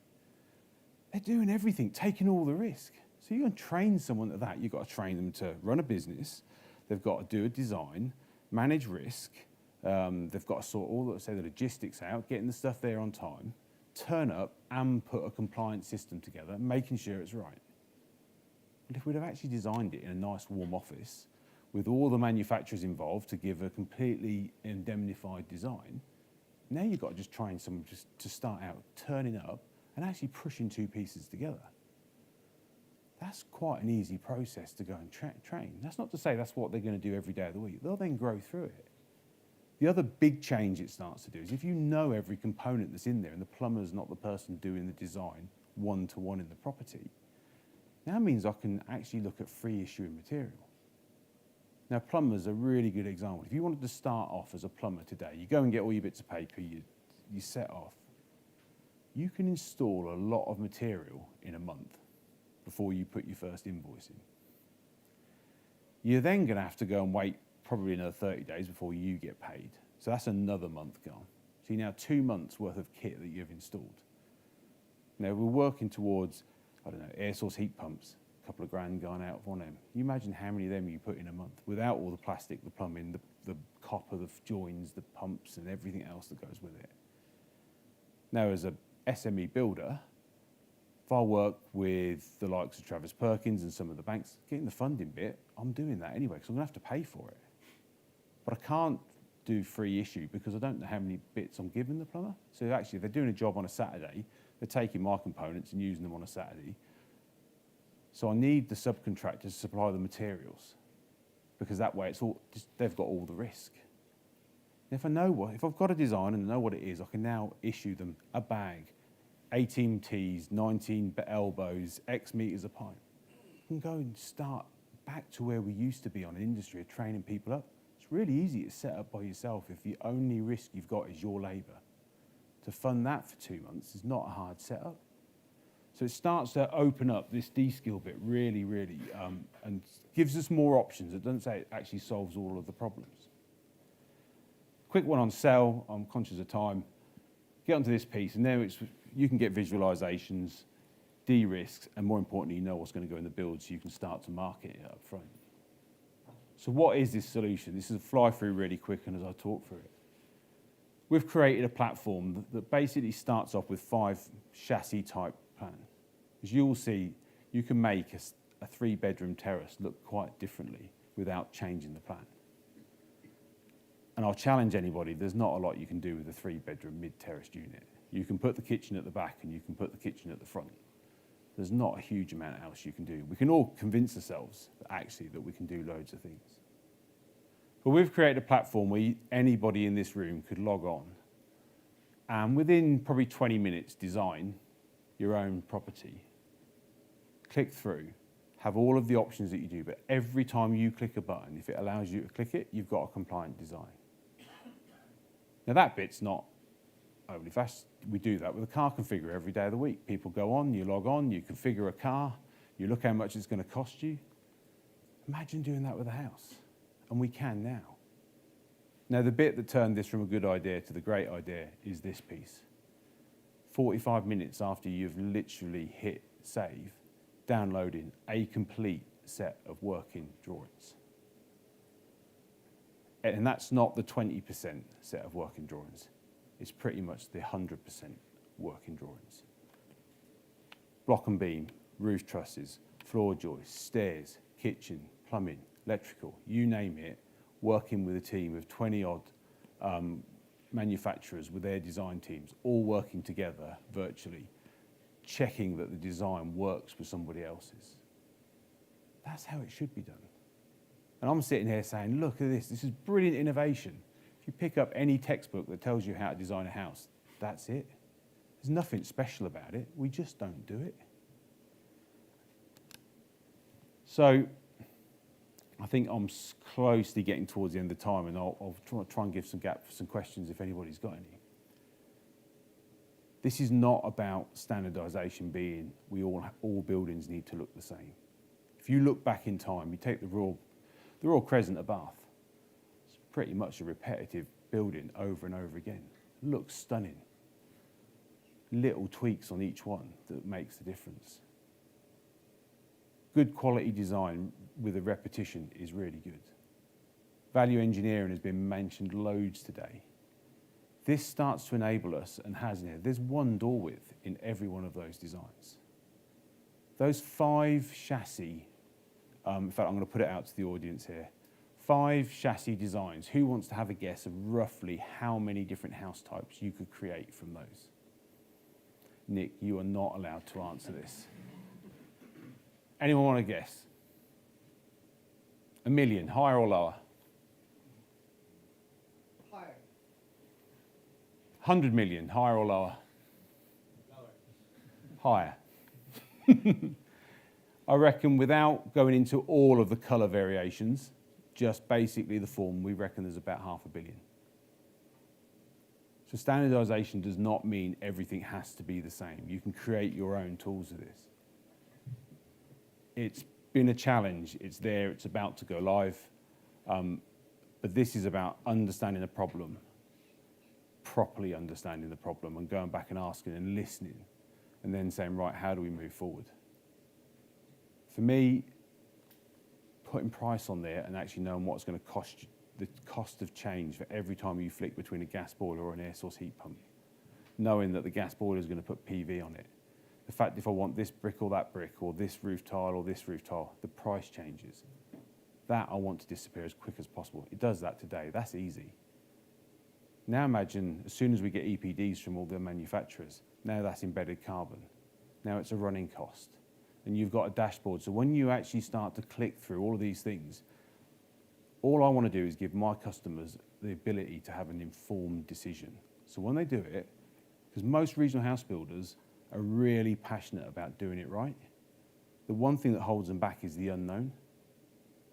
They're doing everything, taking all the risk. So you're going to train someone to that. You've got to train them to run a business. They've got to do a design, manage risk, They've got to sort all the logistics out, getting the stuff there on time, turn up and put a compliant system together, making sure it's right. But if we'd have actually designed it in a nice warm office with all the manufacturers involved to give a completely indemnified design, now you've got to just train someone just to start out turning up and actually pushing two pieces together. That's quite an easy process to go and train. That's not to say that's what they're going to do every day of the week. They'll then grow through it. The other big change it starts to do is if you know every component that's in there and the plumber's not the person doing the design one-to-one in the property, now means I can actually look at free issuing material. Now, plumbers are a really good example. If you wanted to start off as a plumber today, you go and get all your bits of paper, you set off. You can install a lot of material in a month before you put your first invoice in. You're then going to have to go and wait probably another 30 days before you get paid. So that's another month gone. So you now have 2 months worth of kit that you've installed. Now, we're working towards, I don't know, air source heat pumps. Couple of grand gone out of one of them. You imagine how many of them you put in a month without all the plastic, the plumbing, the copper, the joins, the pumps and everything else that goes with it. Now, as a SME builder, if I work with the likes of Travis Perkins and some of the banks, getting the funding bit, I'm doing that anyway because I'm going to have to pay for it. But I can't do free issue because I don't know how many bits I'm giving the plumber. So actually, if they're doing a job on a Saturday, they're taking my components and using them on a Saturday. So I need the subcontractor to supply the materials because that way it's all they've got all the risk. And if I've got a design and I know what it is, I can now issue them a bag, 18 T's, 19 elbows, X meters of pipe. I can go and start back to where we used to be on an industry of training people up. It's really easy to set up by yourself if the only risk you've got is your labour. To fund that for 2 months is not a hard setup. So it starts to open up this D-skill bit really, really, and gives us more options. It doesn't say it actually solves all of the problems. Quick one on sell. I'm conscious of time. Get onto this piece, and there you can get visualizations, de-risks, and more importantly, you know what's going to go in the build so you can start to market it up front. So what is this solution? This is a fly-through really quick, and as I talk through it. We've created a platform that basically starts off with 5 chassis-type plan. As you will see, you can make a 3-bedroom terrace look quite differently without changing the plan. And I'll challenge anybody, there's not a lot you can do with a 3-bedroom mid-terraced unit. You can put the kitchen at the back and you can put the kitchen at the front. There's not a huge amount else you can do. We can all convince ourselves that we can do loads of things. But we've created a platform where anybody in this room could log on and within probably 20 minutes design your own property, click through, have all of the options that you do, but every time you click a button, if it allows you to click it, you've got a compliant design. Now that bit's not overly fast. We do that with a car configure every day of the week. People go on, you log on, you configure a car, you look how much it's going to cost you. Imagine doing that with a house, and we can now. Now the bit that turned this from a good idea to the great idea is this piece. 45 minutes after you've literally hit save, downloading a complete set of working drawings. And that's not the 20% set of working drawings. It's pretty much the 100% working drawings. Block and beam, roof trusses, floor joists, stairs, kitchen, plumbing, electrical, you name it, working with a team of 20-odd manufacturers with their design teams, all working together virtually, checking that the design works with somebody else's. That's how it should be done. And I'm sitting here saying, look at this is brilliant innovation. If you pick up any textbook that tells you how to design a house, that's it. There's nothing special about it. We just don't do it. So I think I'm closely getting towards the end of the time, and I'll try and give some gap for some questions if anybody's got any. This is not about standardisation being all buildings need to look the same. If you look back in time, you take the Royal Crescent of Bath. It's pretty much a repetitive building over and over again. It looks stunning. Little tweaks on each one that makes the difference. Good quality design with a repetition is really good. Value engineering has been mentioned loads today. This starts to enable us, and has in here, there's one door width in every one of those designs. Those 5 chassis, in fact, I'm going to put it out to the audience here. 5 chassis designs. Who wants to have a guess of roughly how many different house types you could create from those? Nick, you are not allowed to answer this. Anyone want to guess? 1 million, higher or lower? Higher. 100 million, higher or lower? Higher. I reckon without going into all of the colour variations, just basically the form, we reckon there's about 500 million. So standardisation does not mean everything has to be the same. You can create your own tools of this. It's been a challenge. It's there. It's about to go live. But this is about understanding the problem, properly understanding the problem, and going back and asking and listening, and then saying, right, how do we move forward? For me, putting price on there and actually knowing what it's going to cost you, the cost of change for every time you flick between a gas boiler or an air source heat pump, knowing that the gas boiler is going to put PV on it. The fact if I want this brick or that brick or this roof tile or this roof tile, the price changes. That I want to disappear as quick as possible. It does that today. That's easy. Now imagine as soon as we get EPDs from all the manufacturers, now that's embedded carbon. Now it's a running cost. And you've got a dashboard. So when you actually start to click through all of these things, all I want to do is give my customers the ability to have an informed decision. So when they do it, because most regional house builders are really passionate about doing it right, the one thing that holds them back is the unknown.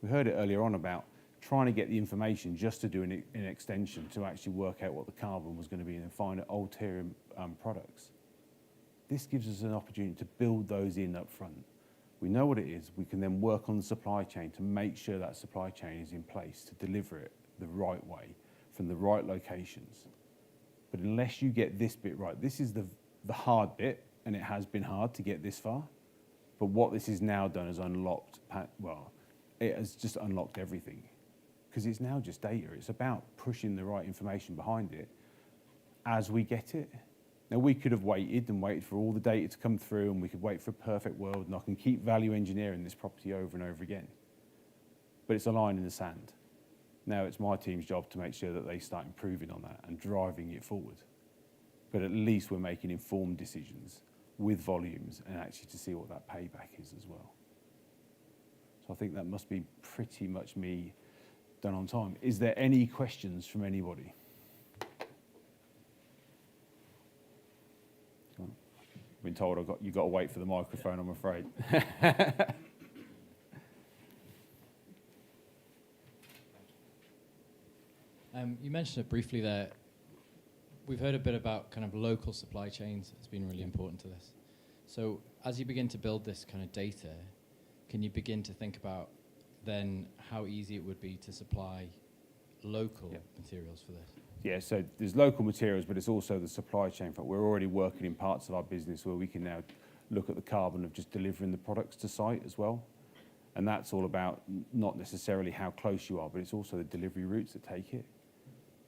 We heard it earlier on about trying to get the information just to do an extension to actually work out what the carbon was going to be and find ulterior products. This gives us an opportunity to build those in up front. We know what it is. We can then work on the supply chain to make sure that supply chain is in place to deliver it the right way from the right locations. But unless you get this bit right, this is the hard bit, and it has been hard to get this far. But what this has now done is unlocked, well, it has just unlocked everything, because it's now just data. It's about pushing the right information behind it as we get it. Now, we could have waited and waited for all the data to come through, and we could wait for a perfect world, and I can keep value engineering this property over and over again. But it's a line in the sand. Now it's my team's job to make sure that they start improving on that and driving it forward. But at least we're making informed decisions with volumes and actually to see what that payback is as well. So I think that must be pretty much me done on time. Is there any questions from anybody? I've been told you've got to wait for the microphone, I'm afraid. You mentioned it briefly there. We've heard a bit about kind of local supply chains. It's been really important to this. So as you begin to build this kind of data, can you begin to think about then how easy it would be to supply local materials for this? Yeah, so there's local materials, but it's also the supply chain. We're already working in parts of our business where we can now look at the carbon of just delivering the products to site as well. And that's all about not necessarily how close you are, but it's also the delivery routes that take it.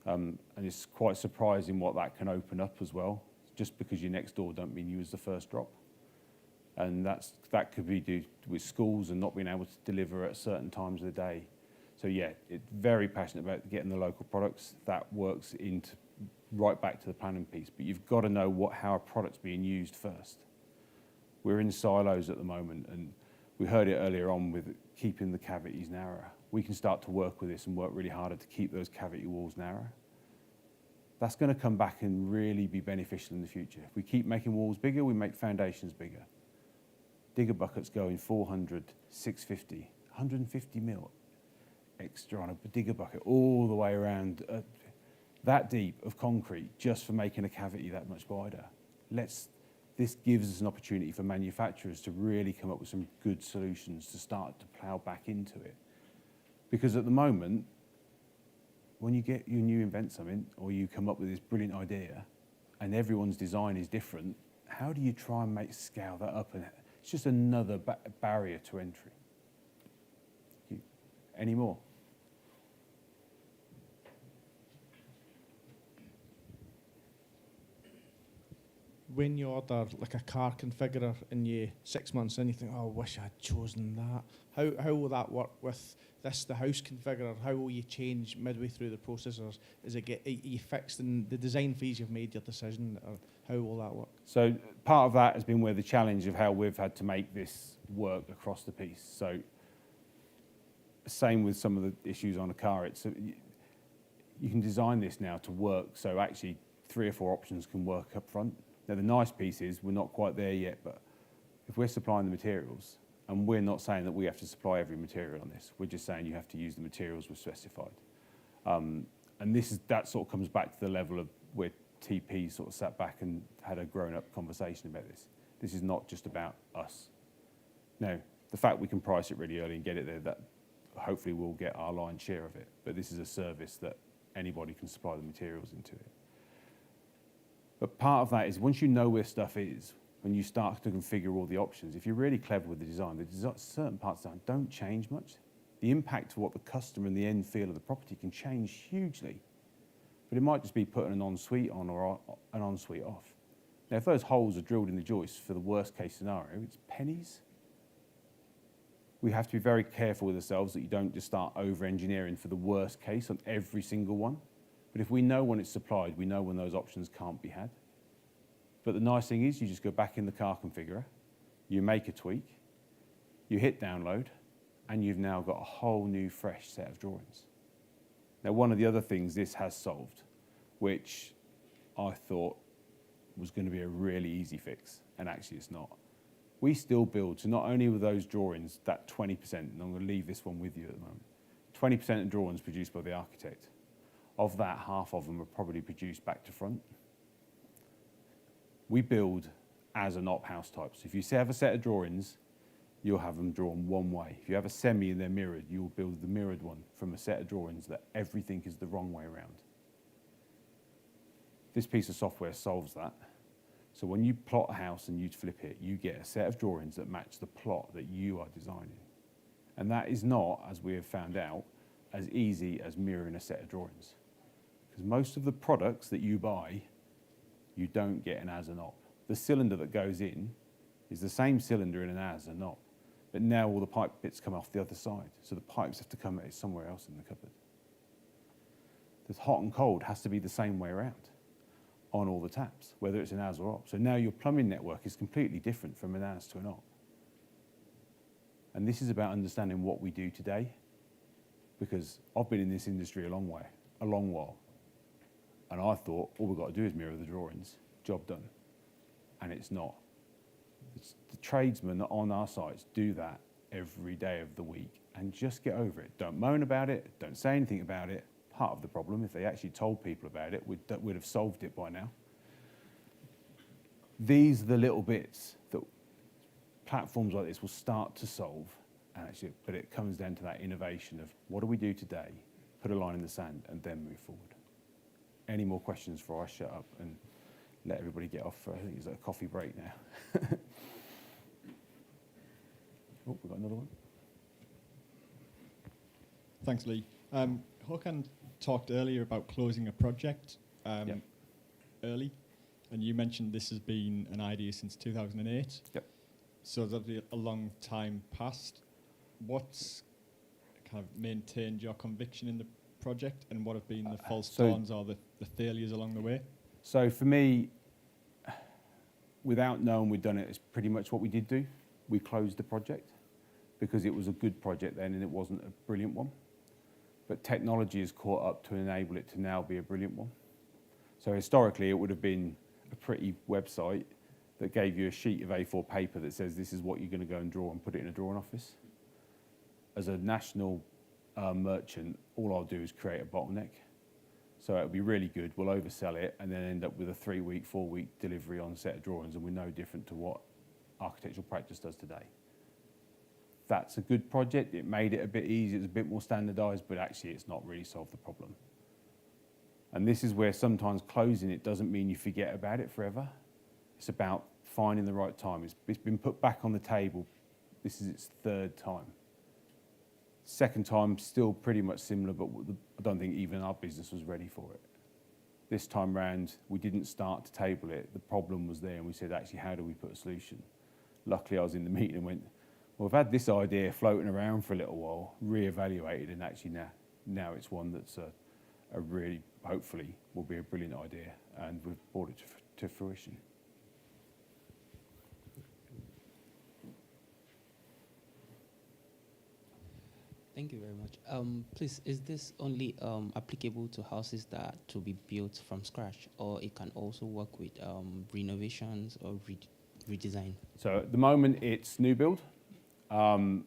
And it's quite surprising what that can open up as well. Just because you're next door don't mean you was the first drop. And that could be due with schools and not being able to deliver at certain times of the day. So yeah, it's very passionate about getting the local products. That works into right back to the planning piece. But you've got to know how a product's being used first. We're in silos at the moment, and we heard it earlier on with keeping the cavities narrower. We can start to work with this and work really harder to keep those cavity walls narrow. That's going to come back and really be beneficial in the future. If we keep making walls bigger, we make foundations bigger. Digger buckets going 400, 650, 150 mil extra on a digger bucket all the way around that deep of concrete just for making a cavity that much wider. This gives us an opportunity for manufacturers to really come up with some good solutions to start to plough back into it. Because at the moment, when you invent something or you come up with this brilliant idea and everyone's design is different, how do you try and scale that up? And it's just another barrier to entry. Any more? when you order like a car configurer and you 6 months in, you think, oh, I wish I'd chosen that. How will that work with this, the house configurer? How will you change midway through the process, or is it are you fixed in the design phase you've made your decision, or how will that work? So part of that has been where the challenge of how we've had to make this work across the piece. So same with some of the issues on a car. It's you can design this now to work, so actually 3 or 4 options can work up front. Now the nice piece is we're not quite there yet, but if we're supplying the materials, and we're not saying that we have to supply every material on this, we're just saying you have to use the materials we've specified. And that sort of comes back to the level of where TP sort of sat back and had a grown-up conversation about this. This is not just about us. Now, the fact we can price it really early and get it there, that hopefully we'll get our lion's share of it. But this is a service that anybody can supply the materials into it. But part of that is once you know where stuff is, when you start to configure all the options, if you're really clever with the design, certain parts of the design don't change much. The impact of what the customer and the end feel of the property can change hugely. But it might just be putting an ensuite on or an ensuite off. Now, if those holes are drilled in the joist for the worst case scenario, it's pennies. We have to be very careful with ourselves that you don't just start over-engineering for the worst case on every single one. But if we know when it's supplied, we know when those options can't be had. But the nice thing is you just go back in the car configurer, you make a tweak, you hit download, and you've now got a whole new fresh set of drawings. Now, one of the other things this has solved, which I thought was going to be a really easy fix, and actually it's not. We still build, so not only were those drawings, that 20%, and I'm going to leave this one with you at the moment, 20% of drawings produced by the architect. Of that, half of them are probably produced back to front. We build as an op house type. So if you have a set of drawings, you'll have them drawn one way. If you have a semi and they're mirrored, you'll build the mirrored one from a set of drawings that everything is the wrong way around. This piece of software solves that. So when you plot a house and you flip it, you get a set of drawings that match the plot that you are designing. And that is not, as we have found out, as easy as mirroring a set of drawings. Because most of the products that you buy, you don't get an as and op. The cylinder that goes in is the same cylinder in an as and op, but now all the pipe bits come off the other side, so the pipes have to come somewhere else in the cupboard. The hot and cold has to be the same way around on all the taps, whether it's an as or op. So now your plumbing network is completely different from an as to an op. And this is about understanding what we do today, because I've been in this industry a long while. And I thought, all we've got to do is mirror the drawings, job done. And it's not. It's the tradesmen on our sites do that every day of the week, and just get over it. Don't moan about it, don't say anything about it. Part of the problem, if they actually told people about it, we'd have solved it by now. These are the little bits that platforms like this will start to solve, and actually, but it comes down to that innovation of what do we do today, put a line in the sand, and then move forward. Any more questions before I shut up and let everybody get off? I think it's a coffee break now. Oh, we've got another one. Thanks, Lee. Håkan talked earlier about closing a project early, and you mentioned this has been an idea since 2008. Yep. So that'll be a long time past. What's kind of maintained your conviction in the project, and what have been the false dawns or the failures along the way? So for me, without knowing we'd done it, it's pretty much what we did do. We closed the project because it was a good project then and it wasn't a brilliant one. But technology has caught up to enable it to now be a brilliant one. So historically, it would have been a pretty website that gave you a sheet of A4 paper that says this is what you're going to go and draw and put it in a drawing office. As a national merchant, all I'll do is create a bottleneck. So it'll be really good, we'll oversell it, and then end up with a 3-week, 4-week delivery on a set of drawings, and we're no different to what architectural practice does today. That's a good project. It made it a bit easier, it's a bit more standardized, but actually it's not really solved the problem. And this is where sometimes closing it doesn't mean you forget about it forever. It's about finding the right time. It's been put back on the table. This is its 3rd time. Second time, still pretty much similar, but I don't think even our business was ready for it. This time round, we didn't start to table it. The problem was there, and we said, actually, how do we put a solution? Luckily, I was in the meeting and went, well, we've had this idea floating around for a little while, re-evaluated, and actually now it's one that's a really, hopefully, will be a brilliant idea, and we've brought it to fruition. Thank you very much. Please, is this only applicable to houses that to be built from scratch, or it can also work with renovations or redesign? So at the moment, it's new build. There'll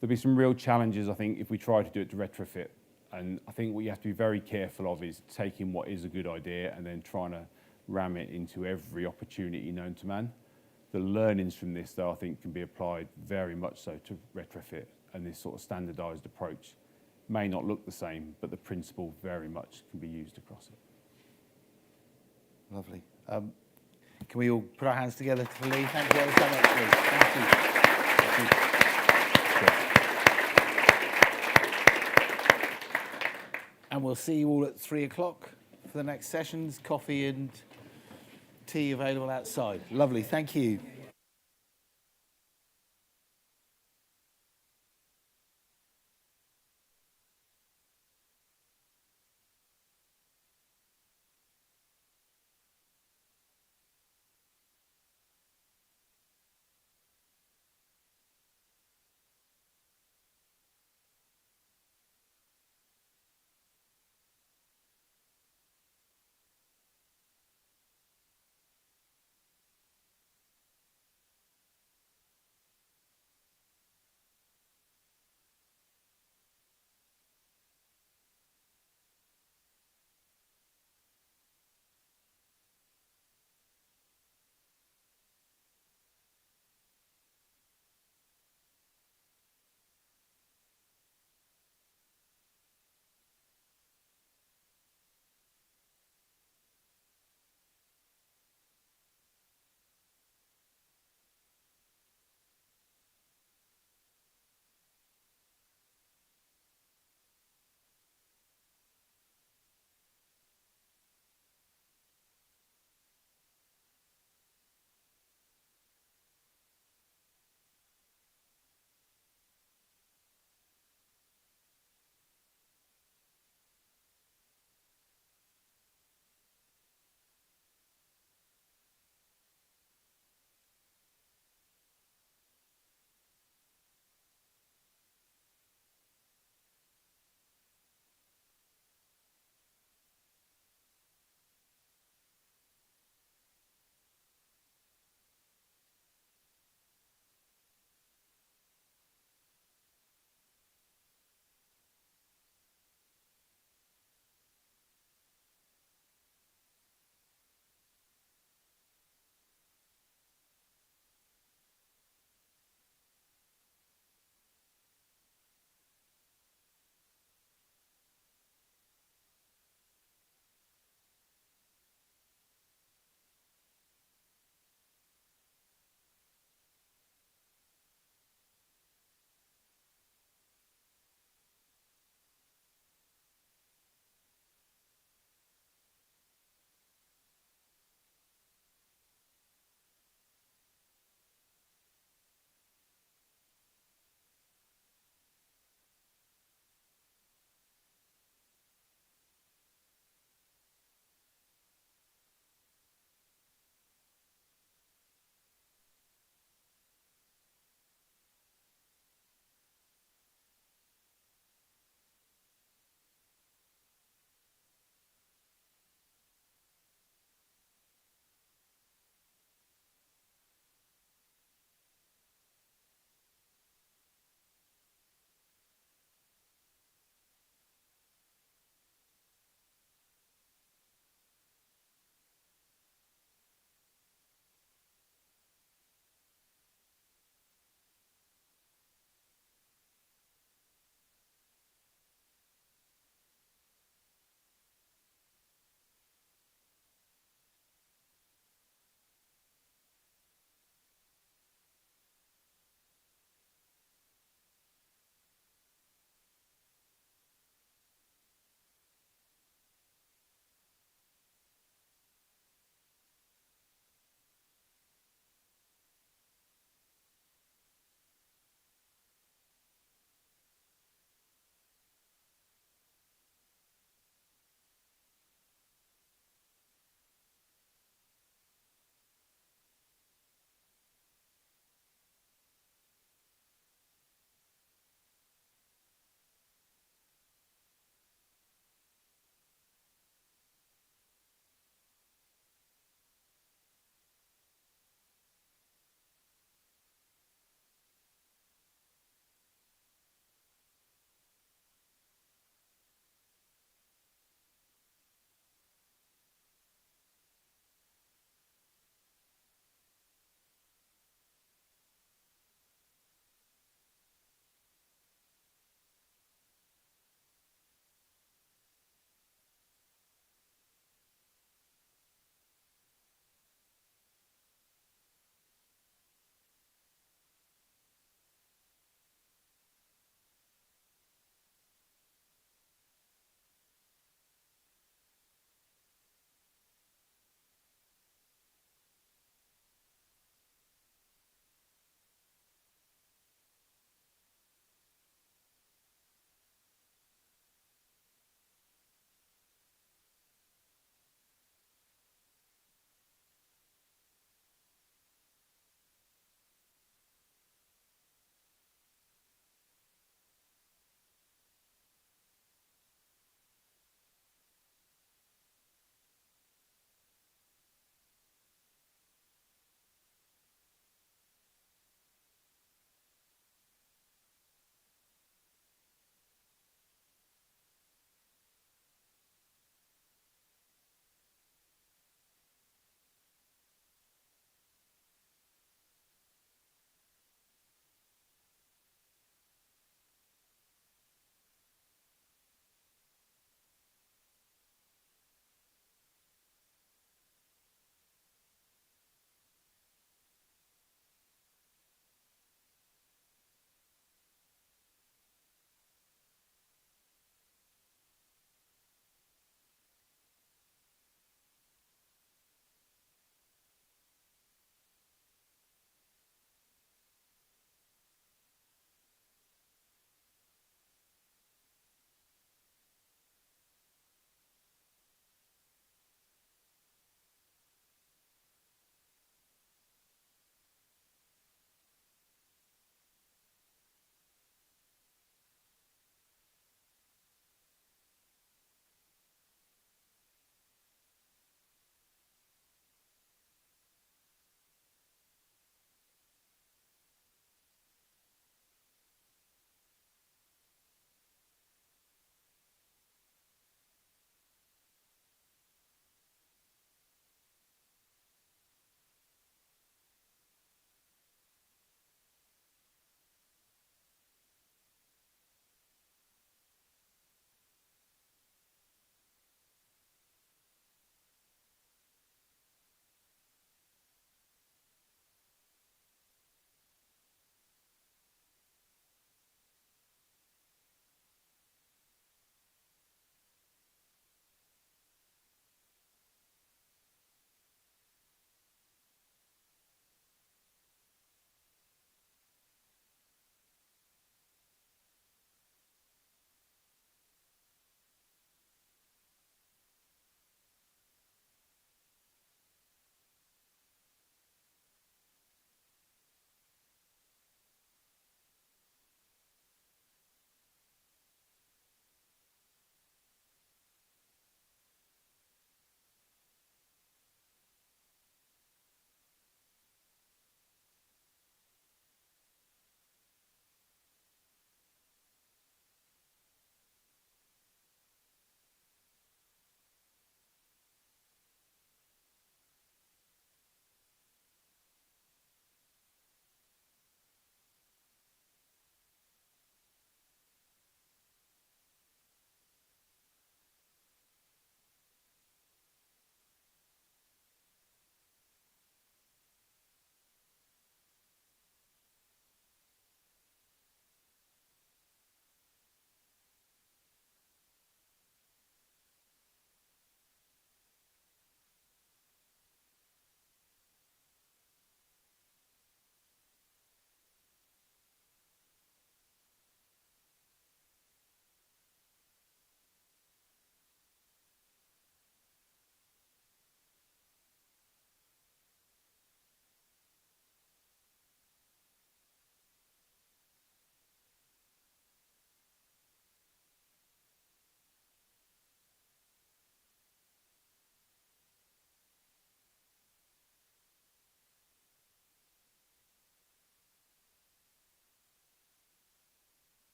be some real challenges, I think, if we try to do it to retrofit. And I think what you have to be very careful of is taking what is a good idea and then trying to ram it into every opportunity known to man. The learnings from this, though, I think can be applied very much so to retrofit, and this sort of standardised approach may not look the same, but the principle very much can be used across it. Lovely. Can we all put our hands together for Lee? Thank you so much, Lee. Thank you. Thank you. And we'll see you all at 3 o'clock for the next sessions. Coffee and tea available outside. Lovely. Thank you.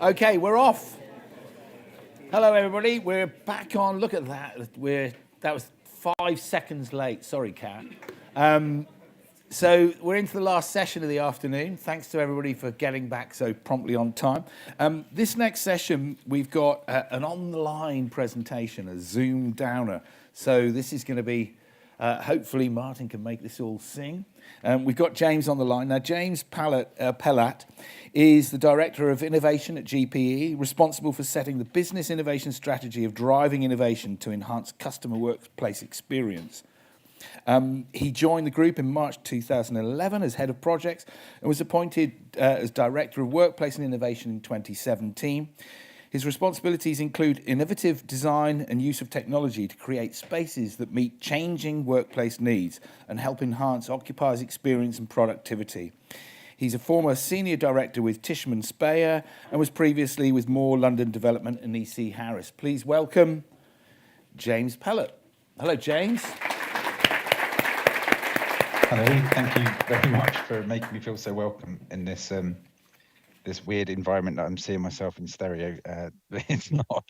Okay, we're off. Hello, everybody. We're back on. Look at that. That was 5 seconds late. Sorry, Kat. So we're into the last session of the afternoon. Thanks to everybody for getting back so promptly on time. This next session, we've got an on-the-line presentation, a Zoom downer. So this is going to be, hopefully Martin can make this all sing. We've got James on the line. Now, James Pellat is the Director of Innovation at GPE, responsible for setting the business innovation strategy of driving innovation to enhance customer workplace experience. He joined the group in March 2011 as head of projects and was appointed as Director of Workplace and Innovation in 2017. His responsibilities include innovative design and use of technology to create spaces that meet changing workplace needs and help enhance occupiers' experience and productivity. He's a former senior director with Tishman Speyer and was previously with More London Development and EC Harris. Please welcome James Pellat. Hello, James. Hello, thank you very much for making me feel so welcome in this this weird environment that I'm seeing myself in stereo. It's not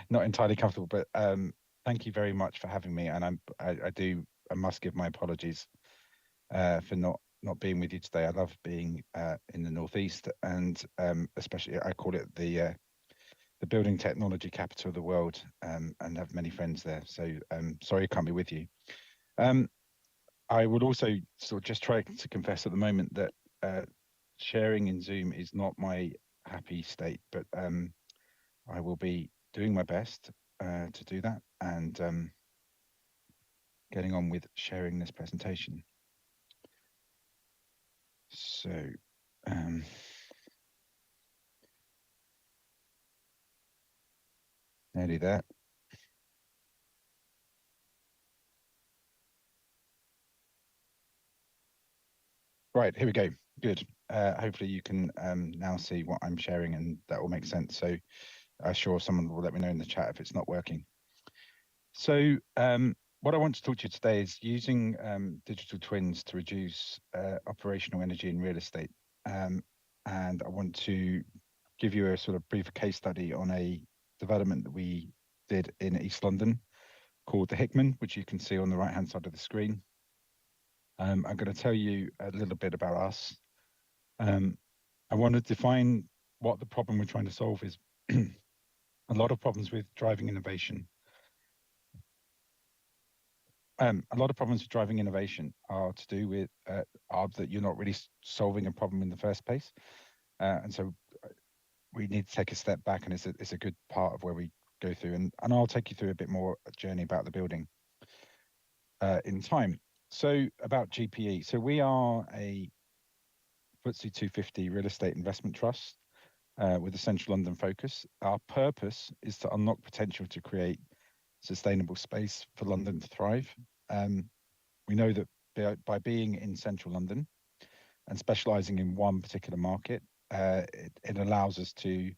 entirely comfortable, but thank you very much for having me. And I must give my apologies for not being with you today. I love being in the Northeast, and especially I call it the building technology capital of the world, and have many friends there. So sorry I can't be with you. I would also sort of just try to confess at the moment that sharing in Zoom is not my happy state, but I will be doing my best to do that and getting on with sharing this presentation. So, nearly there. Right, here we go. Good. Hopefully you can now see what I'm sharing and that will make sense. So I'm sure someone will let me know in the chat if it's not working. So what I want to talk to you today is using digital twins to reduce operational energy in real estate. And I want to give you a sort of brief case study on a development that we did in East London called the Hickman, which you can see on the right-hand side of the screen. I'm going to tell you a little bit about us. I want to define what the problem we're trying to solve is. A lot of problems with driving innovation. A lot of problems with driving innovation are to do with are that you're not really solving a problem in the first place, and so we need to take a step back, and it's a good part of where we go through, and I'll take you through a bit more journey about the building in time. So about GPE, so we are a FTSE 250 real estate investment trust with a central London focus. Our purpose is to unlock potential to create sustainable space for London to thrive. We know that by being in central London and specialising in one particular market, it allows us to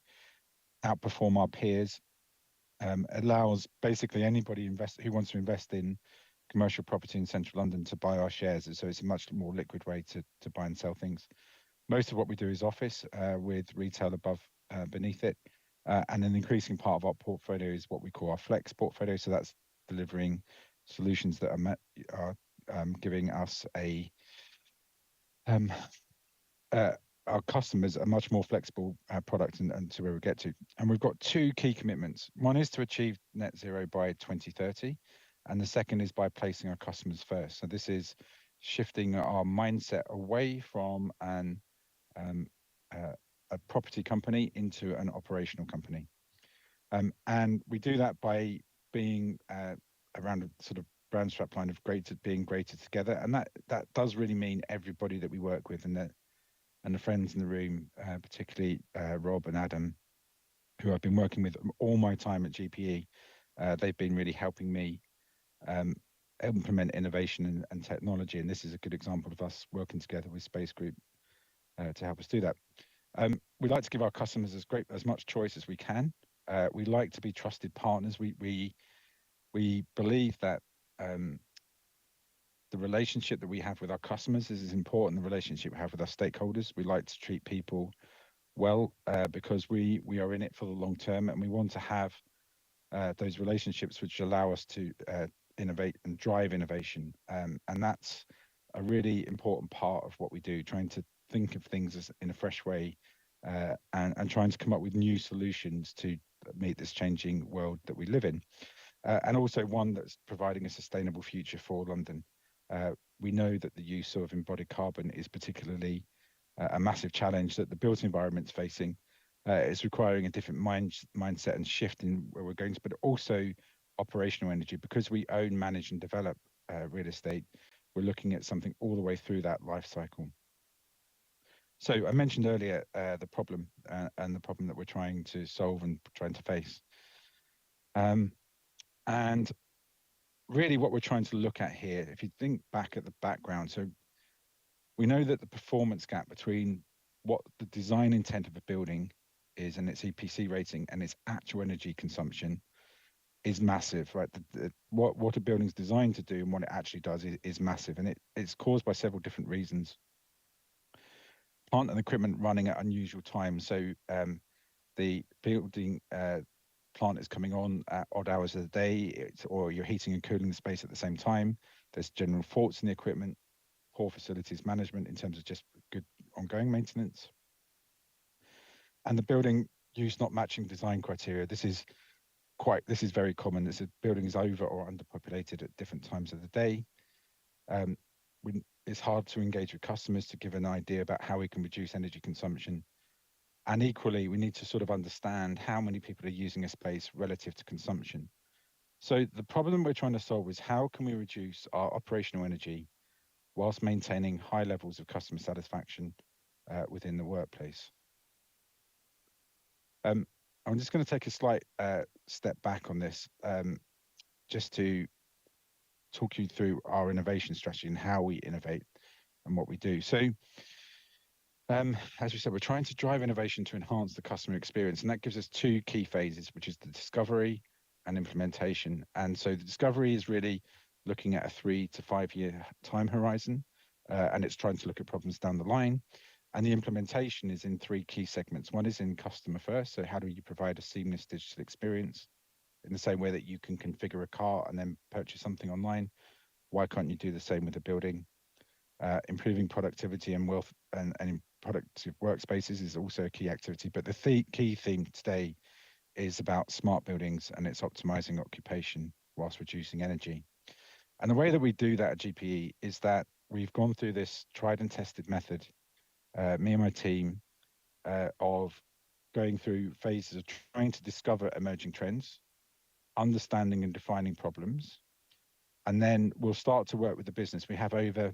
outperform our peers. Allows basically anybody who wants to invest in commercial property in central London to buy our shares. So it's a much more liquid way to buy and sell things. Most of what we do is office with retail beneath it. And an increasing part of our portfolio is what we call our flex portfolio. So that's delivering solutions that are giving us our customers a much more flexible product and to where we get to. And we've got two key commitments. One is to achieve net zero by 2030. And the second is by placing our customers first. So this is shifting our mindset away from a property company into an operational company. And we do that by being around a sort of brand strapline of being greater together. And that does really mean everybody that we work with and the friends in the room, particularly Rob and Adam, who I've been working with all my time at GPE. They've been really helping me implement innovation and technology. And this is a good example of us working together with Space Group to help us do that. We like to give our customers as much choice as we can. We like to be trusted partners. We believe that the relationship that we have with our customers is as important the relationship we have with our stakeholders. We like to treat people well, because we are in it for the long term, and we want to have those relationships which allow us to innovate and drive innovation. And that's a really important part of what we do, trying to think of things as, in a fresh way, and trying to come up with new solutions to meet this changing world that we live in. And also one that's providing a sustainable future for London. We know that the use of embodied carbon is particularly a massive challenge that the built environment's facing. It's requiring a different mindset and shift in where we're going to, but also operational energy. Because we own, manage, and develop real estate, we're looking at something all the way through that life cycle. So I mentioned earlier the problem and the problem that we're trying to solve and trying to face. And really what we're trying to look at here, if you think back at the background, so we know that the performance gap between what the design intent of a building is and its EPC rating and its actual energy consumption is massive, right? What a building's designed to do and what it actually does is massive, and it's caused by several different reasons. Plant and equipment running at unusual times, so the building plant is coming on at odd hours of the day, or you're heating and cooling the space at the same time. There's general faults in the equipment, poor facilities management in terms of just good ongoing maintenance, and the building use not matching design criteria. This is very common. This building is over or underpopulated at different times of the day. It's hard to engage with customers to give an idea about how we can reduce energy consumption. And equally, we need to sort of understand how many people are using a space relative to consumption. So the problem we're trying to solve is how can we reduce our operational energy whilst maintaining high levels of customer satisfaction within the workplace. I'm just going to take a slight step back on this, just to talk you through our innovation strategy and how we innovate and what we do. So, as we said, we're trying to drive innovation to enhance the customer experience, and that gives us two key phases, which is the discovery and implementation. And so the discovery is really looking at a 3 to 5 year time horizon, and it's trying to look at problems down the line. And the implementation is in three key segments. One is in customer first. So how do you provide a seamless digital experience in the same way that you can configure a car and then purchase something online? Why can't you do the same with a building? Improving productivity and wealth and productive workspaces is also a key activity. But the key theme today is about smart buildings and it's optimizing occupation whilst reducing energy. And the way that we do that at GPE is that we've gone through this tried and tested method, me and my team, of going through phases of trying to discover emerging trends, understanding and defining problems, and then we'll start to work with the business. We have over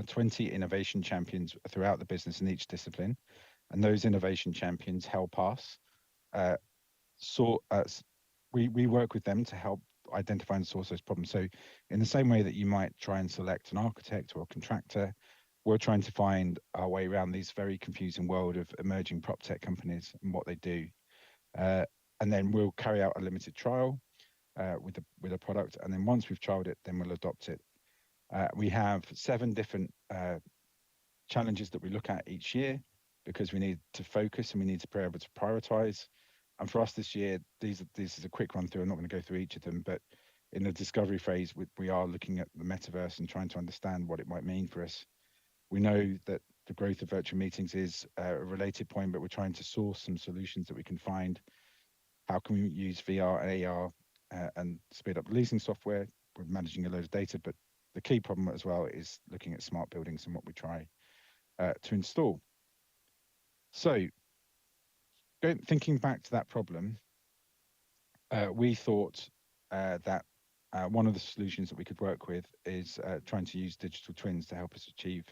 20 innovation champions throughout the business in each discipline, and those innovation champions help us. We work with them to help identify and source those problems. So in the same way that you might try and select an architect or a contractor, we're trying to find our way around these very confusing world of emerging prop tech companies and what they do. And then we'll carry out a limited trial with a product. And then once we've trialed it, then we'll adopt it. We have 7 different challenges that we look at each year because we need to focus and we need to be able to prioritize. And for us this year, this is a quick run through. I'm not going to go through each of them, but in the discovery phase, we are looking at the metaverse and trying to understand what it might mean for us. We know that the growth of virtual meetings is a related point, but we're trying to source some solutions that we can find. How can we use VR and AR and speed up leasing software? We're managing a load of data, but the key problem as well is looking at smart buildings and what we try to install. So thinking back to that problem, we thought that one of the solutions that we could work with is trying to use digital twins to help us achieve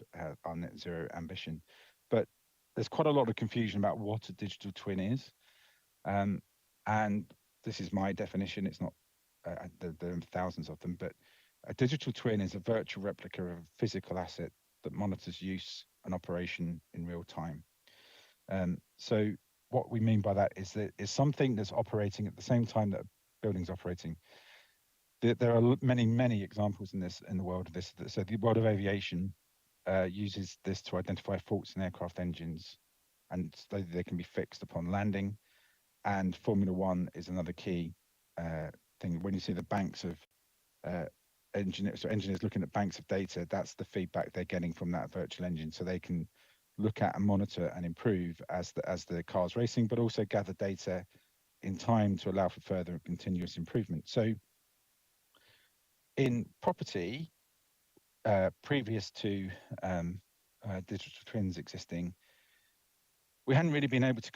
our net zero ambition. But there's quite a lot of confusion about what a digital twin is. And this is my definition. It's not, there are thousands of them, but a digital twin is a virtual replica of a physical asset that monitors use and operation in real time. So what we mean by that is that it's something that's operating at the same time that a building's operating. There are many examples in the world of this. So the world of aviation uses this to identify faults in aircraft engines and so they can be fixed upon landing. And Formula One is another key thing. When you see the banks of engineers looking at banks of data, that's the feedback they're getting from that virtual engine, so they can look at and monitor and improve as the car's racing, but also gather data in time to allow for further and continuous improvement. So in property, previous to digital twins existing, we hadn't really been able to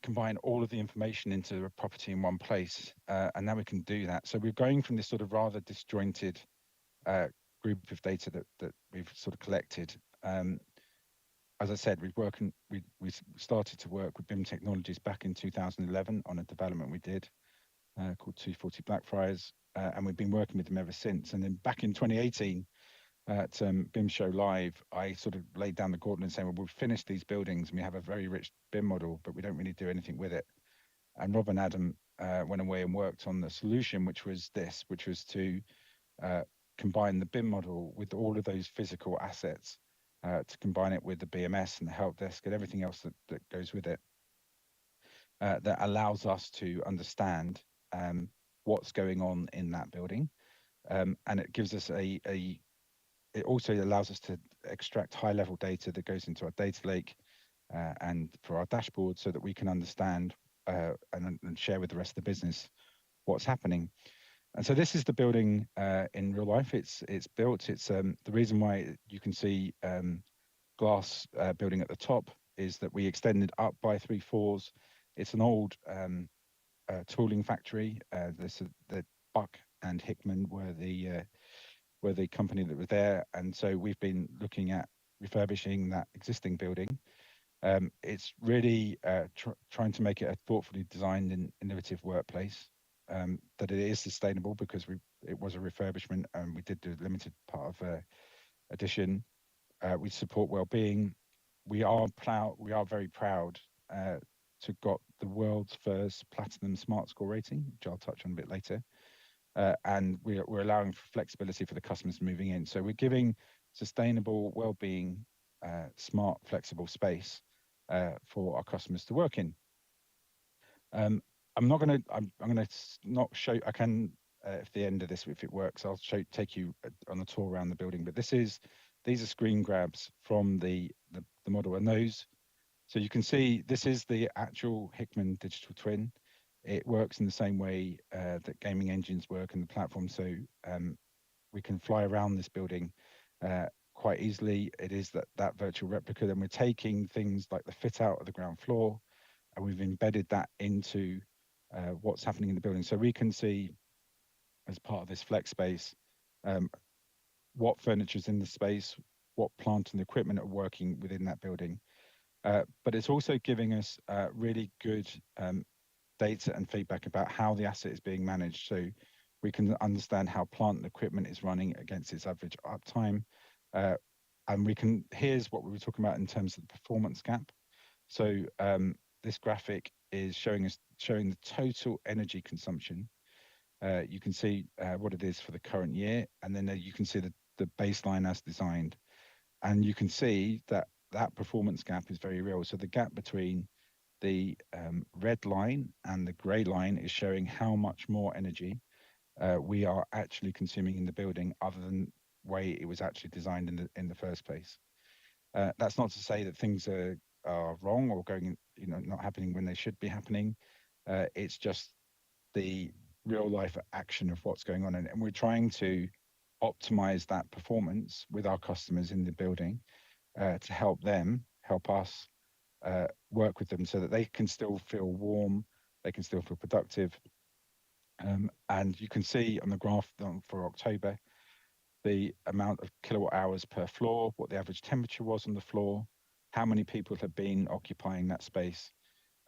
combine all of the information into a property in one place, and now we can do that. So we're going from this sort of rather disjointed group of data that we've sort of collected. As I said, we started to work with BIM Technologies back in 2011 on a development we did called 240 Blackfriars, and we've been working with them ever since. And then back in 2018 at BIM Show Live, I sort of laid down the gauntlet and saying, well, we've finished these buildings and we have a very rich BIM model, but we don't really do anything with it. And Rob and Adam went away and worked on the solution, which was to combine the BIM model with all of those physical assets, to combine it with the BMS and the help desk and everything else that goes with it, that allows us to understand what's going on in that building. And it gives us it also allows us to extract high-level data that goes into our data lake and for our dashboard, so that we can understand and share with the rest of the business what's happening. And so this is the building in real life. It's built. It's the reason why you can see glass building at the top is that we extended up by 3 floors. It's an old tooling factory. The Buck and Hickman were the company that was there, and so we've been looking at refurbishing that existing building. It's really trying to make it a thoughtfully designed and innovative workplace, that it is sustainable, because it was a refurbishment and we did do a limited part of addition. We support well-being. We are very proud to got the world's first platinum smart score rating, which I'll touch on a bit later. And we're allowing for flexibility for the customers moving in. So we're giving sustainable well-being, smart, flexible space for our customers to work in. I'm gonna not show. I can at the end of this, if it works, I'll take you on a tour around the building. But these are screen grabs from the model, and those. So you can see this is the actual Hickman digital twin. It works in the same way that gaming engines work in the platform. So we can fly around this building quite easily. It is that virtual replica. Then we're taking things like the fit out of the ground floor, and we've embedded that into what's happening in the building. So we can see, as part of this flex space, what furniture's in the space, what plant and equipment are working within that building. But it's also giving us really good data and feedback about how the asset is being managed, so we can understand how plant and equipment is running against its average uptime. And here's what we were talking about in terms of the performance gap. So this graphic is showing the total energy consumption. You can see what it is for the current year, and then you can see the baseline as designed. And you can see that performance gap is very real. So the gap between the red line and the grey line is showing how much more energy we are actually consuming in the building, other than the way it was actually designed in the first place. That's not to say that things are wrong or going, not happening when they should be happening. It's just the real life action of what's going on, and we're trying to optimize that performance with our customers in the building to help us work with them, so that they can still feel warm, they can still feel productive. And you can see on the graph for October the amount of kilowatt hours per floor, what the average temperature was on the floor, how many people have been occupying that space,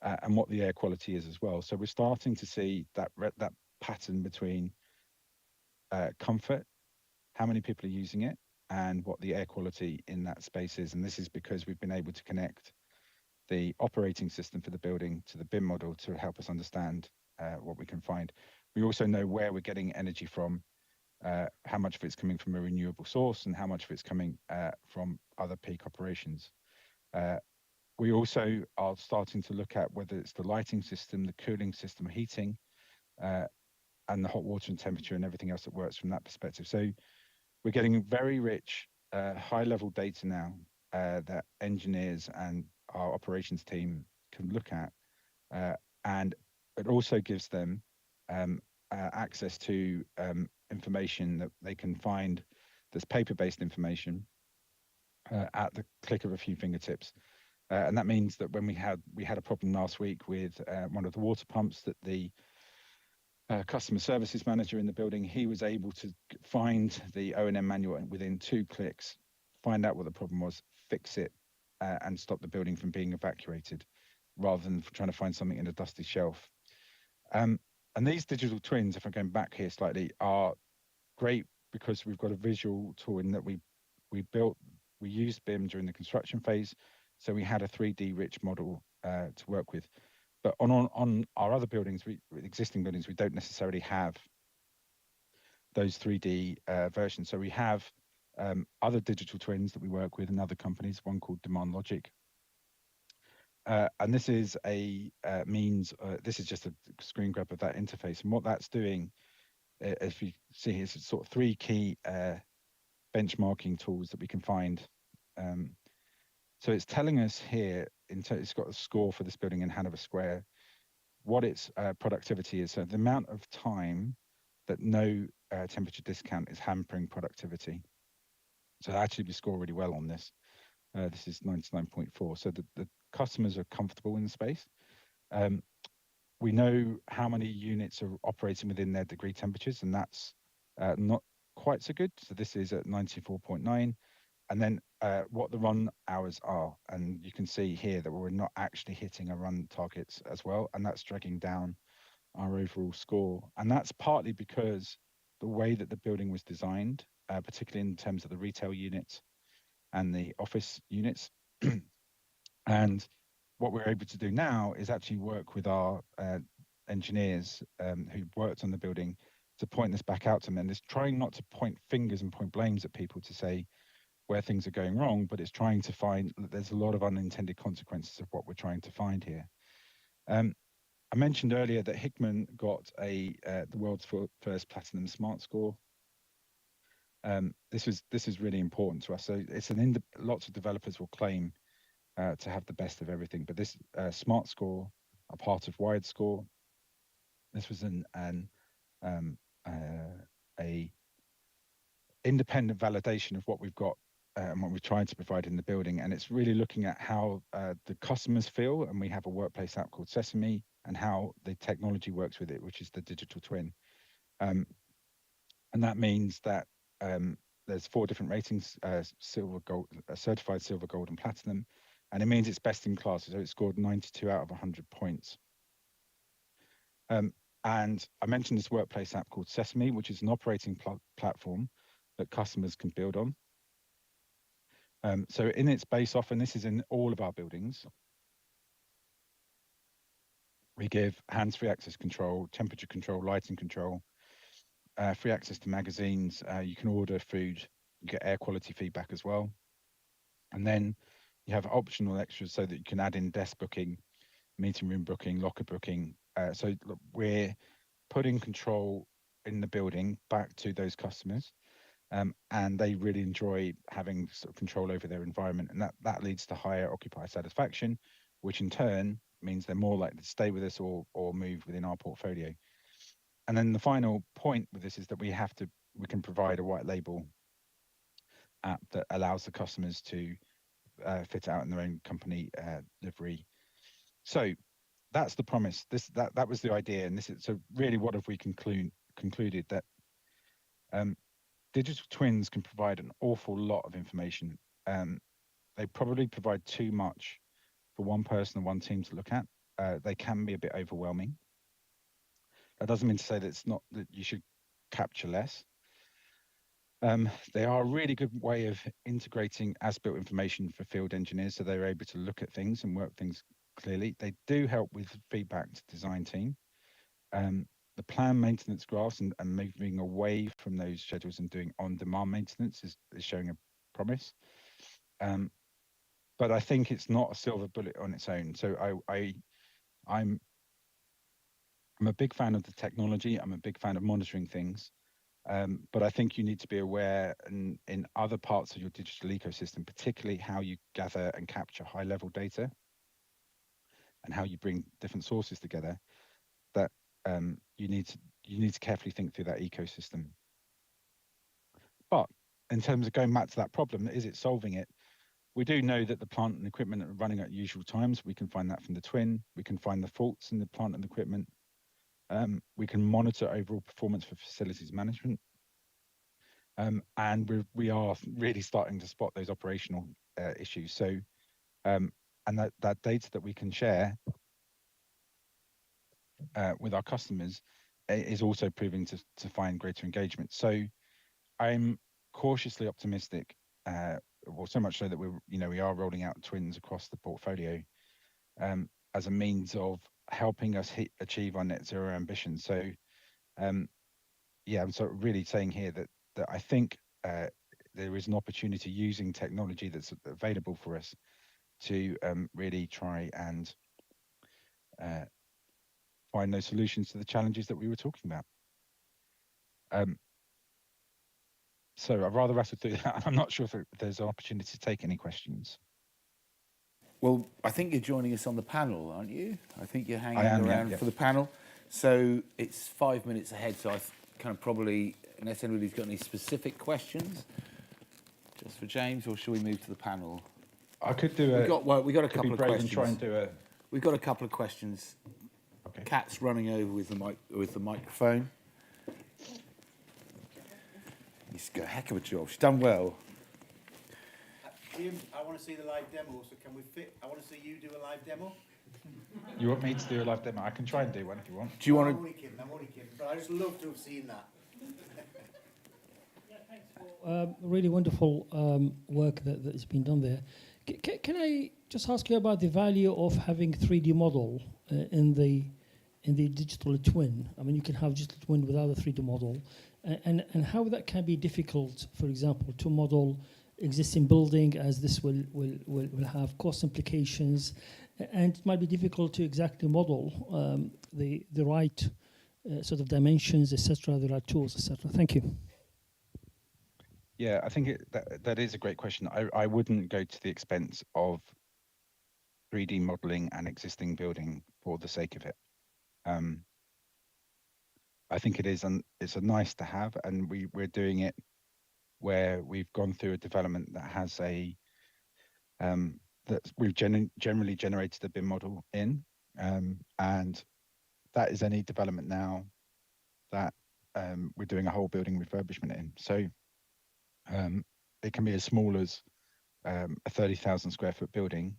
and what the air quality is as well. So we're starting to see that pattern between comfort, how many people are using it, and what the air quality in that space is. And this is because we've been able to connect the operating system for the building to the BIM model to help us understand what we can find. We also know where we're getting energy from, how much of it's coming from a renewable source and how much of it's coming from other peak operations. We also are starting to look at whether it's the lighting system, the cooling system, heating, and the hot water and temperature and everything else that works from that perspective. So we're getting very rich, high-level data now that engineers and our operations team can look at, and it also gives them access to information that they can find that's paper-based information at the click of a few fingertips. And that means that when we had a problem last week with one of the water pumps, that the customer services manager in the building, he was able to find the O&M manual within 2 clicks, find out what the problem was, fix it, and stop the building from being evacuated, rather than trying to find something in a dusty shelf. And these digital twins, if I'm going back here slightly, are great because we've got a visual tool in that we used BIM during the construction phase, so we had a 3D rich model to work with. But on our other buildings, existing buildings, we don't necessarily have those 3D versions. So we have other digital twins that we work with in other companies, one called Demand Logic. And this is a means, this is just a screen grab of that interface. And what that's doing, if you see here, is sort of 3 key benchmarking tools that we can find. So it's telling us here, it's got a score for this building in Hanover Square, what its productivity is. So the amount of time that no temperature discount is hampering productivity. So actually we score really well on this. This is 99.4. So the customers are comfortable in the space. We know how many units are operating within their degree temperatures, and that's not quite so good. So this is at 94.9. And then what the run hours are. And you can see here that we're not actually hitting our run targets as well. And that's dragging down our overall score. And that's partly because the way that the building was designed, particularly in terms of the retail units and the office units. And what we're able to do now is actually work with our engineers who worked on the building to point this back out to them. And it's trying not to point fingers and point blames at people to say where things are going wrong, but it's trying to find, there's a lot of unintended consequences of what we're trying to find here. I mentioned earlier that Hickman got the world's first platinum smart score. This is really important to us. So it's lots of developers will claim to have the best of everything, but this smart score, a part of Wired Score, this was a independent validation of what we've got and what we're trying to provide in the building. And it's really looking at how the customers feel. And we have a workplace app called Sesame, and how the technology works with it, which is the digital twin. And that means that there's 4 different ratings, silver, gold, certified silver, gold, and platinum. And it means it's best in class. So it scored 92 out of 100 points. And I mentioned this workplace app called Sesame, which is an operating platform that customers can build on. So in its base offer, and this is in all of our buildings, we give hands-free access control, temperature control, lighting control, free access to magazines. You can order food, you get air quality feedback as well. And then you have optional extras so that you can add in desk booking, meeting room booking, locker booking. So we're putting control in the building back to those customers. And they really enjoy having sort of control over their environment, and that leads to higher occupier satisfaction, which in turn means they're more likely to stay with us or move within our portfolio. And then the final point with this is that we can provide a white label app that allows the customers to fit out in their own company livery. So that's the promise. That was the idea, and this is so really what have we concluded that digital twins can provide an awful lot of information. They probably provide too much for one person or one team to look at. They can be a bit overwhelming. That doesn't mean to say that it's not that you should capture less. They are a really good way of integrating as-built information for field engineers, so they're able to look at things and work things clearly. They do help with feedback to design team. The plan maintenance graphs and moving away from those schedules and doing on-demand maintenance is showing a promise. but I think it's not a silver bullet on its own. So I'm a big fan of the technology. I'm a big fan of monitoring things. But I think you need to be aware in other parts of your digital ecosystem, particularly how you gather and capture high level data and how you bring different sources together, that you need to carefully think through that ecosystem. But in terms of going back to that problem, is it solving it? We do know that the plant and equipment are running at usual times. We can find that from the twin. We can find the faults in the plant and equipment. We can monitor overall performance for facilities management. And we are really starting to spot those operational issues. So, and that data that we can share with our customers is also proving to find greater engagement. So I'm cautiously optimistic, well, so much so that we are rolling out twins across the portfolio as a means of helping us achieve our net zero ambitions. So, yeah, I'm sort of really saying here that I think there is an opportunity using technology that's available for us to really try and find those solutions to the challenges that we were talking about. So I'd rather rattle through that. I'm not sure if there's an opportunity to take any questions. Well, I think you're joining us on the panel, aren't you? I think you're hanging around yeah. for the panel. So it's 5 minutes ahead, so I kind of probably, unless anybody's got any specific questions, just for James, or should we move to the panel? I could do we got a couple of questions. Try and do a. We've got a couple of questions. Okay. Cat's running over with the microphone. She's got a heck of a job. She's done well. Jim, I want to see the live demo, so can we fit? I want to see you do a live demo. You want me to do a live demo? I can try and do one if you want. Do you want I'm only kidding, but I just love to have seen that. Really wonderful work that has been done there. Can I just ask you about the value of having 3D model in the digital twin? I mean, you can have digital twin without a 3D model, and how that can be difficult, for example, to model existing building, as this will have cost implications, and it might be difficult to exactly model the right sort of dimensions, etc., the right tools, etc. Thank you. Yeah, I think that is a great question. I wouldn't go to the expense of 3D modeling an existing building for the sake of it. I think it's a nice to have, and we're doing it where we've gone through a development that has that we've generally generated a BIM model in, and that is any development now that we're doing a whole building refurbishment in. So it can be as small as a 30,000 square foot building.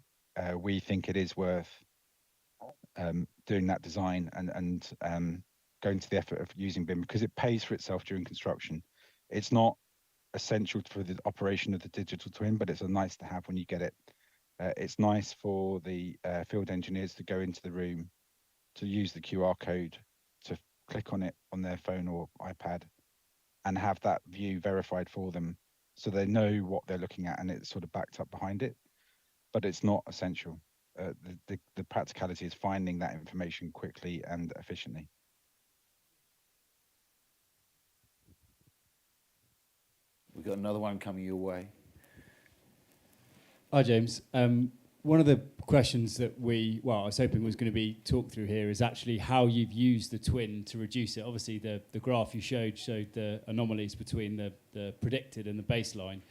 We think it is worth doing that design and going to the effort of using BIM, because it pays for itself during construction. It's not essential for the operation of the digital twin, but it's a nice to have when you get it. It's nice for the field engineers to go into the room, to use the QR code, to click on it on their phone or iPad, and have that view verified for them, so they know what they're looking at and it's sort of backed up behind it. But it's not essential. The practicality is finding that information quickly and efficiently. We've got another one coming your way. Hi, James. One of the questions that I was hoping was going to be talked through here is actually how you've used the twin to reduce it. Obviously, the graph you showed the anomalies between the predicted and the baseline.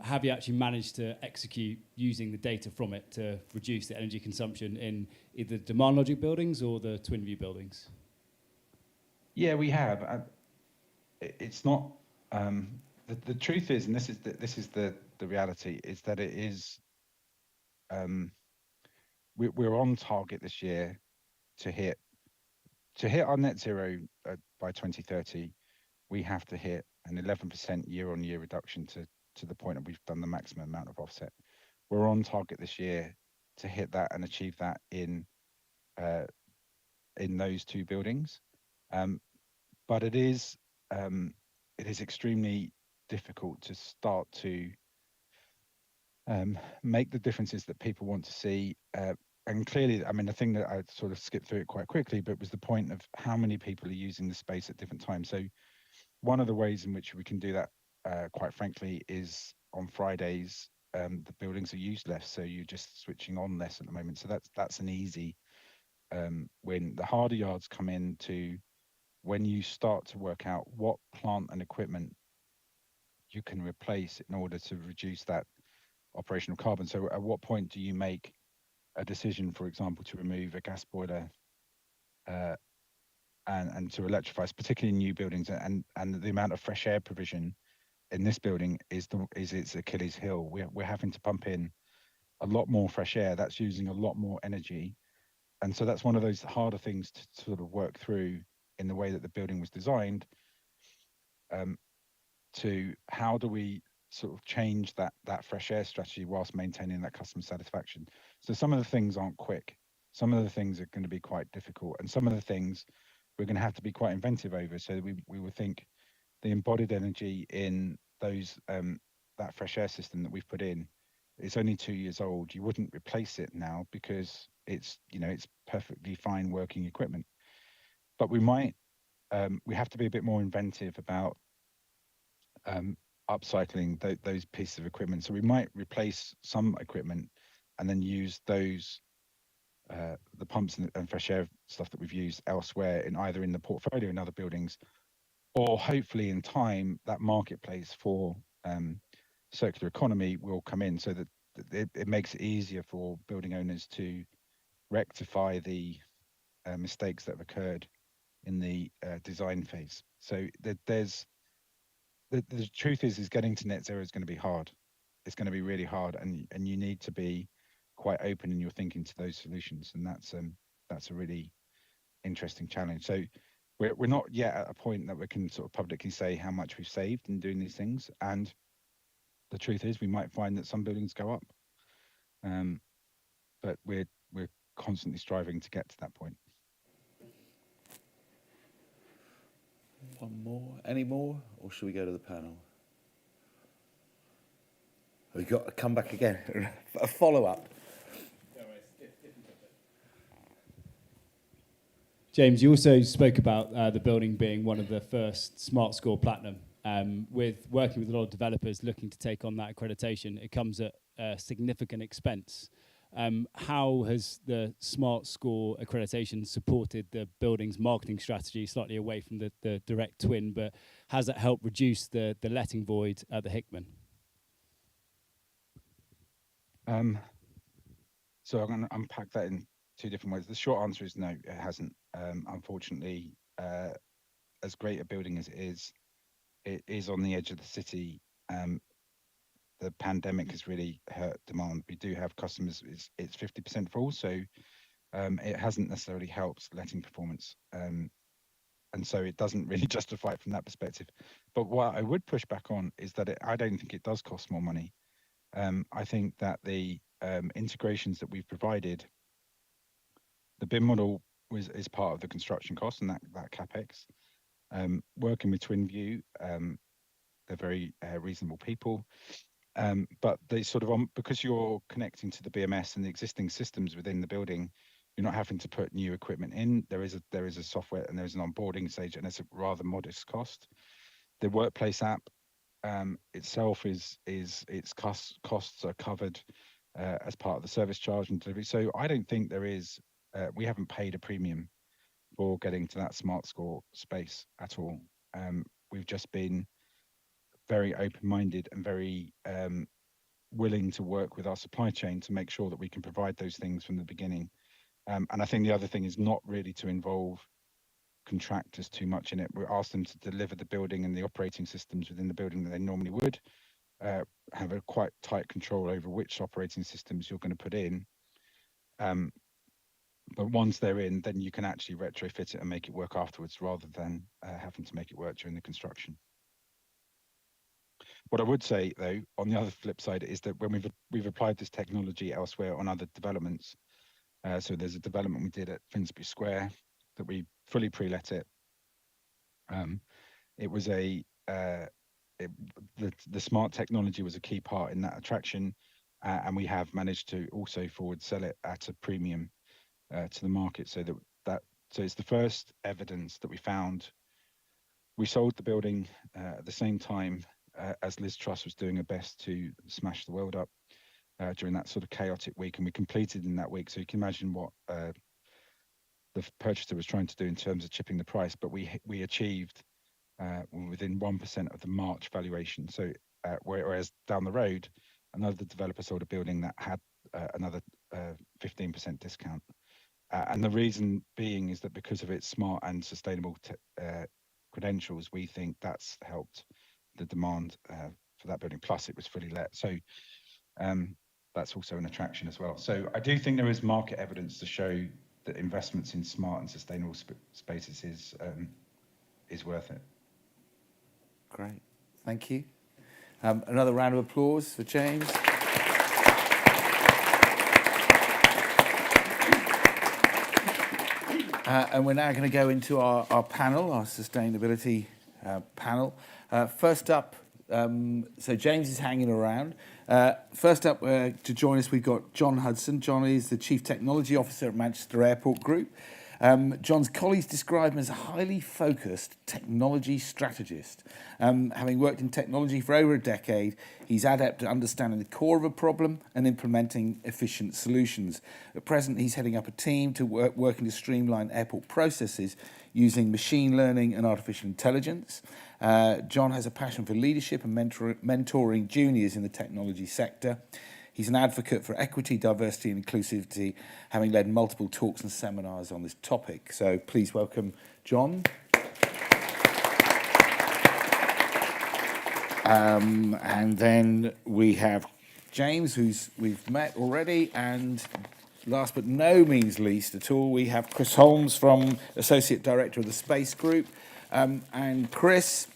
Have you actually managed to execute using the data from it to reduce the energy consumption in either demand logic buildings or the twin view buildings? Yeah, we have. It's not. The truth is, and this is the reality, is that it is. We're on target this year to hit our net zero by 2030. We have to hit an 11% year-on-year reduction to the point that we've done the maximum amount of offset. We're on target this year to hit that and achieve that in those two buildings. But it is extremely difficult to start to make the differences that people want to see. And clearly, I mean, the thing that I sort of skipped through it quite quickly, but was the point of how many people are using the space at different times. So one of the ways in which we can do that, quite frankly, is on Fridays, the buildings are used less. So you're just switching on less at the moment. So that's an easy win. The harder yards come into when you start to work out what plant and equipment you can replace in order to reduce that operational carbon. So at what point do you make a decision, for example, to remove a gas boiler and to electrify, particularly in new buildings, and the amount of fresh air provision in this building is its Achilles heel. We're having to pump in a lot more fresh air. That's using a lot more energy, and so that's one of those harder things to sort of work through in the way that the building was designed. To how do we sort of change that fresh air strategy whilst maintaining that customer satisfaction? So some of the things aren't quick. Some of the things are going to be quite difficult, and some of the things we're going to have to be quite inventive over. So we would think the embodied energy in those that fresh air system that we've put in is only 2 years old. You wouldn't replace it now because it's it's perfectly fine working equipment. But we might we have to be a bit more inventive about upcycling those pieces of equipment. So we might replace some equipment and then use those the pumps and fresh air stuff that we've used elsewhere in either in the portfolio in other buildings, or hopefully in time that marketplace for circular economy will come in, so that it makes it easier for building owners to rectify the mistakes that have occurred in the design phase. So there's the truth is getting to net zero is going to be hard. It's going to be really hard, and you need to be quite open in your thinking to those solutions, and that's a really interesting challenge. So we're not yet at a point that we can sort of publicly say how much we've saved in doing these things, and the truth is we might find that some buildings go up, but we're constantly striving to get to that point. One more. Any more? Or should we go to the panel? We've got to come back again. A follow-up. James, you also spoke about the building being one of the first Smart Score Platinum. With working with a lot of developers looking to take on that accreditation, it comes at a significant expense. How has the Smart Score accreditation supported the building's marketing strategy, slightly away from the direct twin, but has it helped reduce the letting void at the Hickman? So I'm going to unpack that in two different ways. The short answer is no, it hasn't. Unfortunately, as great a building as it is on the edge of the city. The pandemic has really hurt demand. We do have customers, it's 50% full, so it hasn't necessarily helped letting performance. And so it doesn't really justify it from that perspective. But what I would push back on is that I don't think it does cost more money. I think that the integrations that we've provided, the BIM model is part of the construction cost and that CapEx. Working with TwinView, they're very reasonable people. But they sort of, because you're connecting to the BMS and the existing systems within the building, you're not having to put new equipment in. There is a software and there's an onboarding stage, and it's a rather modest cost. The workplace app itself its costs are covered as part of the service charge and delivery. So I don't think there is. We haven't paid a premium for getting to that Smart Score space at all. We've just been very open-minded and very willing to work with our supply chain to make sure that we can provide those things from the beginning. And I think the other thing is not really to involve contractors too much in it. We ask them to deliver the building and the operating systems within the building that they normally would, have a quite tight control over which operating systems you're going to put in. But once they're in, then you can actually retrofit it and make it work afterwards, rather than having to make it work during the construction. What I would say, though, on the other flip side, is that when we've applied this technology elsewhere on other developments, so there's a development we did at Finsbury Square that we fully pre-let it. It was the smart technology was a key part in that attraction, and we have managed to also forward sell it at a premium to the market. So so it's the first evidence that we found. We sold the building at the same time as Liz Truss was doing her best to smash the world up during that sort of chaotic week, and we completed in that week. So you can imagine what the purchaser was trying to do in terms of chipping the price, but we achieved within 1% of the March valuation. So whereas down the road, another developer sold a building that had another 15% discount. And the reason being is that because of its smart and sustainable credentials, we think that's helped the demand for that building. Plus, it was fully let. So that's also an attraction as well. So I do think there is market evidence to show that investments in smart and sustainable spaces is worth it. Great, thank you. Another round of applause for James. And we're now going to go into our panel, our sustainability panel. First up, so James is hanging around. First up to join us, we've got John Hudson. John is the Chief Technology Officer at Manchester Airport Group. John's colleagues describe him as a highly focused technology strategist. Having worked in technology for over a decade, he's adept at understanding the core of a problem and implementing efficient solutions. At present, he's heading up a team working to streamline airport processes using machine learning and artificial intelligence. John has a passion for leadership and mentoring juniors in the technology sector. He's an advocate for equity, diversity and inclusivity, having led multiple talks and seminars on this topic. So please welcome John. And then we have James, who's we've met already, and last but no means least at all, we have Chris Holmes, from Associate Director of the Space Group. And Chris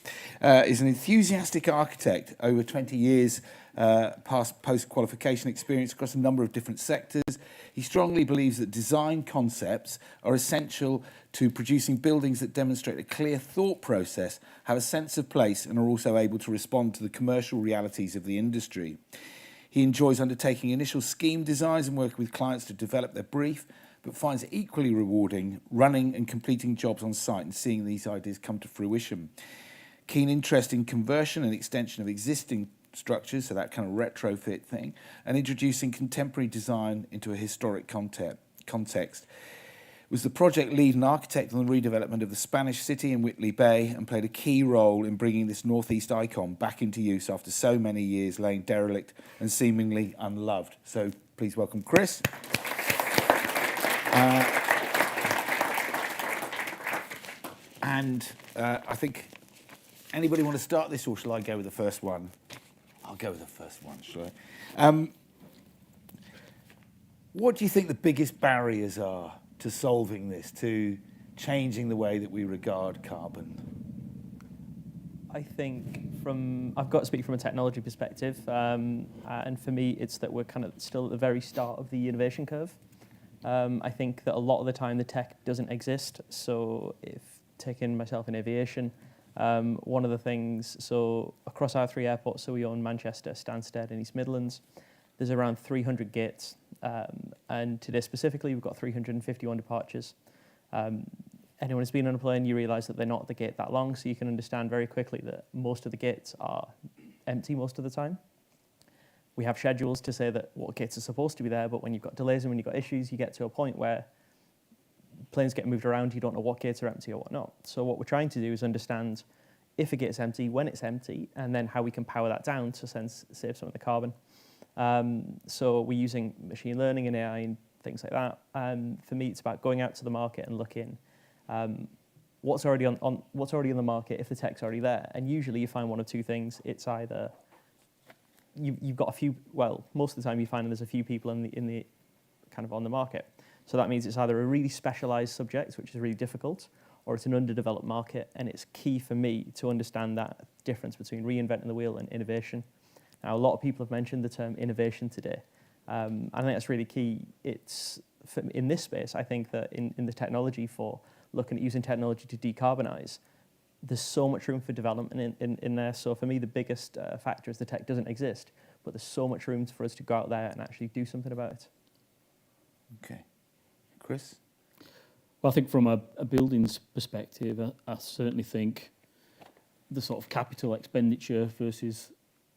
is an enthusiastic architect, over 20 years post-qualification experience across a number of different sectors. He strongly believes that design concepts are essential to producing buildings that demonstrate a clear thought process, have a sense of place, and are also able to respond to the commercial realities of the industry. He enjoys undertaking initial scheme designs and working with clients to develop their brief, but finds it equally rewarding running and completing jobs on site and seeing these ideas come to fruition. Keen interest in conversion and extension of existing structures, so that kind of retrofit thing, and introducing contemporary design into a historic context. Was the project lead and architect on the redevelopment of the Spanish city in Whitley Bay, and played a key role in bringing this northeast icon back into use after so many years laying derelict and seemingly unloved. So please welcome Chris. I think, anybody want to start this, or shall I go with the first one? I'll go with the first one, shall I? What do you think the biggest barriers are to solving this, to changing the way that we regard carbon? I think I've got to speak from a technology perspective, and for me, it's that we're kind of still at the very start of the innovation curve. I think that a lot of the time the tech doesn't exist. So if taking myself in aviation, one of the things, so across our 3 airports, so we own Manchester, Stansted and East Midlands, there's around 300 gates. And today specifically, we've got 351 departures. Anyone who's been on a plane, you realise that they're not at the gate that long, so you can understand very quickly that most of the gates are empty most of the time. We have schedules to say that what gates are supposed to be there, but when you've got delays and when you've got issues, you get to a point where planes get moved around, you don't know what gates are empty or what not. So what we're trying to do is understand if a gate's empty, when it's empty, and then how we can power that down to save some of the carbon. So we're using machine learning and AI and things like that. For me, it's about going out to the market and looking what's already on the market if the tech's already there. And usually you find one of two things. It's either you've got a few, well, most of the time you find there's a few people in the kind of on the market. So that means it's either a really specialized subject, which is really difficult, or it's an underdeveloped market. And it's key for me to understand that difference between reinventing the wheel and innovation. Now, a lot of people have mentioned the term innovation today. I think that's really key. It's in this space, I think that in the technology for looking at using technology to decarbonize, there's so much room for development in there. So for me, the biggest factor is the tech doesn't exist, but but there's so much room for us to go out there and actually do something about it. Okay. Chris? Well, I think from a buildings perspective, I certainly think the sort of capital expenditure versus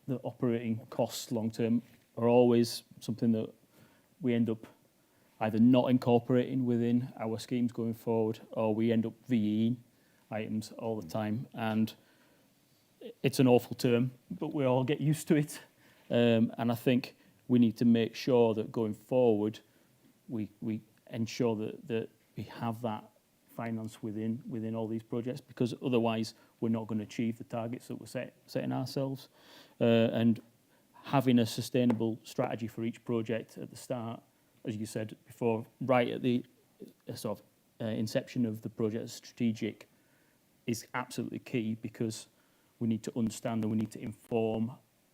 the operating costs long term are always something that we end up either not incorporating within our schemes going forward, or we end up VEing items all the time. And it's an awful term, but we all get used to it. And I think we need to make sure that going forward, we ensure that we have that finance within all these projects, because otherwise we're not going to achieve the targets that we're setting ourselves. And having a sustainable strategy for each project at the start, as you said before, right at the sort of inception of the project, strategic, is absolutely key, because we need to understand and we need to inform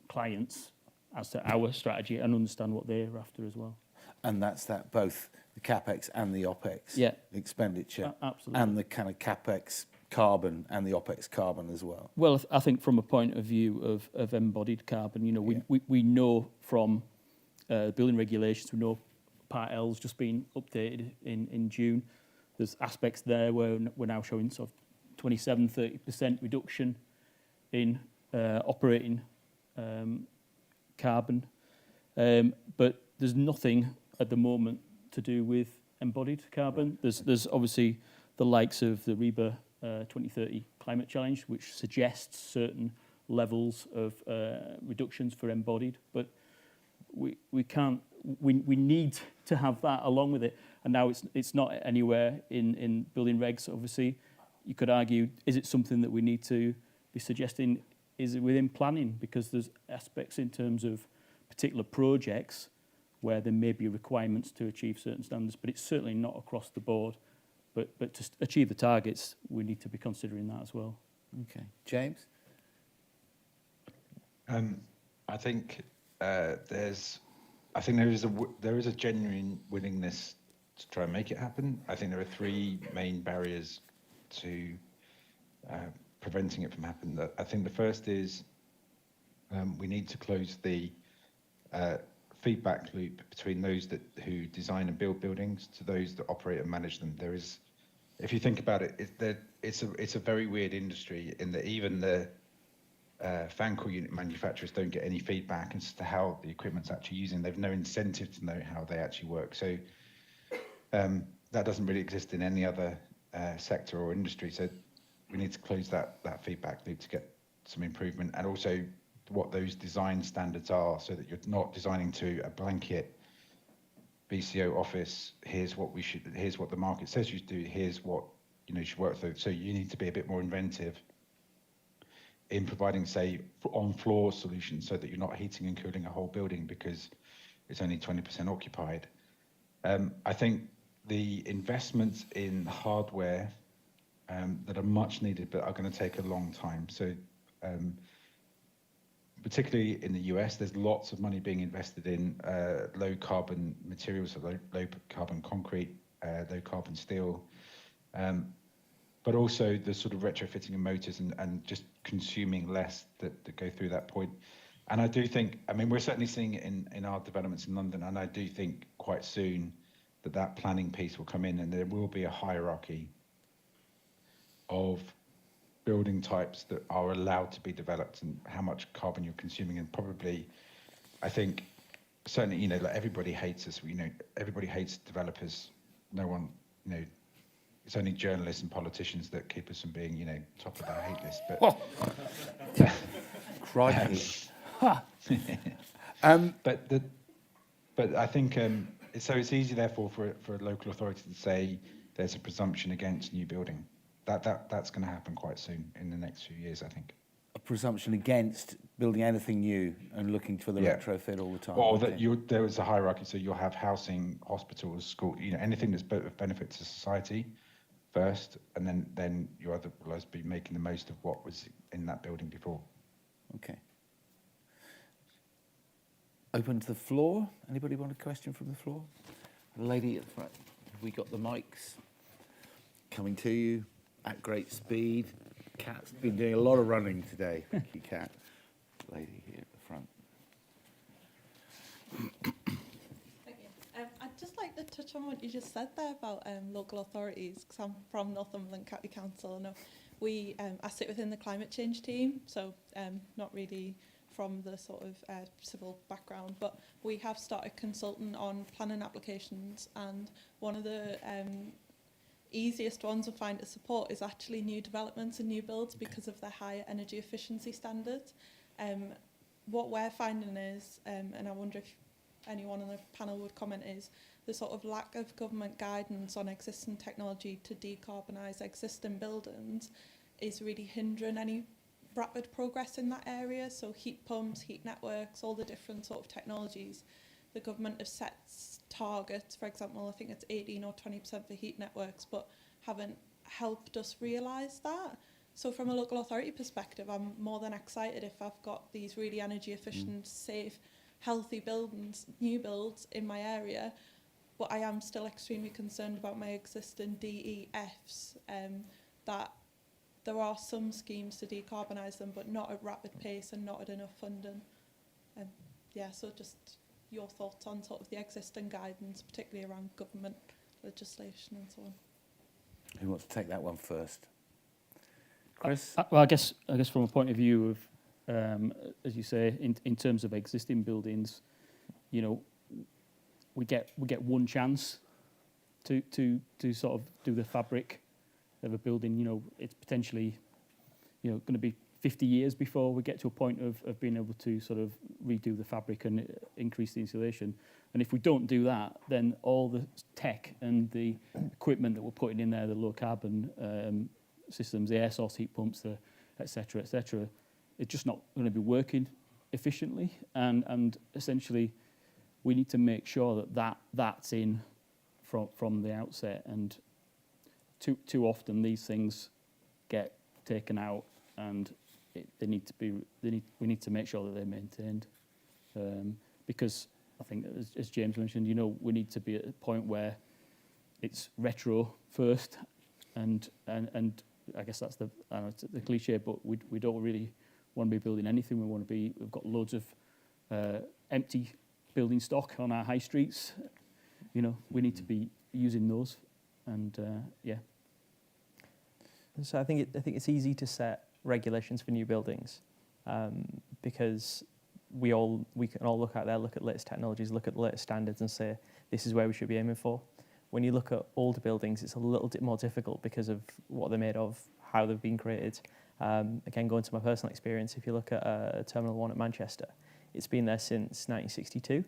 clients as to our strategy and understand what they're after as well. And that's that both the CapEx and the OpEx expenditure. Absolutely. And the kind of CapEx carbon and the OpEx carbon as well. Well, I think from a point of view of embodied carbon, you know, we know from building regulations, we know Part L's just been updated in June. There's aspects there where we're now showing sort of 27-30% reduction in operating carbon. But there's nothing at the moment to do with embodied carbon. There's obviously the likes of the REBA 2030 climate challenge, which suggests certain levels of reductions for embodied, but we need to have that along with it. And now it's not anywhere in building regs, obviously. You could argue, is it something that we need to be suggesting? Is it within planning? Because there's aspects in terms of particular projects where there may be requirements to achieve certain standards, but it's certainly not across the board. But to achieve the targets, we need to be considering that as well. Okay. James? I think there is a genuine willingness to try and make it happen. I think there are three main barriers to preventing it from happening. I think the first is we need to close the feedback loop between those who design and build buildings to those that operate and manage them. There is, if you think about it, it's a very weird industry in that even the fan coil unit manufacturers don't get any feedback as to how the equipment's actually using. They've no incentive to know how they actually work. So that doesn't really exist in any other sector or industry. So we need to close that feedback loop to get some improvement, and also what those design standards are, so that you're not designing to a blanket BCO office. Here's what the market says you should do. Here's what you should work through. So you need to be a bit more inventive in providing, say, on-floor solutions, so that you're not heating and cooling a whole building because it's only 20% occupied. I think the investments in hardware that are much needed but are going to take a long time. So particularly in the US, there's lots of money being invested in low carbon materials, so low carbon concrete, low carbon steel, but also the sort of retrofitting of motors and just consuming less that go through that point. And I do think, I mean, we're certainly seeing it in our developments in London, and I do think quite soon that planning piece will come in, and there will be a hierarchy of building types that are allowed to be developed and how much carbon you're consuming. And probably, I think, certainly, like everybody hates us, everybody hates developers. No one, it's only journalists and politicians that keep us from being, top of our hate list. But crikey. But I think so it's easy, therefore, for a local authority to say there's a presumption against new building. That's going to happen quite soon in the next few years, I think. A presumption against building anything new and looking for the retrofit all the time. Or that there is a hierarchy, so you'll have housing, hospitals, school, anything that's of benefit to society first, and then you otherwise be making the most of what was in that building before. Okay. Open to the floor. Anybody want a question from the floor? A lady at the front. Have we got the mics coming to you at great speed? Kat's been doing a lot of running today. Thank you, Kat. Lady here at the front. touch on what you just said there about local authorities, because I'm from Northumberland County Council. And I sit within the climate change team, so not really from the sort of civil background, but we have started consulting on planning applications, and one of the easiest ones we find to support is actually new developments and new builds because of their higher energy efficiency standards. What we're finding is, and I wonder if anyone on the panel would comment, is the sort of lack of government guidance on existing technology to decarbonise existing buildings is really hindering any rapid progress in that area. So heat pumps, heat networks, all the different sort of technologies. The government have set targets, for example, I think it's 18 or 20% for heat networks, but haven't helped us realise that. So from a local authority perspective, I'm more than excited if I've got these really energy efficient, safe, healthy buildings, new builds in my area, but I am still extremely concerned about my existing DEFs, that there are some schemes to decarbonise them, but not at rapid pace and not at enough funding. So just your thoughts on sort of the existing guidance, particularly around government legislation and so on. Who wants to take that one first? Chris? Well, I guess from a point of view of, as you say, in terms of existing buildings, you know, we get one chance to sort of do the fabric of a building. You know, it's potentially, you know, going to be 50 years before we get to a point of being able to sort of redo the fabric and increase the insulation. And if we don't do that, then all the tech and the equipment that we're putting in there, the low carbon systems, the air source heat pumps, the et cetera, it's just not going to be working efficiently. And essentially, we need to make sure that's in from the outset. And too often these things get taken out, and we need to make sure that they're maintained, because I think, as James mentioned, you know, we need to be at a point where it's retro first, and I guess that's the cliche, but we don't really want to be building anything. We've got loads of empty building stock on our high streets. You know, we need to be using those, and So I think it's easy to set regulations for new buildings, because we can all look out there, look at latest technologies, look at the latest standards, and say this is where we should be aiming for. When you look at older buildings, it's a little bit more difficult because of what they're made of, how they've been created. Again, going to my personal experience, if you look at Terminal 1 at Manchester, it's been there since 1962,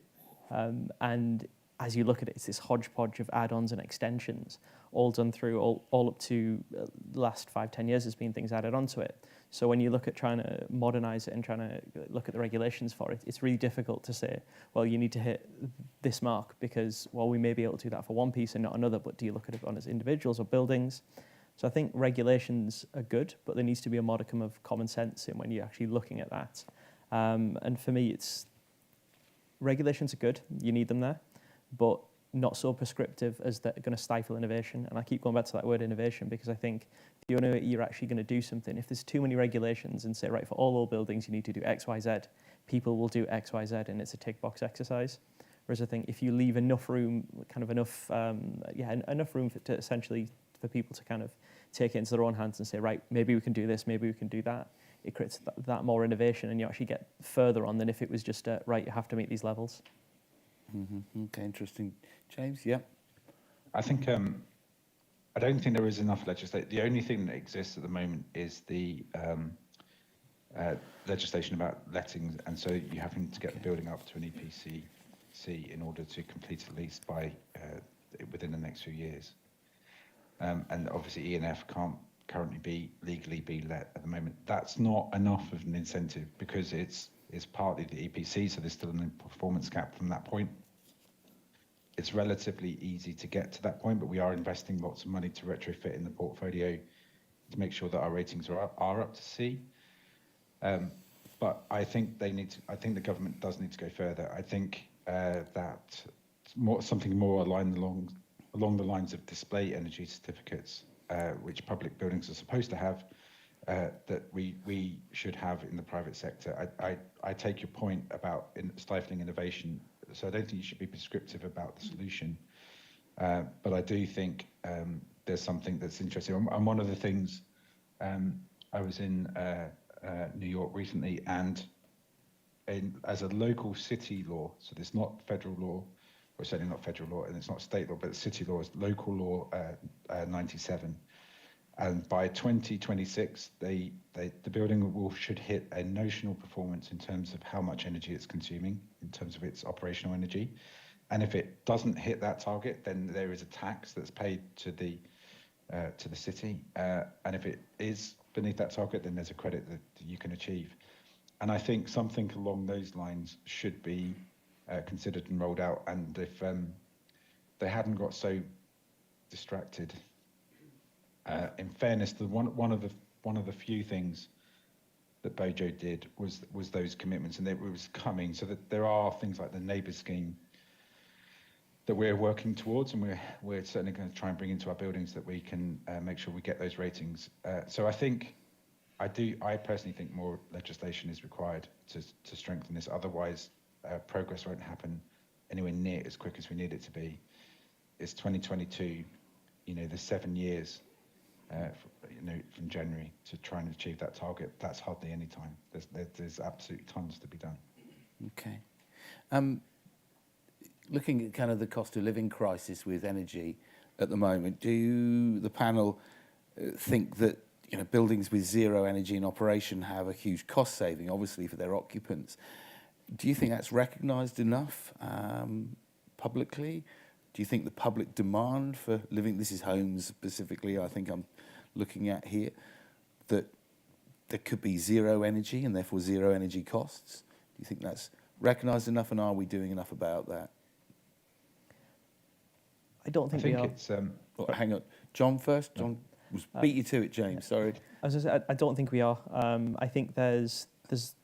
and as you look at it, it's this hodgepodge of add-ons and extensions, all done through, all up to the last 5-10 years there's been things added onto it. So when you look at trying to modernise it and trying to look at the regulations for it, it's really difficult to say, well, you need to hit this mark because, well, we may be able to do that for one piece and not another, but do you look at it on as individuals or buildings? So I think regulations are good, but there needs to be a modicum of common sense in when you're actually looking at that. And for me, regulations are good, you need them there, but not so prescriptive as they're going to stifle innovation. And I keep going back to that word innovation because I think the only way you're actually going to do something, if there's too many regulations and say, right, for all old buildings you need to do X, Y, Z, people will do X, Y, Z, and it's a tick box exercise. Whereas I think if you leave enough room, enough room to essentially for people to kind of take it into their own hands and say, right, maybe we can do this, maybe we can do that, it creates that more innovation, and you actually get further on than if it was just, right, you have to meet these levels. Mm-hmm. Okay, interesting. James, yeah? I think, I don't think there is enough legislation. The only thing that exists at the moment is the legislation about lettings, and so you having to get the building up to an EPC in order to complete a lease by within the next few years. And obviously E&F can't currently legally be let at the moment. That's not enough of an incentive because it's partly the EPC, so there's still a performance gap from that point. It's relatively easy to get to that point, but we are investing lots of money to retrofit in the portfolio to make sure that our ratings are up to C. But I think I think the government does need to go further. I think that something more aligned along the lines of display energy certificates, which public buildings are supposed to have, that we should have in the private sector. I take your point about stifling innovation, so I don't think you should be prescriptive about the solution. But I do think there's something that's interesting. And one of the things, I was in New York recently, and as a local city law, so there's not federal law, or certainly not federal law, and it's not state law, but city law is local law 97. And by 2026, the building should hit a notional performance in terms of how much energy it's consuming, in terms of its operational energy. And if it doesn't hit that target, then there is a tax that's paid to the city. And if it is beneath that target, then there's a credit that you can achieve. And I think something along those lines should be considered and rolled out. And if they hadn't got so distracted, in fairness, one of the few things that Bojo did was those commitments, and it was coming. So that there are things like the Neighbours Scheme that we're working towards, and we're certainly going to try and bring into our buildings that we can make sure we get those ratings. So I personally think more legislation is required to strengthen this. Otherwise, progress won't happen anywhere near as quick as we need it to be. It's 2022. There's 7 years. From January to try and achieve that target. That's hardly any time. There's absolutely tons to be done. Okay. Looking at kind of the cost of living crisis with energy at the moment, do the panel think that buildings with zero energy in operation have a huge cost saving, obviously for their occupants? Do you think that's recognised enough publicly? Do you think the public demand for living, this is homes specifically, I think I'm looking at here, that there could be zero energy and therefore zero energy costs? Do you think that's recognised enough, and are we doing enough about that? I don't think we are. Hang on. John first. John beat you to it, James. Sorry. I don't think we are. I think there's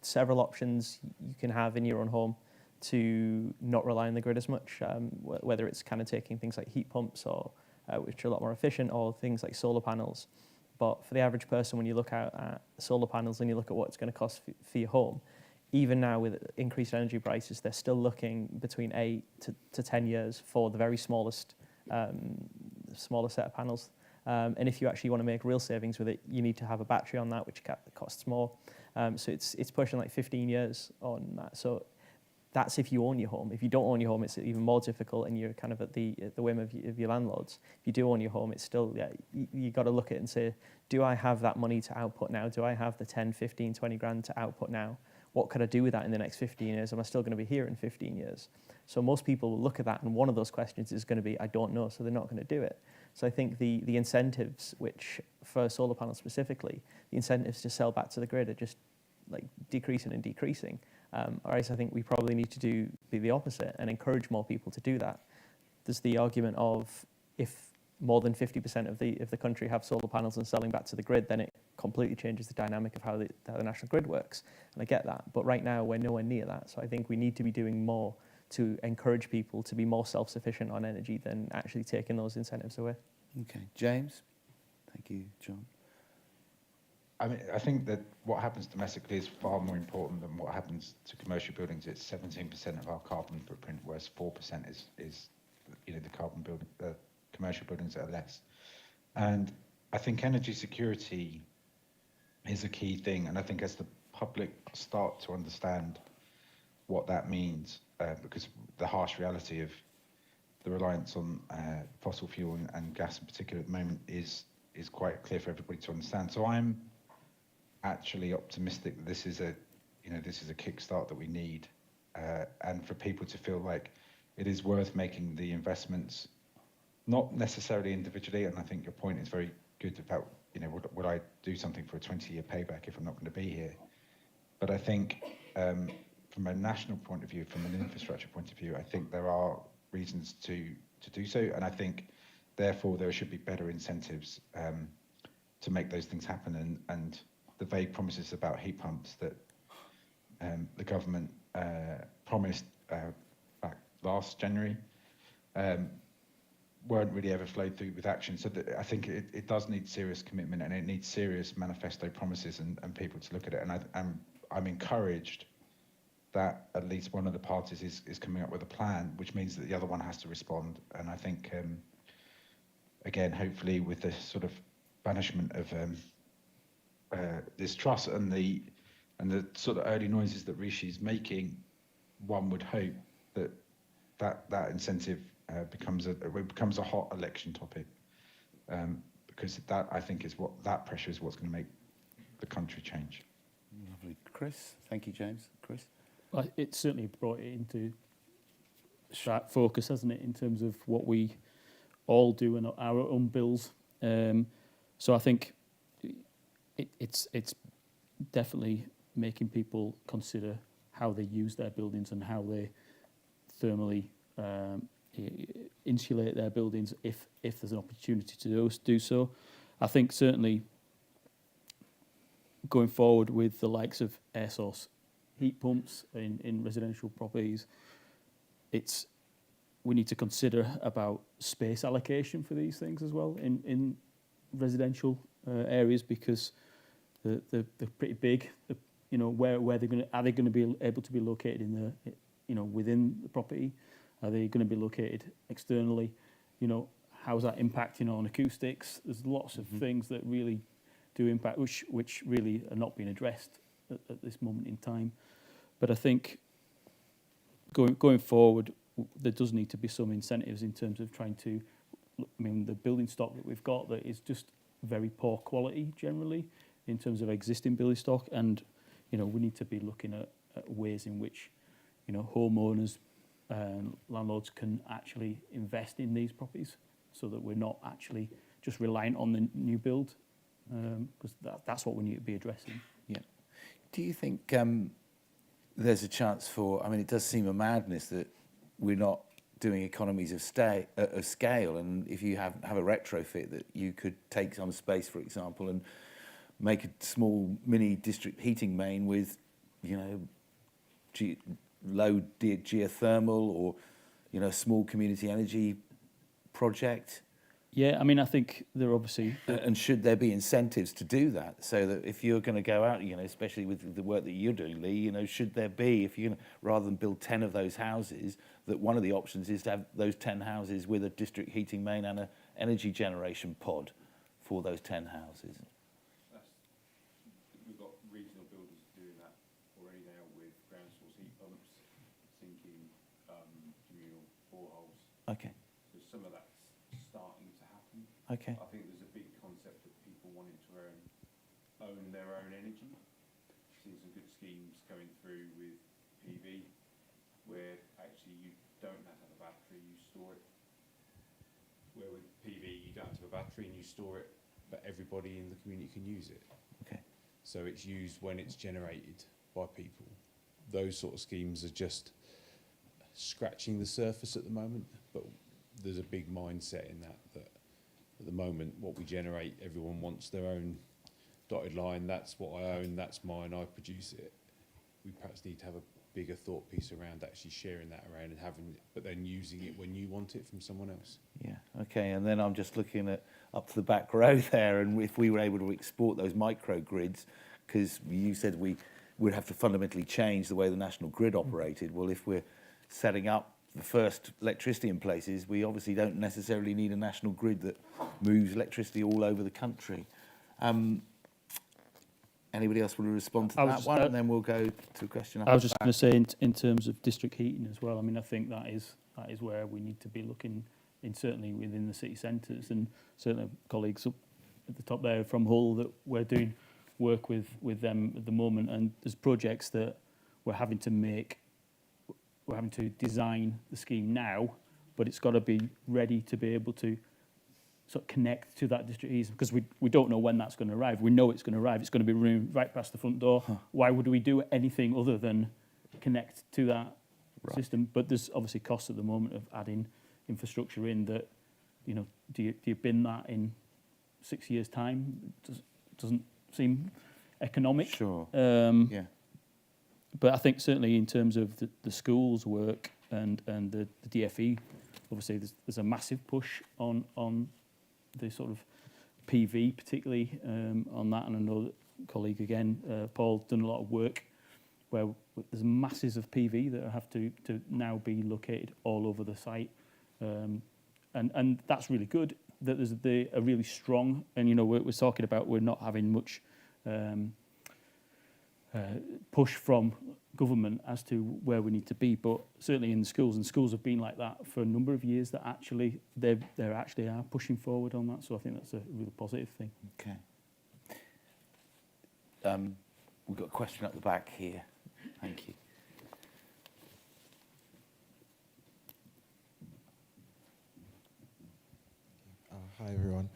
several options you can have in your own home to not rely on the grid as much, whether it's kind of taking things like heat pumps, or which are a lot more efficient, or things like solar panels. But for the average person, when you look at solar panels and you look at what it's going to cost for your home, even now with increased energy prices, they're still looking between 8 to 10 years for the very smallest set of panels. And if you actually want to make real savings with it, you need to have a battery on that, which costs more. So it's pushing like 15 years on that. So that's if you own your home. If you don't own your home, it's even more difficult, and you're kind of at the whim of your landlords. If you do own your home, it's still, you got to look at it and say, do I have that money to output now? Do I have the 10, 15, 20 grand to output now? What could I do with that in the next 15 years? Am I still going to be here in 15 years? So most people will look at that, and one of those questions is going to be, I don't know, so they're not going to do it. So I think the incentives, which for solar panels specifically, the incentives to sell back to the grid are just like decreasing and decreasing. Whereas I think we probably need to do the opposite and encourage more people to do that. There's the argument of, if more than 50% of the country have solar panels and selling back to the grid, then it completely changes the dynamic of how the national grid works. And I get that. But right now, we're nowhere near that. So I think we need to be doing more to encourage people to be more self-sufficient on energy than actually taking those incentives away. Okay. James? Thank you, John. I mean, I think that what happens domestically is far more important than what happens to commercial buildings. It's 17% of our carbon footprint, whereas 4% is the carbon building, commercial buildings that are less. And I think energy security is a key thing. And I think as the public start to understand what that means, because the harsh reality of the reliance on fossil fuel and gas in particular at the moment is quite clear for everybody to understand. So I'm actually optimistic that this is a kickstart that we need, and for people to feel like it is worth making the investments, not necessarily individually. And I think your point is very good about, would I do something for a 20-year payback if I'm not going to be here? But I think from a national point of view, from an infrastructure point of view, I think there are reasons to do so, and I think therefore there should be better incentives to make those things happen. And the vague promises about heat pumps that the government promised back last January weren't really ever flowed through with action. So I think it does need serious commitment, and it needs serious manifesto promises and people to look at it. And I'm encouraged that at least one of the parties is coming up with a plan, which means that the other one has to respond. And I think, again, hopefully with the sort of banishment of distrust and the sort of early noises that Rishi's making, one would hope that incentive becomes a hot election topic, because that, I think, is that pressure is what's going to make the country change. Lovely. Chris? Thank you, James. Chris? Well, it certainly brought it into sharp focus, hasn't it, in terms of what we all do in our own bills. So I think it's definitely making people consider how they use their buildings and how they thermally insulate their buildings if there's an opportunity to do so. I think certainly going forward with the likes of air source heat pumps in residential properties, we need to consider about space allocation for these things as well in residential areas, because they're pretty big. Where are they going to be able to be located in the within the property? Are they going to be located externally? How's that impacting on acoustics? There's lots of things that really do impact, which really are not being addressed at this moment in time. But I think going forward, there does need to be some incentives in terms of trying to, the building stock that we've got that is just very poor quality generally in terms of existing building stock, and we need to be looking at ways in which homeowners and landlords can actually invest in these properties, so that we're not actually just reliant on the new build, because that's what we need to be addressing. Yeah. Do you think there's a chance for, it does seem a madness that we're not doing economies of scale, and if you have a retrofit, that you could take some space, for example, and make a small mini district heating main with, low geothermal, or, a small community energy project. Yeah, I think there obviously... And should there be incentives to do that? So that if you're going to go out, especially with the work that you're doing, Lee, should there be, if you're going to, rather than build 10 of those houses, that one of the options is to have those 10 houses with a district heating main and an energy generation pod for those 10 houses? We've got regional builders doing that already now with ground source heat pumps, sinking communal boreholes. Okay. So some of that's starting to happen. Okay. I think there's a big concept of people wanting to own their own energy. Seen some good schemes going through with PV, where actually you don't have to have a battery, you store it. Where with PV you don't have to have a battery and you store it, but everybody in the community can use it. Okay. So it's used when it's generated by people. Those sort of schemes are just scratching the surface at the moment, but there's a big mindset in that at the moment what we generate, everyone wants their own dotted line. That's what I own, that's mine, I produce it. We perhaps need to have a bigger thought piece around actually sharing that around and having it, but then using it when you want it from someone else. Yeah, okay, and then I'm just looking at up to the back row there, and if we were able to export those microgrids, because you said we would have to fundamentally change the way the national grid operated. Well, if we're setting up the first electricity in places, we obviously don't necessarily need a national grid that moves electricity all over the country. Anybody else want to respond to that one? And then we'll go to a question after I was just going to say, in terms of district heating as well, I think that is where we need to be looking, certainly within the city centres, and certainly colleagues up at the top there from Hull that we're doing work with them at the moment, and there's projects that we're having to design the scheme now, but it's got to be ready to be able to sort of connect to that district heating, because we don't know when that's going to arrive. We know it's going to arrive. It's going to be running right past the front door. Why would we do anything other than connect to that system? But there's obviously costs at the moment of adding infrastructure in that, do you bin that in 6 years' time? Doesn't seem economic. Sure. Yeah. But I think certainly in terms of the schools work and the DFE, obviously there's a massive push on the sort of PV, particularly on that. And I know that colleague again, Paul, done a lot of work where there's masses of PV that have to now be located all over the site. And that's really good, that there's a really strong, and we're talking about we're not having much push from government as to where we need to be, but certainly in the schools, and schools have been like that for a number of years, that actually they actually are pushing forward on that. So I think that's a really positive thing. Okay. We've got a question at the back here. Thank you. Hi, everyone.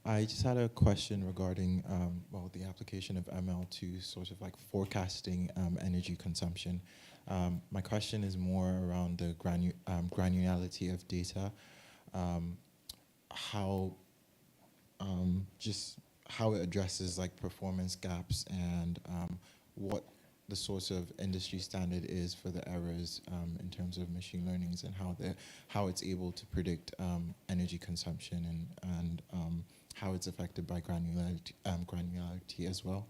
I just had a question regarding, well, the application of ML to sort of like forecasting energy consumption. My question is more around the granularity of data, just how it addresses like performance gaps, and what the source of industry standard is for the errors in terms of machine learnings, and how it's able to predict energy consumption, and how it's affected by granularity as well.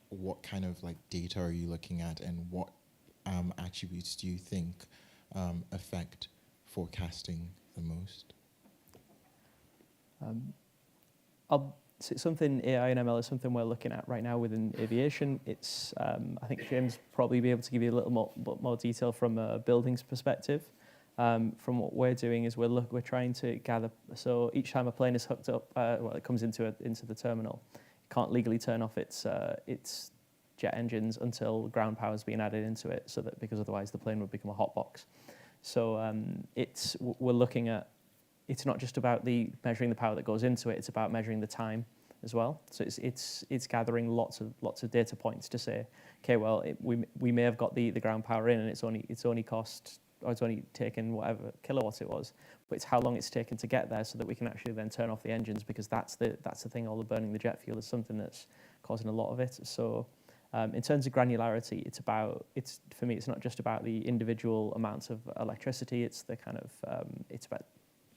What kind of like data are you looking at, and what attributes do you think affect forecasting the most? Something AI and ML is something we're looking at right now within aviation. It's I think James probably be able to give you a little more detail from a buildings perspective. From what we're doing is we're trying to gather. So each time a plane is hooked up, it comes into the terminal, it can't legally turn off its jet engines until ground power has been added into it, so that, because otherwise the plane would become a hot box. So we're looking at. It's not just about measuring the power that goes into it; it's about measuring the time as well. So it's gathering lots of data points to say, okay, well, we may have got the ground power in, and it's only cost, or it's only taken whatever kilowatts it was, but it's how long it's taken to get there, so that we can actually then turn off the engines, because that's the thing. All the burning the jet fuel is something that's causing a lot of it. So in terms of granularity, for me, it's not just about the individual amounts of electricity. It's the kind of it's about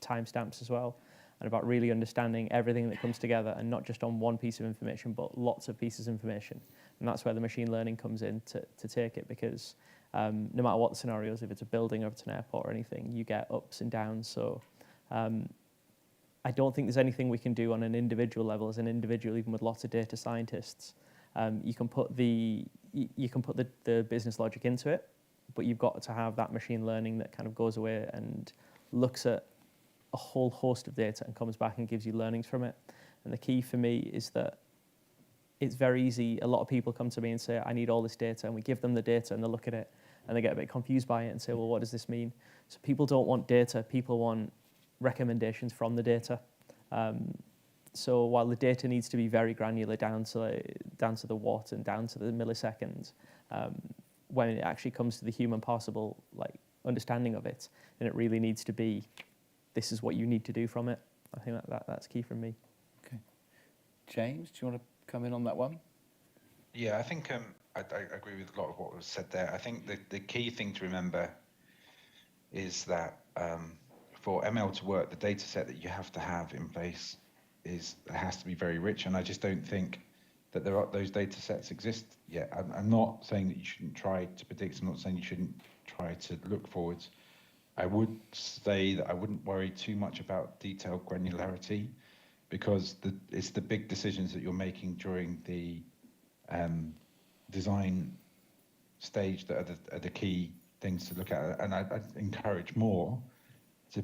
timestamps as well, and about really understanding everything that comes together, and not just on one piece of information, but lots of pieces of information. And that's where the machine learning comes in to take it, because no matter what the scenarios, if it's a building or if it's an airport or anything, you get ups and downs. So I don't think there's anything we can do on an individual level, as an individual, even with lots of data scientists. You can put the business logic into it, but you've got to have that machine learning that kind of goes away and looks at a whole host of data and comes back and gives you learnings from it. And the key for me is that it's very easy. A lot of people come to me and say, I need all this data, and we give them the data and they look at it and they get a bit confused by it and say, well, what does this mean? So people don't want data, people want recommendations from the data. So while the data needs to be very granular down to the watt and down to the millisecond, when it actually comes to the human possible understanding of it, then it really needs to be, this is what you need to do from it. I think that's key from me. Okay. James, do you want to come in on that one? Yeah, I think I agree with a lot of what was said there. I think the key thing to remember is that for ML to work, the data set that you have to have in place has to be very rich, and I just don't think that those data sets exist yet. I'm not saying that you shouldn't try to predict. I'm not saying you shouldn't try to look forwards. I would say that I wouldn't worry too much about detailed granularity, because it's the big decisions that you're making during the design stage that are the key things to look at. And I'd encourage more to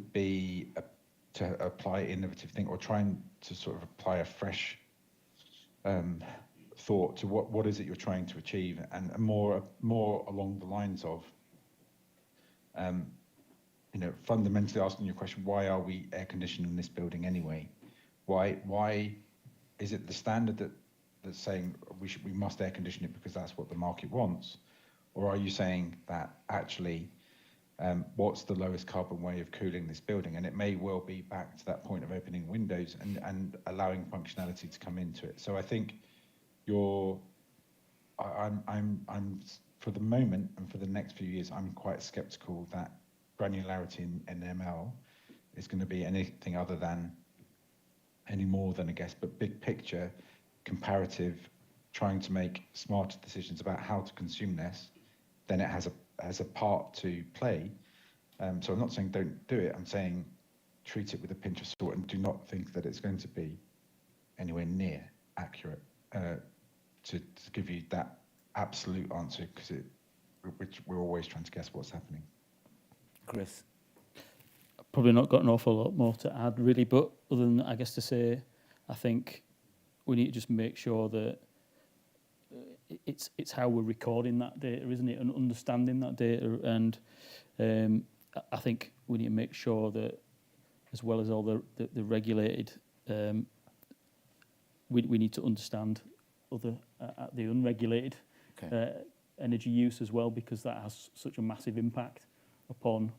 apply innovative thing, or trying to sort of apply a fresh thought to what is it you're trying to achieve, and more along the lines of fundamentally asking your question, why are we air conditioning this building anyway? Why is it the standard that's saying we must air condition it because that's what the market wants? Or are you saying that actually what's the lowest carbon way of cooling this building? And it may well be back to that point of opening windows and allowing functionality to come into it. So I think I'm for the moment and for the next few years, I'm quite skeptical that granularity in ML is going to be anything other than any more than, I guess, but big picture comparative trying to make smarter decisions about how to consume less, then it has a part to play. So I'm not saying don't do it. I'm saying treat it with a pinch of salt and do not think that it's going to be anywhere near accurate to give you that absolute answer, which we're always trying to guess what's happening. Chris? Probably not got an awful lot more to add, really, but other than, I guess, to say, I think we need to just make sure that it's how we're recording that data, isn't it, and understanding that data. And I think we need to make sure that, as well as all the regulated, we need to understand the unregulated energy use as well, because that has such a massive impact upon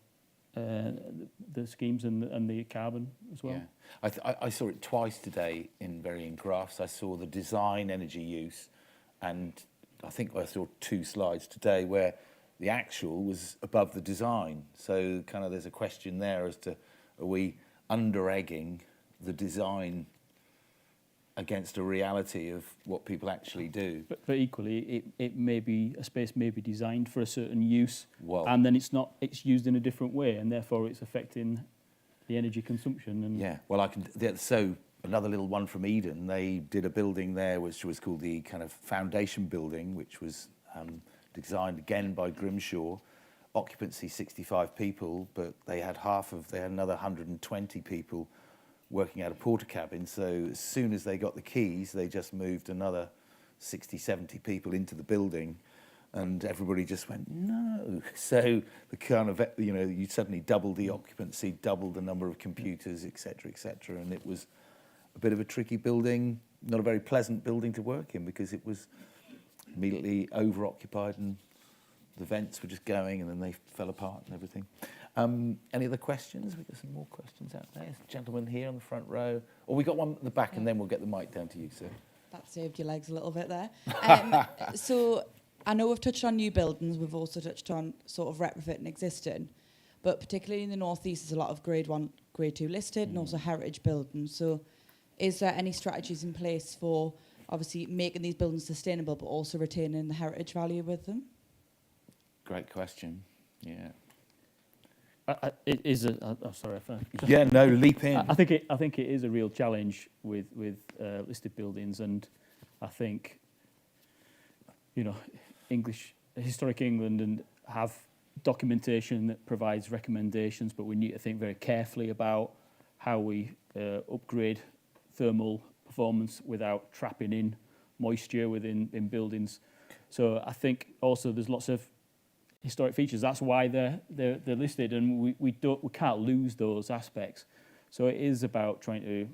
the schemes and the carbon as well. Yeah. I saw it twice today in varying graphs. I saw the design energy use, and I think I saw 2 slides today where the actual was above the design. So kind of there's a question there as to, are we under-egging the design against a reality of what people actually do? But equally, it may be, a space may be designed for a certain use, and then it's used in a different way, and therefore it's affecting the energy consumption. And yeah, well, so another little one from Eden, they did a building there which was called the kind of foundation building, which was designed again by Grimshaw. Occupancy 65 people, but they had another 120 people working out of porta cabins. So as soon as they got the keys, they just moved another 60, 70 people into the building, and everybody just went, no. So the kind of, you suddenly doubled the occupancy, doubled the number of computers, et cetera, and it was a bit of a tricky building, not a very pleasant building to work in, because it was immediately over-occupied and the vents were just going and then they fell apart and everything. Any other questions? We've got some more questions out there. There's a gentleman here on the front row. Or we got one at the back, and then we'll get the mic down to you, sir. That saved your legs a little bit there. So I know we've touched on new buildings. We've also touched on sort of retrofitting existing. But particularly in the northeast, there's a lot of grade 1, grade 2 listed and also heritage buildings. So is there any strategies in place for obviously making these buildings sustainable, but also retaining the heritage value with them? Great question. Yeah. It is a. Sorry. Yeah, no, leap in. I think it is a real challenge with listed buildings, and I think, historic England and have documentation that provides recommendations, but we need to think very carefully about how we upgrade thermal performance without trapping in moisture within buildings. So I think also there's lots of historic features. That's why they're listed, and we can't lose those aspects. So it is about trying to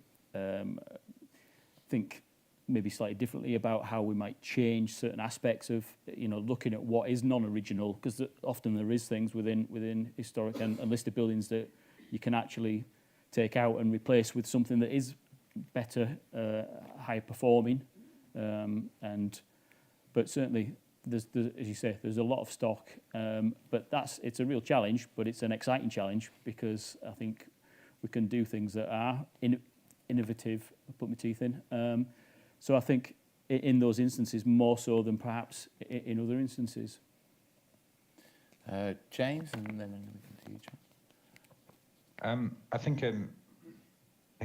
think maybe slightly differently about how we might change certain aspects of looking at what is non-original, because often there is things within historic and listed buildings that you can actually take out and replace with something that is better, higher performing, but certainly. There's, as you say, there's a lot of stock, but it's a real challenge, but it's an exciting challenge, because I think we can do things that are innovative. I put my teeth in. So I think in those instances, more so than perhaps in other instances. James, and then I'm going to come to you, John. I think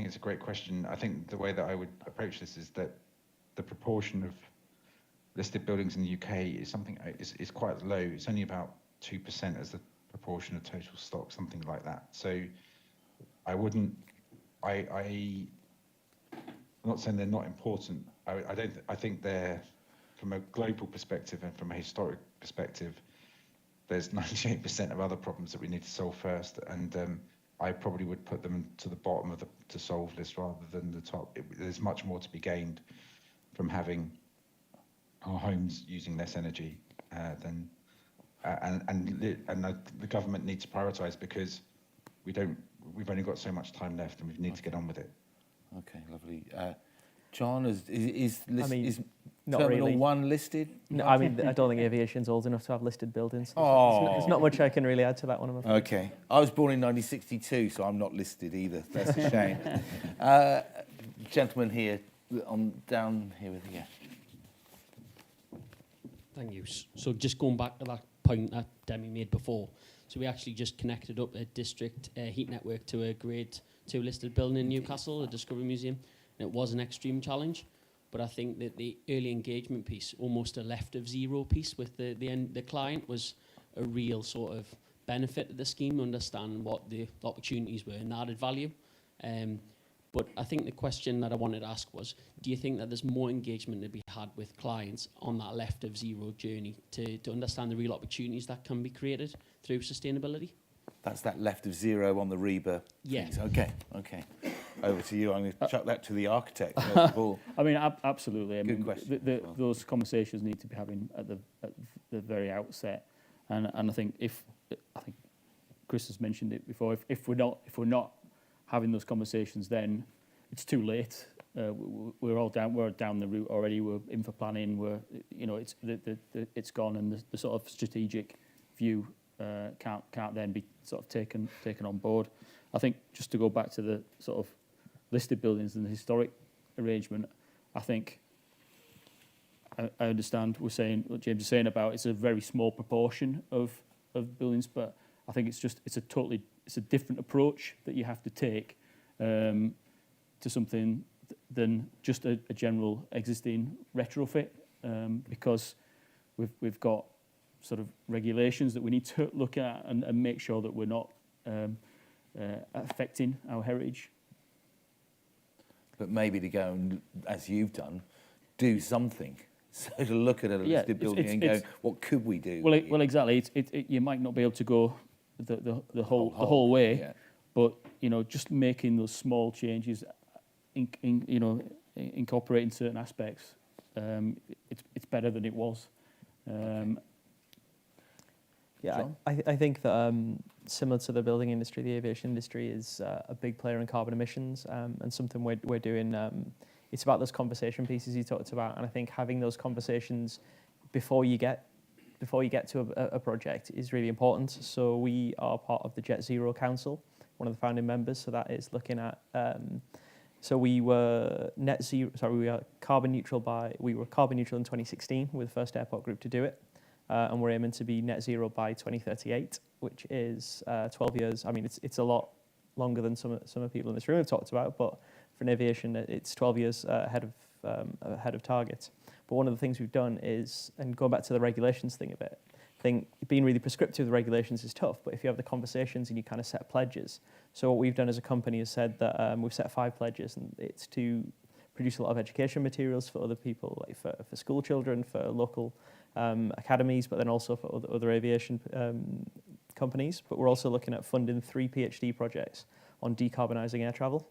it's a great question. I think the way that I would approach this is that the proportion of listed buildings in the UK is quite low. It's only about 2% as the proportion of total stock, something like that. So I'm not saying they're not important. I think they're, from a global perspective and from a historic perspective, there's 98% of other problems that we need to solve first, and I probably would put them to the bottom of the to solve list rather than the top. There's much more to be gained from having our homes using less energy and the government needs to prioritise, because we've only got so much time left and we need to get on with it. Okay, lovely. John, is not Terminal really. 1 listed? No, I mean, I don't think aviation's old enough to have listed buildings. Oh. There's not much I can really add to that one, I'm afraid. Okay. I was born in 1962, so I'm not listed either. That's a shame. Gentleman here, down here with you. Thank you. So just going back to that point that Demi made before, so we actually just connected up a district heat network to a Grade 2 listed building in Newcastle, the Discovery Museum, and it was an extreme challenge. But I think that the early engagement piece, almost a left of zero piece with the client, was a real sort of benefit of the scheme, understand what the opportunities were and added value. But I think the question that I wanted to ask was, do you think that there's more engagement to be had with clients on that left of zero journey to understand the real opportunities that can be created through sustainability? That's that left of zero on the REBA. Yeah. Things. Okay. Over to you. I'm going to chuck that to the architect, first of all. I mean, absolutely. I Good mean, question. those conversations need to be having at the very outset, and I think Chris has mentioned it before. If we're not having those conversations, then it's too late. We're down the route already. We're in for planning. It's gone, and the sort of strategic view can't then be sort of taken on board. I think just to go back to the sort of listed buildings and the historic arrangement, I think I understand what James is saying about it's a very small proportion of buildings, but I think it's a different approach that you have to take to something than just a general existing retrofit, because we've got sort of regulations that we need to look at and make sure that we're not affecting our heritage. But maybe to go and, as you've done, do something. So to look at a listed building and go, what could we do? Well, exactly. You might not be able to go the whole way, but just making those small changes, incorporating certain aspects, it's better than it was. Yeah, I think that similar to the building industry, the aviation industry is a big player in carbon emissions, and something we're doing. It's about those conversation pieces you talked about, and I think having those conversations before you get to a project is really important. So we are part of the Jet Zero Council, one of the founding members. So that is looking at. So we were we are carbon neutral in 2016. We were the first airport group to do it. And we're aiming to be net zero by 2038, which is 12 years. I mean, it's a lot longer than some people in this room have talked about, but for an aviation, it's 12 years ahead of target. But one of the things we've done is, and going back to the regulations thing a bit, I think being really prescriptive with regulations is tough, but if you have the conversations and you kind of set pledges. So what we've done as a company is said that we've set 5 pledges, and it's to produce a lot of education materials for other people, like for school children, for local academies, but then also for other aviation companies. But we're also looking at funding 3 PhD projects on decarbonising air travel.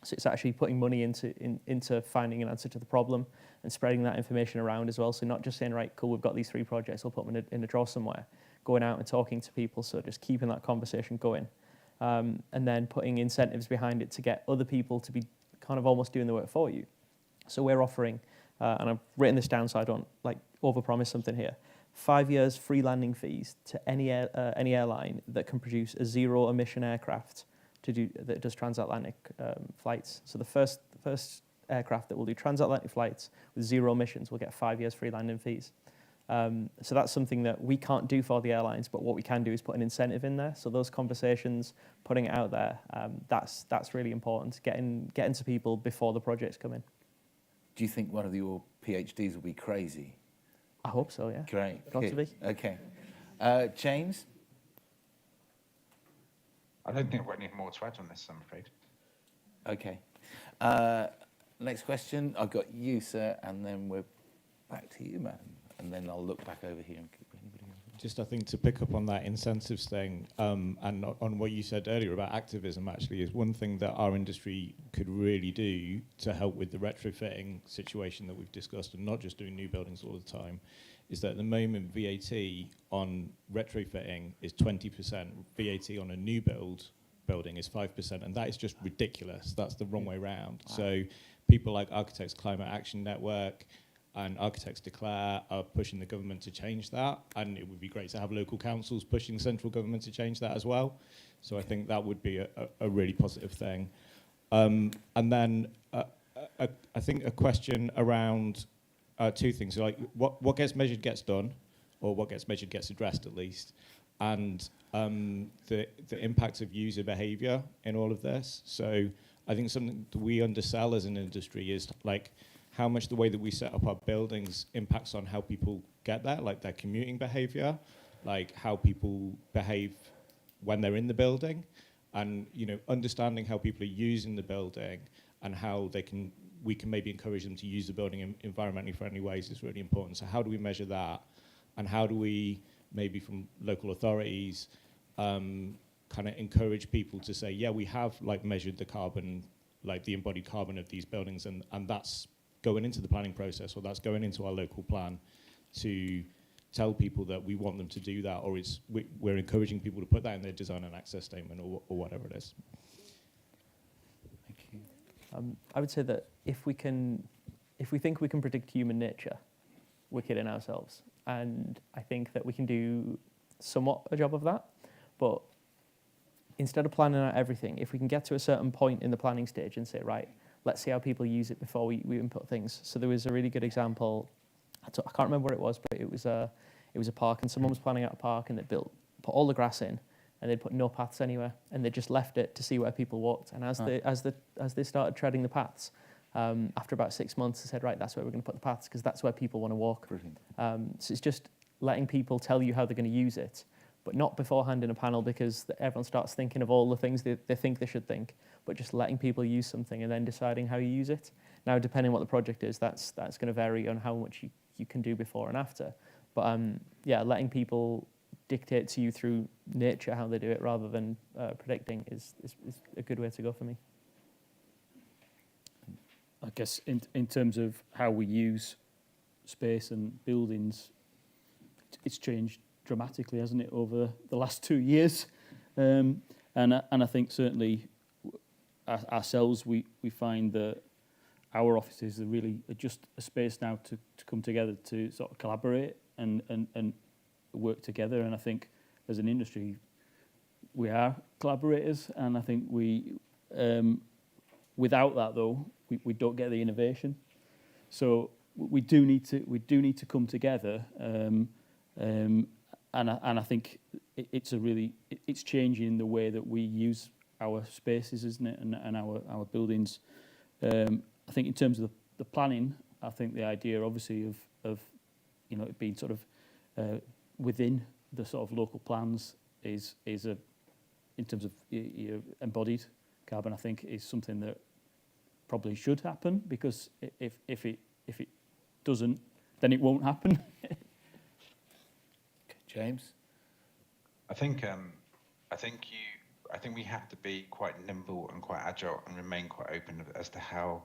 So it's actually putting money into finding an answer to the problem and spreading that information around as well. So not just saying, right, cool, we've got these 3 projects, we'll put them in a drawer somewhere. Going out and talking to people, so just keeping that conversation going. And then putting incentives behind it to get other people to be kind of almost doing the work for you. So we're offering, and I've written this down so I don't overpromise something here, 5 years free landing fees to any airline that can produce a zero emission aircraft that does transatlantic flights. So the first aircraft that will do transatlantic flights with 0 emissions will get 5 years free landing fees. So that's something that we can't do for the airlines, but what we can do is put an incentive in there. So those conversations, putting it out there, that's really important, getting to people before the projects come in. Do you think one of your PhDs will be crazy? I hope so, yeah. Great. Got to be. Okay. James? I don't think I've got any more to add on this, I'm afraid. Okay. Next question. I've got you, sir, and then we're back to you, madam. And then I'll look back over here and keep anybody else. Just, I think, to pick up on that incentives thing, and on what you said earlier about activism, actually, is one thing that our industry could really do to help with the retrofitting situation that we've discussed, and not just doing new buildings all the time, is that at the moment VAT on retrofitting is 20%, VAT on a new building is 5%, and that is just ridiculous. That's the wrong way round. Wow. So people like Architects Climate Action Network and Architects Declare are pushing the government to change that, and it would be great to have local councils pushing central government to change that as well. So I think that would be a really positive thing. And then I think a question around two things. Like what gets measured gets done, or what gets measured gets addressed at least, and the impact of user behaviour in all of this. So I think something that we undersell as an industry is like how much the way that we set up our buildings impacts on how people get there, like their commuting behaviour, like how people behave when they're in the building, and understanding how people are using the building and how we can maybe encourage them to use the building in environmentally friendly ways is really important. So how do we measure that, and how do we maybe from local authorities kind of encourage people to say, yeah, we have like measured the carbon, like the embodied carbon of these buildings, and that's going into the planning process, or that's going into our local plan, to tell people that we want them to do that, or we're encouraging people to put that in their design and access statement, or whatever it is. Thank you. I would say that if we think we can predict human nature, we're kidding ourselves. And I think that we can do somewhat a job of that, but instead of planning out everything, if we can get to a certain point in the planning stage and say, right, let's see how people use it before we input things. So there was a really good example. I can't remember what it was, but it was a park, and someone was planning out a park, and they put all the grass in, and they'd put no paths anywhere, and they just left it to see where people walked. And as they started treading the paths, after about 6 months, they said, right, that's where we're going to put the paths, because that's where people want to walk. So it's just letting people tell you how they're going to use it, but not beforehand in a panel, because everyone starts thinking of all the things they think they should think, but just letting people use something and then deciding how you use it. Now, depending on what the project is, that's going to vary on how much you can do before and after. But yeah, letting people dictate to you through nature how they do it rather than predicting is a good way to go for me. I guess in terms of how we use space and buildings, it's changed dramatically, hasn't it, over the last 2 years? And I think certainly ourselves, we find that our offices are really just a space now to come together to sort of collaborate and work together. And I think as an industry, we are collaborators, and I think we without that though, we don't get the innovation. So we do need to come together, and I think it's changing the way that we use our spaces, isn't it, and our buildings. I think in terms of the planning, I think the idea obviously of it being sort of within the sort of local plans is in terms of embodied carbon, I think is something that probably should happen, because if it doesn't, then it won't happen. James? I think we have to be quite nimble and quite agile and remain quite open as to how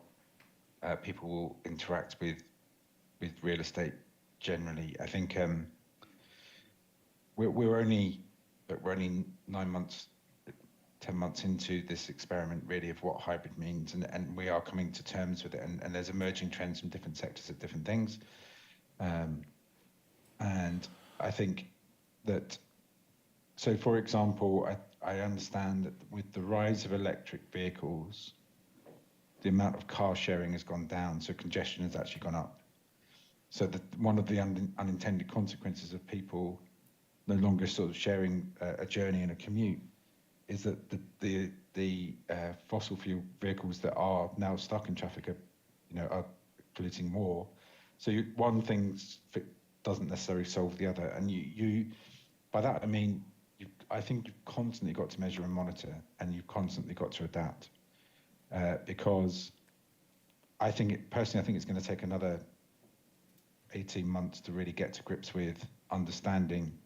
people will interact with real estate generally. I think we're only 9 months, 10 months into this experiment really of what hybrid means, and we are coming to terms with it, and there's emerging trends from different sectors at different things, and I think that, so for example, I understand that with the rise of electric vehicles, the amount of car sharing has gone down, so congestion has actually gone up. So that one of the unintended consequences of people no longer sort of sharing a journey and a commute is that the fossil fuel vehicles that are now stuck in traffic are polluting more. So one thing doesn't necessarily solve the other, and you by that I mean I think you've constantly got to measure and monitor, and you've constantly got to adapt, because I think it's going to take another 18 months to really get to grips with understanding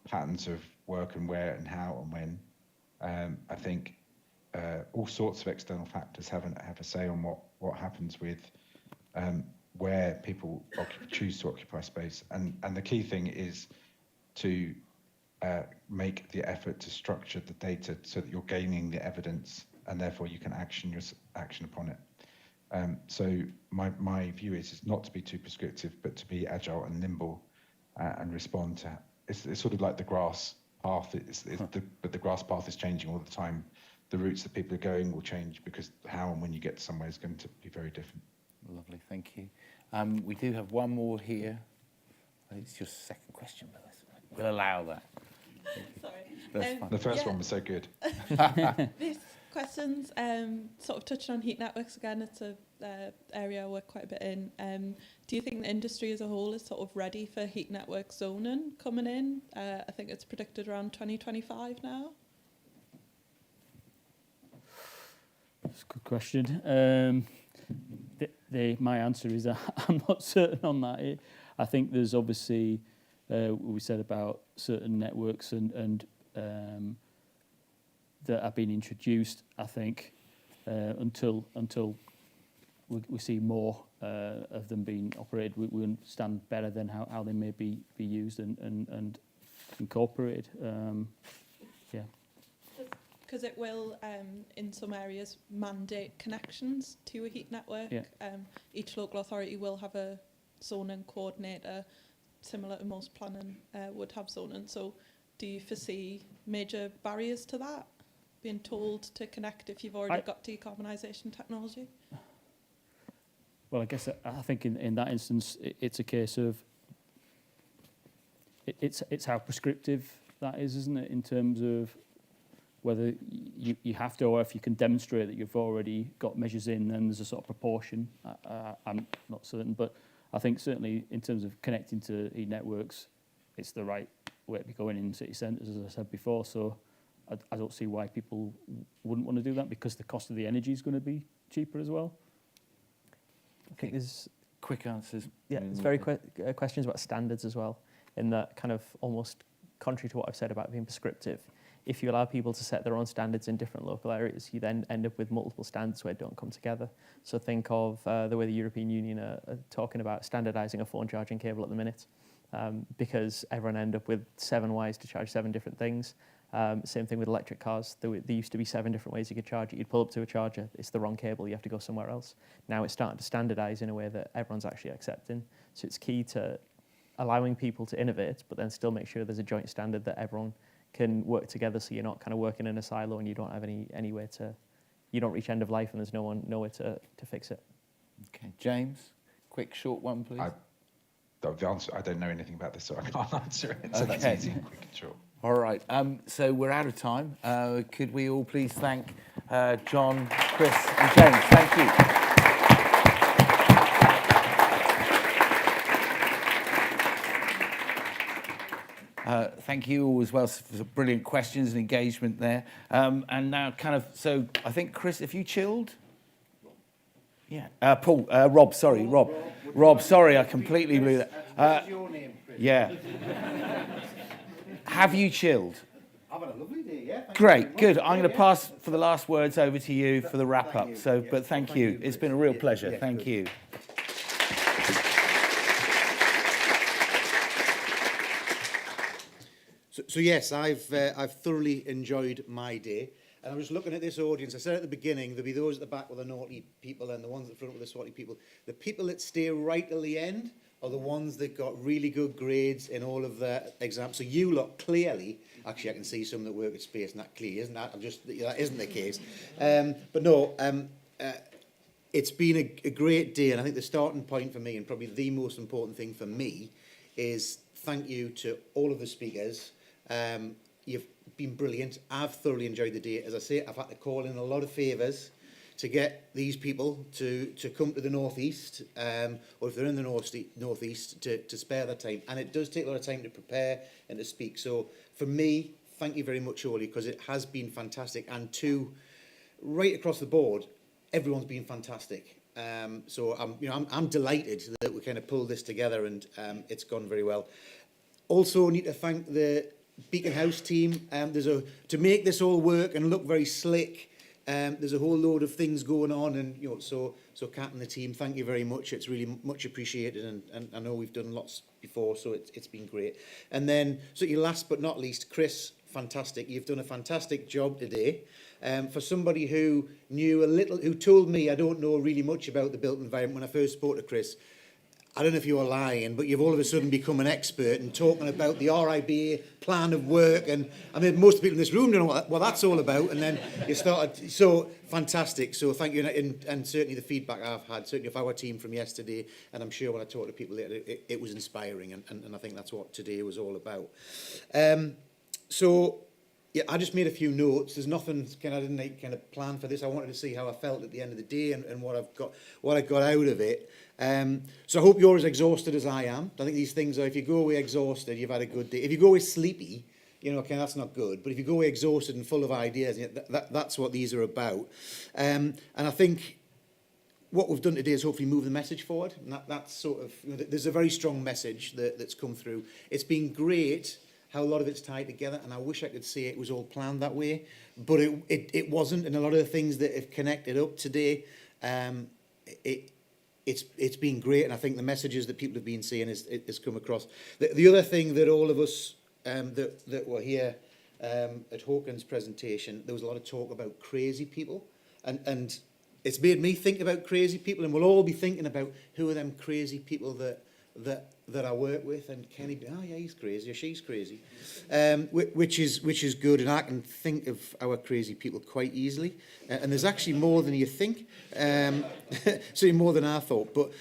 patterns of work and where and how and when. I think all sorts of external factors have a say on what happens with where people choose to occupy space, and the key thing is to make the effort to structure the data so that you're gaining the evidence, and therefore you can action upon it. So my view is not to be too prescriptive, but to be agile and nimble, and respond to. It's sort of like the grass path. But the grass path is changing all the time. The routes that people are going will change, because how and when you get somewhere is going to be very different. Lovely, thank you. We do have one more here. I think it's your second question, but we'll allow that. Sorry. That's fine. The first one was so good. These questions sort of touched on heat networks again. It's a area I work quite a bit in. Do you think the industry as a whole is sort of ready for heat network zoning coming in? I think it's predicted around 2025 now. That's a good question. My answer is I'm not certain on that. I think there's obviously, we said about certain networks and that have been introduced. I think until we see more of them being operated, we understand better than how they may be used and incorporated. Yeah. Because it will, in some areas, mandate connections to a heat network. Yeah. Each local authority will have a zoning coordinator, similar to most planning would have zoning. So do you foresee major barriers to that, being told to connect if you've already got decarbonisation technology? Well, I guess I think in that instance, it's a case of it's how prescriptive that is, isn't it, in terms of whether you have to, or if you can demonstrate that you've already got measures in, then there's a sort of proportion. I'm not certain, but I think certainly in terms of connecting to e-networks, it's the right way to be going in city centres, as I said before. So I don't see why people wouldn't want to do that, because the cost of the energy is going to be cheaper as well. I think there's quick answers. Yeah, there's very quick questions about standards as well, in that kind of almost contrary to what I've said about being prescriptive. If you allow people to set their own standards in different local areas, you then end up with multiple standards where they don't come together. So think of the way the European Union are talking about standardising a phone charging cable at the minute, because everyone end up with 7 wires to charge 7 different things. Same thing with electric cars. There used to be 7 different ways you could charge it. You'd pull up to a charger, it's the wrong cable, you have to go somewhere else. Now it's starting to standardise in a way that everyone's actually accepting. So it's key to allowing people to innovate, but then still make sure there's a joint standard that everyone can work together, so you're not kind of working in a silo and you don't have any way to, you don't reach end of life and there's nowhere to fix it. Okay, James, quick short one, please. I don't know anything about this, so I can't answer it. So that's easy, quick and short. All right, so we're out of time. Could we all please thank John, Chris and James? Thank you. Thank you all as well for the brilliant questions and engagement there. And now so I think, Chris, have you chilled? Yeah. Paul, Rob, sorry, Rob, sorry, I completely blew that. What's your name, Chris? Yeah. Have you chilled? I've had a lovely day, yeah. Great, good. I'm going to pass for the last words over to you for the wrap up. But thank you. It's been a real pleasure. Thank you. So yes, I've thoroughly enjoyed my day. And I was looking at this audience. I said at the beginning, there'll be those at the back with the naughty people and the ones at the front with the swotty people. The people that stay right till the end are the ones that got really good grades in all of their exams. So you lot clearly, actually I can see some that work at Space, and that clearly isn't that. That isn't the case. But no, it's been a great day, and I think the starting point for me, and probably the most important thing for me, is thank you to all of the speakers. You've been brilliant. I've thoroughly enjoyed the day. As I say, I've had to call in a lot of favours to get these people to come to the northeast, or if they're in the northeast, to spare their time. And it does take a lot of time to prepare and to speak. So for me, thank you very much, Oli, because it has been fantastic. And right across the board, everyone's been fantastic. So I'm delighted that we kind of pulled this together, and it's gone very well. Also, need to thank the Beacon House team. To make this all work and look very slick, there's a whole load of things going on, and so Kat and the team, thank you very much. It's really much appreciated, and I know we've done lots before, so it's been great. And then, last but not least, Chris, fantastic. You've done a fantastic job today. For somebody who knew who told me I don't know really much about the built environment when I first spoke to Chris, I don't know if you're lying, but you've all of a sudden become an expert and talking about the RIBA plan of work. And I mean, most people in this room don't know what that's all about. And then you started, so fantastic. So thank you. And certainly the feedback I've had, certainly of our team from yesterday, and I'm sure when I talk to people later, it was inspiring. And I think that's what today was all about. So, yeah, I just made a few notes. There's nothing I didn't kind of plan for this. I wanted to see how I felt at the end of the day and what I got out of it. So I hope you're as exhausted as I am. I think these things are, if you go away exhausted, you've had a good day. If you go away sleepy, that's not good. But if you go away exhausted and full of ideas, that's what these are about. And I think what we've done today is hopefully move the message forward. And that's sort of, there's a very strong message that's come through. It's been great how a lot of it's tied together, and I wish I could say it was all planned that way, but it wasn't. And a lot of the things that have connected up today, it's been great, and I think the messages that people have been seeing has come across. The other thing that all of us that were here at Hawkins' presentation, there was a lot of talk about crazy people, and it's made me think about crazy people, and we'll all be thinking about who are them crazy people that I work with, and Kenny, oh yeah, he's crazy, or she's crazy, which is good, and I can think of our crazy people quite easily, and there's actually more than you think, certainly more than I thought, but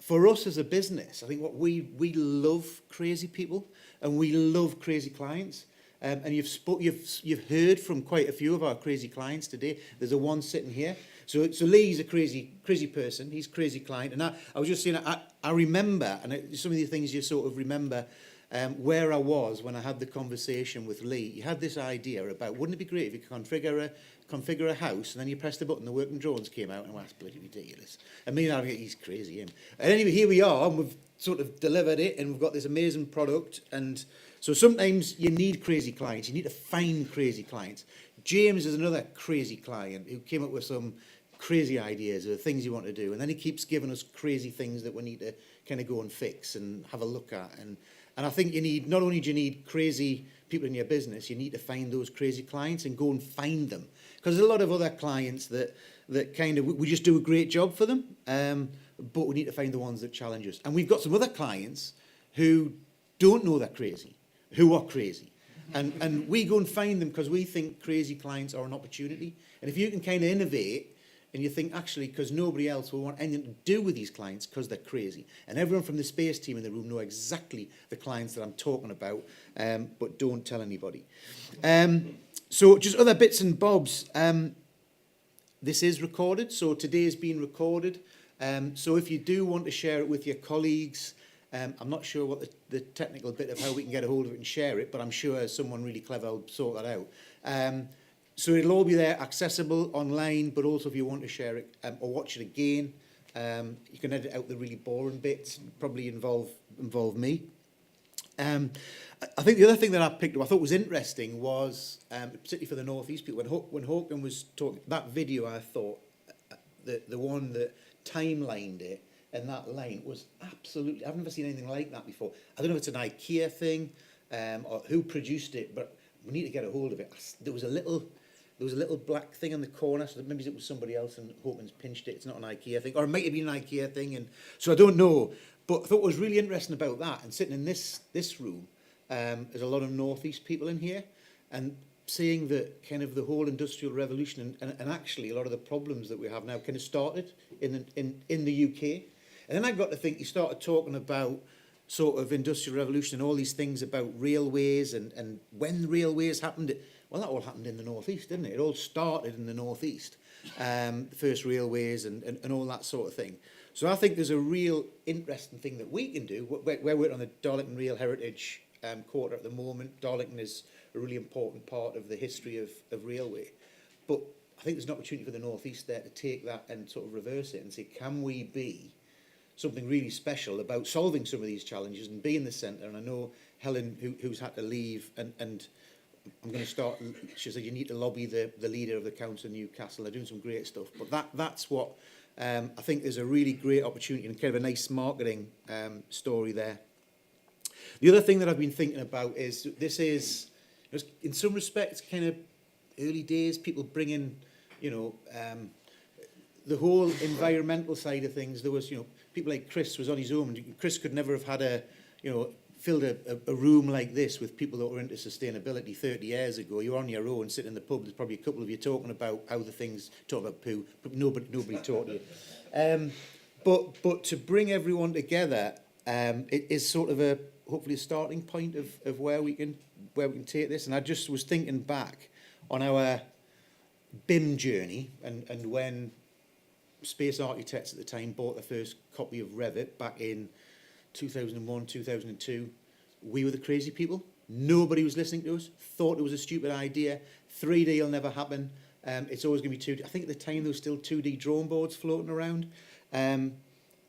for us as a business, I think what we love crazy people, and we love crazy clients. And you've heard from quite a few of our crazy clients today. There's a one sitting here. So Lee's a crazy person. He's a crazy client. And I was just saying, I remember, and some of the things you sort of remember, where I was when I had the conversation with Lee. You had this idea about, wouldn't it be great if you could configure a house, and then you press the button, the working drones came out, and well, that's bloody ridiculous. And me and I, he's crazy, him. And anyway, here we are, and we've sort of delivered it, and we've got this amazing product, and so sometimes you need crazy clients. You need to find crazy clients. James is another crazy client who came up with some crazy ideas of things you want to do. And then he keeps giving us crazy things that we need to kind of go and fix and have a look at. And I think you need, not only do you need crazy people in your business, you need to find those crazy clients and go and find them. Because there's a lot of other clients that kind of, we just do a great job for them, but we need to find the ones that challenge us. And we've got some other clients who don't know they're crazy, who are crazy. And we go and find them because we think crazy clients are an opportunity. And if you can kind of innovate, and you think, actually, because nobody else will want anything to do with these clients because they're crazy. And everyone from the space team in the room know exactly the clients that I'm talking about, but don't tell anybody. So just other bits and bobs. This is recorded, so today's been recorded. So if you do want to share it with your colleagues, I'm not sure what the technical bit of how we can get a hold of it and share it, but I'm sure someone really clever will sort that out. So it'll all be there, accessible online, but also if you want to share it or watch it again, you can edit out the really boring bits, probably involve me. I think the other thing that I picked up, I thought was interesting, was particularly for the North East people, when Hawken was talking, that video, I thought, the one that timelined it, and that line was absolutely, I've never seen anything like that before. I don't know if it's an IKEA thing or who produced it, but we need to get a hold of it. There was a little black thing on the corner, so maybe it was somebody else and Hawkins pinched it. It's not an IKEA thing, or it might have been an IKEA thing, and so I don't know. But I thought what was really interesting about that, and sitting in this room, there's a lot of North East people in here, and seeing that kind of the whole industrial revolution and actually a lot of the problems that we have now kind of started in the UK. And then I got to think, you started talking about sort of industrial revolution and all these things about railways and when railways happened. Well, that all happened in the North East, didn't it? It all started in the North East, the first railways and all that sort of thing. So I think there's a real interesting thing that we can do. We're working on the Darlington Rail Heritage Quarter at the moment. Darlington is a really important part of the history of railway. But I think there's an opportunity for the North East there to take that and sort of reverse it and say, can we be something really special about solving some of these challenges and be in the centre? And I know Helen, who's had to leave, and I'm going to start, she said you need to lobby the leader of the Council of Newcastle. They're doing some great stuff. But that's what I think there's a really great opportunity and kind of a nice marketing story there. The other thing that I've been thinking about is this is, in some respects, kind of early days, people bringing, the whole environmental side of things, there was, people like Chris was on his own. Chris could never have had filled a room like this with people that were into sustainability 30 years ago. You're on your own, sitting in the pub. There's probably a couple of you talking about how the things, talking about poo, but nobody talked to you. But to bring everyone together, it is sort of hopefully a starting point of where we can take this. And I just was thinking back on our BIM journey and when Space Architects at the time bought the first copy of Revit back in 2001, 2002, we were the crazy people. Nobody was listening to us, thought it was a stupid idea. 3D will never happen. It's always going to be 2D. I think at the time there was still 2D drawing boards floating around. And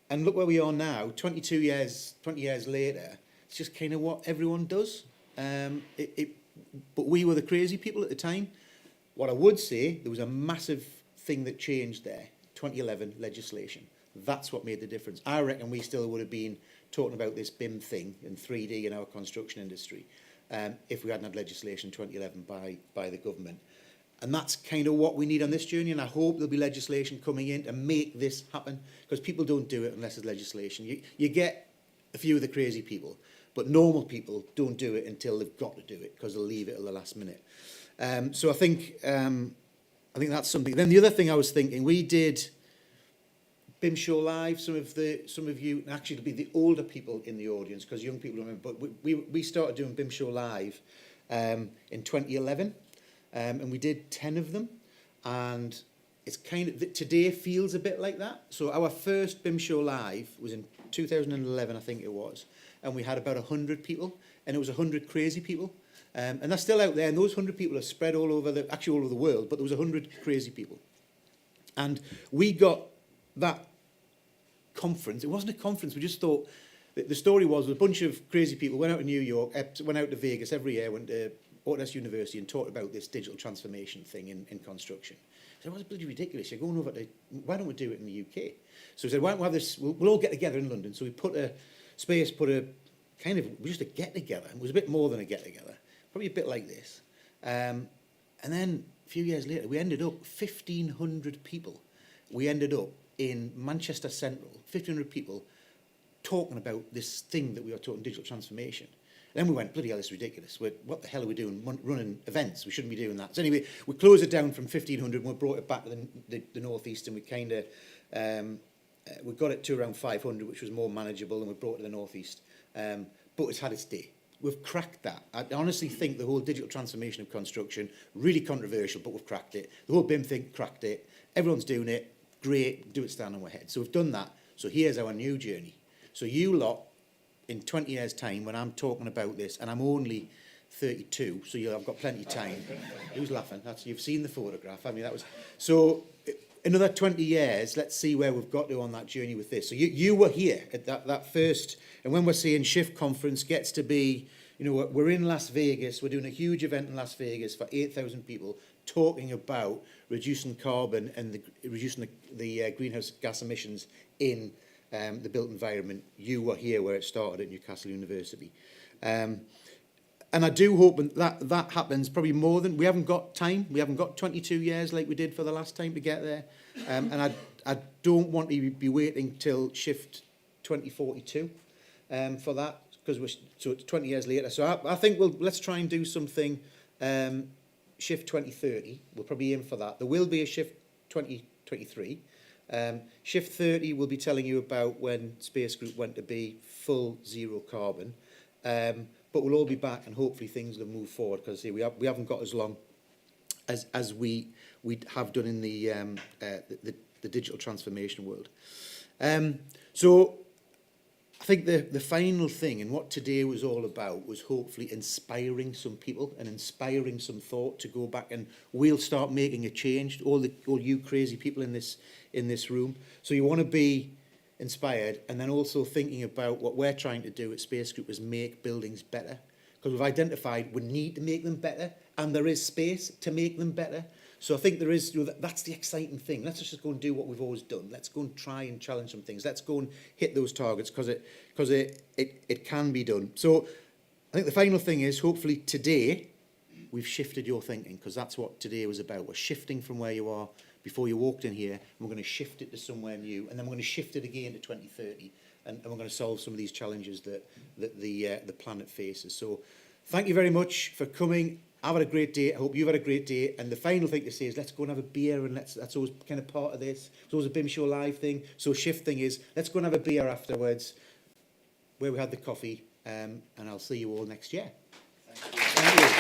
look where we are now, 20 years later. It's just kind of what everyone does. But we were the crazy people at the time. What I would say, there was a massive thing that changed there, 2011 legislation. That's what made the difference. I reckon we still would have been talking about this BIM thing in 3D in our construction industry if we hadn't had legislation in 2011 by the government. And that's kind of what we need on this journey, and I hope there'll be legislation coming in to make this happen, because people don't do it unless there's legislation. You get a few of the crazy people, but normal people don't do it until they've got to do it, because they'll leave it at the last minute. So I think that's something. Then the other thing I was thinking, we did BIM Show Live. Some of you, actually, it'll be the older people in the audience, because young people don't remember. But we started doing BIM Show Live in 2011, and we did 10 of them. And it's kind of today feels a bit like that. So our first BIM Show Live was in 2011, I think it was, and we had about 100 people, and it was 100 crazy people. And they're still out there, and those 100 people are spread all over the world, but there was 100 crazy people. And we got that conference. It wasn't a conference, we just thought, the story was a bunch of crazy people went out to New York, went out to Vegas every year, went to Autodesk University and talked about this digital transformation thing in construction. So it was bloody ridiculous. You're going over to, why don't we do it in the UK? So we said, why don't we have this, we'll all get together in London. So we put a just a get-together. It was a bit more than a get-together. Probably a bit like this. And then a few years later, we ended up 1,500 people. We ended up in Manchester Central, 1,500 people talking about this thing that we were talking, digital transformation. And then we went, bloody hell, this is ridiculous. What the hell are we doing running events? We shouldn't be doing that. So anyway, we closed it down from 1,500 and we brought it back to the northeast, and we kind of, we got it to around 500, which was more manageable, and we brought it to the northeast. But it's had its day. We've cracked that. I honestly think the whole digital transformation of construction, really controversial, but we've cracked it. The whole BIM thing, cracked it. Everyone's doing it. Great, do it stand on our head. So we've done that. So here's our new journey. So you lot, in 20 years' time, when I'm talking about this, and I'm only 32, so I've got plenty of time. Who's laughing? You've seen the photograph. I mean, that was... So another 20 years, let's see where we've got to on that journey with this. So you were here at that first... And when we're saying Shift Conference gets to be... we're in Las Vegas. We're doing a huge event in Las Vegas for 8,000 people talking about reducing carbon and reducing the greenhouse gas emissions in the built environment. You were here where it started at Newcastle University. And I do hope that happens probably more than... We haven't got time. We haven't got 22 years like we did for the last time to get there. And I don't want to be waiting till Shift 2042 for that, because so it's 20 years later. So I think let's try and do something Shift 2030. We'll probably aim for that. There will be a Shift 2023. Shift 30 will be telling you about when Space Group went to be full zero carbon. But we'll all be back, and hopefully things will move forward, because we haven't got as long as we have done in the digital transformation world. So I think the final thing, and what today was all about, was hopefully inspiring some people and inspiring some thought to go back, and we'll start making a change. All you crazy people in this room. So you want to be inspired, and then also thinking about what we're trying to do at Space Group is make buildings better, because we've identified we need to make them better, and there is space to make them better. So I think there is, that's the exciting thing. Let's just go and do what we've always done. Let's go and try and challenge some things. Let's go and hit those targets, because it can be done. So I think the final thing is, hopefully today we've shifted your thinking, because that's what today was about. We're shifting from where you are before you walked in here, and we're going to shift it to somewhere new, and then we're going to shift it again to 2030, and we're going to solve some of these challenges that the planet faces. So thank you very much for coming. I've had a great day. I hope you've had a great day. And the final thing to say is let's go and have a beer, and that's always kind of part of this. It's always a BIM Show Live thing. So shift thing is let's go and have a beer afterwards where we had the coffee, and I'll see you all next year. Thank you.